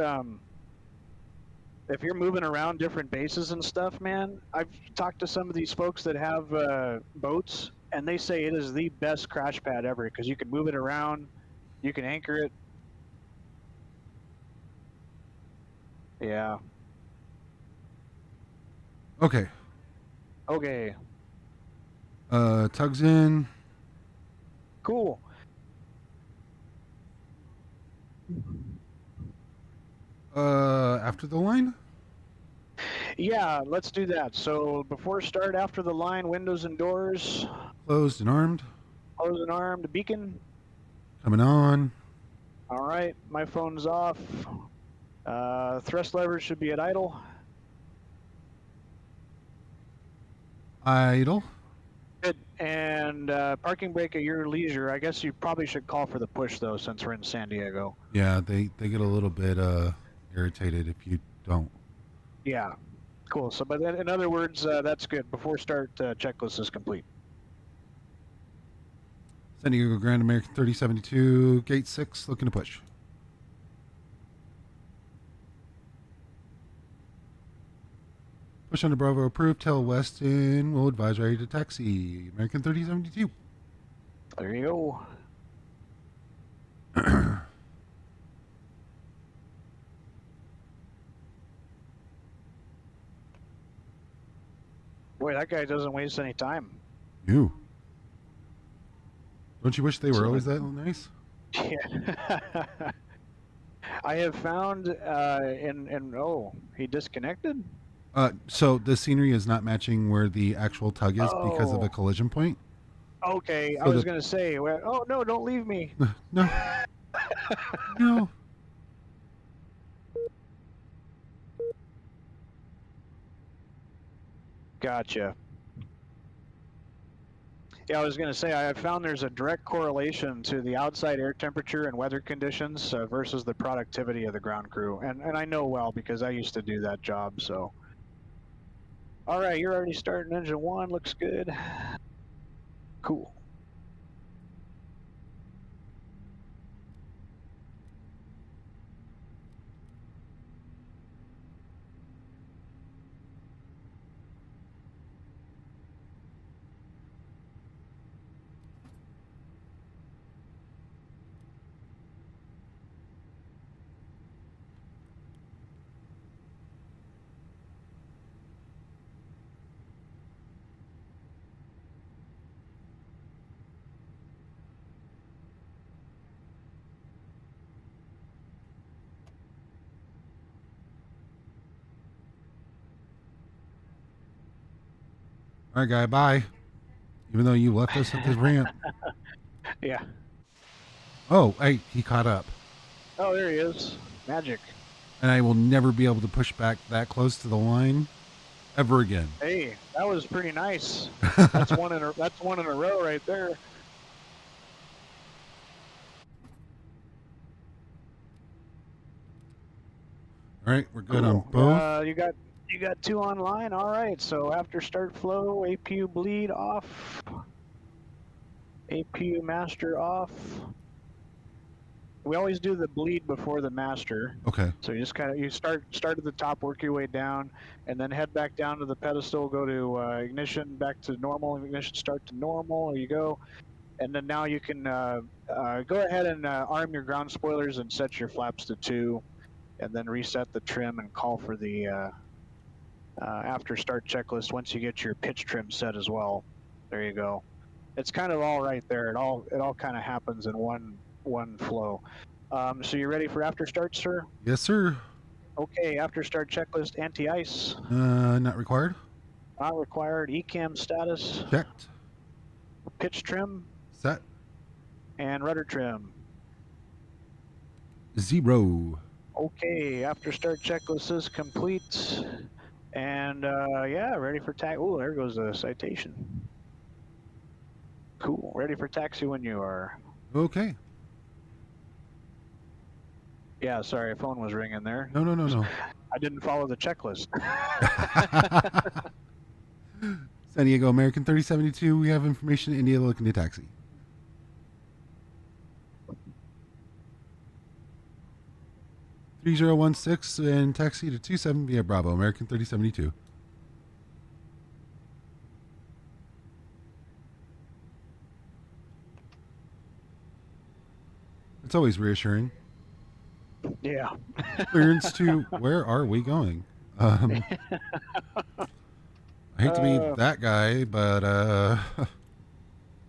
moving around different bases and stuff, man, I've talked to some of these folks that have boats, and they say it is the best crash pad ever because you can move it around, you can anchor it. Yeah. Okay. Okay. Tugs in. Cool. After the line? Yeah, let's do that. So before start, after the line, windows and doors, Closed and armed. close and armed, beacon. Coming on. All right, my phone's off. Thrust levers should be at idle. Idle. Good. And parking brake at your leisure. I guess you probably should call for the push, though, since we're in San Diego. Yeah, they get a little bit irritated if you don't. Yeah. Cool. So, but in other words, that's good. Before start, checklist is complete. San Diego Grand American 3072, gate 6, looking to push. Push under Bravo approved, tell Weston, will advise ready to taxi. American 3072. There you go. Boy, that guy doesn't waste any time. You. Don't you wish they were So- always that nice? Yeah. I have found oh, he disconnected? So the scenery is not matching where the actual tug is because of Oh. a collision point. Okay, I So was the- going to say, well, oh no, don't leave me. No. No. Gotcha. Yeah, I was going to say, I found there's a direct correlation to the outside air temperature and weather conditions versus the productivity of the ground crew. And I know well because I used to do that job, so. All right, you're already starting engine 1, looks good. Cool. All right, guy, bye. Even though you left us at this ramp. Yeah. Oh, hey, he caught up. Oh, there he is. Magic. And I will never be able to push back that close to the line ever again. Hey, that was pretty nice. That's one in a row right there. All right, we're good on both. You got 2 online. All right. So after start flow, APU bleed off. APU master off. We always do the bleed before the master. Okay. So you just you start at the top, work your way down, and then head back down to the pedestal. Go to ignition, back to normal. Ignition start to normal. There you go. And then now you can go ahead and arm your ground spoilers and set your flaps to 2, and then reset the trim and call for the after start checklist once you get your pitch trim set as well. There you go. It's kind of all right there. It all kind of happens in one flow. So you ready for after start, sir? Yes, sir. Okay, after start checklist, anti-ice. Not required. Not required. ECAM status. Checked. Pitch trim. Set. And rudder trim. 0. Okay, after start checklist is complete. And yeah, ready for taxi. Oh, there goes the citation. Cool. Ready for taxi when you are. Okay. Yeah, sorry, phone was ringing there. No. I didn't follow the checklist. San Diego, American 3072. We have information. India looking to taxi. (3016) and taxi to 27 via Bravo, American 3072. It's always reassuring. Yeah. Clearance to where are we going? I hate to be that guy, but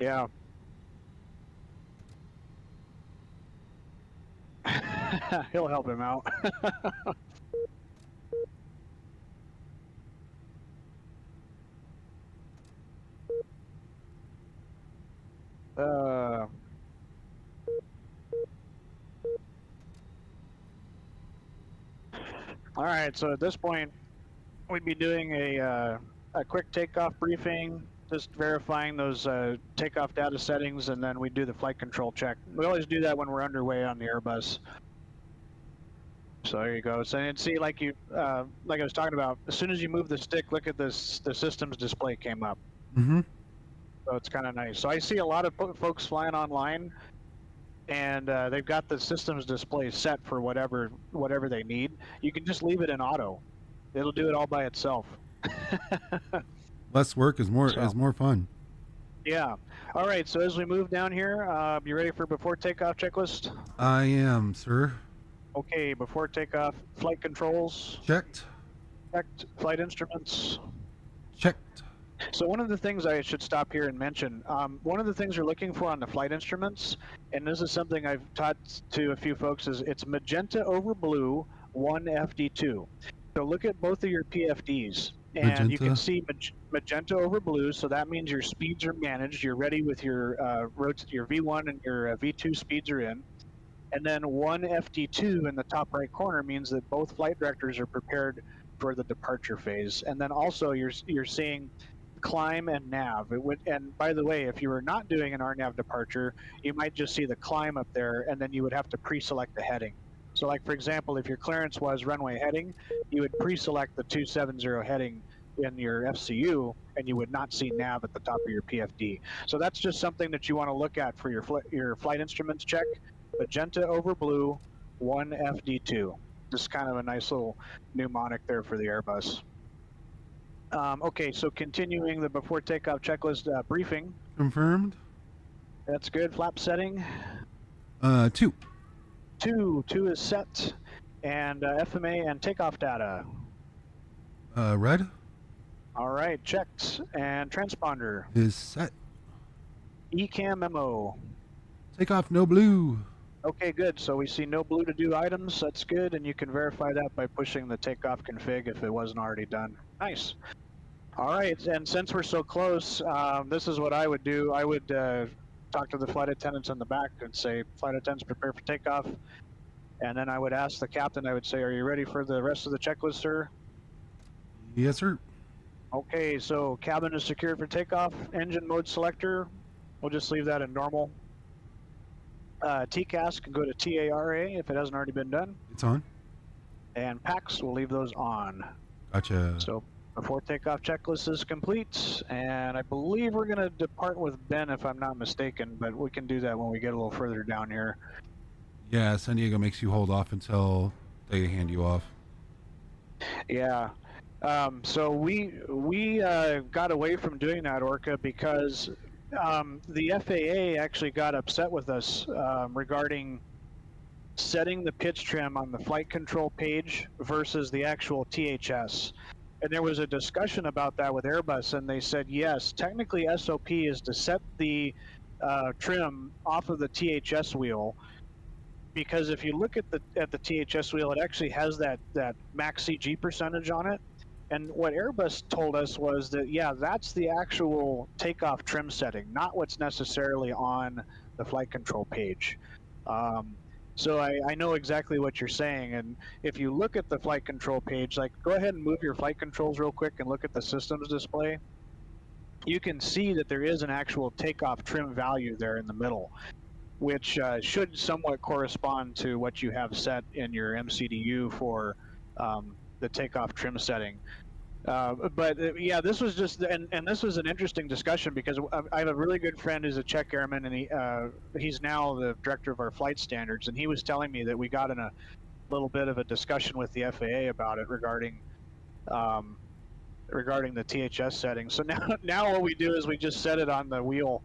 yeah. He'll help him out. All right, so at this point, we'd be doing a quick takeoff briefing, just verifying those takeoff data settings, and then we do the flight control check. We always do that when we're underway on the Airbus. So there you go. So and see, like I was talking about, as soon as you move the stick, look at this. The systems display came up. Mm-hmm. So it's kind of nice. So I see a lot of folks flying online, and they've got the systems display set for whatever they need. You can just leave it in auto. It'll do it all by itself. Less work is more fun. Yeah. All right. So as we move down here, you ready for before takeoff checklist? I am, sir. Okay. Before takeoff, flight controls. Checked. Checked. Flight instruments. Checked. So one of the things I should stop here and mention, one of the things you're looking for on the flight instruments, and this is something I've taught to a few folks, is it's magenta over blue, 1 FD2. So look at both of your PFDs, and Magenta. you can see magenta over blue, so that means your speeds are managed. You're ready with your your V1 and your V2 speeds are in. And then 1 FD2 in the top right corner means that both flight directors are prepared for the departure phase. And then also you're seeing climb and nav. And by the way, if you were not doing an RNAV departure, you might just see the climb up there, and then you would have to pre-select the heading. So like, for example, if your clearance was runway heading, you would pre-select the 270 heading in your FCU, and you would not see nav at the top of your PFD. So that's just something that you want to look at for your flight instruments check. Magenta over blue, 1 FD2. Just kind of a nice little mnemonic there for the Airbus. Okay, so continuing the before takeoff checklist briefing. Confirmed. That's good. Flap setting. 2. 2 is set. And FMA and takeoff data. Red. All right, checked. And transponder. Is set. ECAM memo. Takeoff no blue. Okay, good. So we see no blue to do items. That's good. And you can verify that by pushing the takeoff config if it wasn't already done. Nice. All right, and since we're so close, this is what I would do. I would talk to the flight attendants in the back and say, flight attendants, prepare for takeoff. And then I would ask the captain, I would say, are you ready for the rest of the checklist, sir? Yes, sir. Okay, so cabin is secured for takeoff. Engine mode selector, we'll just leave that in normal. TCAS can go to TARA if it hasn't already been done. It's on. And PACs, we'll leave those on. Gotcha. So before takeoff checklist is complete, and I believe we're going to depart with Ben if I'm not mistaken, but we can do that when we get a little further down here. Yeah, San Diego makes you hold off until they hand you off. Yeah. So we got away from doing that, Orca, because the FAA actually got upset with us regarding setting the pitch trim on the flight control page versus the actual THS. And there was a discussion about that with Airbus, and they said, yes, technically SOP is to set the trim off of the THS wheel, because if you look at the THS wheel, it actually has that max CG percentage on it. And what Airbus told us was that, yeah, that's the actual takeoff trim setting, not what's necessarily on the flight control page. So I know exactly what you're saying. And if you look at the flight control page, like, go ahead and move your flight controls real quick and look at the systems display. You can see that there is an actual takeoff trim value there in the middle, which should somewhat correspond to what you have set in your MCDU for the takeoff trim setting. But yeah, this was just, and this was an interesting discussion, because I have a really good friend who's a check airman, and he's now the director of our flight standards, and he was telling me that we got in a little bit of a discussion with the FAA about it regarding the THS setting. So now what we do is we just set it on the wheel.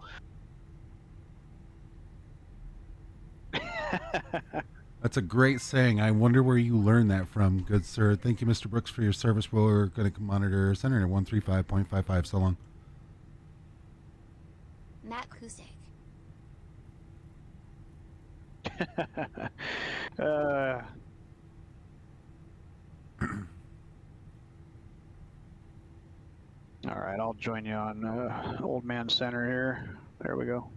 That's a great saying. I wonder where you learned that from, good sir. Thank you, Mr. Brooks, for your service. We're going to monitor center at 135.55. So long. Matt Kusick. All right, I'll join you on Old Man Center here. There we go.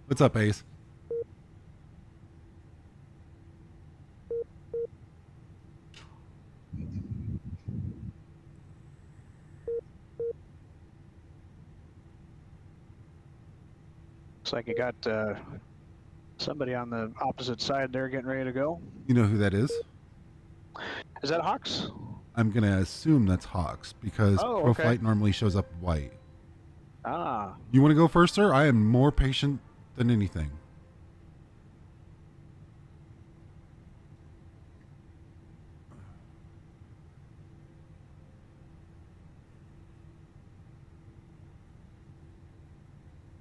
What's up, Ace? Looks like you got somebody on the opposite side there getting ready to go. You know who that is? Is that Hawks? I'm going to assume that's Hawks, because ProFlight normally shows up white. Ah. You want to go first, sir? I am more patient than anything.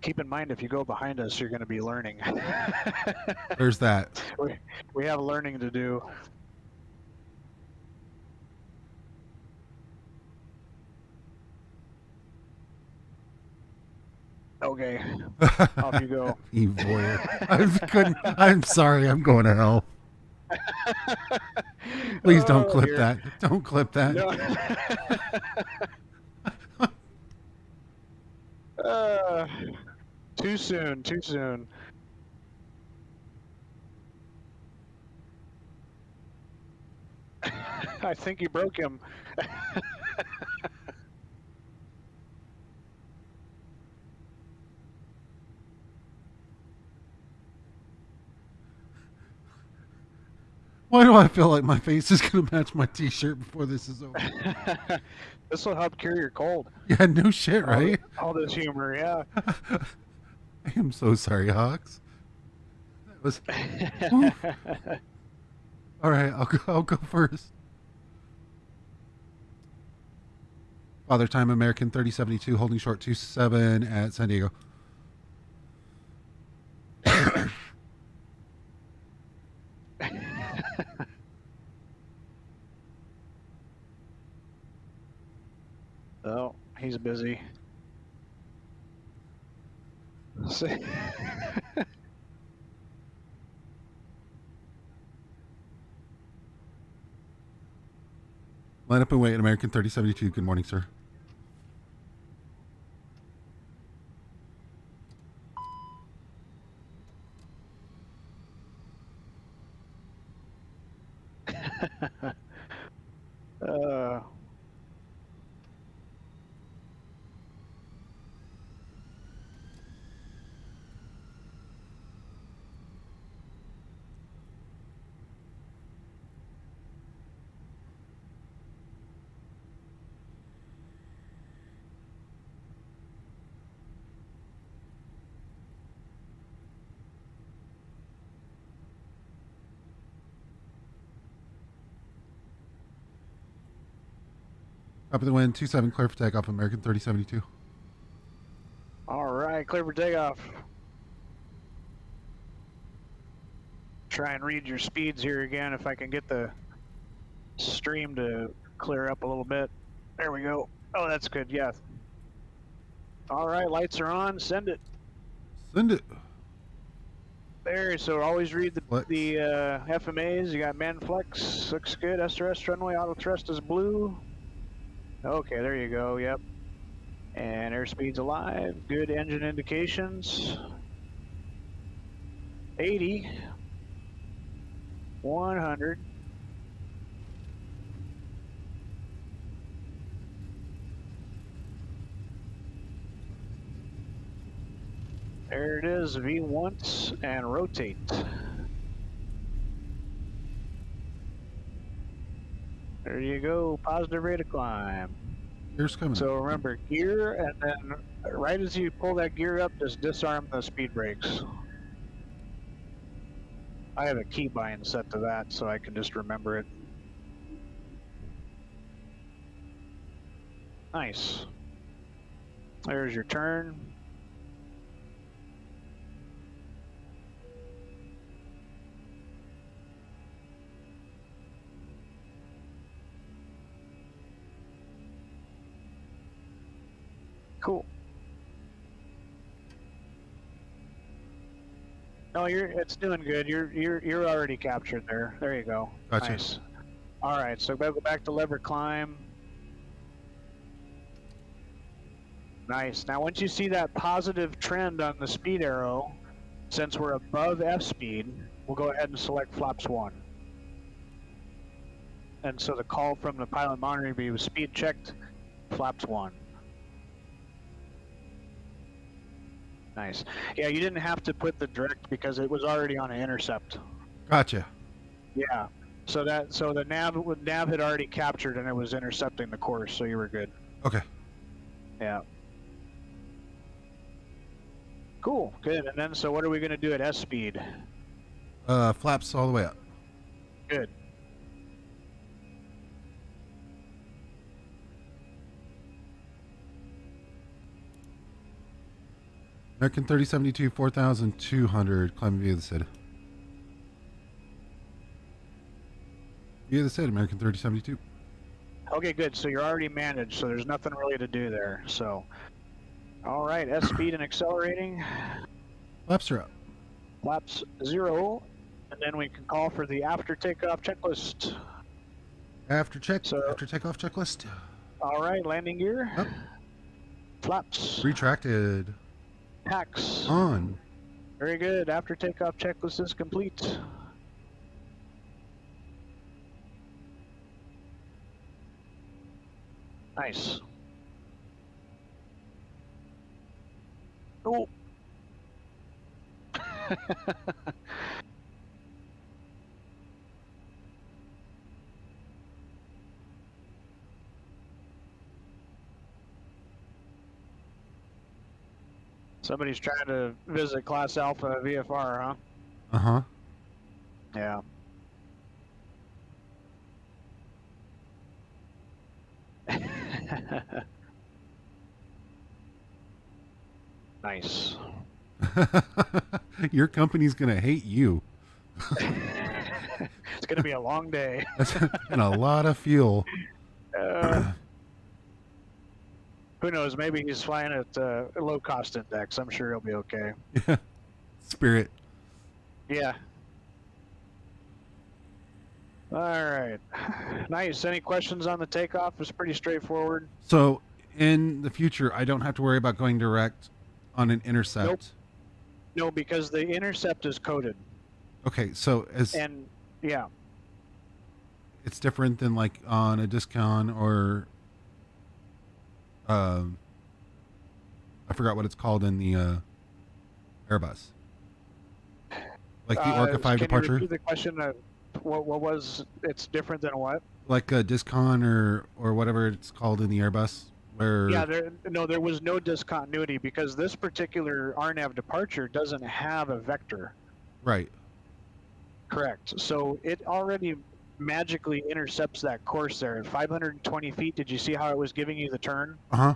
Keep in mind, if you go behind us, you're going to be learning. There's that. We have learning to do. Okay, off you go. You voyeur. I'm sorry, I'm going to hell. Please don't clip that. Don't clip that. No. Too soon, too soon. I think you broke him. Why do I feel like my face is going to match my t-shirt before this is over? This will help cure your cold. Yeah, no shit, right? All this humor, yeah. I am so sorry, Hawks. That was... All right, I'll go first. Father Time American 3072, holding short 27 at San Diego. Oh, he's busy. Line up and wait, American 3072. Good morning, sir. Up of the wind, 27, clear for takeoff, American 3072. All right, clear for takeoff. Try and read your speeds here again if I can get the stream to clear up a little bit. There we go. Oh, that's good, yeah. All right, lights are on, send it. Send it. There, so always read the Flex. FMAs. You got man flex, looks good. SRS runway, auto thrust is blue. Okay, there you go, yep. And airspeed's alive, good engine indications. 80, 100. There it is, V once and rotate. There you go, positive rate of climb. Here's coming. So remember, gear, and then right as you pull that gear up, just disarm the speed brakes. I have a keybind set to that, so I can just remember it. Nice. There's your turn. Cool. No, it's doing good. You're already captured there. There you go. Gotcha. Nice. All right, so go back to lever climb. Nice. Now, once you see that positive trend on the speed arrow, since we're above F speed, we'll go ahead and select flaps 1. And so the call from the pilot monitoring view was speed checked, flaps 1. Nice. Yeah, you didn't have to put the direct because it was already on an intercept. Gotcha. Yeah. So the nav had already captured and it was intercepting the course, so you were good. Okay. Yeah. Cool. Good. And then so what are we going to do at S speed? Flaps all the way up. Good. American 3072, 4,200, climbing via the SID. Via the SID, American 3072. Okay, good. So you're already managed, so there's nothing really to do there. So, all right, S speed and accelerating. Flaps are up. Flaps 0, and then we can call for the after takeoff checklist. After takeoff checklist. All right, landing gear. Up. Flaps. Retracted. Packs. On. Very good. After takeoff checklist is complete. Nice. Oh. Somebody's trying to visit Class Alpha VFR, huh? Uh-huh. Yeah. Nice. Your company's going to hate you. It's going to be a long day. And a lot of fuel. Who knows? Maybe he's flying at a low-cost index. I'm sure he'll be okay. Yeah. Spirit. Yeah. All right. Nice. Any questions on the takeoff? It's pretty straightforward. So, in the future, I don't have to worry about going direct on an intercept? Nope. No, because the intercept is coded. Okay, so as... And, yeah. it's different than like on a Discon or I forgot what it's called in the Airbus. Like the Orca 5 can departure? you repeat the question? What was it's different than what? Like a Discon or whatever it's called in the Airbus? Where Yeah, there was no discontinuity because this particular RNAV departure doesn't have a vector. Right. Correct. So it already magically intercepts that course there at 520 feet. Did you see how it was giving you the turn? Uh-huh.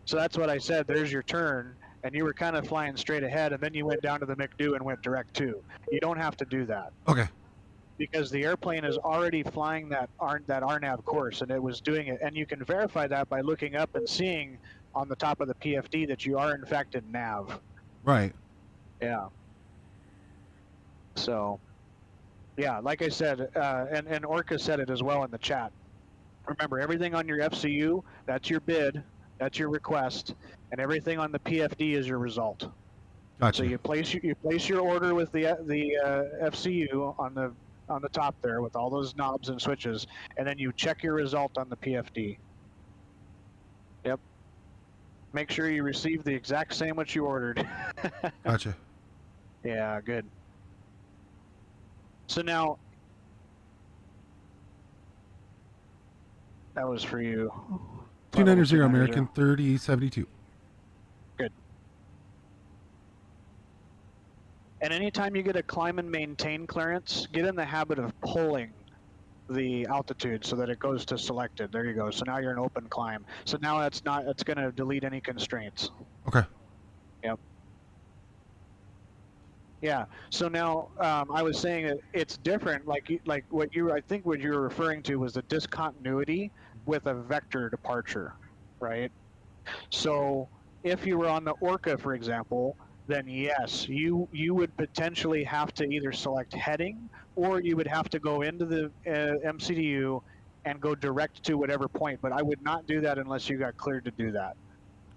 So that's what I said. There's your turn, and you were kind of flying straight ahead, and then you went down to the McDo and went direct to. You don't have to do that. Okay. Because the airplane is already flying that RNAV course, and it was doing it. And you can verify that by looking up and seeing on the top of the PFD that you are in fact in nav. Right. Yeah. So, yeah, like I said, and Orca said it as well in the chat. Remember, everything on your FCU, that's your bid, that's your request, and everything on the PFD is your result. Gotcha. So you place your order with the FCU on the top there with all those knobs and switches, and then you check your result on the PFD. Yep. Make sure you receive the exact same what you ordered. Gotcha. Yeah, good. So now, that was for you. 290 American 3072. Good. And anytime you get a climb and maintain clearance, get in the habit of pulling the altitude so that it goes to selected. There you go. So now you're in open climb. So now it's going to delete any constraints. Okay. Yep. Yeah. So now I was saying that it's different. I think what you were referring to was the discontinuity with a vector departure, right? So if you were on the Orca, for example, then yes, you would potentially have to either select heading, or you would have to go into the MCDU and go direct to whatever point. But I would not do that unless you got cleared to do that.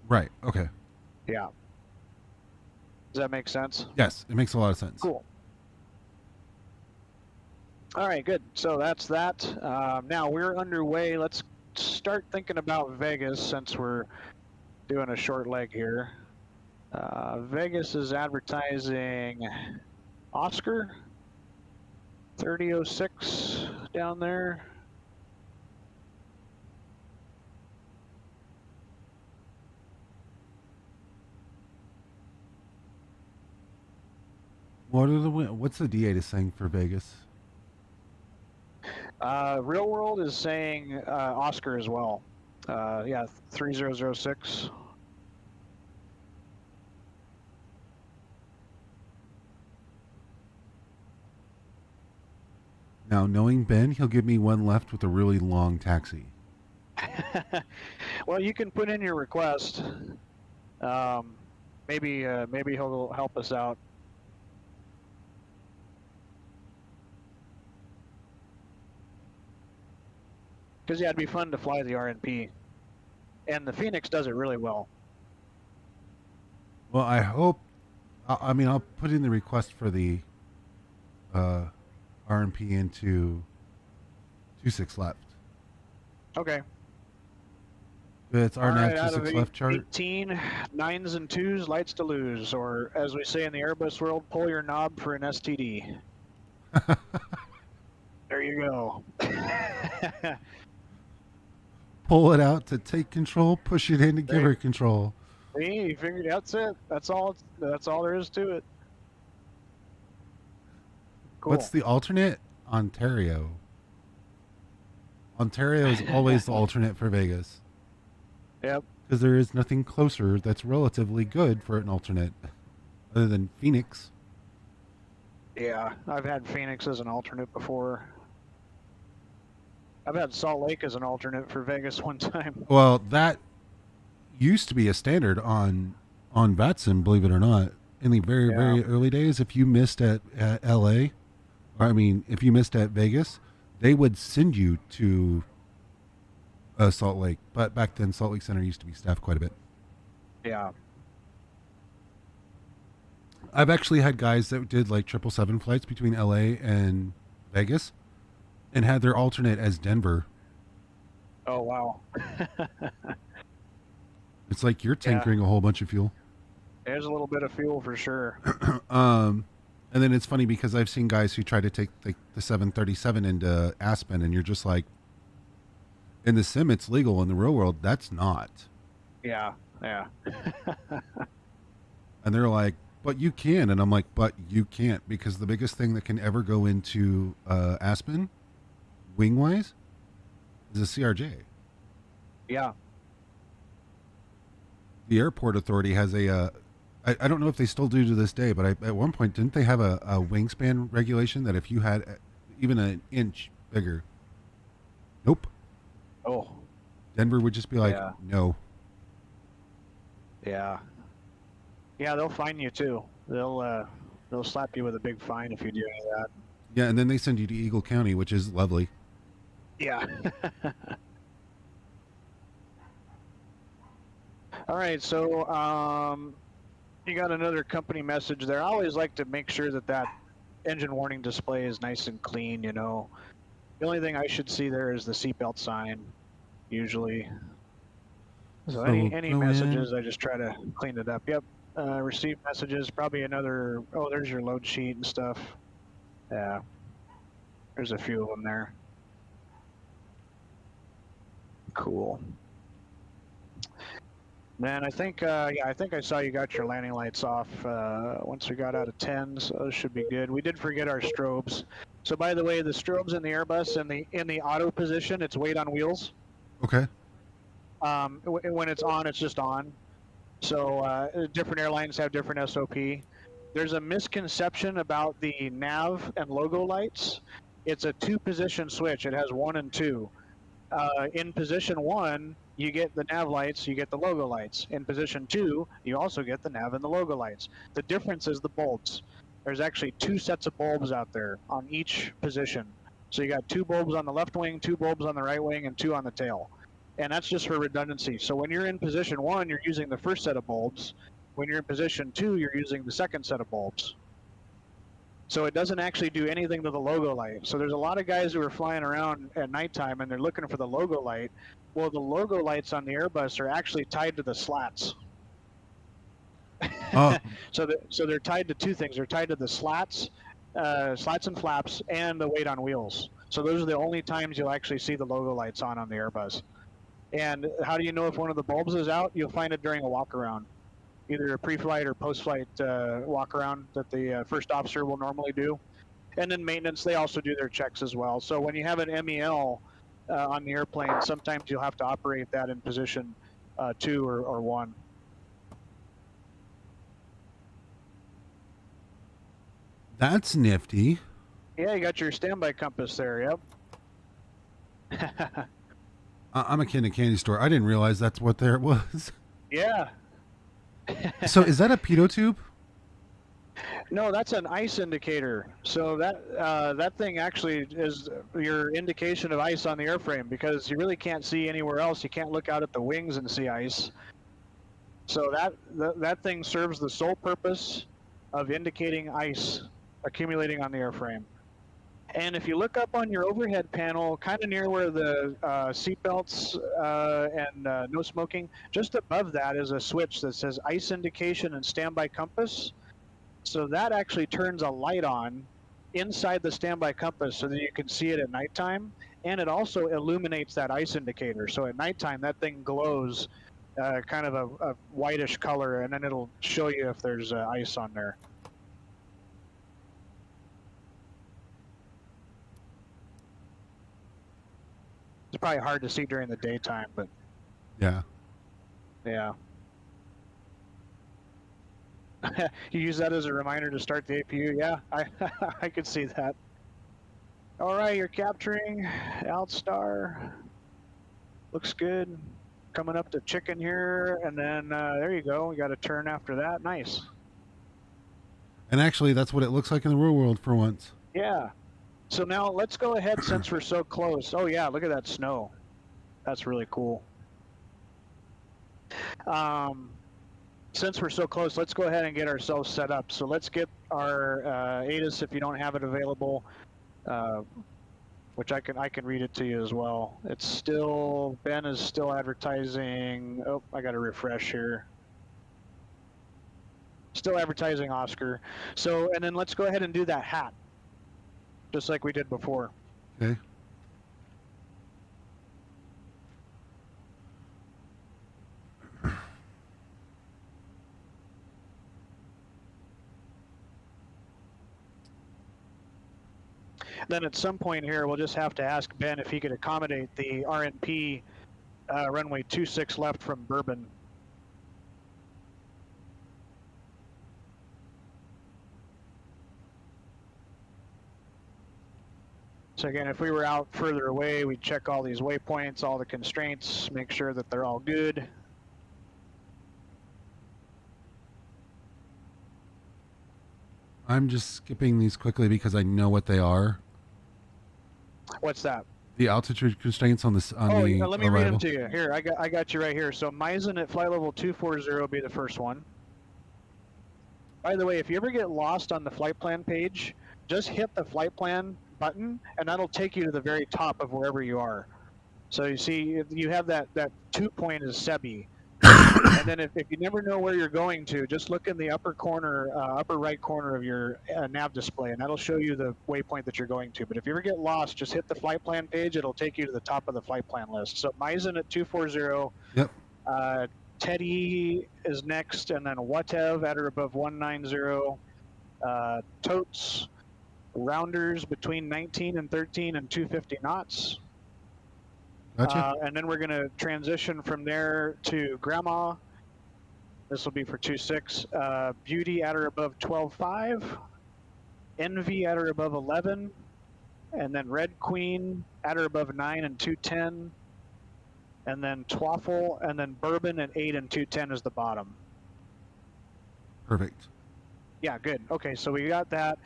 Right. Okay. Yeah. Does that make sense? Yes, it makes a lot of sense. Cool. All right, good. So that's that. Now we're underway. Let's start thinking about Vegas since we're doing a short leg here. Vegas is advertising Oscar 3006 down there. What's the D8 is saying for Vegas? Real World is saying Oscar as well. Yeah, 3006. Now, knowing Ben, he'll give me one left with a really long taxi. Well, you can put in your request. Maybe he'll help us out. Because yeah, it'd be fun to fly the RNP, and the Fenix does it really well. Well, I hope. I mean, I'll put in the request for the RMP into 26 left. Okay. It's RNAV Right, out 26 of left chart. 18, 9s and 2s, lights to lose, or as we say in the Airbus world, pull your knob for an STD. There you go. Pull it out to take control, push it in to give her control. See, you figured that's it. That's all there is to it. Cool. What's the alternate? Ontario. Ontario is always the alternate for Vegas. Yep. Because there is nothing closer that's relatively good for an alternate other than Phoenix. Yeah, I've had Phoenix as an alternate before. I've had Salt Lake as an alternate for Vegas one time. Well, that used to be a standard on VATSIM, believe it or not. In the very, very early days, if you missed at LA, or I mean, if you missed at Vegas, they would send you to Salt Lake. But back then, Salt Lake Center used to be staffed quite a bit. Yeah. I've actually had guys that did like 777 flights between LA and Vegas, and had their alternate as Denver. Oh, wow. It's like you're tankering a whole bunch of fuel. There's a little bit of fuel for sure. And then it's funny because I've seen guys who try to take the 737 into Aspen, and you're just like, in the sim, it's legal. In the real world, that's not. Yeah, yeah. And they're like, but you can. And I'm like, but you can't, because the biggest thing that can ever go into Aspen, wing-wise, is a CRJ. Yeah. The airport authority has a... I don't know if they still do to this day, but at one point, didn't they have a wingspan regulation that if you had even an inch bigger, nope. Oh. Denver would just be like, no. Yeah. Yeah, they'll fine you too. They'll slap you with a big fine if you do any of that. Yeah, and then they send you to Eagle County, which is lovely. Yeah. All right, so you got another company message there. I always like to make sure that engine warning display is nice and clean, you know. The only thing I should see there is the seatbelt sign, usually. So any messages, I just try to clean it up. Yep. Receive messages, probably another, oh, there's your load sheet and stuff. Yeah. There's a few of them there. Cool. Man, I think I saw you got your landing lights off once we got out of 10, so those should be good. We did forget our strobes. So by the way, the strobes in the Airbus in the auto position, it's weight on wheels. Okay. When it's on, it's just on. So different airlines have different SOP. There's a misconception about the nav and logo lights. It's a 2-position switch. It has 1 and 2. In position 1, you get the nav lights, you get the logo lights. In position 2, you also get the nav and the logo lights. The difference is the bulbs. There's actually 2 sets of bulbs out there on each position. So you got 2 bulbs on the left wing, 2 bulbs on the right wing, and 2 on the tail. And that's just for redundancy. So when you're in position 1, you're using the first set of bulbs. When you're in position 2, you're using the second set of bulbs. So it doesn't actually do anything to the logo light. So there's a lot of guys who are flying around at nighttime and they're looking for the logo light. Well, the logo lights on the Airbus are actually tied to the slats. Oh. So they're tied to 2 things. They're tied to the slats and flaps, and the weight on wheels. So those are the only times you'll actually see the logo lights on the Airbus. And how do you know if one of the bulbs is out? You'll find it during a walk around. Either a pre-flight or post-flight walk-around that the first officer will normally do. And then maintenance, they also do their checks as well. So when you have an MEL on the airplane, sometimes you'll have to operate that in position 2 or 1. That's nifty. Yeah, you got your standby compass there, yep. I'm a kid in a candy store. I didn't realize that's what there was. Yeah. So is that a pitot tube? No, that's an ice indicator. So that thing actually is your indication of ice on the airframe, because you really can't see anywhere else. You can't look out at the wings and see ice. So that thing serves the sole purpose of indicating ice accumulating on the airframe. And if you look up on your overhead panel, kind of near where the seatbelts and no smoking, just above that is a switch that says ice indication and standby compass. So that actually turns a light on inside the standby compass so that you can see it at nighttime. And it also illuminates that ice indicator. So at nighttime, that thing glows kind of a whitish color, and then it'll show you if there's ice on there. It's probably hard to see during the daytime, but yeah. You use that as a reminder to start the APU. Yeah, I could see that. All right, you're capturing Altstar. Looks good. Coming up to chicken here, and then there you go. We got a turn after that. Nice. And actually, that's what it looks like in the real world for once. Yeah. So now let's go ahead, since we're so close. Oh yeah, look at that snow. That's really cool. Since we're so close, let's go ahead and get ourselves set up. So let's get our ATIS, if you don't have it available. which I can read it to you as well. It's still, Ben is still advertising. Oh, I got to refresh here. Still advertising Oscar. So, and then let's go ahead and do that hat, just like we did before. Okay. Then at some point here, we'll just have to ask Ben if he could accommodate the RNP runway 26 left from Bourbon. So again, if we were out further away, we'd check all these waypoints, all the constraints, make sure that they're all good. I'm just skipping these quickly because I know what they are. What's that? The altitude constraints on this on the let me arrival. read them to you. Here, I got you right here. So Meissen at flight level 240 will be the first one. By the way, if you ever get lost on the flight plan page, just hit the flight plan button, and that'll take you to the very top of wherever you are. So you see, you have that 2 point is Sebi. And then if you never know where you're going to, just look in the upper corner, upper right corner of your nav display, and that'll show you the waypoint that you're going to. But if you ever get lost, just hit the flight plan page. It'll take you to the top of the flight plan list. So Meissen at 240. Yep. Teddy is next, and then Watev at or above 190. Totes, Rounders between 19 and 13 and 250 knots. Gotcha. And then we're going to transition from there to Grandma. This will be for 26. Beauty at or above 12.5. Envy at or above 11. And then Red Queen at or above 9 and 210. And then Twaffle, and then Bourbon at 8 and 210 is the bottom. Perfect. Yeah, good. Okay, so we got that.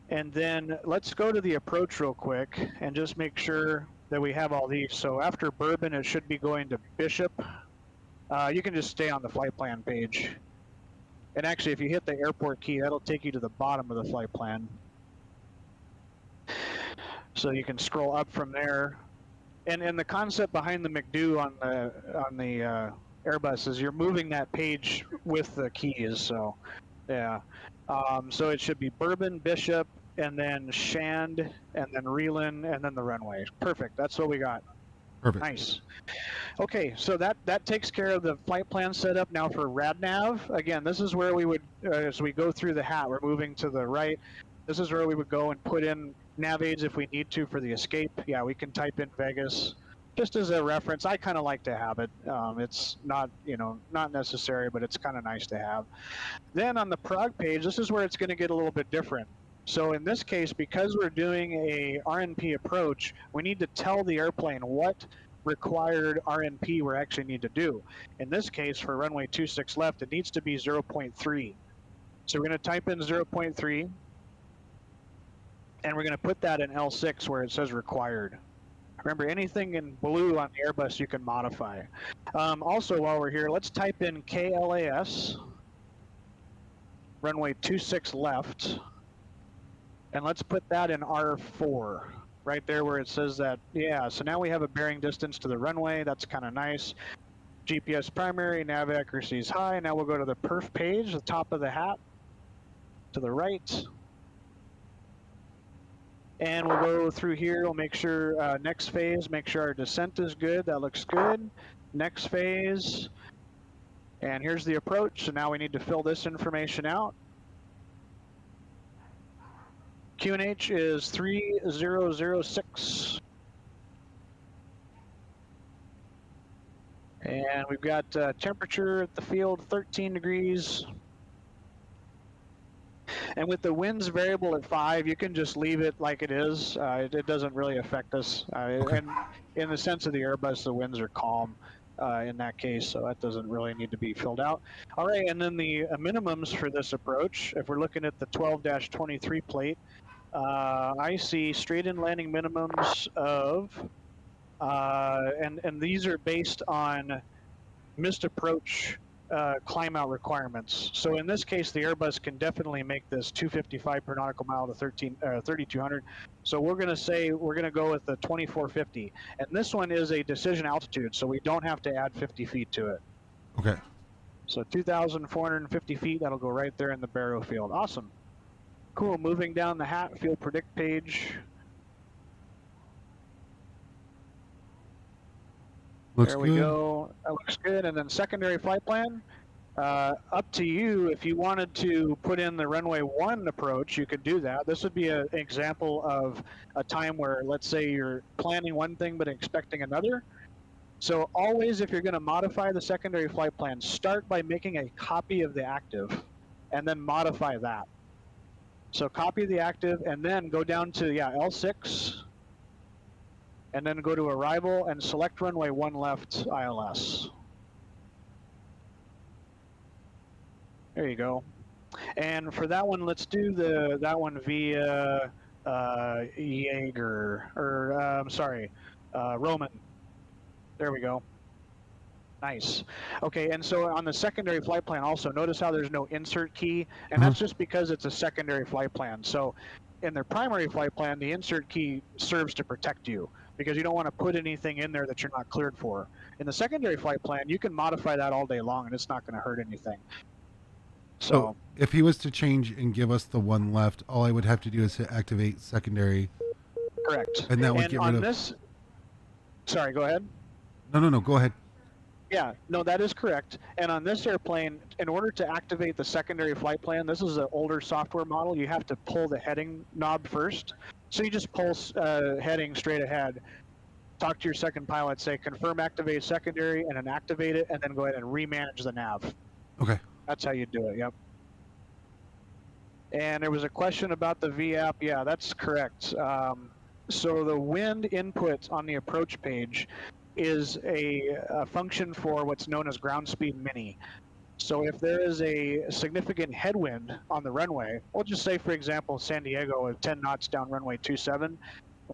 And then let's go to the approach real quick and just make sure that we have all these. So after Bourbon, it should be going to Bishop. You can just stay on the flight plan page. And actually, if you hit the airport key, that'll take you to the bottom of the flight plan. So you can scroll up from there. And the concept behind the McDo on the Airbus is you're moving that page with the keys. So, yeah. So it should be Bourbon, Bishop, and then Shand, and then Reelan, and then the runway. Perfect. That's what we got. Perfect. Nice. Okay, so that takes care of the flight plan setup. Now for RadNav, again, this is where we would, as we go through the hat, we're moving to the right. This is where we would go and put in nav aids if we need to for the escape. Yeah, we can type in Vegas just as a reference. I kind of like to have it. It's not, not necessary, but it's kind of nice to have. Then on the Prague page, this is where it's going to get a little bit different. So in this case, because we're doing a RNP approach, we need to tell the airplane what required RNP we actually need to do. In this case, for runway 26 left, it needs to be 0.3. So we're going to type in 0.3, and we're going to put that in L6 where it says required. Remember, anything in blue on the Airbus you can modify. Also, while we're here, let's type in KLAS, runway 26 left, and let's put that in R4, right there where it says that. Yeah, so now we have a bearing distance to the runway. That's kind of nice. GPS primary, nav accuracy is high. Now we'll go to the perf page, the top of the hat, to the right. And we'll go through here, we'll make sure, next phase, make sure our descent is good. That looks good. Next phase. And here's the approach. So now we need to fill this information out. QNH is 3006. And we've got temperature at the field, 13 degrees. And with the winds variable at 5, you can just leave it like it is. It doesn't really affect us. Okay. And in the sense of the Airbus, the winds are calm in that case, so that doesn't really need to be filled out. All right, and then the minimums for this approach, if we're looking at the 12-23 plate, I see straight-in landing minimums of, and these are based on missed approach climb out requirements. So in this case, the Airbus can definitely make this 255 per nautical mile to 3,200. So we're going to say we're going to go with the 2450. And this one is a decision altitude, so we don't have to add 50 feet to it. Okay. So 2,450 feet, that'll go right there in the Barrow field. Awesome. Cool. Moving down the Hatfield predict page. Looks there good. we go. That looks good. And then secondary flight plan. Up to you. If you wanted to put in the runway 1 approach, you could do that. This would be an example of a time where, let's say, you're planning one thing but expecting another. So always, if you're going to modify the secondary flight plan, start by making a copy of the active and then modify that. So copy the active and then go down to, L6, and then go to arrival and select runway 1 left ILS. There you go. And for that one, let's do that one via Jaeger, or I'm sorry, Roman. There we go. Nice. Okay, and so on the secondary flight plan also, notice how there's no insert key, and that's just because it's a secondary flight plan. So in their primary flight plan, the insert key serves to protect you, because you don't want to put anything in there that you're not cleared for. In the secondary flight plan, you can modify that all day long, and it's not going to hurt anything. So if he was to change and give us the 1 left, all I would have to do is to activate secondary. Correct. And that would get rid of this. Sorry, go ahead. No, go ahead. Yeah, no, that is correct. And on this airplane, in order to activate the secondary flight plan, this is an older software model, you have to pull the heading knob first. So you just pull heading straight ahead, talk to your second pilot, say confirm activate secondary, and then activate it, and then go ahead and remanage the nav. Okay. That's how you do it, yep. And there was a question about the VAP. Yeah, that's correct. So the wind input on the approach page is a function for what's known as ground speed mini. So if there is a significant headwind on the runway, we'll just say, for example, San Diego at 10 knots down runway 27,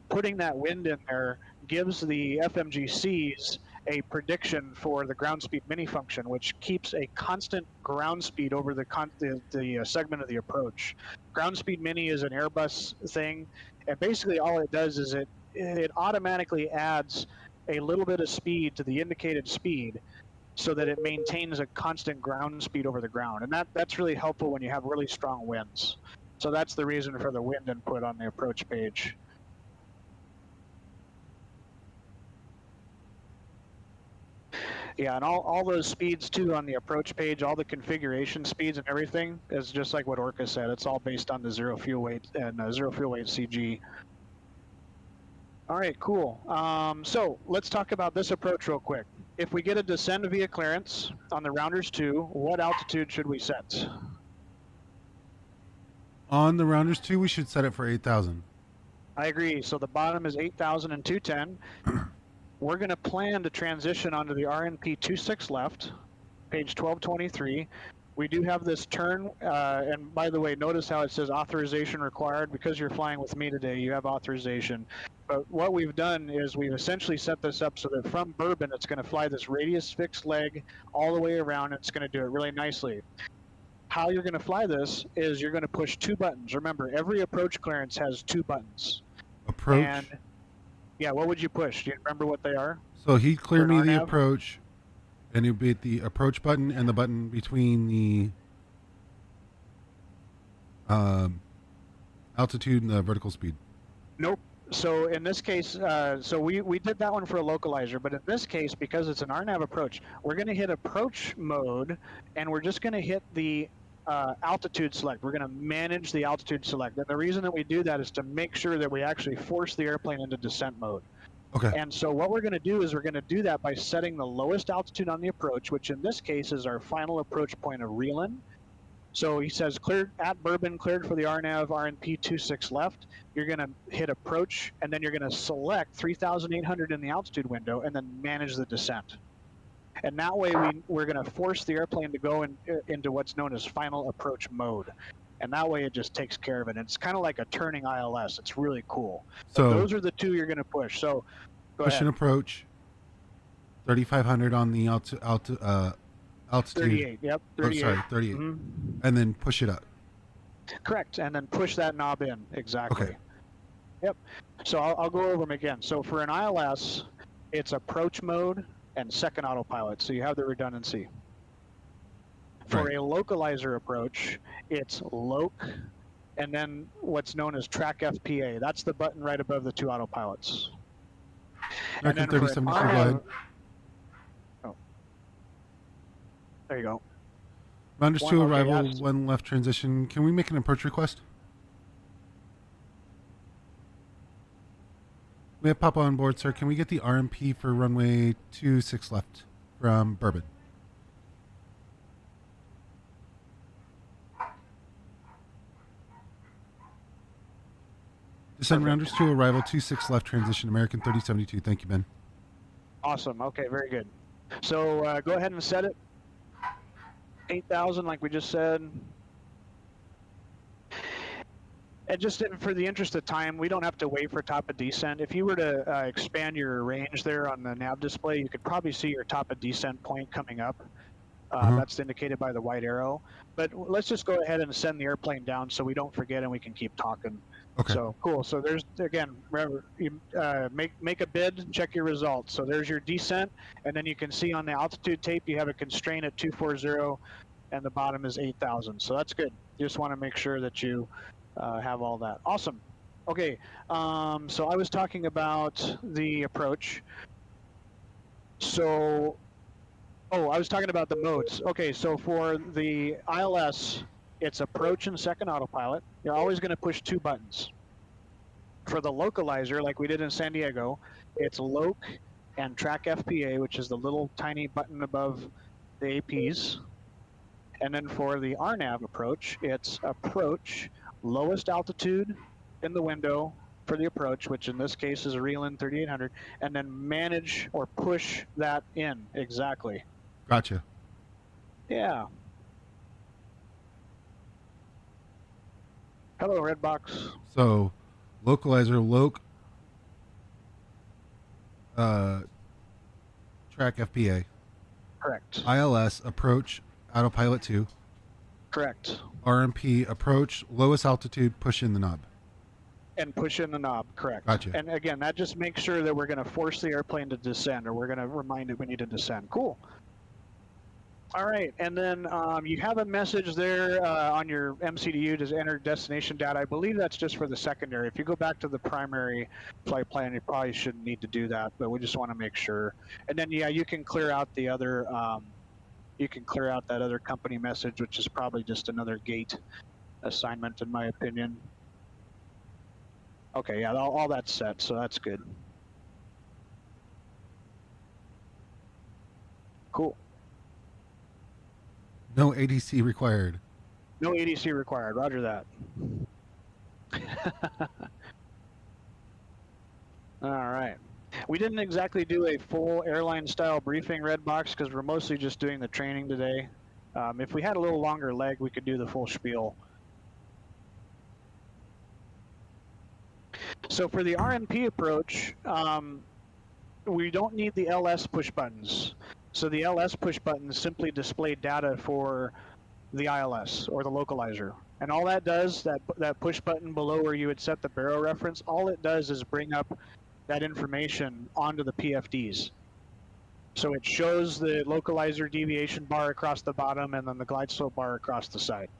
putting that wind in there gives the FMGCs a prediction for the ground speed mini function, which keeps a constant ground speed over the segment of the approach. Ground speed mini is an Airbus thing, and basically all it does is it automatically adds a little bit of speed to the indicated speed so that it maintains a constant ground speed over the ground. And that's really helpful when you have really strong winds. So that's the reason for the wind input on the approach page. Yeah, and all those speeds too on the approach page, all the configuration speeds and everything is just like what Orca said. It's all based on the zero fuel weight and zero fuel weight CG. All right, cool. So let's talk about this approach real quick. If we get a descend via clearance on the Rounders 2, what altitude should we set? On the Rounders 2, we should set it for 8,000. I agree. So the bottom is 8,210. We're going to plan to transition onto the RNP 26 left, page 1223. We do have this turn, and by the way, notice how it says authorization required. Because you're flying with me today, you have authorization. But what we've done is we've essentially set this up so that from Bourbon, it's going to fly this radius fixed leg all the way around, and it's going to do it really nicely. How you're going to fly this is you're going to push 2 buttons. Remember, every approach clearance has 2 buttons. Approach? And, yeah, what would you push? Do you remember what they are? So he cleared me the RNAV? approach, and he beat the approach button and the button between the altitude and the vertical speed. Nope. So in this case, so we did that one for a localizer, but in this case, because it's an RNAV approach, we're going to hit approach mode, and we're just going to hit the altitude select. We're going to manage the altitude select. And the reason that we do that is to make sure that we actually force the airplane into descent mode. Okay. And so what we're going to do is we're going to do that by setting the lowest altitude on the approach, which in this case is our final approach point of Reelin. So he says cleared at Bourbon, cleared for the RNAV RNP 26 left. You're going to hit approach, and then you're going to select 3,800 in the altitude window, and then manage the descent. And that way we're going to force the airplane to go into what's known as final approach mode. And that way it just takes care of it. And it's kind of like a turning ILS. It's really cool. So those are the 2 you're going to push. So go push ahead. and approach, 3,500 on the altitude. 38. Yep. 38. Oh, sorry, 38. Mhm. And then push it up. Correct, and then push that knob in. Exactly. Okay. Yep. So I'll go over them again. So for an ILS, it's approach mode and second autopilot, so you have the redundancy. For Right. a localizer approach, it's loc, and then what's known as track FPA. That's the button right above the two autopilots. American and then for an 3072, go ahead. Oh. There you go. Rounders One, 2 okay, arrival, yeah. 1 left transition. Can we make an approach request? We have Papa on board, sir. Can we get the RMP for runway 26 left from Bourbon? Descend Rounders 2 arrival, 26 left transition, American 3072. Thank you, Ben. Awesome. Okay, very good. So go ahead and set it. 8,000, like we just said. And just for the interest of time, we don't have to wait for top of descent. If you were to expand your range there on the nav display, you could probably see your top of descent point coming up. That's indicated by the white arrow. But let's just go ahead and send the airplane down so we don't forget and we can keep talking. Okay. So cool. So there's, again, remember, you make a bid, check your results. So there's your descent, and then you can see on the altitude tape you have a constraint at 240, and the bottom is 8,000. So that's good. You just want to make sure that you have all that. Awesome. Okay. So I was talking about the approach. So, I was talking about the modes. Okay. So for the ILS, it's approach and second autopilot. You're always going to push two buttons. For the localizer, like we did in San Diego, it's loc and track FPA, which is the little tiny button above the APs. And then for the RNAV approach, it's approach, lowest altitude in the window for the approach, which in this case is a Reelin 3800, and then manage or push that in. Exactly. Gotcha. Yeah. Hello, Redbox. So, localizer, loc, track FPA. Correct. ILS, approach, autopilot 2. Correct. RMP, approach, lowest altitude, push in the knob. And push in the knob, correct. Gotcha. And again, that just makes sure that we're going to force the airplane to descend, or we're going to remind it we need to descend. Cool. All right, and then you have a message there on your MCDU to enter destination data. I believe that's just for the secondary. If you go back to the primary flight plan, you probably shouldn't need to do that, but we just want to make sure. And then, yeah, you can clear out the other, you can clear out that other company message, which is probably just another gate assignment, in my opinion. Okay, yeah, all that's set, so that's good. Cool. No ADC required. No ADC required. Roger that. All right. We didn't exactly do a full airline-style briefing, Redbox, because we're mostly just doing the training today. If we had a little longer leg, we could do the full spiel. So for the RNP approach, we don't need the LS push buttons. So the LS push buttons simply display data for the ILS or the localizer. And all that does, that push button below where you would set the baro reference, all it does is bring up that information onto the PFDs. So it shows the localizer deviation bar across the bottom and then the glide slope bar across the side.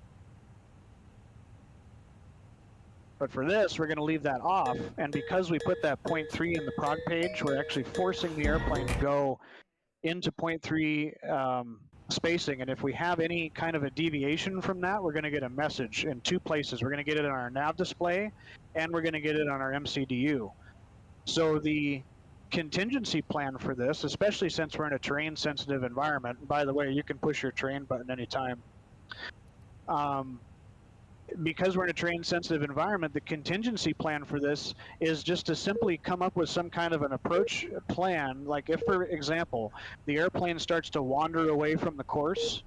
But for this, we're going to leave that off. And because we put that 0.3 in the prog page, we're actually forcing the airplane to go into 0.3 spacing. And if we have any kind of a deviation from that, we're going to get a message in two places. We're going to get it on our nav display, and we're going to get it on our MCDU. So the contingency plan for this, especially since we're in a terrain-sensitive environment, and by the way, you can push your terrain button anytime. Because we're in a terrain-sensitive environment, the contingency plan for this is just to simply come up with some kind of an approach plan. Like if, for example, the airplane starts to wander away from the course,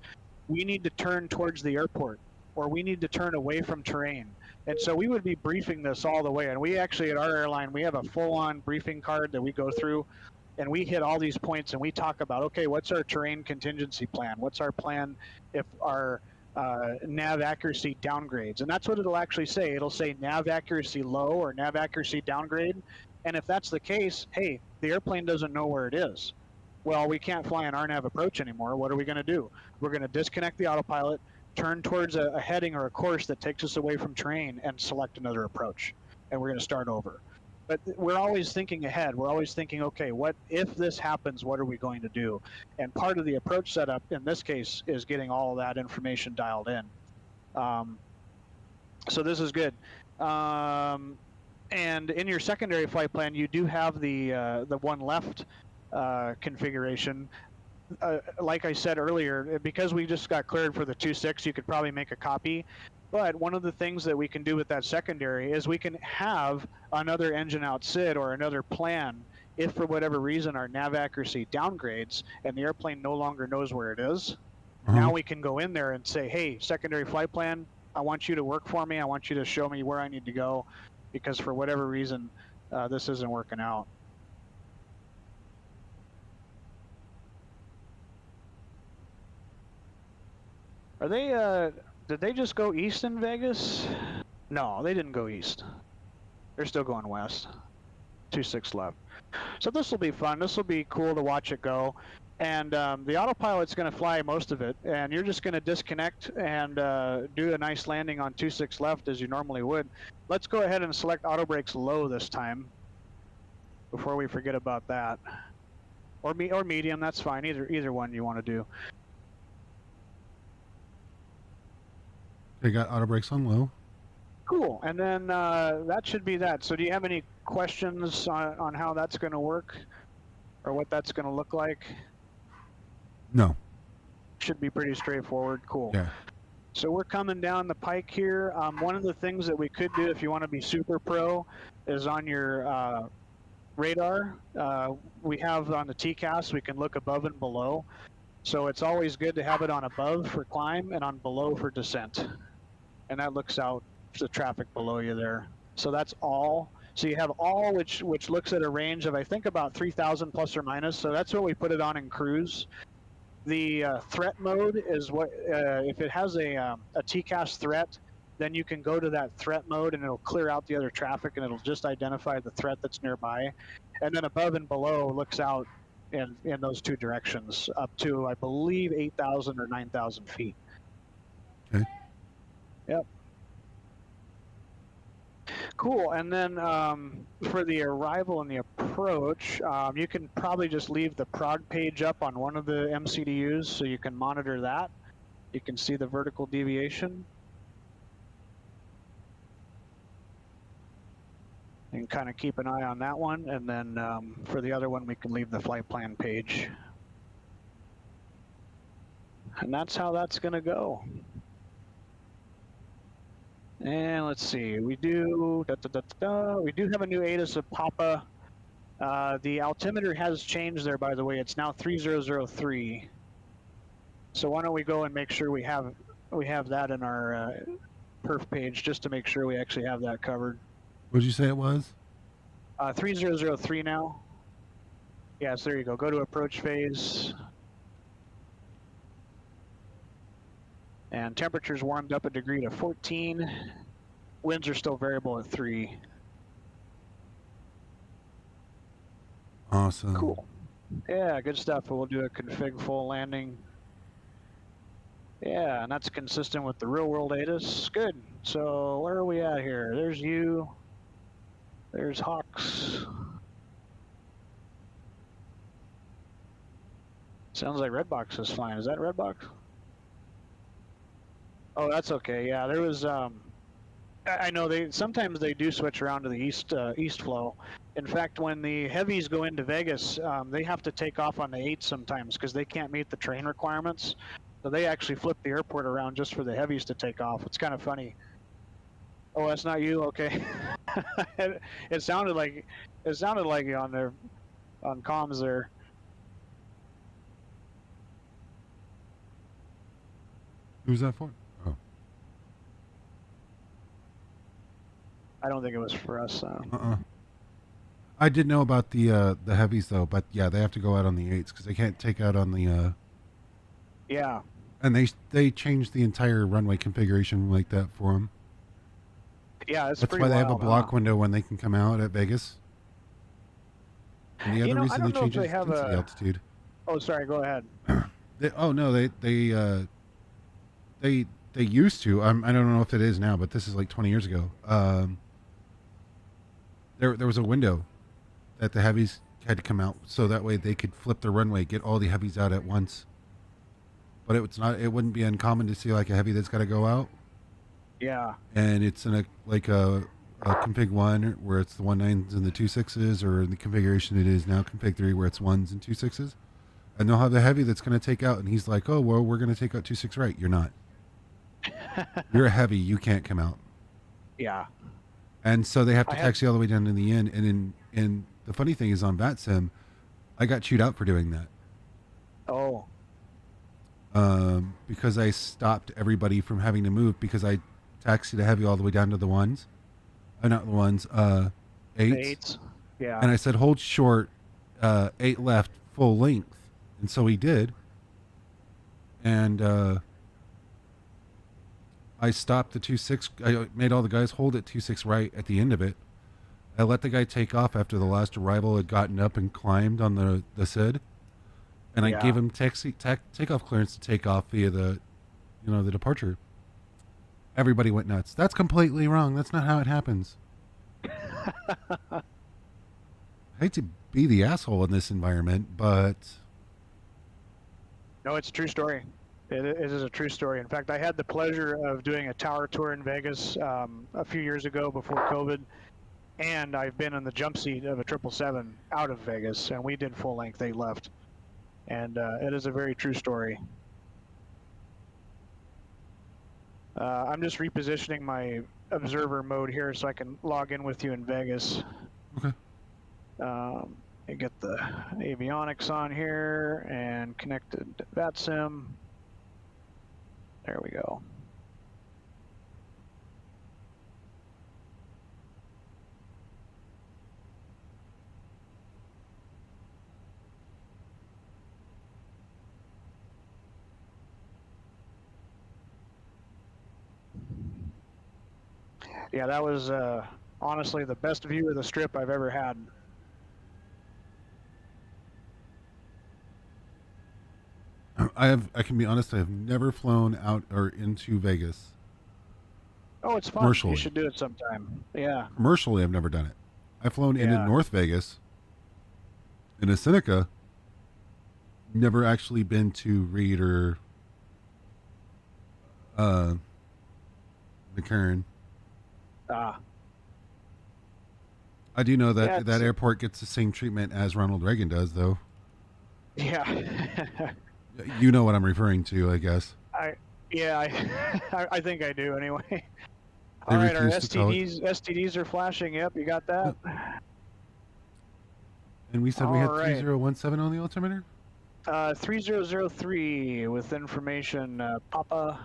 we need to turn towards the airport, or we need to turn away from terrain. And so we would be briefing this all the way. And we actually, at our airline, we have a full-on briefing card that we go through and we hit all these points and we talk about, okay, what's our terrain contingency plan? What's our plan if our nav accuracy downgrades? And that's what it'll actually say. It'll say nav accuracy low or nav accuracy downgrade. And if that's the case, hey, the airplane doesn't know where it is. Well, we can't fly an RNAV approach anymore. What are we going to do? We're going to disconnect the autopilot, turn towards a heading or a course that takes us away from terrain, and select another approach. And we're going to start over. But we're always thinking ahead. We're always thinking, okay, what if this happens, what are we going to do? And part of the approach setup in this case is getting all of that information dialed in. So this is good. And in your secondary flight plan, you do have the one left configuration. Like I said earlier, because we just got cleared for the 2.6, you could probably make a copy. But one of the things that we can do with that secondary is we can have another engine out SID or another plan if for whatever reason our nav accuracy downgrades and the airplane no longer knows where it is. Now we can go in there and say, hey, secondary flight plan, I want you to work for me. I want you to show me where I need to go because for whatever reason, this isn't working out. Are they, did they just go east in Vegas? No, they didn't go east. They're still going west. 2.6 left. So this will be fun. This will be cool to watch it go. And the autopilot's going to fly most of it. And you're just going to disconnect and do a nice landing on 2.6 left as you normally would. Let's go ahead and select auto brakes low this time before we forget about that. Or medium, that's fine. Either one you want to do. They got auto brakes on low. Cool, and then that should be that. So do you have any questions on how that's going to work or what that's going to look like? No. Should be pretty straightforward. Cool. Yeah. So we're coming down the pike here. One of the things that we could do if you want to be super pro is on your radar. We have on the TCAS, we can look above and below. So it's always good to have it on above for climb and on below for descent. And that looks out the traffic below you there. So that's all. So you have all, which looks at a range of, I think, about 3,000 plus or minus. So that's what we put it on in cruise. The threat mode is what, if it has a TCAS threat, then you can go to that threat mode and it'll clear out the other traffic and it'll just identify the threat that's nearby. And then above and below looks out in those two directions up to, I believe, 8,000 or 9,000 feet. Okay. Yep. Cool. And then for the arrival and the approach, you can probably just leave the prog page up on one of the MCDUs so you can monitor that. You can see the vertical deviation. And kind of keep an eye on that one. And then for the other one, we can leave the flight plan page. And that's how that's going to go. And let's see, we do we do have a new ATIS of Papa. The altimeter has changed there, by the way. It's now 3003. So why don't we go and make sure we have that in our perf page just to make sure we actually have that covered. What did you say it was? 3003 now. Yes, there you go. Go to approach phase. And temperature's warmed up a degree to 14. Winds are still variable at 3. Awesome. Cool. Yeah, good stuff. We'll do a config full landing. Yeah, and that's consistent with the real world ATIS. Good. So where are we at here? There's you. There's Hawks. Sounds like Redbox is flying. Is that Redbox? Oh, that's okay. Yeah, there was. I know sometimes they do switch around to the east flow. In fact, when the heavies go into Vegas, they have to take off on the 8 sometimes because they can't meet the train requirements. So they actually flip the airport around just for the heavies to take off. It's kind of funny. Oh, that's not you. Okay. it sounded like you on there, on comms there. Who's that for? Oh. I don't think it was for us. I did know about the heavies though, but yeah, they have to go out on the 8s because they can't take out on the. Yeah. And they changed the entire runway configuration like that for them. Yeah, it's That's pretty why they have a wild, block window when they can come out at Vegas. And the other I reason they don't know if changed it they is have density a. altitude. Oh, sorry. Go ahead. They used to. I don't know if it is now, but this is like 20 years ago. There was a window that the heavies had to come out, so that way they could flip the runway, get all the heavies out at once. But it wouldn't be uncommon to see like a heavy that's got to go out. Yeah. And it's in a config 1 where it's the 19s and the 26s, or in the configuration it is now config 3 where it's 1s and 26s. And they'll have the heavy that's going to take out, and he's like, oh, well, we're going to take out 26 right. You're not. You're a heavy. You can't come out. Yeah. And so they have to taxi all the way down to the end. And the funny thing is on VATSIM, I got chewed out for doing that. Oh. Because I stopped everybody from having to move because I taxied a heavy all the way down to the ones. Not the ones, 8s. Eights. Yeah. And I said, hold short, 8 left, full length. And so he did. And I stopped the 2.6. I made all the guys hold at 2.6 right at the end of it. I let the guy take off after the last arrival had gotten up and climbed on the SID. And I gave him takeoff clearance to take off via the departure. Everybody went nuts. That's completely wrong. That's not how it happens. I hate to be the asshole in this environment, but... No, it's a true story. It is a true story. In fact, I had the pleasure of doing a tower tour in Vegas a few years ago before COVID, and I've been in the jump seat of a 777 out of Vegas, and we did full length 8 left. And it is a very true story. I'm just repositioning my observer mode here so I can log in with you in Vegas. Okay. And get the avionics on here and connected to VATSIM. There we go. Yeah, that was honestly the best view of the strip I've ever had. I can be honest, I have never flown out or into Vegas. Oh, it's fun. Commercially. You should do it sometime. Yeah. Commercially, I've never done it. I've flown into North Vegas, in a Seneca. Never actually been to Reed or McCarran. I do know that that airport gets the same treatment as Ronald Reagan does, though. Yeah. You know what I'm referring to, I guess. I think I do anyway. All right, our STDs are flashing. Yep, you got that. And we said we had 3017 on the altimeter? 3003 with information, Papa.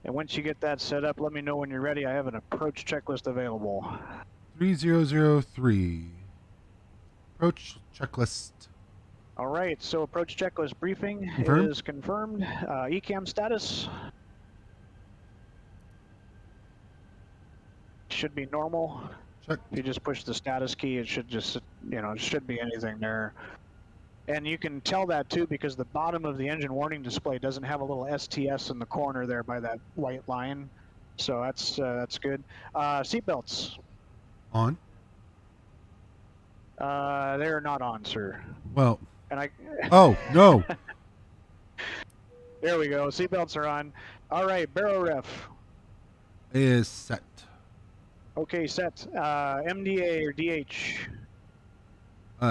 And once you get that set up, let me know when you're ready. I have an approach checklist available. 3003. Approach checklist. All right, so approach checklist briefing is confirmed. ECAM status should be normal. Check. If you just push the status key, it should just, it should be anything there. And you can tell that too because the bottom of the engine warning display doesn't have a little STS in the corner there by that white line. So that's good. Seatbelts. On? They're not on, sir. Well. And Oh, no. There we go. Seatbelts are on. All right, baro ref. Is set. Okay, set. MDA or DH?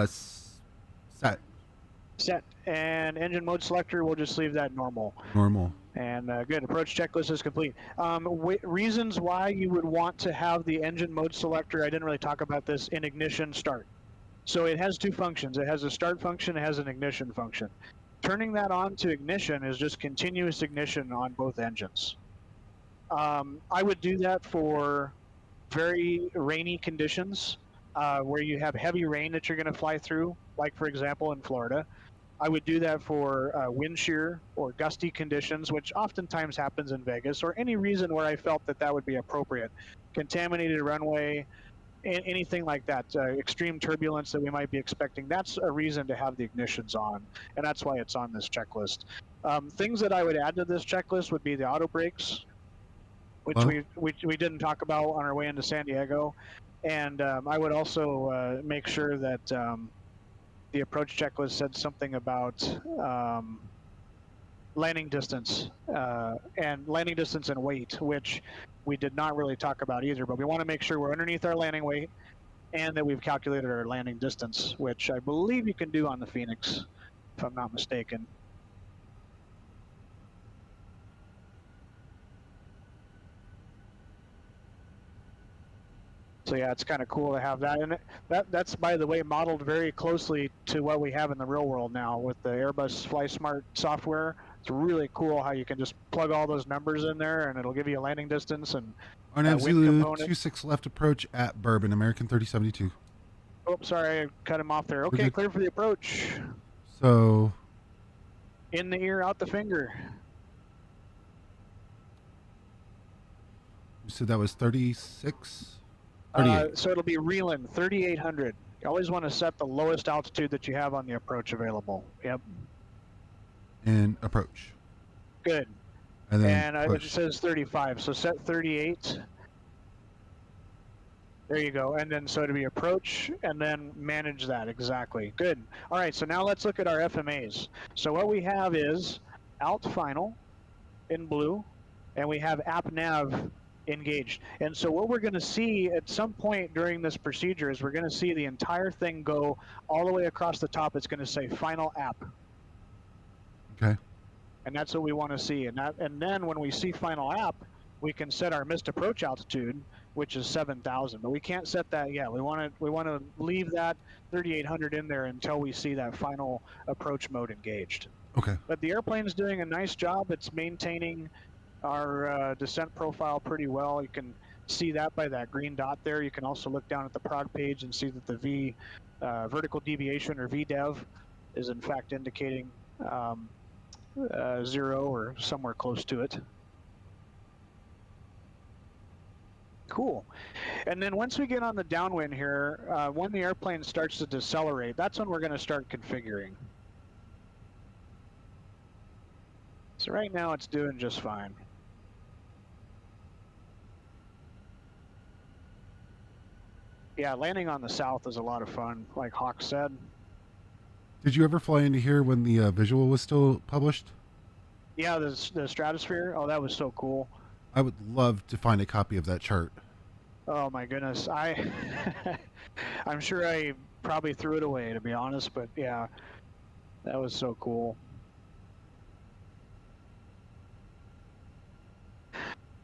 Set. Set. And engine mode selector, we'll just leave that normal. Normal. And good. Approach checklist is complete. Reasons why you would want to have the engine mode selector, I didn't really talk about this, in ignition start. So it has two functions. It has a start function, it has an ignition function. Turning that on to ignition is just continuous ignition on both engines. I would do that for very rainy conditions. where you have heavy rain that you're going to fly through, like for example in Florida. I would do that for wind shear or gusty conditions, which oftentimes happens in Vegas, or any reason where I felt that that would be appropriate. Contaminated runway, anything like that, extreme turbulence that we might be expecting, that's a reason to have the ignitions on, and that's why it's on this checklist. Things that I would add to this checklist would be the auto brakes, which we didn't talk about on our way into San Diego, and I would also make sure that the approach checklist said something about landing distance and weight, which we did not really talk about either, but we want to make sure we're underneath our landing weight and that we've calculated our landing distance, which I believe you can do on the Fenix, if I'm not mistaken. So yeah, it's kind of cool to have that, and that's, by the way, modeled very closely to what we have in the real world now with the Airbus FlySmart software. It's really cool how you can just plug all those numbers in there, and it'll give you a landing distance and Arnav Zulu 26 left approach at Bourbon, American 3072. Oh, sorry, I cut him off there. Okay, clear for the approach. So, in the ear, out the finger. You said that was 36? So it'll be reeling 3,800. You always want to set the lowest altitude that you have on the approach available. Yep. And approach. Good. And then it says 35, so set 38. There you go. And then so it'll be approach and then manage that. Exactly. Good. All right, so now let's look at our FMAs. So what we have is alt final in blue, and we have app nav engaged. And so what we're going to see at some point during this procedure is we're going to see the entire thing go all the way across the top. It's going to say final app. Okay. And that's what we want to see. And then when we see final app, we can set our missed approach altitude, which is 7,000. But we can't set that yet. We want to leave that 3,800 in there until we see that final approach mode engaged. Okay. But the airplane's doing a nice job. It's maintaining our descent profile pretty well. You can see that by that green dot there. You can also look down at the prog page and see that the vertical deviation, or VDEV, is in fact indicating 0 or somewhere close to it. Cool. And then once we get on the downwind here, when the airplane starts to decelerate, that's when we're going to start configuring. So right now it's doing just fine. Yeah, landing on the south is a lot of fun, like Hawk said. Did you ever fly into here when the visual was still published? Yeah, the stratosphere. Oh, that was so cool. I would love to find a copy of that chart. Oh my goodness, I'm sure I probably threw it away, to be honest, but yeah, that was so cool.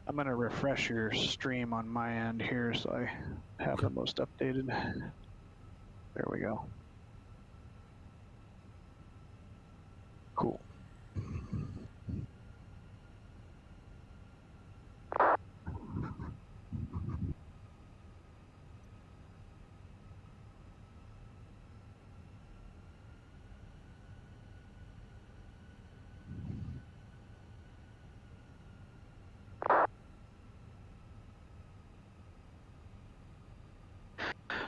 I'm going to refresh your stream on my end here so I have the most updated. There we go. Cool.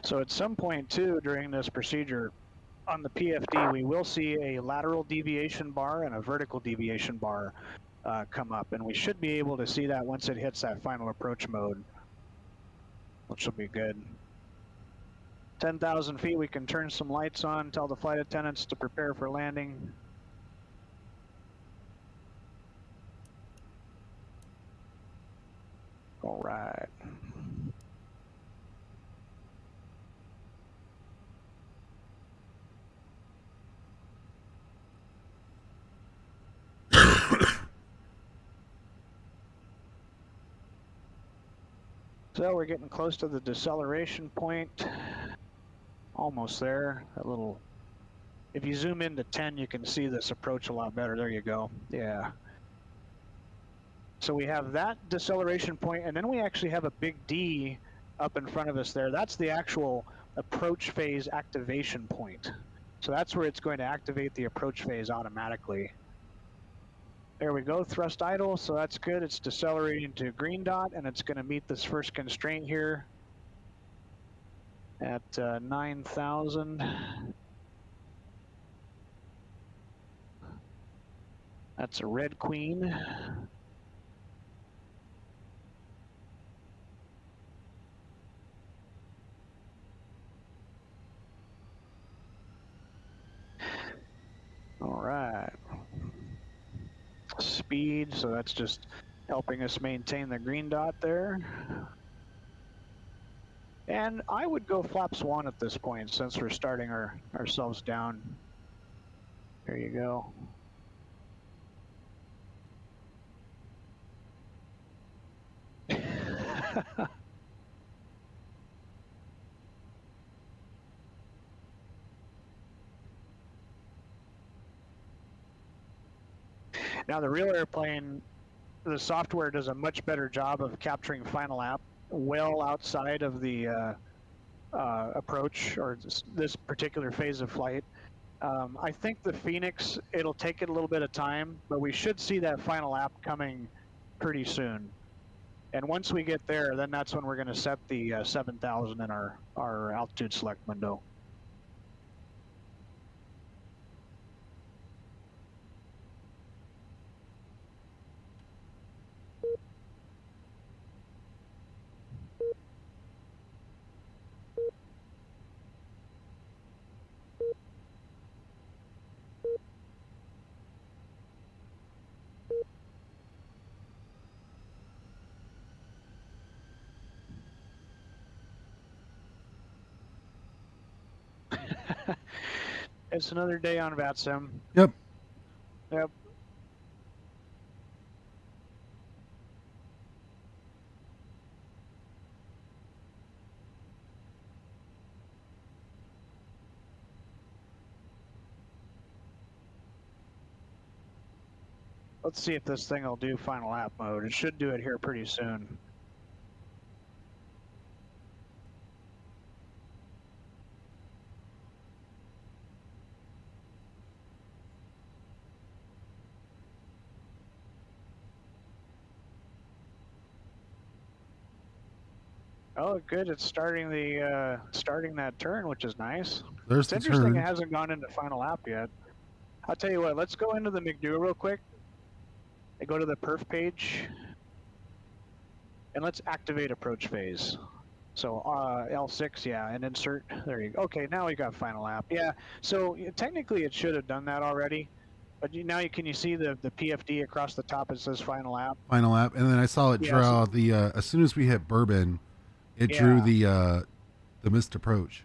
So at some point too during this procedure on the PFD, we will see a lateral deviation bar and a vertical deviation bar come up, and we should be able to see that once it hits that final approach mode, which will be good. 10,000 feet, we can turn some lights on, tell the flight attendants to prepare for landing. All right. So we're getting close to the deceleration point. Almost there. That little. If you zoom into 10, you can see this approach a lot better. There you go. Yeah. So we have that deceleration point, and then we actually have a big D up in front of us there. That's the actual approach phase activation point. So that's where it's going to activate the approach phase automatically. There we go, thrust idle, so that's good. It's decelerating to green dot, and it's going to meet this first constraint here at 9,000. That's a red queen. All right. Speed, so that's just helping us maintain the green dot there. And I would go flaps 1 at this point since we're starting ourselves down. There you go. Now the real airplane, the software does a much better job of capturing final app well outside of the approach or this particular phase of flight. I think the Fenix, it'll take it a little bit of time, but we should see that final app coming pretty soon. And once we get there, then that's when we're going to set the 7,000 in our altitude select window. It's another day on VATSIM. Yep. Yep. Let's see if this thing will do final app mode. It should do it here pretty soon. Oh, good. It's starting the starting that turn, which is nice. There's It's the interesting turn. it hasn't gone into final app yet. I'll tell you what, let's go into the McDo real quick. I go to the perf page, and let's activate approach phase. So L6, yeah, and insert. There you go. Okay, now we got final app. Yeah, so technically it should have done that already, but now can you see the PFD across the top? It says final app. Final app, and then I saw it draw the as soon as we hit Bourbon, it drew the missed approach.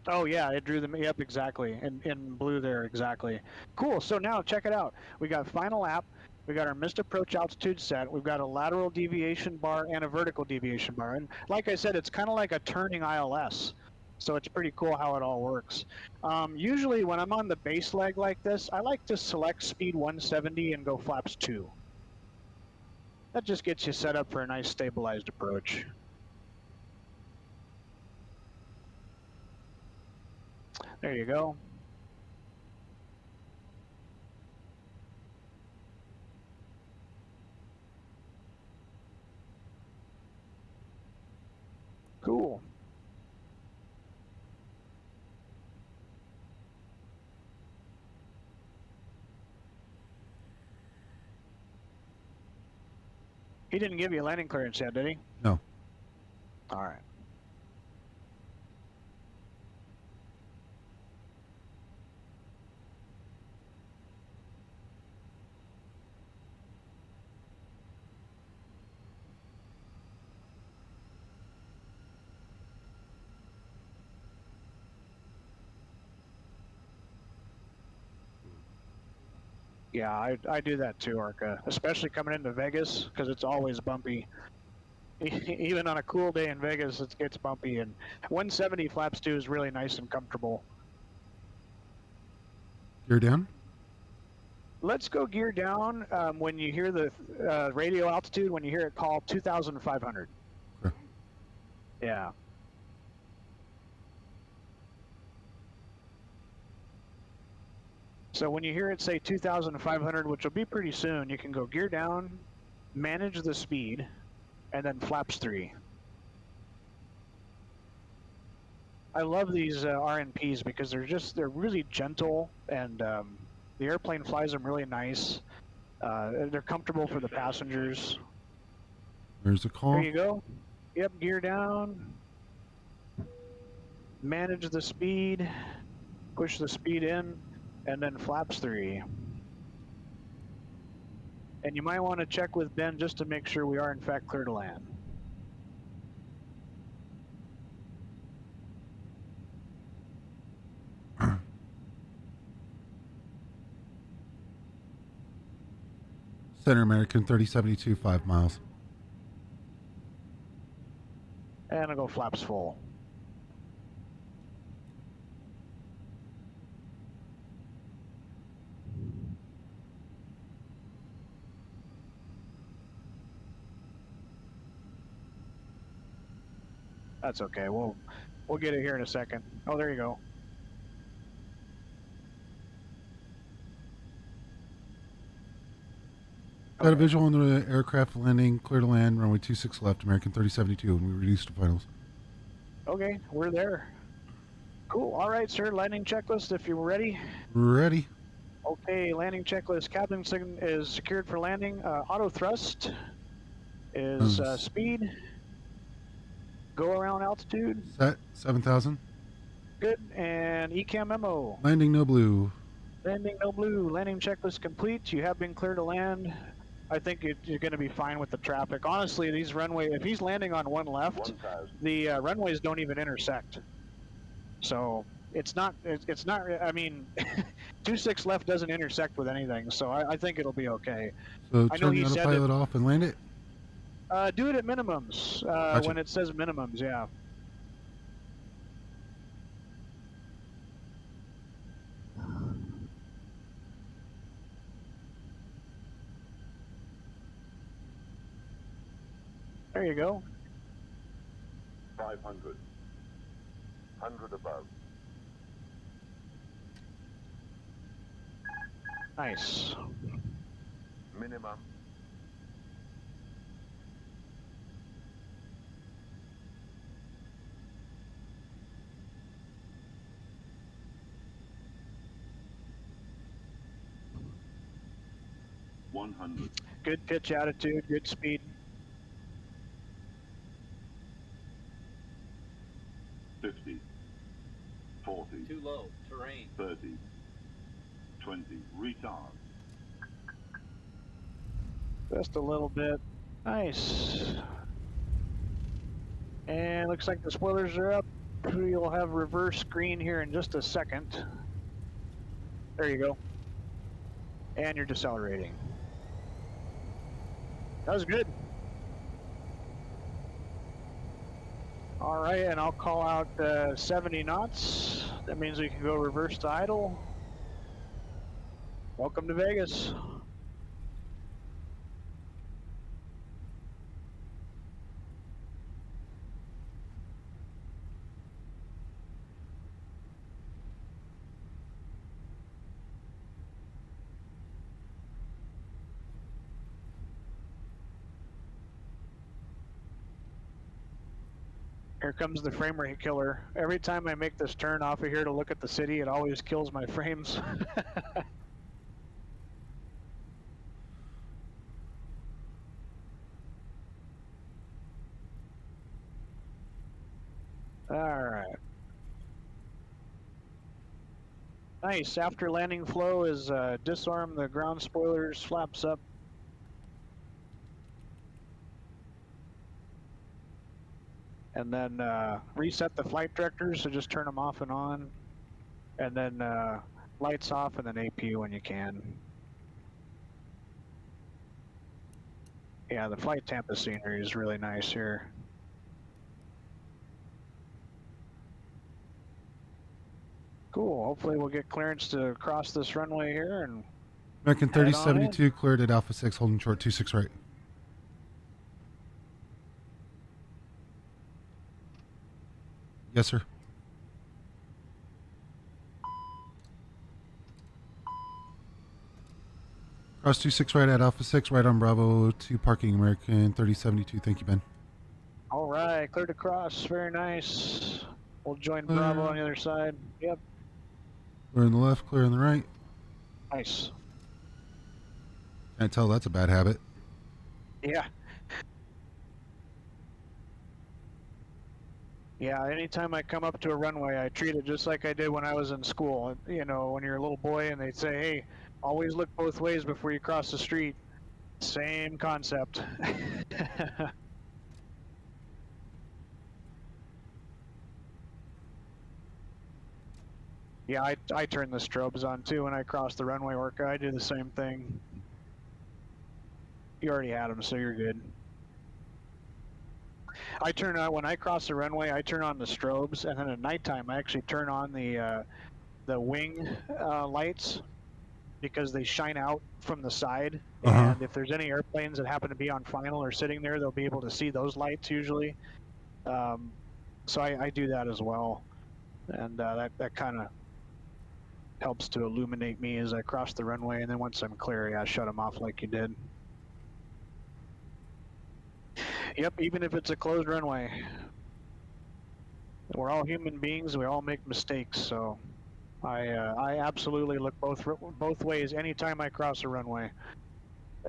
Oh yeah, it drew them. Yep, exactly. In blue there, exactly. Cool. So now check it out. We got final app. We got our missed approach altitude set. We've got a lateral deviation bar and a vertical deviation bar. And like I said, it's kind of like a turning ILS. So it's pretty cool how it all works. Usually when I'm on the base leg like this, I like to select speed 170 and go flaps 2. That just gets you set up for a nice stabilized approach. There you go. Cool. He didn't give you landing clearance yet, did he? No. All right. Yeah, I do that too, Arca, especially coming into Vegas because it's always bumpy. Even on a cool day in Vegas, it gets bumpy, and 170 flaps 2 is really nice and comfortable. Gear down? Let's go gear down when you hear the radio altitude, when you hear it call 2,500. Okay. Yeah. So when you hear it say 2,500, which will be pretty soon, you can go gear down, manage the speed, and then flaps 3. I love these RNPs because they're really gentle, and the airplane flies them really nice. They're comfortable for the passengers. There's a call. There you go. Yep, gear down. Manage the speed, push the speed in, and then flaps 3. And you might want to check with Ben just to make sure we are in fact clear to land. Center American 3072, 5 miles. And I'll go flaps full. That's okay. We'll get it here in a second. Oh, there you go. Got a visual on the aircraft landing, clear to land, runway 26 left, American 3072, and we reduced to finals. Okay, we're there. Cool. All right, sir. Landing checklist if you're ready. Ready. Okay, landing checklist. Cabin is secured for landing. Auto thrust is speed. Go around altitude. Set 7,000. Good. And ECAM memo. Landing no blue. Landing no blue. Landing checklist complete. You have been cleared to land. I think you're going to be fine with the traffic. Honestly, these if he's landing on one left, the runways don't even intersect. So it's not, I mean, 26 left doesn't intersect with anything. So I think it'll be okay. So I know turn the autopilot off and land it? Do it at minimums, Gotcha. when it says minimums, yeah. There you go. 500. 100 above. Nice. Minimum. Good pitch attitude, good speed. 50, 40. Too low, terrain. 30, 20, retard. Just a little bit. Nice. And looks like the spoilers are up. You'll have reverse green here in just a second. There you go. And you're decelerating. That was good. All right, and I'll call out 70 knots. That means we can go reverse to idle. Welcome to Vegas. Here comes the frame rate killer. Every time I make this turn off of here to look at the city, it always kills my frames. All right. Nice. After landing flow is disarm the ground spoilers, flaps up. And then reset the flight directors, so just turn them off and on. And then lights off and then AP when you can. Yeah, the flight Tampa scenery is really nice here. Cool, hopefully we'll get clearance to cross this runway here. And American 3072 cleared at Alpha 6, holding short 26 right. Yes, sir. Cross 26 right at Alpha 6, right on Bravo 2, parking American 3072. Thank you, Ben. All right, cleared across. Very nice. We'll join Clear. Bravo on the other side. Yep. Clear on the left, clear on the right. Nice. Can't tell that's a bad habit. Yeah. Yeah, anytime I come up to a runway, I treat it just like I did when I was in school. You know, when you're a little boy and they say, hey, always look both ways before you cross the street. Same concept. Yeah, I turn the strobes on too when I cross the runway, Orca. I do the same thing. You already had them, so you're good. I turn on, when I cross the runway, I turn on the strobes, and then at nighttime I actually turn on the wing lights because they shine out from the side. And if there's any airplanes that happen to be on final or sitting there, they'll be able to see those lights usually. So I do that as well, and that kind of helps to illuminate me as I cross the runway. And then once I'm clear, yeah, shut them off like you did. Yep, even if it's a closed runway. We're all human beings. We all make mistakes. So I absolutely look both ways anytime I cross a runway.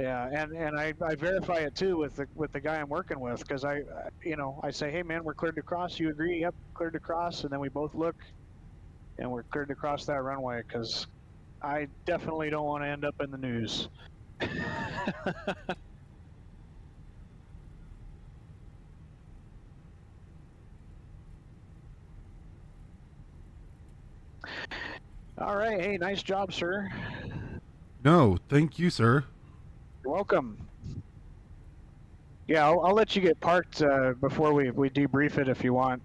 Yeah, and I verify it too with the guy I'm working with, because I say, hey man, we're cleared to cross. You agree? Yep, cleared to cross. And then we both look, and we're cleared to cross that runway, because I definitely don't want to end up in the news. All right. Hey, nice job, sir. No, thank you, sir. You're welcome. Yeah, I'll let you get parked before we debrief it if you want.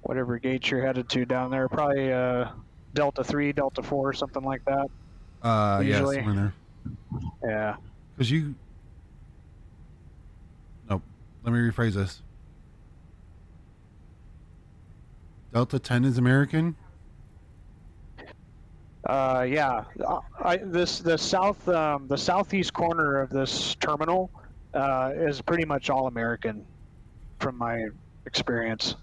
Whatever gate you're headed to down there, probably Delta 3, Delta 4, something like that. Usually. Yeah, somewhere there. Yeah. Because you... Nope. Let me rephrase this. Delta 10 is American? Yeah. The southeast corner of this terminal is pretty much all American, from my experience.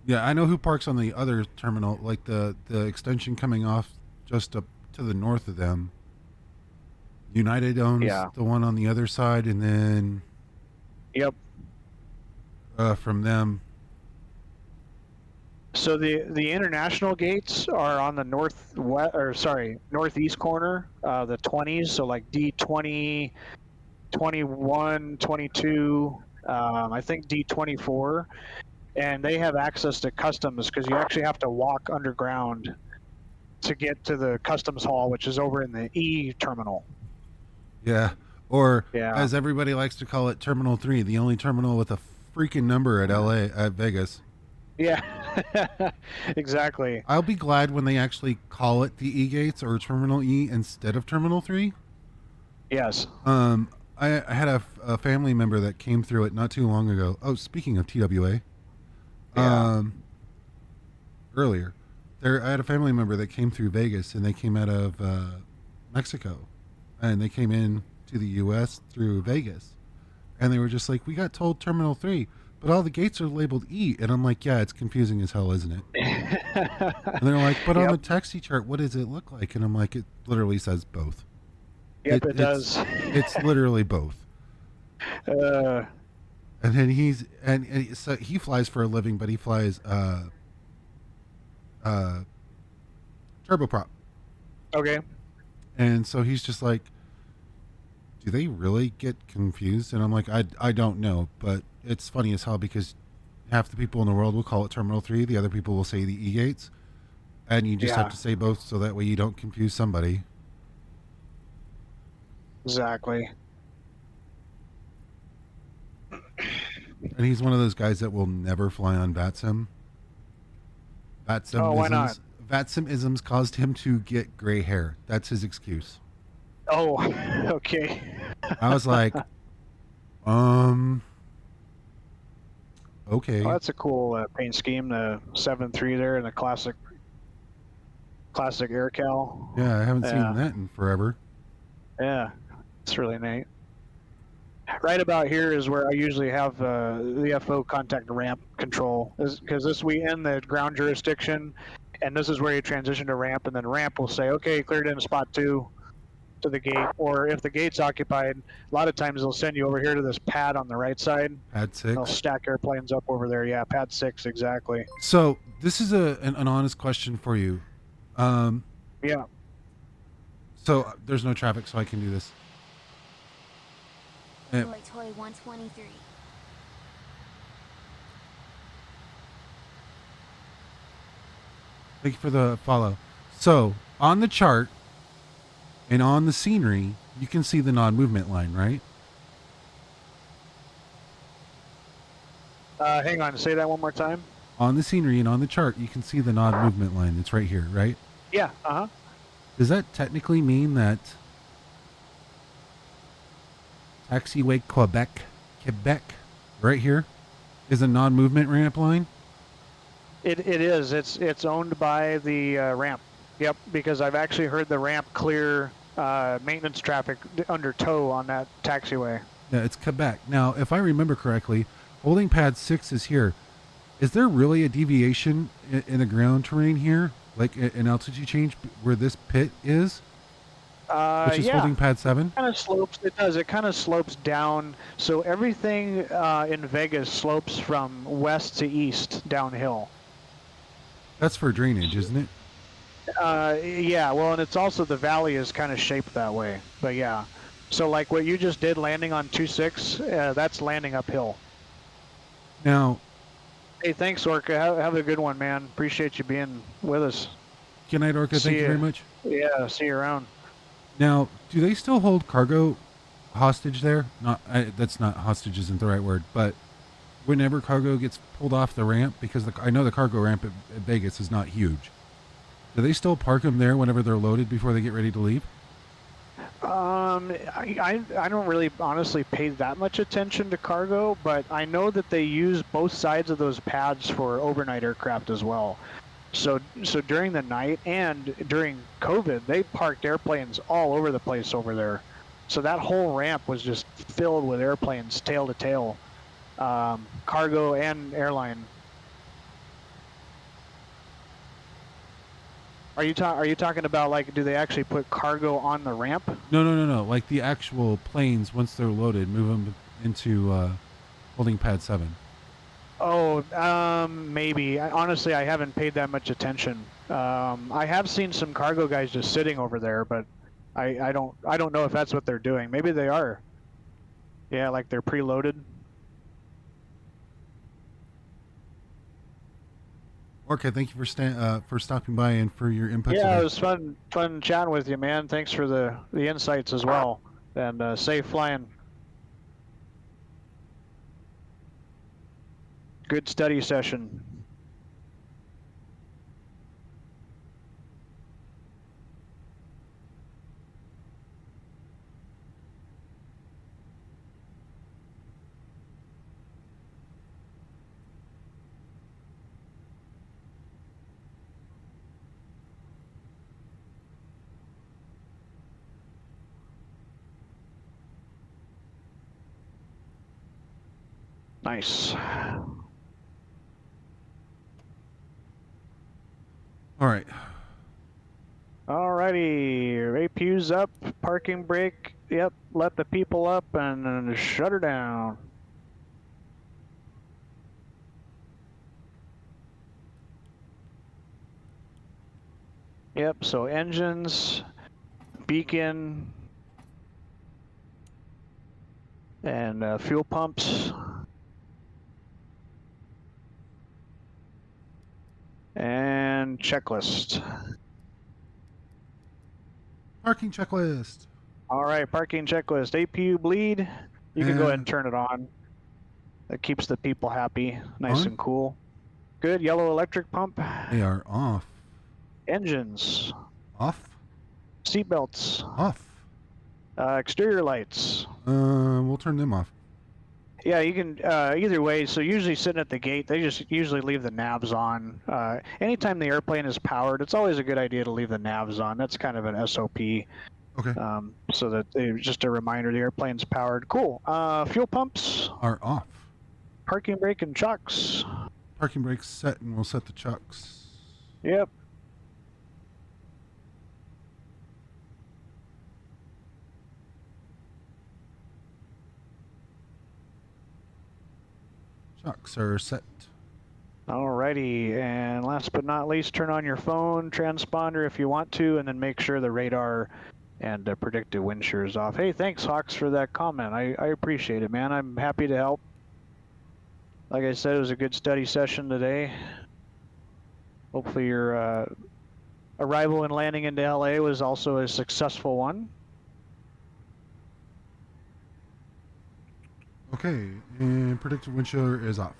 Yeah, I know who parks on the other terminal, like the extension coming off just up to the north of them. United owns the one on the other side, and then yep, from them. So the international gates are on the northeast corner, the 20s. So like D20, 21, 22, I think D24. And they have access to customs because you actually have to walk underground to get to the customs hall, which is over in the E terminal. Yeah, or as everybody likes to call it, Terminal 3, the only terminal with a freaking number at Vegas. Yeah, exactly. I'll be glad when they actually call it the E gates or Terminal E instead of Terminal 3. Yes. I had a family member that came through it not too long ago. Oh, speaking of TWA. Earlier, I had a family member that came through Vegas, and they came out of Mexico, and they came in to the U.S. through Vegas, and they were just like, we got told Terminal 3, but all the gates are labeled E, and I'm like, yeah, it's confusing as hell, isn't it? And they're like, but on the taxi chart, what does it look like? And I'm like, it literally says both. Yep, it does. It's literally both. And then so he flies for a living, but he flies turboprop. Okay. And so he's just like, do they really get confused? And I'm like, I don't know, but it's funny as hell because half the people in the world will call it Terminal 3, the other people will say the E gates, and you just have to say both so that way you don't confuse somebody. Exactly. And he's one of those guys that will never fly on VATSIM. Why not? VATSIM-isms caused him to get gray hair. That's his excuse. Oh, okay. I was like, okay. Well, that's a cool paint scheme, the 7.3 there, and the classic. Classic AirCal. Yeah, I haven't Yeah. seen that in forever. Yeah, it's really neat. Right about here is where I usually have the FO contact ramp control, because this we end the ground jurisdiction, and this is where you transition to ramp, and then ramp will say, okay, cleared in spot 2 to the gate, or if the gate's occupied, a lot of times they'll send you over here to this pad on the right side. Pad 6. They'll stack airplanes up over there. Yeah, pad 6, exactly. So this is an honest question for you. Yeah. So there's no traffic, so I can do this. Toy 123. Thank you for the follow. So on the chart and on the scenery, you can see the non-movement line, right? Hang on, say that one more time. On the scenery and on the chart, you can see the non-movement line. It's right here, right? Yeah, uh-huh. Does that technically mean that taxiway Quebec, right here, is a non-movement ramp line? It is. It's owned by the ramp. Yep, because I've actually heard the ramp clear maintenance traffic under tow on that taxiway. Yeah, it's Quebec. Now, if I remember correctly, holding pad 6 is here. Is there really a deviation in the ground terrain here, like an altitude change where this pit is? Which is yeah. holding pad 7? Kind of slopes. It does. It kind of slopes down. So everything in Vegas slopes from west to east downhill. That's for drainage, isn't it? Yeah. Well, and it's also the valley is kind of shaped that way. But yeah. So like what you just did, landing on 2.6, that's landing uphill. Now. Hey, thanks, Orca. Have a good one, man. Appreciate you being with us. Good night, Orca. Thank you very much. Yeah. See you around. Now, do they still hold cargo hostage there? That's not hostage isn't the right word, but whenever cargo gets pulled off the ramp, because I know the cargo ramp at Vegas is not huge. Do they still park them there whenever they're loaded before they get ready to leave? I don't really honestly pay that much attention to cargo, but I know that they use both sides of those pads for overnight aircraft as well. So during the night and during COVID, they parked airplanes all over the place over there. So that whole ramp was just filled with airplanes, tail to tail, cargo and airline. Are you talking about, like, do they actually put cargo on the ramp? No. Like the actual planes, once they're loaded, move them into holding pad 7. Oh, maybe. Honestly, I haven't paid that much attention. I have seen some cargo guys just sitting over there, but I don't know if that's what they're doing. Maybe they are. Yeah, like they're preloaded. Okay, thank you for stopping by and for your input. Yeah, today. it was fun chatting with you, man. Thanks for the insights as well, and safe flying. Good study session. Nice. All right. Alrighty, APU's up, parking brake, yep, let the people up and shut her down. Yep, so engines, beacon, and fuel pumps. And checklist. Parking checklist. All right, parking checklist. APU bleed. You can go ahead and turn it on. That keeps the people happy, nice and cool. Good. Yellow electric pump. They are off. Engines. Off. Seatbelts. Off. Exterior lights. We'll turn them off. Yeah, you can either way. So usually sitting at the gate, they just usually leave the navs on. Anytime the airplane is powered, it's always a good idea to leave the navs on. That's kind of an SOP. Okay. So that just a reminder the airplane's powered. Cool. Fuel pumps Are off. parking brake and chocks. Parking brakes set, and we'll set the chocks. Yep. Chocks are set. Alrighty, and last but not least, turn on your phone transponder if you want to, and then make sure the radar and predictive wind shear is off. Hey, thanks, Hawks, for that comment. I appreciate it, man. I'm happy to help. Like I said, it was a good study session today. Hopefully your arrival and landing into LA was also a successful one. Okay, and predictive wind shear is off.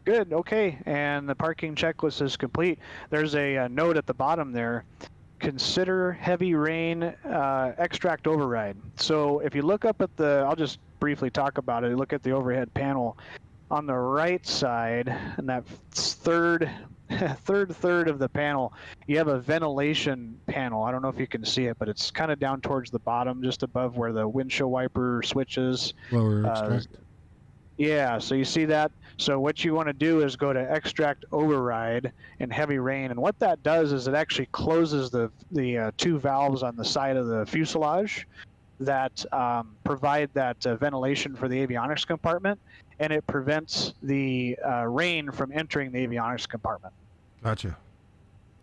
Good, okay, and the parking checklist is complete. There's a note at the bottom there. Consider heavy rain extract override. So if you look up at the, I'll just briefly talk about it. Look at the overhead panel. On the right side, and that third of the panel, you have a ventilation panel. I don't know if you can see it, but it's kind of down towards the bottom, just above where the windshield wiper switch is. Lower extract. Yeah, so you see that? So what you want to do is go to extract override in heavy rain, and what that does is it actually closes the two valves on the side of the fuselage that provide that ventilation for the avionics compartment, and it prevents the rain from entering the avionics compartment. Gotcha.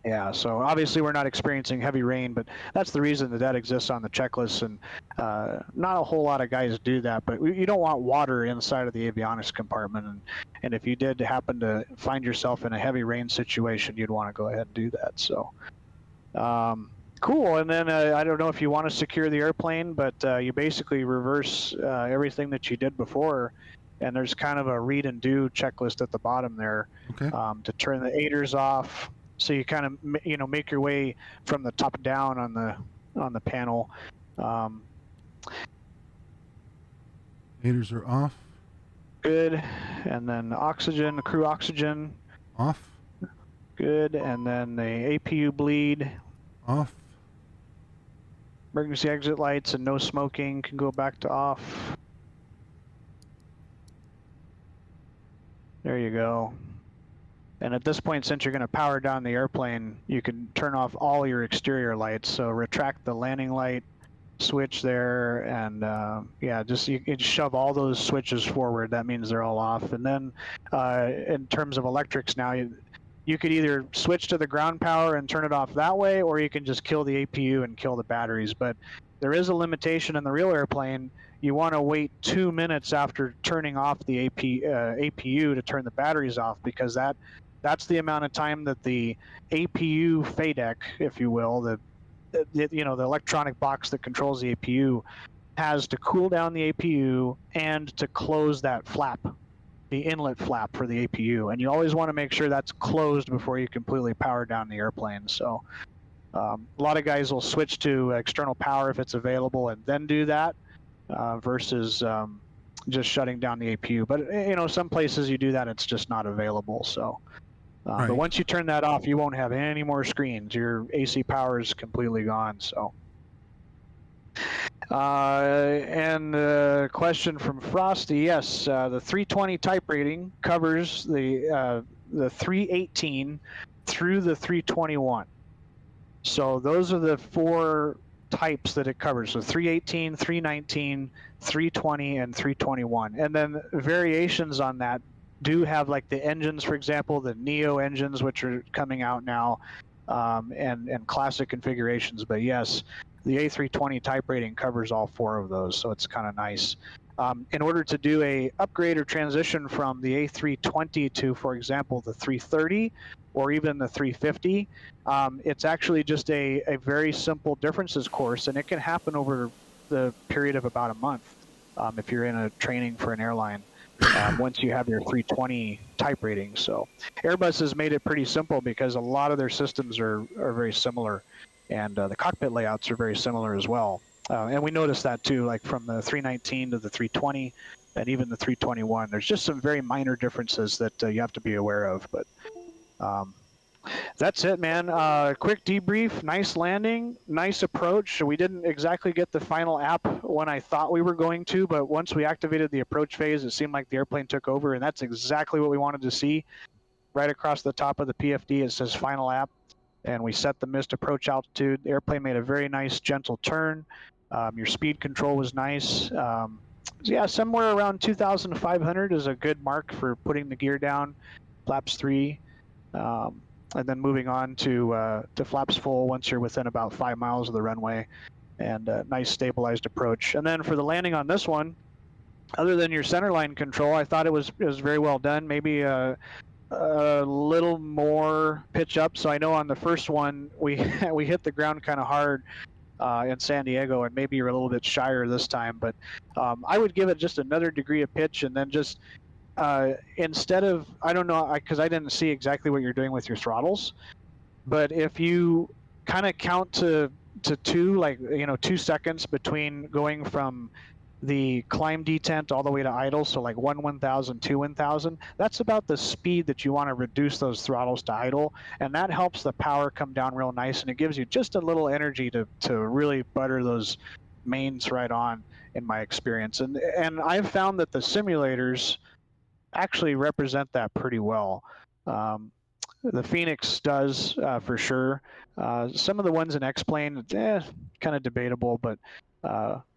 Yeah, so obviously we're not experiencing heavy rain, but that's the reason that exists on the checklist, and not a whole lot of guys do that, but you don't want water inside of the avionics compartment, and if you did happen to find yourself in a heavy rain situation, you'd want to go ahead and do that. So cool. And then I don't know if you want to secure the airplane, but you basically reverse everything that you did before, and there's kind of a read and do checklist at the bottom there. Okay. To turn the aiders off. So you kind of make your way from the top down on the panel. Aiders are off. Good, and then oxygen, crew oxygen. Off. Good, and then the APU bleed. Off. Emergency exit lights and no smoking can go back to off. There you go. And at this point, since you're going to power down the airplane, you can turn off all your exterior lights. So retract the landing light switch there, and yeah, you can shove all those switches forward. That means they're all off. And then in terms of electrics now, you could either switch to the ground power and turn it off that way, or you can just kill the APU and kill the batteries. But there is a limitation in the real airplane. You want to wait 2 minutes after turning off the APU to turn the batteries off, because that's the amount of time that the APU FADEC, if you will, the electronic box that controls the APU, has to cool down the APU and to close that flap, the inlet flap for the APU. And you always want to make sure that's closed before you completely power down the airplane. So a lot of guys will switch to external power if it's available and then do that versus just shutting down the APU. But some places you do that, it's just not available. So. Right. But once you turn that off, you won't have any more screens. Your AC power is completely gone. So, and the question from Frosty, yes, the 320 type rating covers the 318 through the 321. So those are the four types that it covers. So 318, 319, 320, and 321. And then variations on that do have, like, the engines, for example, the Neo engines, which are coming out now, and classic configurations. But yes, the A320 type rating covers all four of those, so it's kind of nice. In order to do a upgrade or transition from the A320 to, for example, the 330 or even the 350, it's actually just a very simple differences course, and it can happen over the period of about a month if you're in a training for an airline. Once you have your 320 type rating. So Airbus has made it pretty simple because a lot of their systems are very similar, and the cockpit layouts are very similar as well. And we noticed that too, like from the 319 to the 320, and even the 321. There's just some very minor differences that you have to be aware of, but that's it, man. Quick debrief, nice landing, nice approach. We didn't exactly get the final app when I thought we were going to, but once we activated the approach phase, it seemed like the airplane took over, and that's exactly what we wanted to see. Right across the top of the PFD, it says final app, and we set the missed approach altitude. The airplane made a very nice, gentle turn. Your speed control was nice. Yeah, somewhere around 2,500 is a good mark for putting the gear down, flaps 3. And then moving on to flaps full once you're within about 5 miles of the runway, and nice stabilized approach. And then for the landing on this one, other than your centerline control, I thought it was very well done. Maybe a little more pitch up. So I know on the first one we we hit the ground kind of hard in San Diego, and maybe you're a little bit shyer this time. But I would give it just another degree of pitch, and then just instead of, I don't know, because I didn't see exactly what you're doing with your throttles, but if you kind of count to 2, like 2 seconds between going from the climb detent all the way to idle, so like 1,000, 2, 1,000, that's about the speed that you want to reduce those throttles to idle, and that helps the power come down real nice, and it gives you just a little energy to really butter those mains right on, in my experience. And I've found that the simulators actually represent that pretty well. The Fenix does for sure. Some of the ones in X-Plane, kind of debatable, but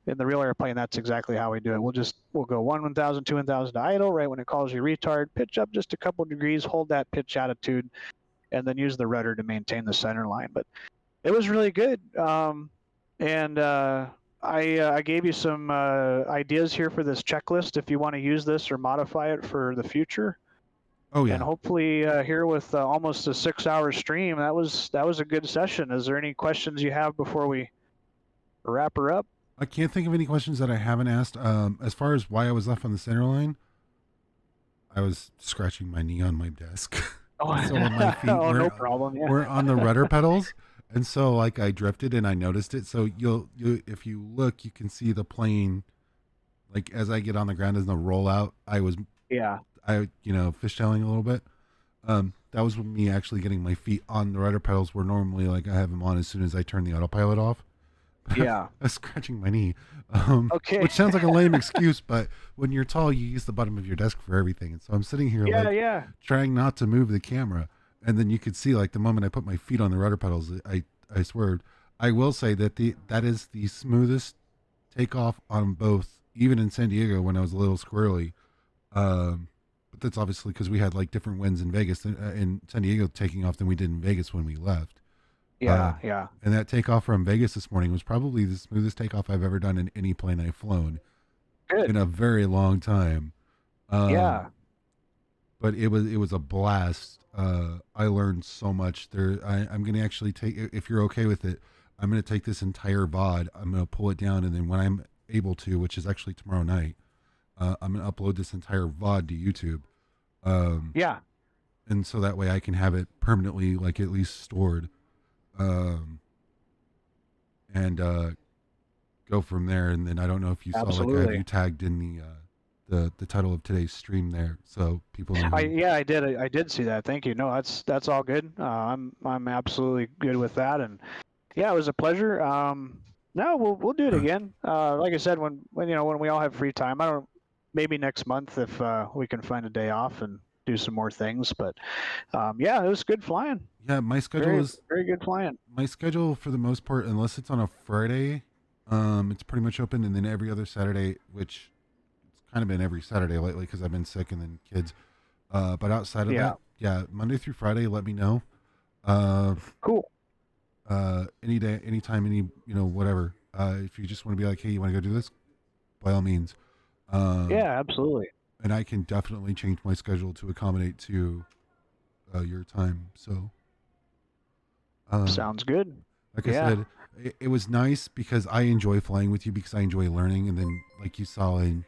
in the real airplane, that's exactly how we do it. We'll go 1,000, 2, 1,000 to idle, right when it calls you retard, pitch up just a couple degrees, hold that pitch attitude, and then use the rudder to maintain the center line. But it was really good. I gave you some ideas here for this checklist if you want to use this or modify it for the future. Oh yeah. And hopefully here with almost a 6-hour stream, that was a good session. Is there any questions you have before we wrap her up? I can't think of any questions that I haven't asked. As far as why I was left on the center line, I was scratching my knee on my desk. Oh, so on my feet no problem. Yeah. we're on the rudder pedals. And so like I drifted and I noticed it. So you if you look, you can see the plane, like as I get on the ground as the rollout, I fishtailing a little bit. That was me actually getting my feet on the rudder pedals, where normally like I have them on as soon as I turn the autopilot off. Yeah. I was scratching my knee. Okay. Which sounds like a lame excuse, but when you're tall, you use the bottom of your desk for everything. And so I'm sitting here trying not to move the camera. And then you could see, like, the moment I put my feet on the rudder pedals, I swear, I will say that that is the smoothest takeoff on both, even in San Diego when I was a little squirrely. But that's obviously because we had like different winds in Vegas, in San Diego taking off than we did in Vegas when we left. Yeah. And that takeoff from Vegas this morning was probably the smoothest takeoff I've ever done in any plane I've flown. Good. In a very long time. Yeah. But it was a blast. I learned so much there. I'm going to actually take, if you're okay with it, I'm going to take this entire VOD. I'm going to pull it down. And then when I'm able to, which is actually tomorrow night, I'm going to upload this entire VOD to YouTube. Yeah. And so that way I can have it permanently, like at least stored. And go from there. And then I don't know if you saw, like I have you tagged in the title of today's stream there, so people know. I did see that. Thank you. No, that's all good. I'm absolutely good with that, and yeah, it was a pleasure. No, we'll do it again. Like I said, when we all have free time. Maybe next month if we can find a day off and do some more things. But yeah, it was good flying. Yeah, my schedule is very good flying. My schedule for the most part, unless it's on a Friday, it's pretty much open, and then every other Saturday, which kind of been every Saturday lately because I've been sick and then kids. But outside of that, Monday through Friday, let me know. Cool. Any day, anytime, whatever. If you just want to be like, hey, you want to go do this? By all means. Yeah, absolutely. And I can definitely change my schedule to accommodate to your time. So. Sounds good. Like I said, it was nice because I enjoy flying with you because I enjoy learning. And then like you saw in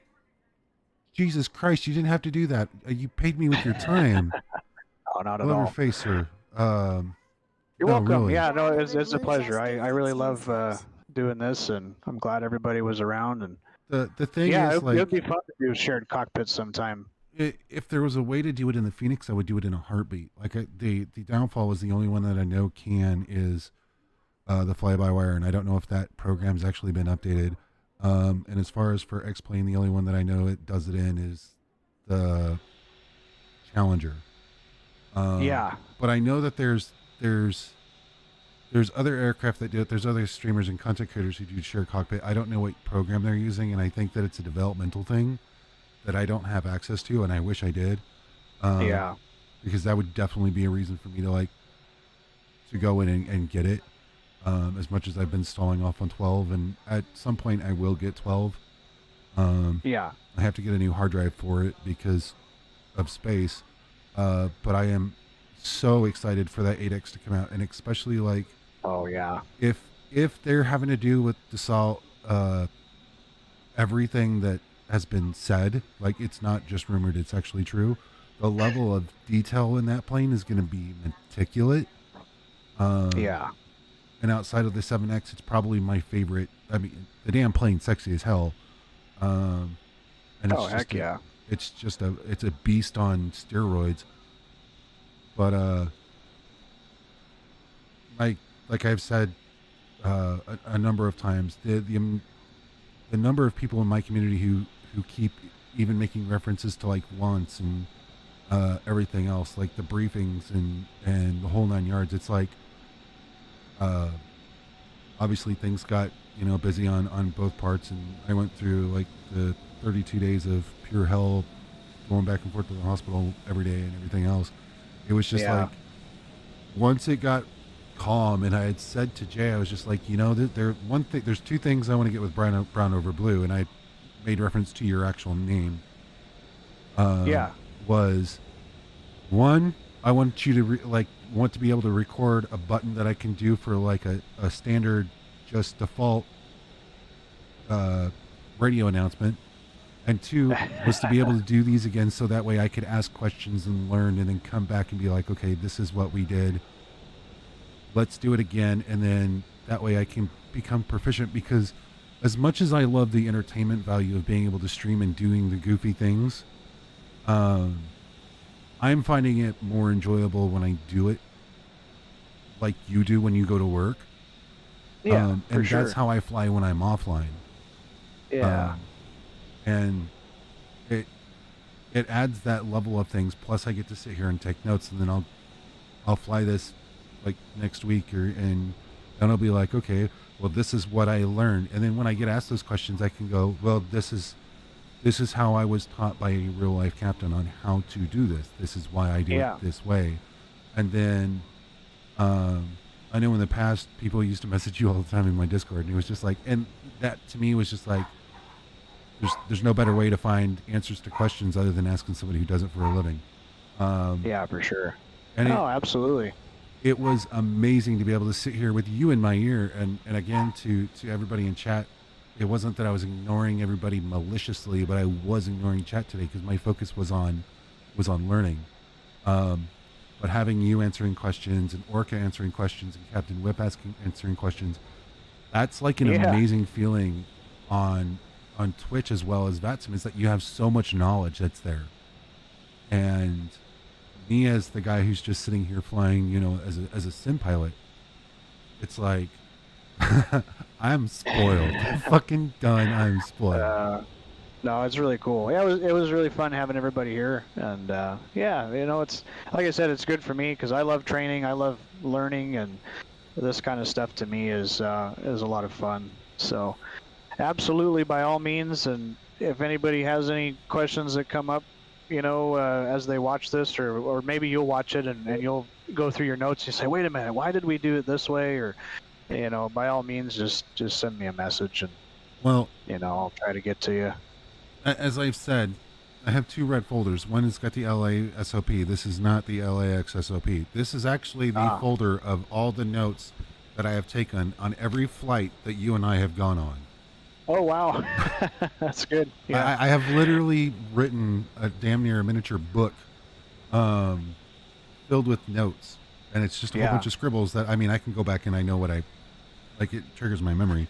Jesus Christ, you didn't have to do that. You paid me with your time. Oh, not at all. Face, sir. You're welcome. Really. Yeah, no, it's a pleasure. I really love doing this, and I'm glad everybody was around. And The thing Yeah, is, it'd be fun to do shared cockpits sometime. if there was a way to do it in the Phoenix, I would do it in a heartbeat. Like the downfall is the only one that I know can is the fly-by-wire, and I don't know if that program's actually been updated. And as far as for X-Plane, the only one that I know it does it in is the Challenger. Yeah. But I know that there's other aircraft that do it. There's other streamers and content creators who do share cockpit. I don't know what program they're using, and I think that it's a developmental thing that I don't have access to, and I wish I did. Yeah. Because that would definitely be a reason for me to go in and get it. As much as I've been stalling off on 12, and at some point I will get 12. Yeah. I have to get a new hard drive for it because of space. But I am so excited for that 8X to come out, and especially like, oh yeah, if they're having to do with Dassault, everything that has been said, like it's not just rumored, it's actually true. The level of detail in that plane is going to be meticulous. Yeah. And outside of the 7X, it's probably my favorite. I mean, the damn plane's sexy as hell. And it's heck yeah. It's a beast on steroids. But like I've said a number of times, the number of people in my community who keep even making references to like once and everything else, like the briefings and the whole 9 yards. It's like obviously things got busy on both parts, and I went through like the 32 days of pure hell, going back and forth to the hospital every day and everything else. It was just like, once it got calm, and I had said to Jay, I was just like, there's two things I want to get with brown over blue, and I made reference to your actual name. Was one, I want you to want to be able to record a button that I can do for like a standard, just default radio announcement. And two was to be able to do these again, so that way I could ask questions and learn, and then come back and be like, okay, this is what we did. Let's do it again. And then that way I can become proficient, because as much as I love the entertainment value of being able to stream and doing the goofy things, I'm finding it more enjoyable when I do it like you do when you go to work. Yeah, and sure. that's how I fly when I'm offline. Yeah. And it adds that level of things. Plus I get to sit here and take notes, and then I'll fly this like next week, and I'll be like, okay, well, this is what I learned. And then when I get asked those questions, I can go, well, this is how I was taught by a real life captain on how to do this. This is why I do it this way. And then I know in the past people used to message you all the time in my Discord, and it was just like, and that to me was just like, there's no better way to find answers to questions other than asking somebody who does it for a living. Yeah, for sure. And absolutely. It was amazing to be able to sit here with you in my ear, and again to everybody in chat. It wasn't that I was ignoring everybody maliciously, but I was ignoring chat today because my focus was on learning. But having you answering questions, and Orca answering questions, and Captain Whip answering questions, that's like an amazing feeling on Twitch as well as VATSIM, is that you have so much knowledge that's there. And me, as the guy who's just sitting here flying, as a sim pilot, it's like I'm spoiled. Fucking done. I'm spoiled. No, it's really cool. Yeah, it was really fun having everybody here, and it's like I said, it's good for me because I love training, I love learning, and this kind of stuff to me is a lot of fun. So, absolutely, by all means, and if anybody has any questions that come up, as they watch this, or maybe you'll watch it and you'll go through your notes, you say, wait a minute, why did we do it this way? Or, by all means, just send me a message, and I'll try to get to you. As I've said, I have two red folders. One has got the LA SOP. This is not the LAX SOP. This is actually the folder of all the notes that I have taken on every flight that you and I have gone on. Oh, wow. That's good. Yeah. I have literally written a damn near a miniature book filled with notes. And it's just a whole bunch of scribbles that, I can go back and I know what it triggers my memory.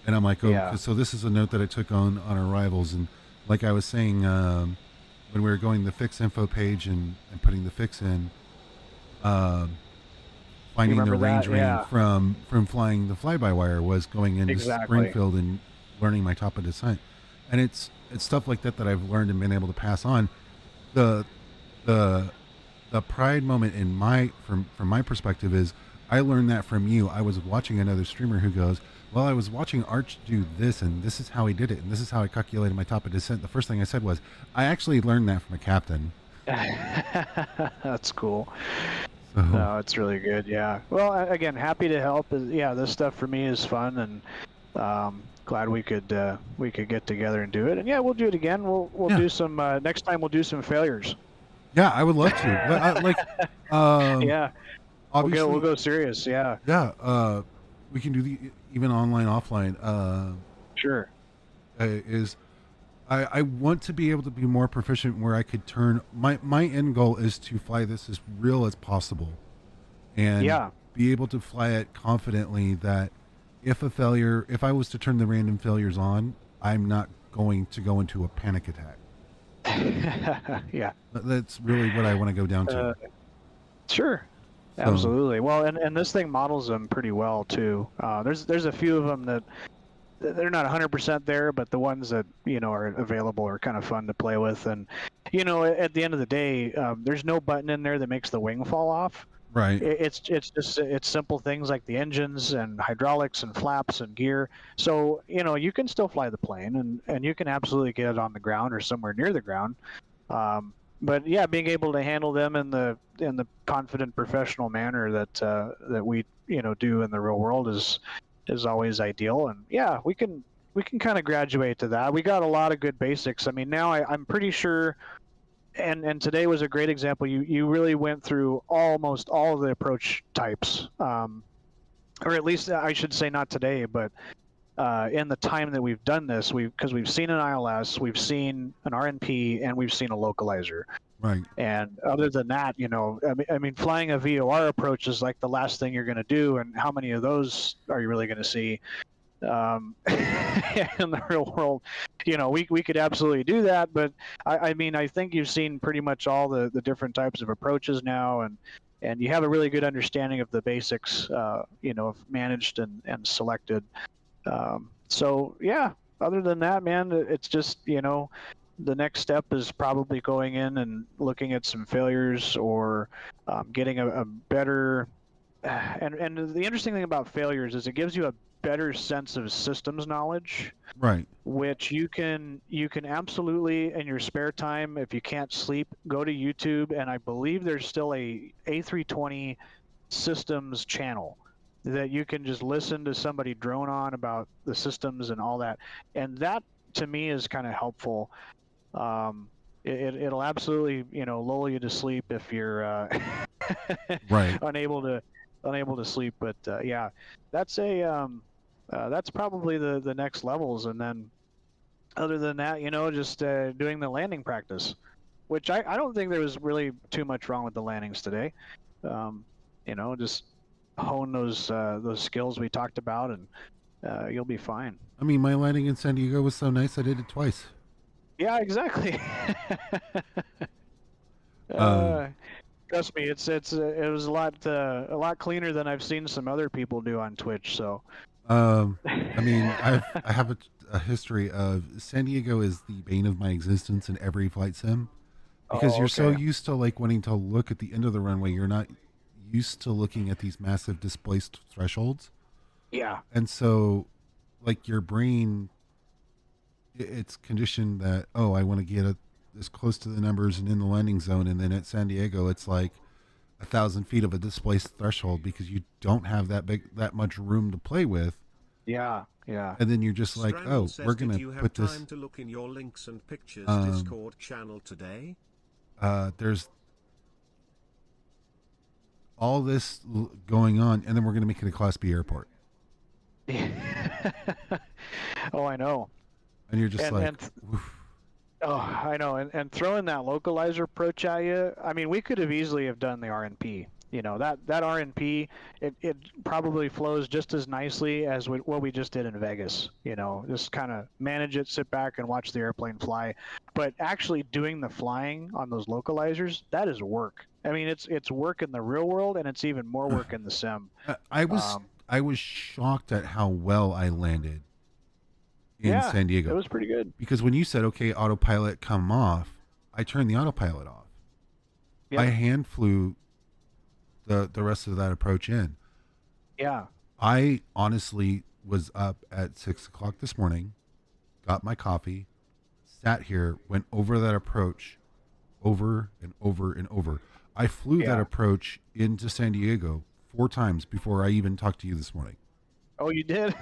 And I'm like, oh, Yeah. so this is a note that I took on arrivals. And like I was saying, when we were going the fix info page and putting the fix in, finding the remember range that? reading Yeah. from flying the fly-by-wire was going into Exactly. Springfield and learning my top of descent. And it's stuff like that I've learned and been able to pass on. The pride moment in from my perspective is I learned that from you. I was watching another streamer who goes, well, I was watching Arch do this, and this is how he did it, and this is how I calculated my top of descent. The first thing I said was, I actually learned that from a captain. That's cool. So, No, it's really good. Yeah. Well, again, happy to help. Yeah, this stuff for me is fun, and glad we could get together and do it. And yeah, we'll do it again. We'll do some next time. We'll do some failures. Yeah, I would love to. Yeah. Obviously, We'll go serious. Yeah. Yeah. We can do the even online, offline. Sure. I want to be able to be more proficient where I could turn my end goal is to fly this as real as possible, and be able to fly it confidently that if I was to turn the random failures on, I'm not going to go into a panic attack. Yeah. That's really what I want to go down to. Sure. So, absolutely. Well, and this thing models them pretty well too. There's a few of them that they're not 100% there, but the ones that are available are kind of fun to play with. And at the end of the day, there's no button in there that makes the wing fall off. Right. It's just simple things like the engines and hydraulics and flaps and gear. So you can still fly the plane, and you can absolutely get it on the ground or somewhere near the ground. But yeah, being able to handle them in the confident professional manner that we do in the real world is always ideal. And yeah, we can kind of graduate to that. We got a lot of good basics. I mean, now I'm pretty sure, and today was a great example. You really went through almost all of the approach types, or at least I should say not today, but in the time that we've done this, because we've seen an ILS, we've seen an RNP, and we've seen a localizer. Right. And other than that, I mean, flying a VOR approach is like the last thing you're going to do, and how many of those are you really going to see in the real world? We could absolutely do that, but I mean, I think you've seen pretty much all the different types of approaches now, and you have a really good understanding of the basics, of managed and selected. So yeah, other than that, man, it's just the next step is probably going in and looking at some failures, or getting a better and the interesting thing about failures is it gives you a better sense of systems knowledge, Right. which you can absolutely, in your spare time, if you can't sleep, go to YouTube, and I believe there's still a A320 systems channel that you can just listen to somebody drone on about the systems and all that. And that to me is kind of helpful. It'll absolutely, lull you to sleep if you're Right. unable to sleep. But yeah, that's that's probably the next levels. And then other than that, just doing the landing practice, which I don't think there was really too much wrong with the landings today. Just hone those skills we talked about, and you'll be fine. I mean, my landing in San Diego was so nice I did it twice. Yeah, exactly. Trust me, it was a lot cleaner than I've seen some other people do on Twitch. So, I mean, I have a history of San Diego is the bane of my existence in every flight sim, because you're so used to like wanting to look at the end of the runway. You're not used to looking at these massive displaced thresholds. Yeah. And so, like, your brain, it's conditioned that, oh, I want to get as close to the numbers and in the landing zone. And then at San Diego, it's like 1,000 feet of a displaced threshold because you don't have that much room to play with. Yeah, yeah. And then you're just like, Strangle oh, says, we're going did to you have put this. time to look in your links and pictures Discord channel today? There's all this going on, and then we're going to make it a Class B airport. Oh, I know. And you're just oh, I know. And throwing that localizer approach at you, I mean, we could have easily have done the RNP. that RNP, it probably flows just as nicely as what we just did in Vegas. Just kind of manage it, sit back and watch the airplane fly. But actually doing the flying on those localizers, that is work. I mean, it's work in the real world, and it's even more work in the sim. I was shocked at how well I landed in San Diego. It was pretty good. Because when you said, okay, autopilot come off, I turned the autopilot off. Yep. I hand flew the rest of that approach in. Yeah. I honestly was up at 6 o'clock this morning, got my coffee, sat here, went over that approach over and over and over. I flew that approach into San Diego 4 times before I even talked to you this morning. Oh, you did?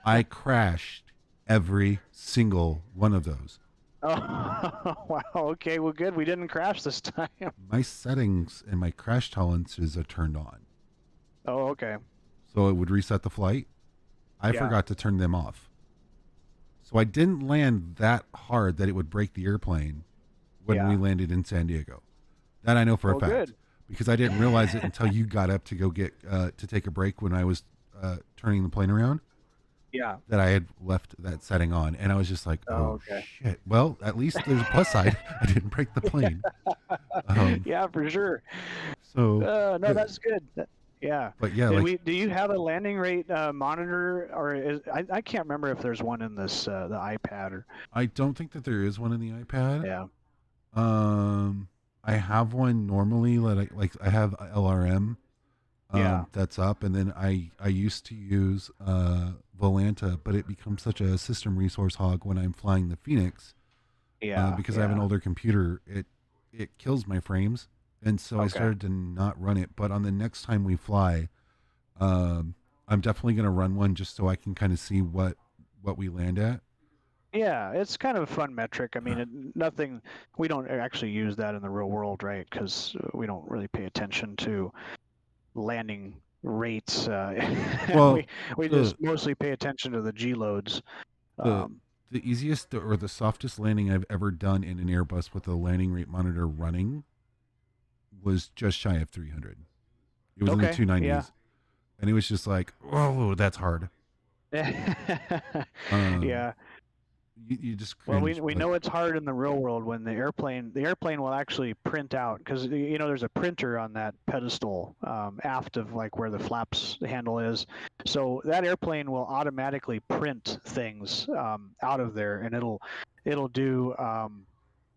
I crashed every single one of those. Oh, wow. Okay, well, good. We didn't crash this time. My settings and my crash tolerances are turned on. Oh, okay. So it would reset the flight. I forgot to turn them off. So I didn't land that hard that it would break the airplane when we landed in San Diego. That I know for a fact. Good. Because I didn't realize it until you got up to go get to take a break when I was turning the plane around. Yeah. That I had left that setting on. And I was just like, okay. Shit. Well, at least there's a plus side. I didn't break the plane. Yeah, for sure. So. No, that's good. Yeah. But yeah. Do you have a landing rate monitor? Or I can't remember if there's one in this the iPad. Or... I don't think that there is one in the iPad. Yeah. I have one normally. Like I have LRM. That's up, and then I used to use Volanta, but it becomes such a system resource hog when I'm flying the Fenix. Because I have an older computer, it kills my frames, and so I started to not run it. But on the next time we fly, I'm definitely going to run one just so I can kind of see what we land at. Yeah, it's kind of a fun metric. I mean, nothing. We don't actually use that in the real world, right? Because we don't really pay attention to landing rates. Well, we just mostly pay attention to the G loads. The easiest or the softest landing I've ever done in an Airbus with the landing rate monitor running was just shy of 300. It was in the 290s, and it was just like, oh, that's hard. Yeah. You just we know it's hard in the real world when the airplane will actually print out, because there's a printer on that pedestal aft of like where the flaps handle is, so that airplane will automatically print things out of there, and it'll do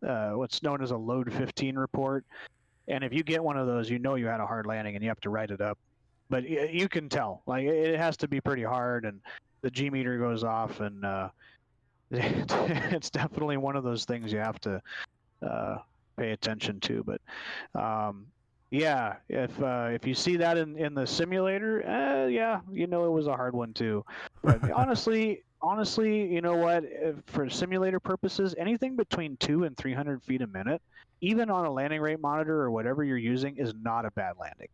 what's known as a load 15 report, and if you get one of those, you had a hard landing and you have to write it up, but you can tell like it has to be pretty hard, and the G meter goes off, and it's definitely one of those things you have to pay attention to. But if you see that in the simulator, it was a hard one too. But honestly, you know what? For simulator purposes, anything between 200 and 300 feet a minute, even on a landing rate monitor or whatever you're using, is not a bad landing.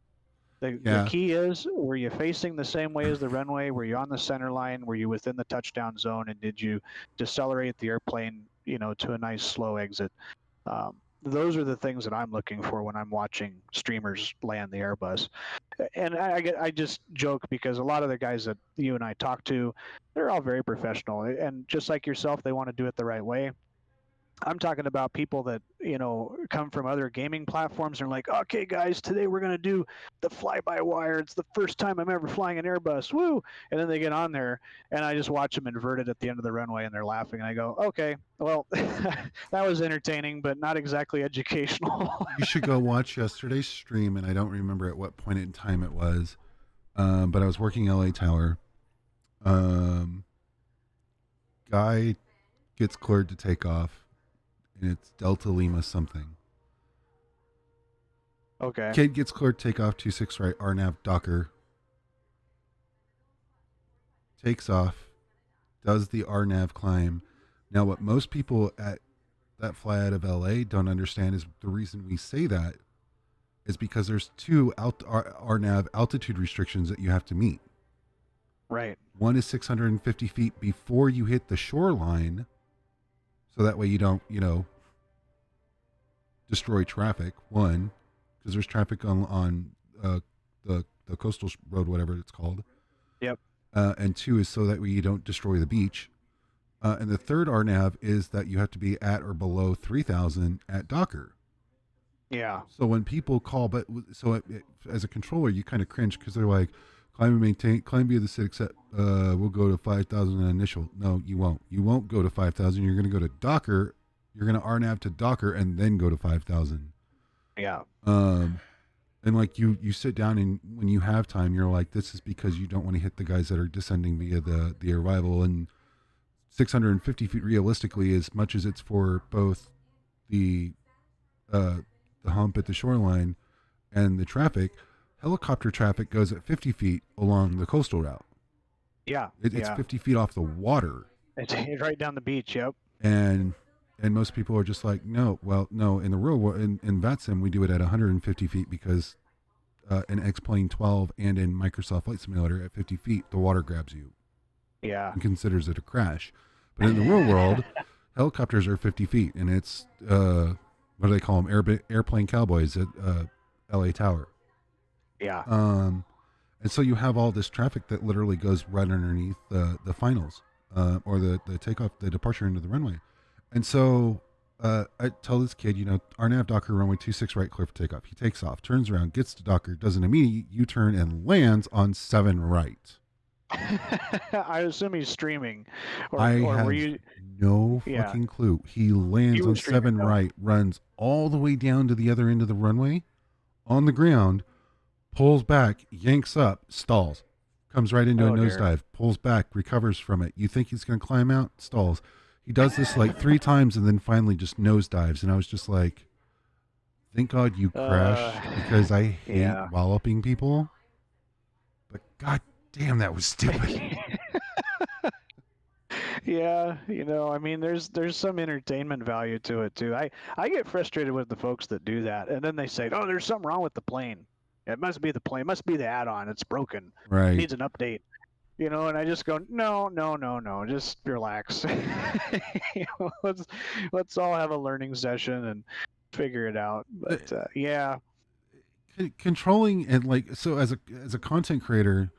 The key is, were you facing the same way as the runway? Were you on the center line? Were you within the touchdown zone? And did you decelerate the airplane, to a nice slow exit? Those are the things that I'm looking for when I'm watching streamers land the Airbus. And I just joke because a lot of the guys that you and I talk to, they're all very professional. And just like yourself, they want to do it the right way. I'm talking about people that, come from other gaming platforms and are like, okay, guys, today we're going to do the fly-by-wire. It's the first time I'm ever flying an Airbus. Woo! And then they get on there, and I just watch them invert it at the end of the runway, and they're laughing. And I go, okay, well, that was entertaining, but not exactly educational. You should go watch yesterday's stream, and I don't remember at what point in time it was, but I was working LA Tower. Guy gets cleared to take off. And it's Delta Lima something. Okay. Kid gets cleared, take off, 26 right, RNAV Docker. Takes off, does the RNAV climb. Now, what most people at that fly out of LA don't understand is the reason we say that is because there's 2 RNAV altitude restrictions that you have to meet. Right. One is 650 feet before you hit the shoreline. So that way you don't, destroy traffic. One, because there's traffic on the coastal road, whatever it's called. Yep. And 2 is so that way you don't destroy the beach. And the third RNAV is that you have to be at or below 3,000 at Docker. Yeah. So when people call, as a controller, you kind of cringe because they're like, climb and maintain, climb via the SID, we'll go to 5,000 initial. No, you won't. You won't go to 5,000. You're going to go to Docker. You're going to RNAV to Docker and then go to 5,000. Yeah. And like you sit down and when you have time, you're like, this is because you don't want to hit the guys that are descending via the arrival. And 650 feet realistically, as much as it's for both the hump at the shoreline and the traffic, helicopter traffic goes at 50 feet along the coastal route. Yeah. It's 50 feet off the water. It's right down the beach. Yep. And most people are just like, no, in the real world, in VATSIM, we do it at 150 feet because in X-Plane 12 and in Microsoft Flight Simulator at 50 feet, the water grabs you. Yeah. And considers it a crash. But in the real world, helicopters are 50 feet, and it's, what do they call them? Airplane cowboys at LA Tower. Yeah. And so you have all this traffic that literally goes right underneath the finals or the takeoff, the departure into the runway. And so I tell this kid, RNAV Docker runway 26 right, clear for takeoff. He takes off, turns around, gets to Docker, does an immediate U-turn, and lands on 7 right. I assume he's streaming. I have no fucking clue. He lands on 7 right, runs all the way down to the other end of the runway, on the ground, pulls back, yanks up, stalls, comes right into a nosedive, pulls back, recovers from it. You think he's going to climb out? Stalls. He does this like 3 times and then finally just nosedives. And I was just like, thank God you crashed because I hate walloping people. But God damn, that was stupid. Yeah, I mean, there's some entertainment value to it too. I get frustrated with the folks that do that, and then they say, "Oh, there's something wrong with the plane. It must be the plane. It must be the add-on. It's broken. Right. It needs an update." And I just go, no, just relax. Let's all have a learning session and figure it out. But yeah, controlling and so as a content creator,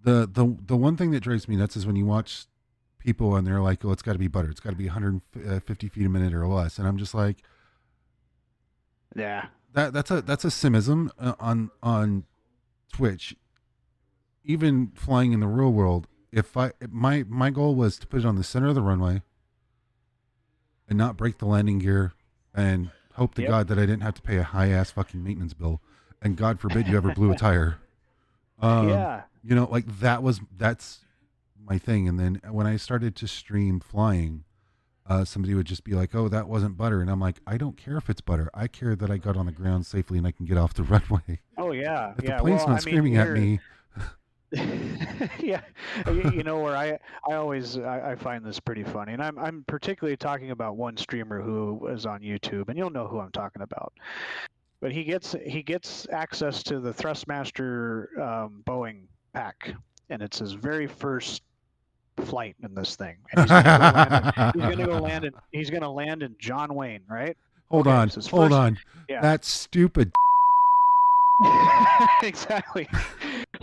the one thing that drives me nuts is when you watch people and they're like, "Oh, it's got to be butter. It's got to be 150 feet a minute or less," and I'm just like, yeah, that's a simism on Twitch. Even flying in the real world, if my goal was to put it on the center of the runway and not break the landing gear and hope to God that I didn't have to pay a high ass fucking maintenance bill, and God forbid you ever blew a tire. That's my thing. And then when I started to stream flying, somebody would just be like, "Oh, that wasn't butter," and I'm like, I don't care if it's butter. I care that I got on the ground safely and I can get off the runway. Oh yeah, if the plane's not screaming at me. Yeah, where I always find this pretty funny, and I'm particularly talking about one streamer who is on YouTube, and you'll know who I'm talking about. But he gets access to the Thrustmaster Boeing pack, and it's his very first flight in this thing. And he's gonna land in John Wayne, right? Hold on. Yeah. That's stupid. Exactly.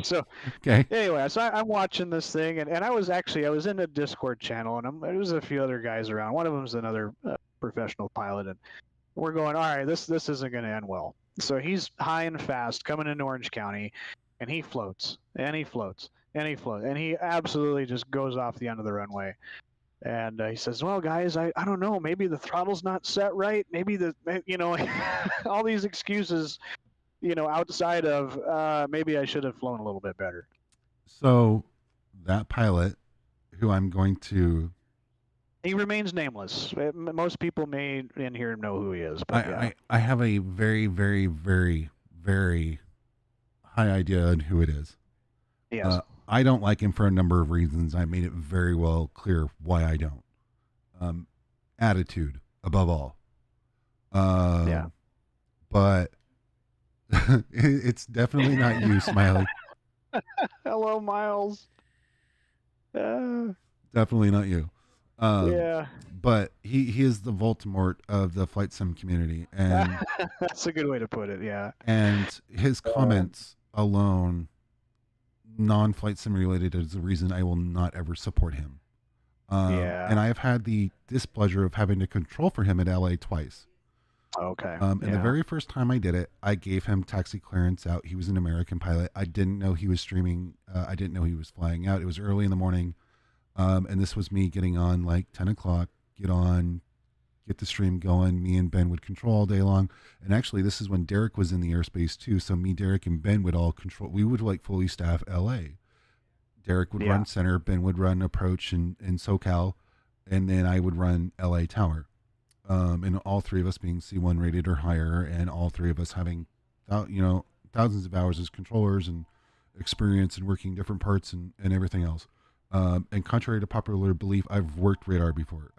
So anyway, so I'm watching this thing, and I was in a Discord channel, and there was a few other guys around. One of them's another professional pilot, and we're going, all right, this isn't going to end well. So he's high and fast coming into Orange County, and he floats, and he floats, and he floats, and he absolutely just goes off the end of the runway. And he says, "Well, guys, I don't know. Maybe the throttle's not set right. Maybe all these excuses." Outside of maybe I should have flown a little bit better. So that pilot, who I'm going to... He remains nameless. Most people may in here know who he is. But I have a very, very, very, very high idea on who it is. Yes. I don't like him for a number of reasons. I made it very well clear why I don't. Attitude, above all. Yeah. But... it's definitely not you, Smiley. Hello, Miles. Definitely not you. Yeah. But he is the Voldemort of the flight sim community, and That's a good way to put it. Yeah. his comments alone, non-flight sim related, is the reason I will not ever support him. Yeah. And I have had the displeasure of having to control for him at LA twice. Okay. And the Yeah. very first time I did it, I gave him taxi clearance out. He was an American pilot. I didn't know he was streaming. I didn't know he was flying out. It was early in the morning. And this was me getting on like 10 o'clock, get the stream going. Me and Ben would control all day long. And actually, this is when Derek was in the airspace too. So me, Derek, and Ben would all control. We would like fully staff LA. Derek would run center, Ben would run approach in SoCal, and then I would run LA Tower. And all three of us being C1 rated or higher, and all three of us having, thousands of hours as controllers and experience and working different parts and everything else. And contrary to popular belief, I've worked radar before.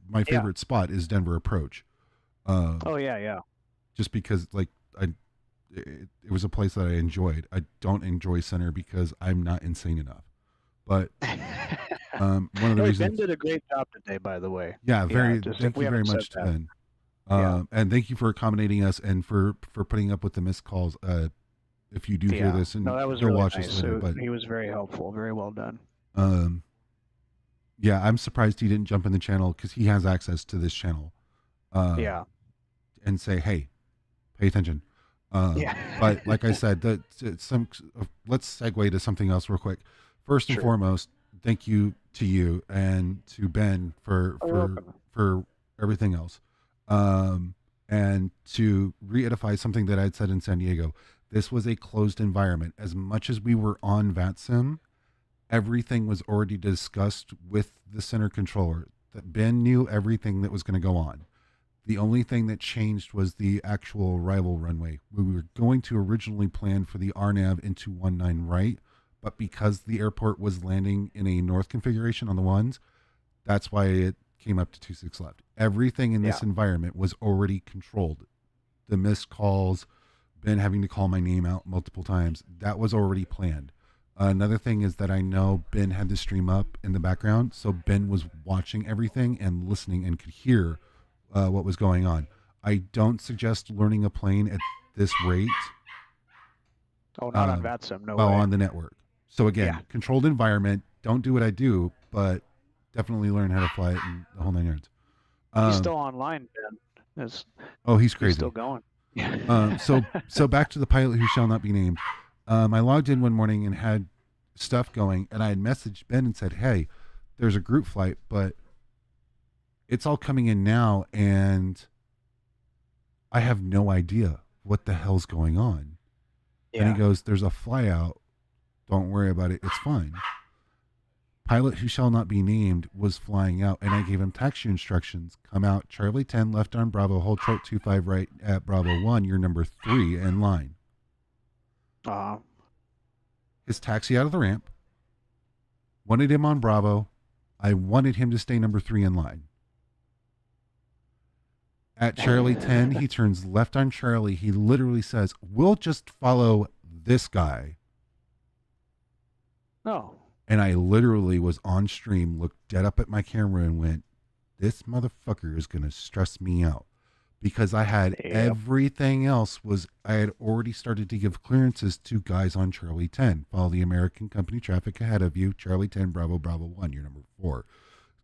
My favorite spot is Denver approach. Yeah. Just because it was a place that I enjoyed. I don't enjoy center because I'm not insane enough. But one of the reasons Ben did a great job today, by the way. thank you very much to Ben. And thank you for accommodating us and for putting up with the missed calls. If you do hear this, and that was you'll really watch nice. this later, but he was very helpful, very well done. Yeah, I'm surprised he didn't jump in the channel because he has access to this channel. And say, hey, pay attention. But like I said, let's segue to something else real quick. First and foremost, thank you to you and to Ben for everything else. And to re-edify something that I'd said in San Diego, this was a closed environment. As much as we were on VATSIM, everything was already discussed with the center controller. That Ben knew everything that was going to go on. The only thing that changed was the actual arrival runway. We were going to originally plan for the RNAV into 19 right, but because the airport was landing in a north configuration on the ones, that's why it came up to 26 left. Everything in this environment was already controlled. The missed calls, Ben having to call my name out multiple times, that was already planned. Another thing is that I know Ben had the stream up in the background, so Ben was watching everything and listening and could hear what was going on. I don't suggest learning a plane at this rate. Oh, not on VATSIM, no while way. on the network. So again, controlled environment. Don't do what I do, but definitely learn how to fly it in the whole 9 yards. He's still online, Ben. He's crazy. He's still going. So back to the pilot who shall not be named. I logged in one morning and had stuff going, and I had messaged Ben and said, hey, there's a group flight, but it's all coming in now, and I have no idea what the hell's going on. And he goes, there's a fly out. Don't worry about it. It's fine. Pilot who shall not be named was flying out, and I gave him taxi instructions. Come out, Charlie 10, left on Bravo, hold short 25 right at Bravo 1. You're number 3 in line. His taxi out of the ramp. Wanted him on Bravo. I wanted him to stay number 3 in line. At Charlie 10, he turns left on Charlie. He literally says, we'll just follow this guy. No. And I literally was on stream, looked dead up at my camera and went, this motherfucker is going to stress me out. Because I had everything else I had already started to give clearances to guys on Charlie 10. Follow the American company traffic ahead of you. Charlie 10, Bravo, Bravo 1. You're number 4.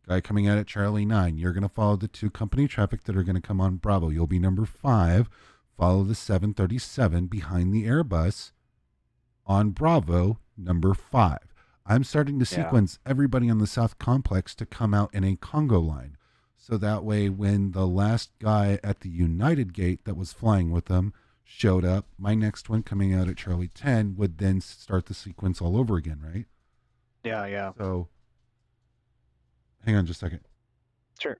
Guy coming out at Charlie 9. You're going to follow the 2 company traffic that are going to come on Bravo. You'll be number 5. Follow the 737 behind the Airbus on Bravo, number 5. I'm starting to sequence everybody on the South Complex to come out in a Congo line. So that way, when the last guy at the United Gate that was flying with them showed up, my next one coming out at Charlie 10 would then start the sequence all over again, right? Yeah. So, hang on just a second. Sure.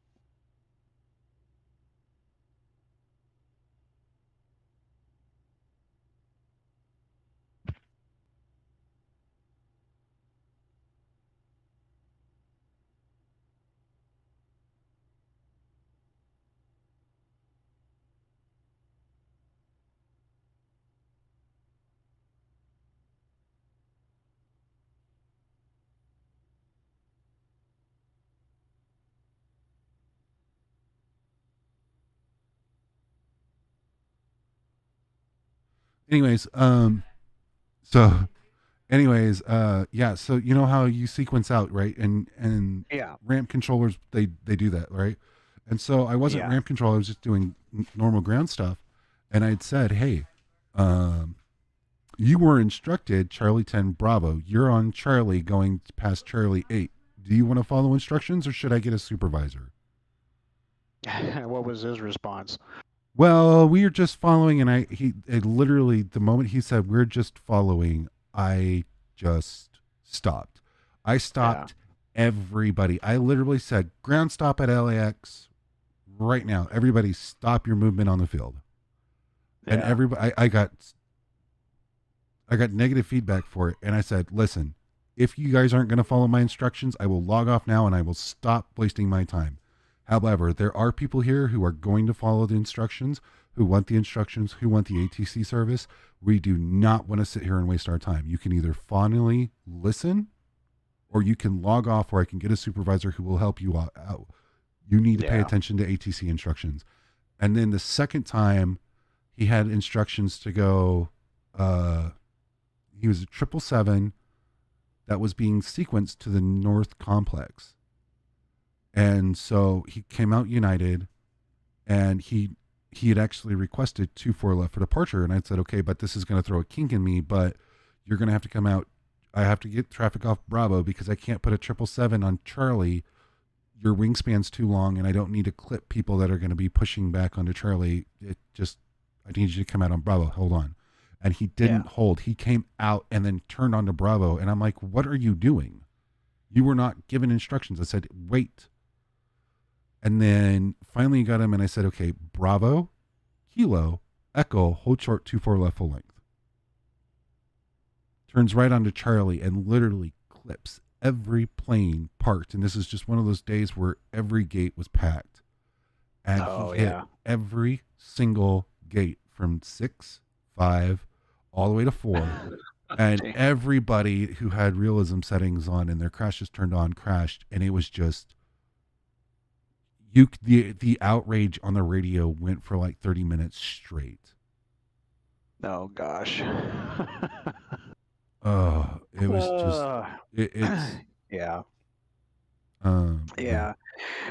anyways, so yeah, so you know how you sequence out, right? And Yeah. ramp controllers, they do that, right? And so I wasn't Yeah. ramp control, I was just doing normal ground stuff. And I'd said, hey, you were instructed Charlie 10 Bravo. You're on Charlie going past Charlie 8. Do you want to follow instructions or should I get a supervisor? What was his response? Well, we are just following, and he literally, the moment he said we're just following, I just stopped. I stopped everybody. I literally said ground stop at LAX right now. Everybody, stop your movement on the field. And everybody, I got negative feedback for it, and I said, listen, if you guys aren't going to follow my instructions, I will log off now and I will stop wasting my time. However, there are people here who are going to follow the instructions, who want the instructions, who want the ATC service. We do not want to sit here and waste our time. You can either finally listen or you can log off, or I can get a supervisor who will help you out. You need to pay attention to ATC instructions. And then the second time he had instructions to go, he was a 777 that was being sequenced to the North Complex. And so he came out United, and he had actually requested 24 left for departure. And I said, okay, but this is going to throw a kink in me, but you're going to have to come out. I have to get traffic off Bravo because I can't put a 777 on Charlie. Your wingspan's too long, and I don't need to clip people that are going to be pushing back onto Charlie. I need you to come out on Bravo. Hold on. And he didn't hold. He came out and then turned onto Bravo. And I'm like, what are you doing? You were not given instructions. I said, wait. And then finally got him, and I said, okay, Bravo, Kilo, Echo, hold short, 24 left full length. Turns right onto Charlie and literally clips every plane parked. And this is just one of those days where every gate was packed. And he hit every single gate from 6, 5, all the way to 4. And everybody who had realism settings on and their crashes turned on crashed. And it was just... the outrage on the radio went for like 30 minutes straight. Oh gosh. Oh, it was just it's yeah. Yeah.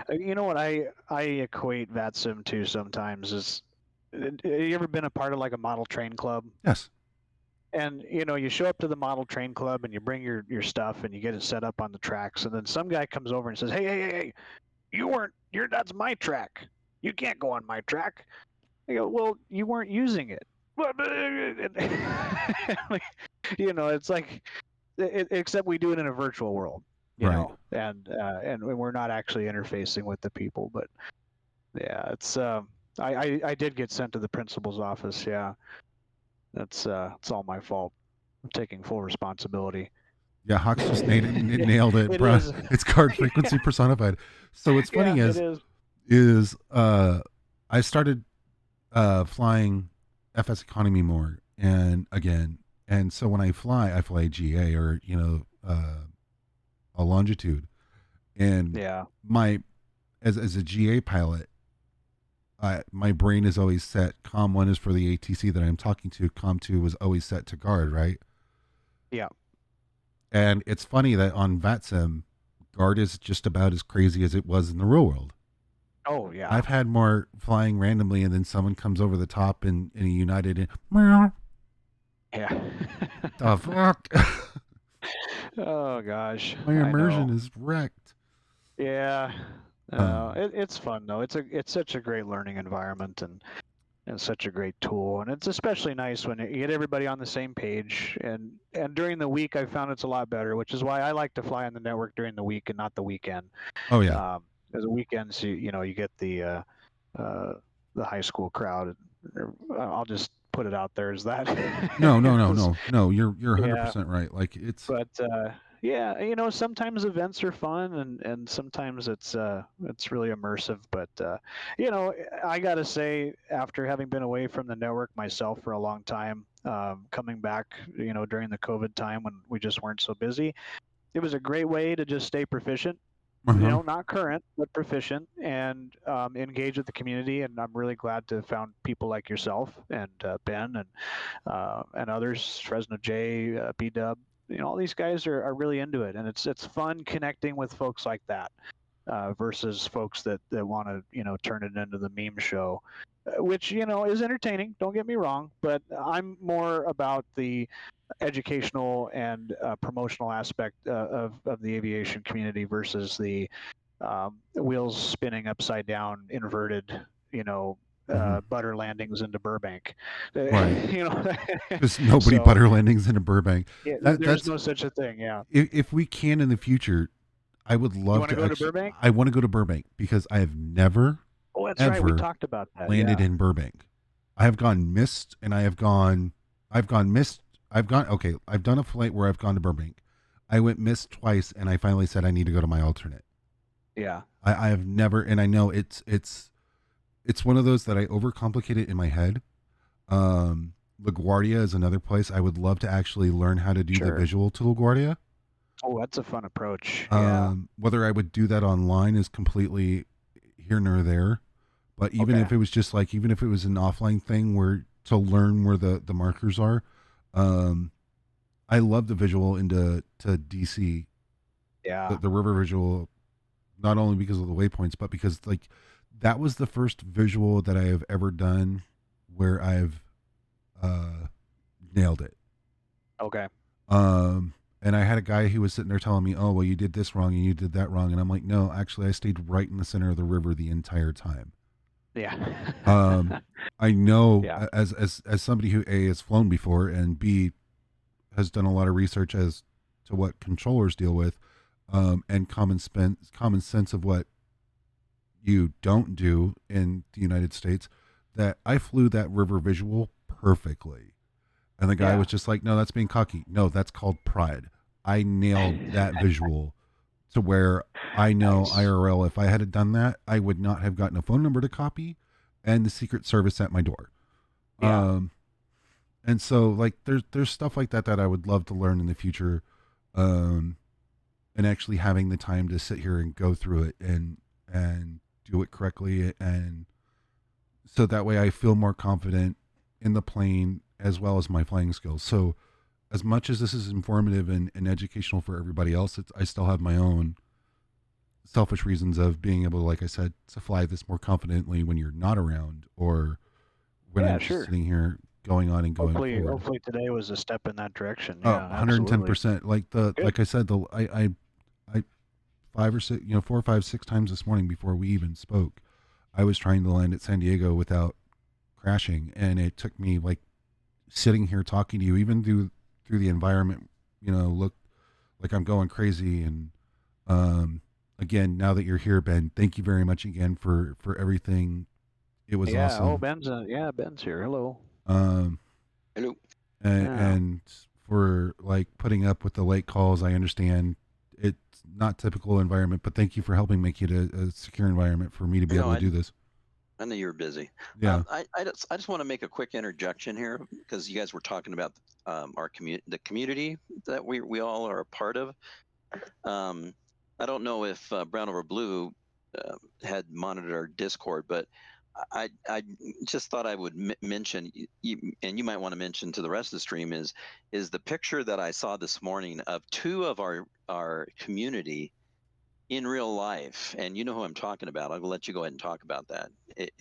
You know what I equate VATSIM to sometimes is, you ever been a part of like a model train club? Yes. And you know, you show up to the model train club and you bring your stuff and you get it set up on the tracks, and then some guy comes over and says, hey, that's my track. You can't go on my track. I go, well, you weren't using it. You know, it's like, except we do it in a virtual world, you know, and we're not actually interfacing with the people. But yeah, it's I did get sent to the principal's office. Yeah, it's all my fault. I'm taking full responsibility. Yeah, Hawks just nailed it, bro. It's card frequency personified. So what's funny is I started flying FS economy more, and so when I fly GA, or you know, a longitude, and as a GA pilot, my brain is always set. COM 1 is for the ATC that I'm talking to. COM 2 was always set to guard, right? Yeah. And it's funny that on VATSIM, guard is just about as crazy as it was in the real world. Oh, yeah. I've had more flying randomly, and then someone comes over the top in a United and... Meow. Yeah. The fuck? Oh, gosh. My immersion is wrecked. Yeah. It's fun, though. It's such a great learning environment, and such a great tool, and it's especially nice when you get everybody on the same page. And during the week, I found it's a lot better, which is why I like to fly on the network during the week and not the weekend. Oh yeah. As the weekends, you get the high school crowd. I'll just put it out there as that. No. You're 100% right. Like it's. But yeah, you know, sometimes events are fun, and sometimes it's really immersive. But you know, I gotta say, after having been away from the network myself for a long time, coming back, you know, during the COVID time when we just weren't so busy, it was a great way to just stay proficient. not current, but proficient, and engage with the community. And I'm really glad to have found people like yourself and Ben and others, Fresno J, B-Dub. All these guys are really into it, and it's fun connecting with folks like that versus folks that want to turn it into the meme show, which is entertaining. Don't get me wrong, but I'm more about the educational and promotional aspect of the aviation community versus the wheels spinning upside down, inverted, butter landings into Burbank. Right. There's nobody So, butter landings into Burbank. yeah, That's there's no such a thing. Yeah. if we can in the future, I would love to go to Burbank? I want to go to Burbank because I have never Oh, that's right. We ever talked about that. landed Yeah. in Burbank. I have gone missed, and I've gone missed. I've done a flight where I've gone to Burbank. I went missed twice, and I finally said I need to go to my alternate. Yeah. I have never, and I know it's one of those that I overcomplicate it in my head. LaGuardia is another place I would love to actually learn how to do the Sure. visual to LaGuardia. Oh, that's a fun approach. Yeah. Whether I would do that online is completely here nor there. But even Okay. if it was just like, even if it was an offline thing where to learn where the markers are, I love the visual into DC, Yeah. the river visual, not only because of the waypoints, but because like that was the first visual that I have ever done where I've nailed it. Okay. And I had a guy who was sitting there telling me, "Oh, well, you did this wrong and you did that wrong," and I'm like, "No, actually, I stayed right in the center of the river the entire time." Yeah. I know Yeah. as somebody who A has flown before and B has done a lot of research as to what controllers deal with, and common sense of what you don't do in the United States, that I flew that river visual perfectly. And the guy Yeah. was just like, "No, that's being cocky. No, that's called pride." I nailed that visual to where I know Nice. IRL, if I had done that, I would not have gotten a phone number to copy and the Secret Service at my door. Yeah. And so like there's stuff like that that I would love to learn in the future, and actually having the time to sit here and go through it and do it correctly, and so that way I feel more confident in the plane as well as my flying skills. So as much as this is informative and educational for everybody else, I still have my own selfish reasons of being able to, like I said, to fly this more confidently when you're not around, or when Yeah, I'm just sure. sitting here going on and going forward. Hopefully today was a step in that direction. Oh, Yeah, absolutely. 110%. Like Good. like I said, I 5 or 6, 4 or 5, 6 times this morning before we even spoke, I was trying to land at San Diego without crashing, and it took me like sitting here talking to you, even through the environment, look like I'm going crazy. And again, now that you're here, Ben, thank you very much again for everything. It was Yeah. awesome. Oh, Ben's here. Hello. Hello. And for like putting up with the late calls. I understand it's not typical environment, but thank you for helping make it a secure environment for me to be able to do this. I know you're busy. Yeah. I just want to make a quick interjection here because you guys were talking about the community that we all are a part of. I don't know if Brown Over Blue had monitored our Discord, but I just thought I would mention, and you might want to mention to the rest of the stream, is the picture that I saw this morning of two of our community in real life, and you know who I'm talking about. I'll let you go ahead and talk about that. It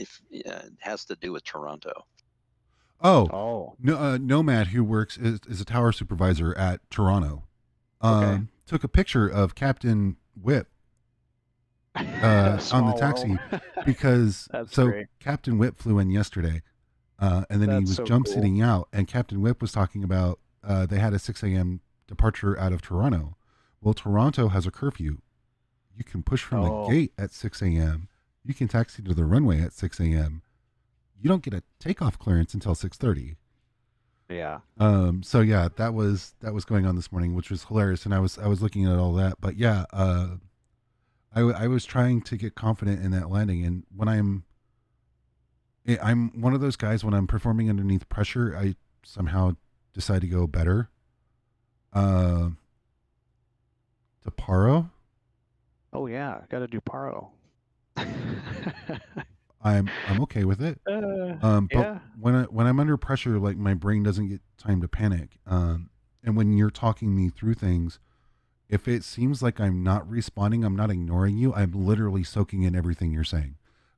has to do with Toronto. Oh, no, Nomad, who works is a tower supervisor at Toronto, took a picture of Captain Whip on the taxi because great. Captain Whip flew in yesterday, and then he was jump sitting out, and Captain Whip was talking about they had a 6 a.m. departure out of Toronto. Well, Toronto has a curfew. You can push from the gate at 6 a.m. You can taxi to the runway at 6 a.m. You don't get a takeoff clearance until 6:30. Yeah. So yeah, that was going on this morning, which was hilarious, and I was looking at all that. But yeah, I was trying to get confident in that landing, and when I'm one of those guys, when I'm performing underneath pressure, I somehow decide to go better. To Paro. Oh yeah. Yeah, got to do Paro. I'm okay with it. But Yeah. when I'm under pressure, like my brain doesn't get time to panic. And when you're talking me through things, if it seems like I'm not responding, I'm not ignoring you. I'm literally soaking in everything you're saying.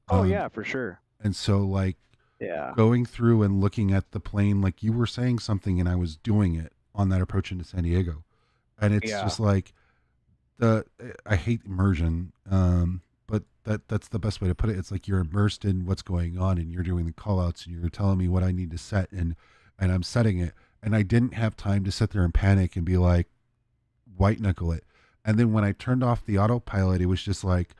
Oh yeah, for sure. And so like Yeah. going through and looking at the plane, like you were saying something and I was doing it on that approach into San Diego. And it's just like I hate immersion. But that's the best way to put it. It's like you're immersed in what's going on and you're doing the call outs and you're telling me what I need to set and I'm setting it. And I didn't have time to sit there and panic and be like, white knuckle it. And then when I turned off the autopilot, it was just like,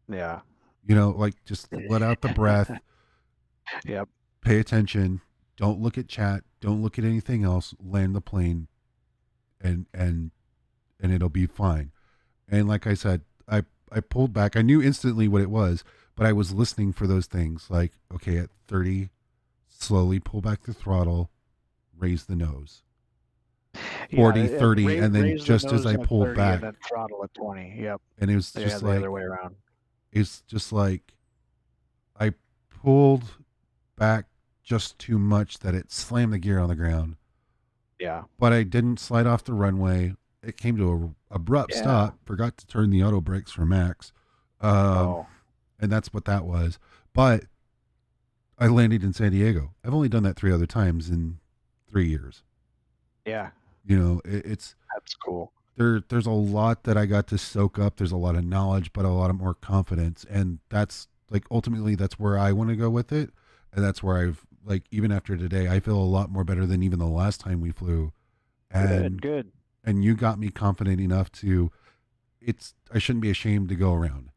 yeah, you know, like just let out the breath. Yep. Pay attention. Don't look at chat. Don't look at anything else. Land the plane and it'll be fine. And like I said, I pulled back. I knew instantly what it was, but I was listening for those things like, okay, at 30, slowly pull back the throttle, raise the nose. 40, 30, and then just as I pulled back, and then throttle at 20. Yep. And it was just the like other way around. It's just like I pulled back just too much that it slammed the gear on the ground. Yeah. But I didn't slide off the runway. It came to a abrupt stop. Forgot to turn the auto brakes for max. And that's what that was. But I landed in San Diego. I've only done that 3 other times in 3 years. Yeah. You know, that's cool. There's a lot that I got to soak up. There's a lot of knowledge, but a lot of more confidence. And that's like, ultimately, that's where I want to go with it. And that's where I've, like, even after today, I feel a lot more better than even the last time we flew. And, good. And you got me confident enough to, I shouldn't be ashamed to go around,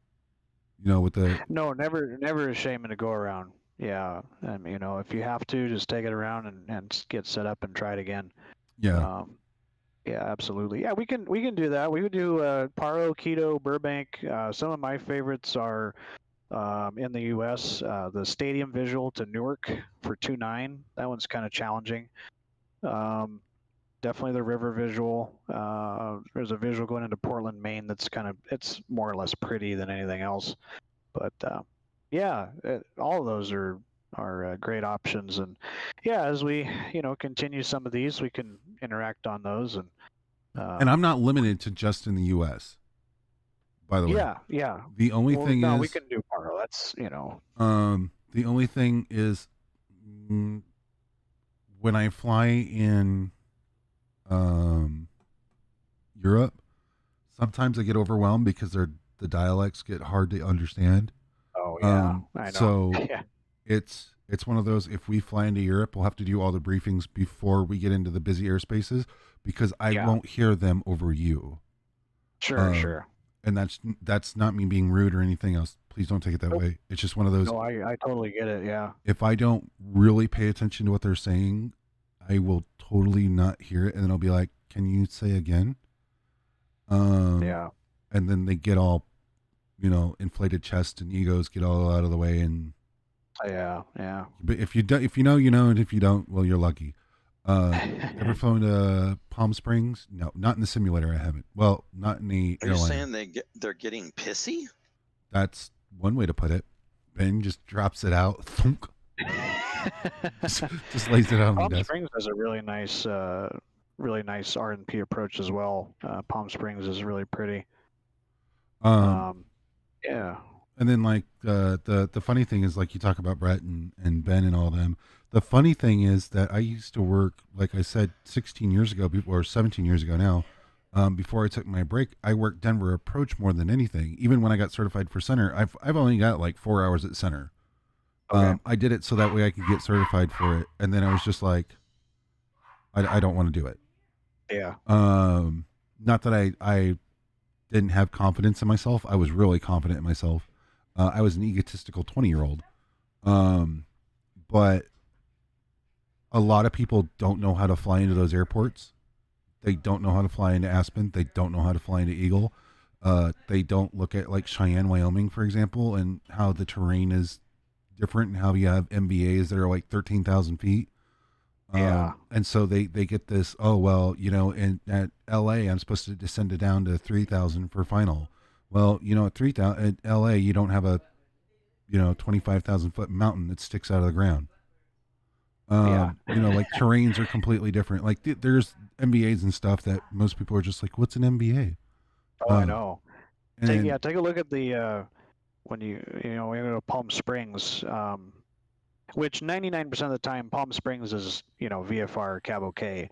you know, with the. No, never ashamed to go around. Yeah. You know, if you have to, just take it around and get set up and try it again. Yeah. Yeah, absolutely. Yeah, we can do that. We would do Paro, Quito, Burbank. Some of my favorites are in the U.S. The stadium visual to Newark for 2.9. That one's kind of challenging. Definitely the river visual. There's a visual going into Portland, Maine. It's more or less pretty than anything else. But yeah, all of those are great options. And yeah, as we continue some of these, we can interact on those. And I'm not limited to just in the U.S. By the way. Yeah. The only thing is we can do Paro. That's the only thing is when I fly in Europe, sometimes I get overwhelmed because the dialects get hard to understand. Oh yeah, I know. So yeah. It's one of those, if we fly into Europe, we'll have to do all the briefings before we get into the busy airspaces because I won't hear them over you. Sure. And that's not me being rude or anything else. Please don't take it that way. It's just one of those. No, I totally get it. Yeah. If I don't really pay attention to what they're saying, I will totally not hear it. And then I'll be like, can you say again? Yeah. And then they get all, inflated chest and egos get all out of the way. And yeah. But if you know, you know, and if you don't, well, you're lucky. Ever flown to Palm Springs? No, not in the simulator. I haven't. Well, not in the airline. Are you saying they're getting pissy? That's one way to put it. Ben just drops it out. just lays it out on the desk. Palm Springs has a really nice R&P approach as well. Palm Springs is really pretty. Yeah. And then like the funny thing is, like, you talk about Brett and Ben and all of them. The funny thing is that I used to work, like I said, 16 years ago, or 17 years ago now, before I took my break, I worked Denver approach more than anything. Even when I got certified for center, I've only got like 4 hours at center. Okay. I did it so that way I could get certified for it. And then I was just like, I don't want to do it. Yeah. Not that I didn't have confidence in myself. I was really confident in myself. I was an egotistical 20-year-old. But a lot of people don't know how to fly into those airports. They don't know how to fly into Aspen. They don't know how to fly into Eagle. They don't look at like Cheyenne, Wyoming, for example, and how the terrain is different and how you have MVAs that are like 13,000 feet. Yeah. And so they get this, oh, well, at LA, I'm supposed to descend it down to 3,000 for final. Well, at 3,000, at LA, you don't have a, 25,000 foot mountain that sticks out of the ground. Yeah. Like terrains are completely different. Like there's MBAs and stuff that most people are just like, what's an MBA? Oh, I know. And Take a look at the when you go to Palm Springs, which 99% of the time Palm Springs is VFR Cab OK,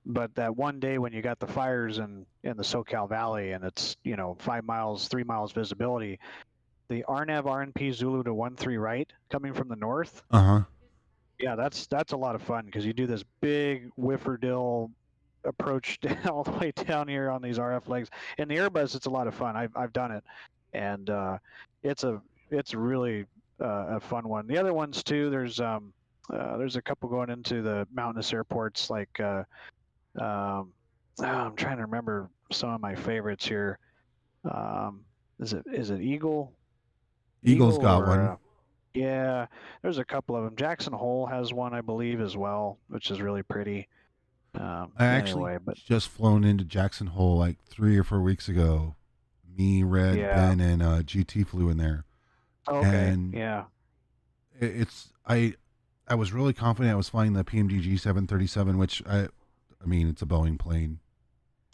but that one day when you got the fires in the SoCal Valley and it's 5 miles, 3 miles visibility, the RNAV RNP Zulu to 13 right coming from the north. Yeah, that's a lot of fun because you do this big whifferdale approach all the way down here on these RF legs. In the Airbus, it's a lot of fun. I've done it, and it's really a fun one. The other ones too. There's a couple going into the mountainous airports like I'm trying to remember some of my favorites here. Is it Eagle? Eagle's got or, one. Yeah, there's a couple of them. Jackson Hole has one, I believe, as well, which is really pretty. I actually anyway, but just flown into Jackson Hole like 3 or 4 weeks ago. Me, Red, Yeah. Ben, and GT flew in there. okay, And yeah, I was really confident I was flying the PMDG 737, which I mean, it's a Boeing plane.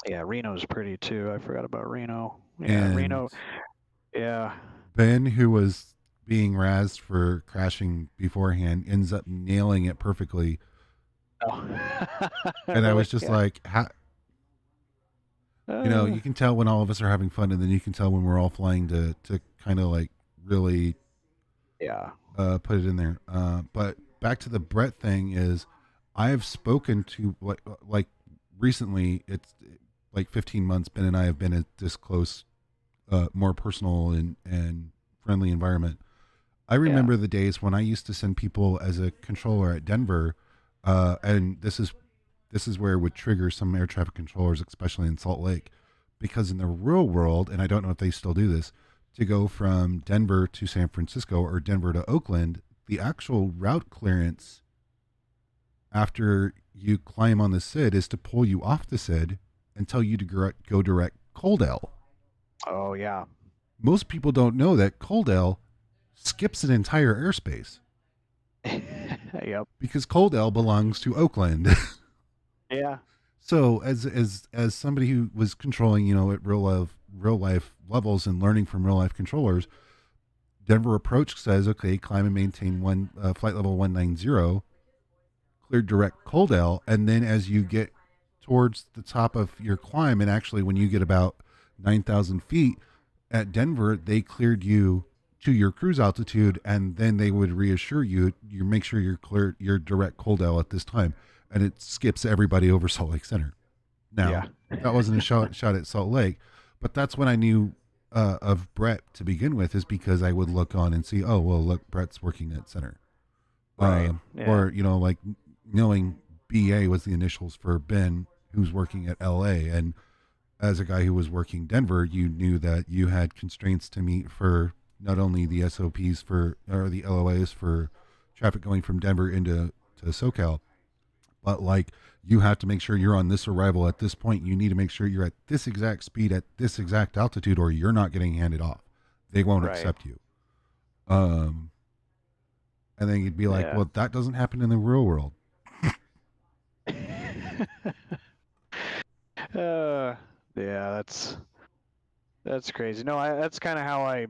yeah. Reno's pretty too. I forgot about Reno. Yeah, And Reno. Yeah, Ben, who was being razzed for crashing beforehand, ends up nailing it perfectly. oh. And I was just Yeah. like, you can tell when all of us are having fun, and then you can tell when we're all flying to kind of like really yeah, put it in there. But back to the Brett thing is, I have spoken to like recently. It's like 15 months. Ben and I have been at this close, more personal and friendly environment. I remember the days when I used to send people as a controller at Denver, and this is where it would trigger some air traffic controllers, especially in Salt Lake, because in the real world, and I don't know if they still do this, to go from Denver to San Francisco or Denver to Oakland, the actual route clearance after you climb on the SID is to pull you off the SID and tell you to go direct Coldell. Oh yeah. Most people don't know that Coldell skips an entire airspace Yep. because Coldell belongs to Oakland. Yeah. So as somebody who was controlling, at real life levels and learning from real life controllers, Denver approach says, okay, climb and maintain flight level 190, clear direct Coldell, and then as you get towards the top of your climb, and actually when you get about 9,000 feet at Denver, they cleared you to your cruise altitude, and then they would reassure you make sure you're clear your direct Coldell at this time, and it skips everybody over Salt Lake Center. Now, that wasn't a shot at Salt Lake, but that's when I knew of Brett to begin with, is because I would look on and see, oh, well, look, Brett's working at Center. Right. Or, like knowing BA was the initials for Ben, who's working at LA. And as a guy who was working Denver, you knew that you had constraints to meet for not only the SOPs or the LOAs for traffic going from Denver to SoCal, but like you have to make sure you're on this arrival at this point. You need to make sure you're at this exact speed at this exact altitude, or you're not getting handed off. They won't accept you. And then you'd be like, well, that doesn't happen in the real world. Yeah, that's crazy. No, that's kind of how I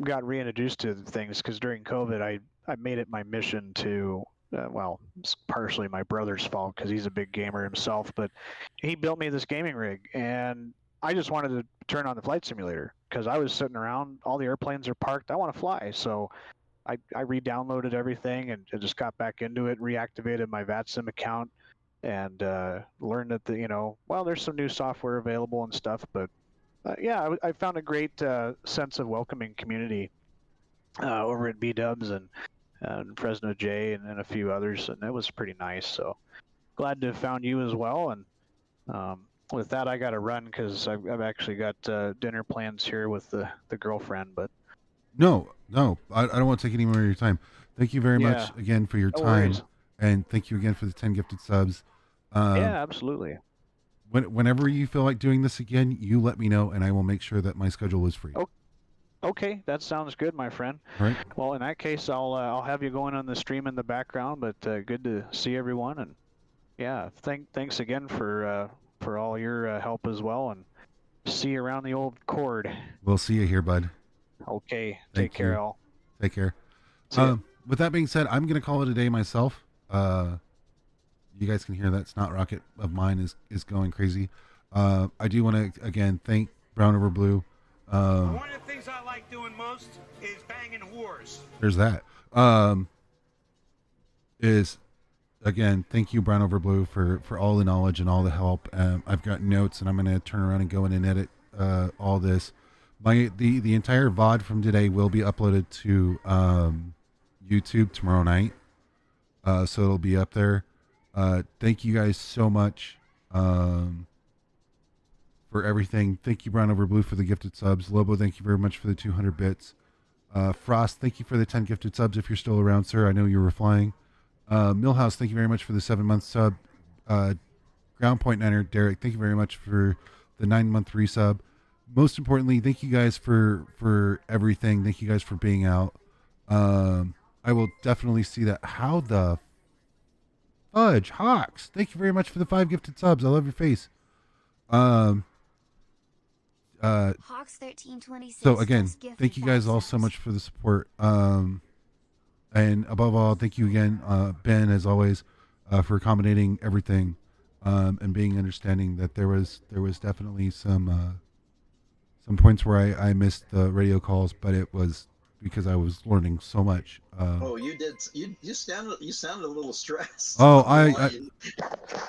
got reintroduced to things, because during COVID, I made it my mission to, well, it's partially my brother's fault because he's a big gamer himself, but he built me this gaming rig, and I just wanted to turn on the flight simulator because I was sitting around, all the airplanes are parked, I want to fly. So I re-downloaded everything and just got back into it, reactivated my VATSIM account, and learned that there's some new software available and stuff. But I found a great sense of welcoming community over at B-Dubs and Fresno J and a few others, and it was pretty nice. So glad to have found you as well. And with that, I got to run because I've actually got dinner plans here with the girlfriend. But No, I don't want to take any more of your time. Thank you very much again for your No time. worries. and thank you again for the 10 gifted subs. Yeah, absolutely. Whenever you feel like doing this again, you let me know, and I will make sure that my schedule is free. Okay, that sounds good, my friend. All right. Well, in that case, I'll have you going on the stream in the background, but good to see everyone, and yeah, thanks again for all your help as well, and see you around the old cord. We'll see you here, bud. Okay, Thank take care, you. all. Take care. See ya. With that being said, I'm going to call it a day myself. You guys can hear that snot rocket of mine is going crazy. I do want to, again, thank Brown Over Blue. One of the things I like doing most is banging whores. There's that. Is, again, thank you, Brown Over Blue, for all the knowledge and all the help. I've got notes, and I'm going to turn around and go in and edit all this. The entire VOD from today will be uploaded to YouTube tomorrow night. So it'll be up there. Thank you guys so much for everything. Thank you, Brown Over Blue, for the gifted subs. Lobo, thank you very much for the 200 bits. Frost, thank you for the 10 gifted subs if you're still around, sir. I know you were flying. Millhouse, thank you very much for the 7-month sub. Ground Point Niner, Derek, thank you very much for the 9-month resub. Most importantly, thank you guys for everything. Thank you guys for being out. I will definitely see that. How the fudge, Hawks, thank you very much for the 5 gifted subs. I love your face. Hawks 1326. So again, thank you guys all so much for the support. And above all, thank you again, Ben, as always, for accommodating everything, and being understanding that there was definitely some points where I missed the radio calls, but it was because I was learning so much. You did. You sounded a little stressed. Oh,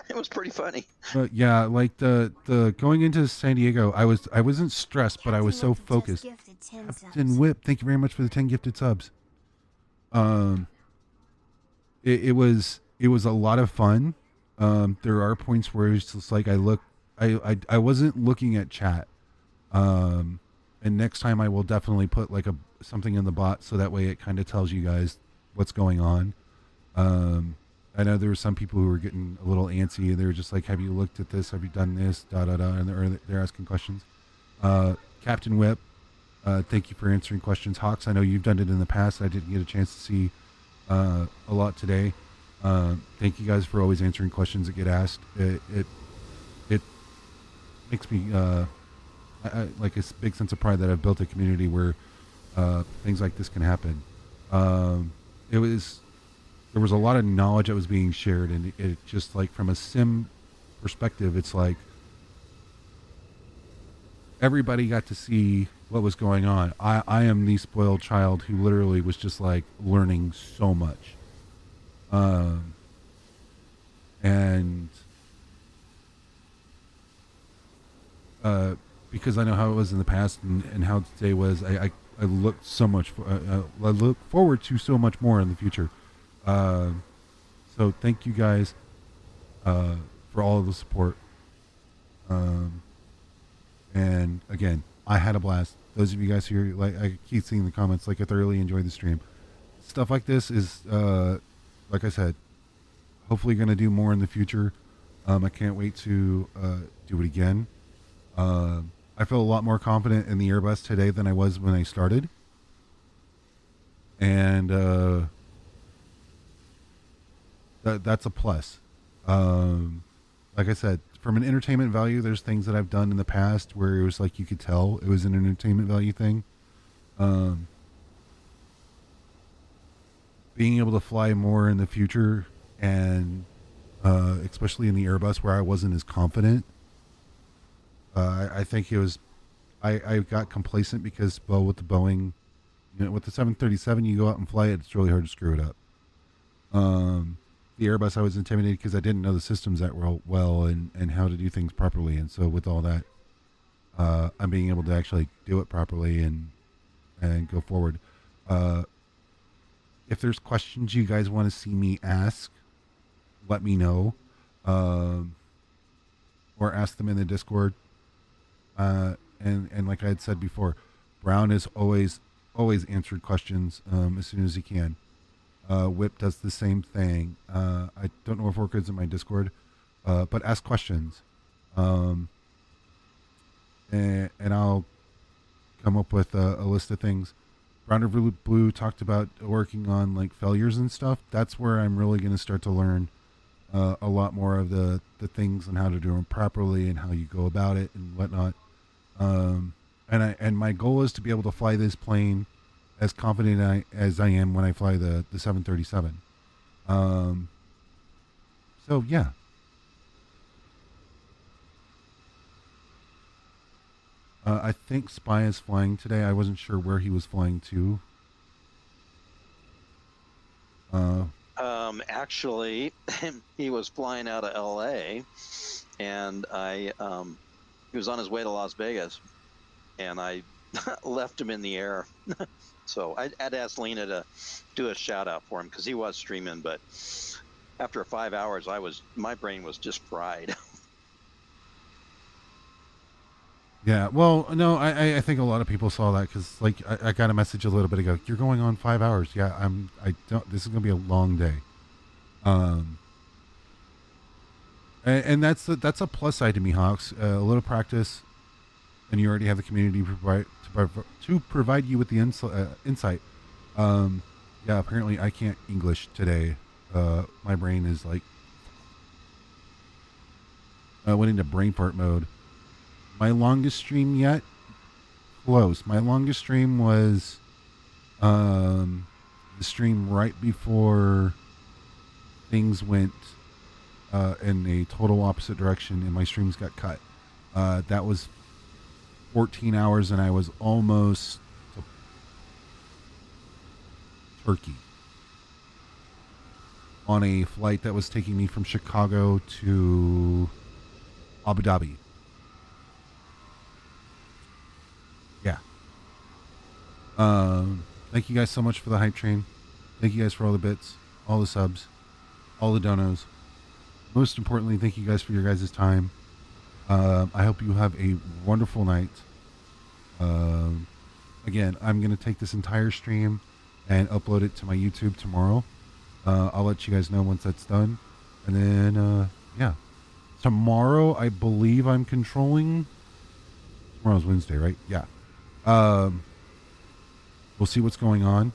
it was pretty funny. Yeah, like the going into San Diego, I wasn't stressed, but I was so focused. Captain Whip, thank you very much for the 10 gifted subs. It was a lot of fun. There are points where it's just like I wasn't looking at chat. And next time I will definitely put like something in the bot so that way it kind of tells you guys what's going on. I know there were some people who were getting a little antsy, and they were just like, have you looked at this? Have you done this? And they're asking questions. Captain Whip, thank you for answering questions. Hawks, I know you've done it in the past. I didn't get a chance to see a lot today. Thank you guys for always answering questions that get asked. It makes me like a big sense of pride that I've built a community where things like this can happen. There was a lot of knowledge that was being shared, and it just like from a sim perspective, it's like everybody got to see what was going on. I am the spoiled child who literally was just like learning so much. And because I know how it was in the past and how today was, I looked so much. I look forward to so much more in the future. So thank you guys for all of the support. And again, I had a blast. Those of you guys here, like I keep seeing the comments, like I thoroughly enjoyed the stream. Stuff like this is, like I said, hopefully going to do more in the future. I can't wait to do it again. I feel a lot more confident in the Airbus today than I was when I started. And that's a plus. Like I said, from an entertainment value, there's things that I've done in the past where it was like you could tell it was an entertainment value thing. Being able to fly more in the future, and especially in the Airbus where I wasn't as confident, I think it was, I got complacent because, well, with the Boeing, with the 737, you go out and fly it, it's really hard to screw it up. The Airbus, I was intimidated because I didn't know the systems that well and how to do things properly. And so with all that, I'm being able to actually do it properly and go forward. If there's questions you guys want to see me ask, let me know, or ask them in the Discord. And like I had said before, Brown has always answered questions as soon as he can. Whip does the same thing. I don't know if Orchid's in my Discord, but ask questions. And I'll come up with a list of things. Brownoverblue talked about working on like failures and stuff. That's where I'm really going to start to learn a lot more of the things and how to do them properly and how you go about it and whatnot. And my goal is to be able to fly this plane as confident as I am when I fly the 737. So yeah. I think Spy is flying today. I wasn't sure where he was flying to. Actually, he was flying out of LA, and he was on his way to Las Vegas, and I left him in the air. So I'd asked Lena to do a shout out for him because he was streaming, but after 5 hours, my brain was just fried. Yeah, well, no, I think a lot of people saw that because, like, I got a message a little bit ago. You're going on 5 hours. Yeah, this is gonna be a long day. And that's a plus side to me, Hawks. A little practice, and you already have the community to provide you with the insight. Yeah, apparently I can't English today. My brain is like went into brain fart mode. My longest stream yet? Close. My longest stream was the stream right before things went in a total opposite direction and my streams got cut. That was 14 hours and I was almost to Turkey on a flight that was taking me from Chicago to Abu Dhabi. Yeah. Thank you guys so much for the hype train. Thank you guys for all the bits, all the subs, all the donos. Most importantly, thank you guys for your guys' time. I hope you have a wonderful night. Again, I'm going to take this entire stream and upload it to my YouTube tomorrow. I'll let you guys know once that's done. And then, yeah. Tomorrow, I believe I'm controlling. Tomorrow's Wednesday, right? Yeah. We'll see what's going on.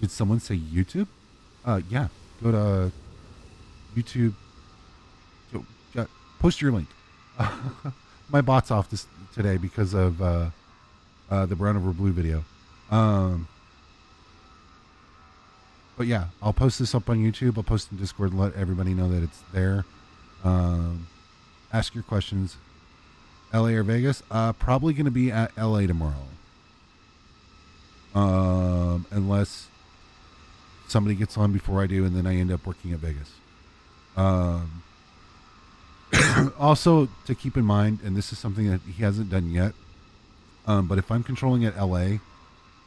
Did someone say YouTube? Yeah. Go to YouTube. Post your link. My bot's off today because of the brownoverblue video. But yeah, I'll post this up on YouTube. I'll post it in Discord and let everybody know that it's there. Ask your questions. LA or Vegas? Probably going to be at LA tomorrow. Unless somebody gets on before I do and then I end up working at Vegas. Also, to keep in mind, and this is something that he hasn't done yet, but if I'm controlling at LA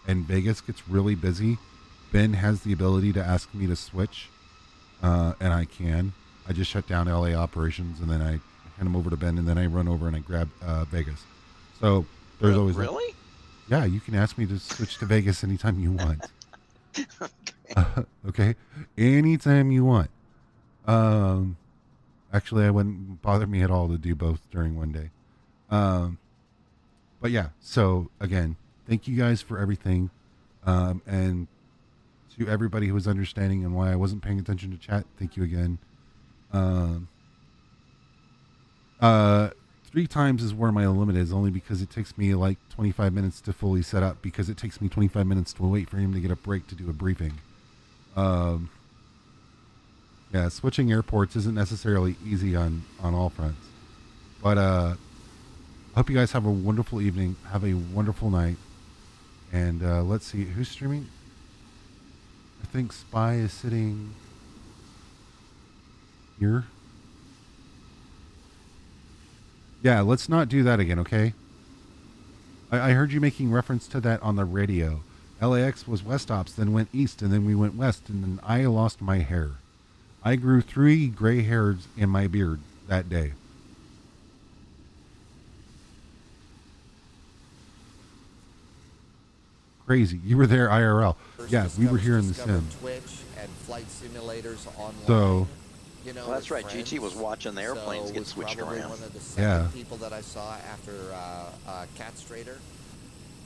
and Vegas gets really busy, Ben has the ability to ask me to switch, and I can. I just shut down LA operations, and then I hand them over to Ben, and then I run over and I grab Vegas. So there's always really? Yeah, you can ask me to switch to Vegas anytime you want. Okay, anytime you want. Actually, it wouldn't bother me at all to do both during one day. But yeah, so again, thank you guys for everything. And to everybody who was understanding and why I wasn't paying attention to chat, thank you again. 3 times is where my limit is, only because it takes me like 25 minutes to fully set up, because it takes me 25 minutes to wait for him to get a break to do a briefing. Yeah, switching airports isn't necessarily easy on all fronts. But I hope you guys have a wonderful evening. Have a wonderful night. And let's see, who's streaming? I think Spy is sitting here. Yeah, let's not do that again, okay? I heard you making reference to that on the radio. LAX was West Ops, then went East, and then we went West, and then I lost my hair. I grew 3 gray hairs in my beard that day. crazy. You were there IRL. Yeah, we were here in the sim. Twitch and flight simulators online. So, you know, Well, that's right. GT was watching the airplanes get switched around. One of the second people that I saw after Cat Strader.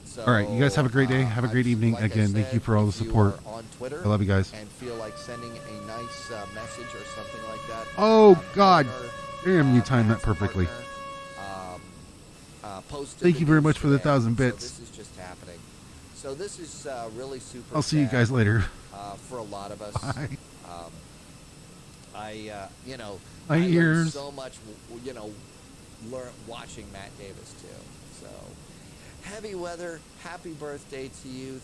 So, all right, you guys have a great day. Have a great evening. like Again, thank you for all the support. On Twitter I love you guys. and feel like sending a nice message or something like that. Oh, God. Damn, you timed that perfectly. Thank you very much for the 1,000 bits. So this is just happening. So this is really super. I'll see you guys later. For a lot of us. Bye. You know, My I learned ears. so much, you know, watching Matt Davis too. So, heavy weather. Happy birthday to you.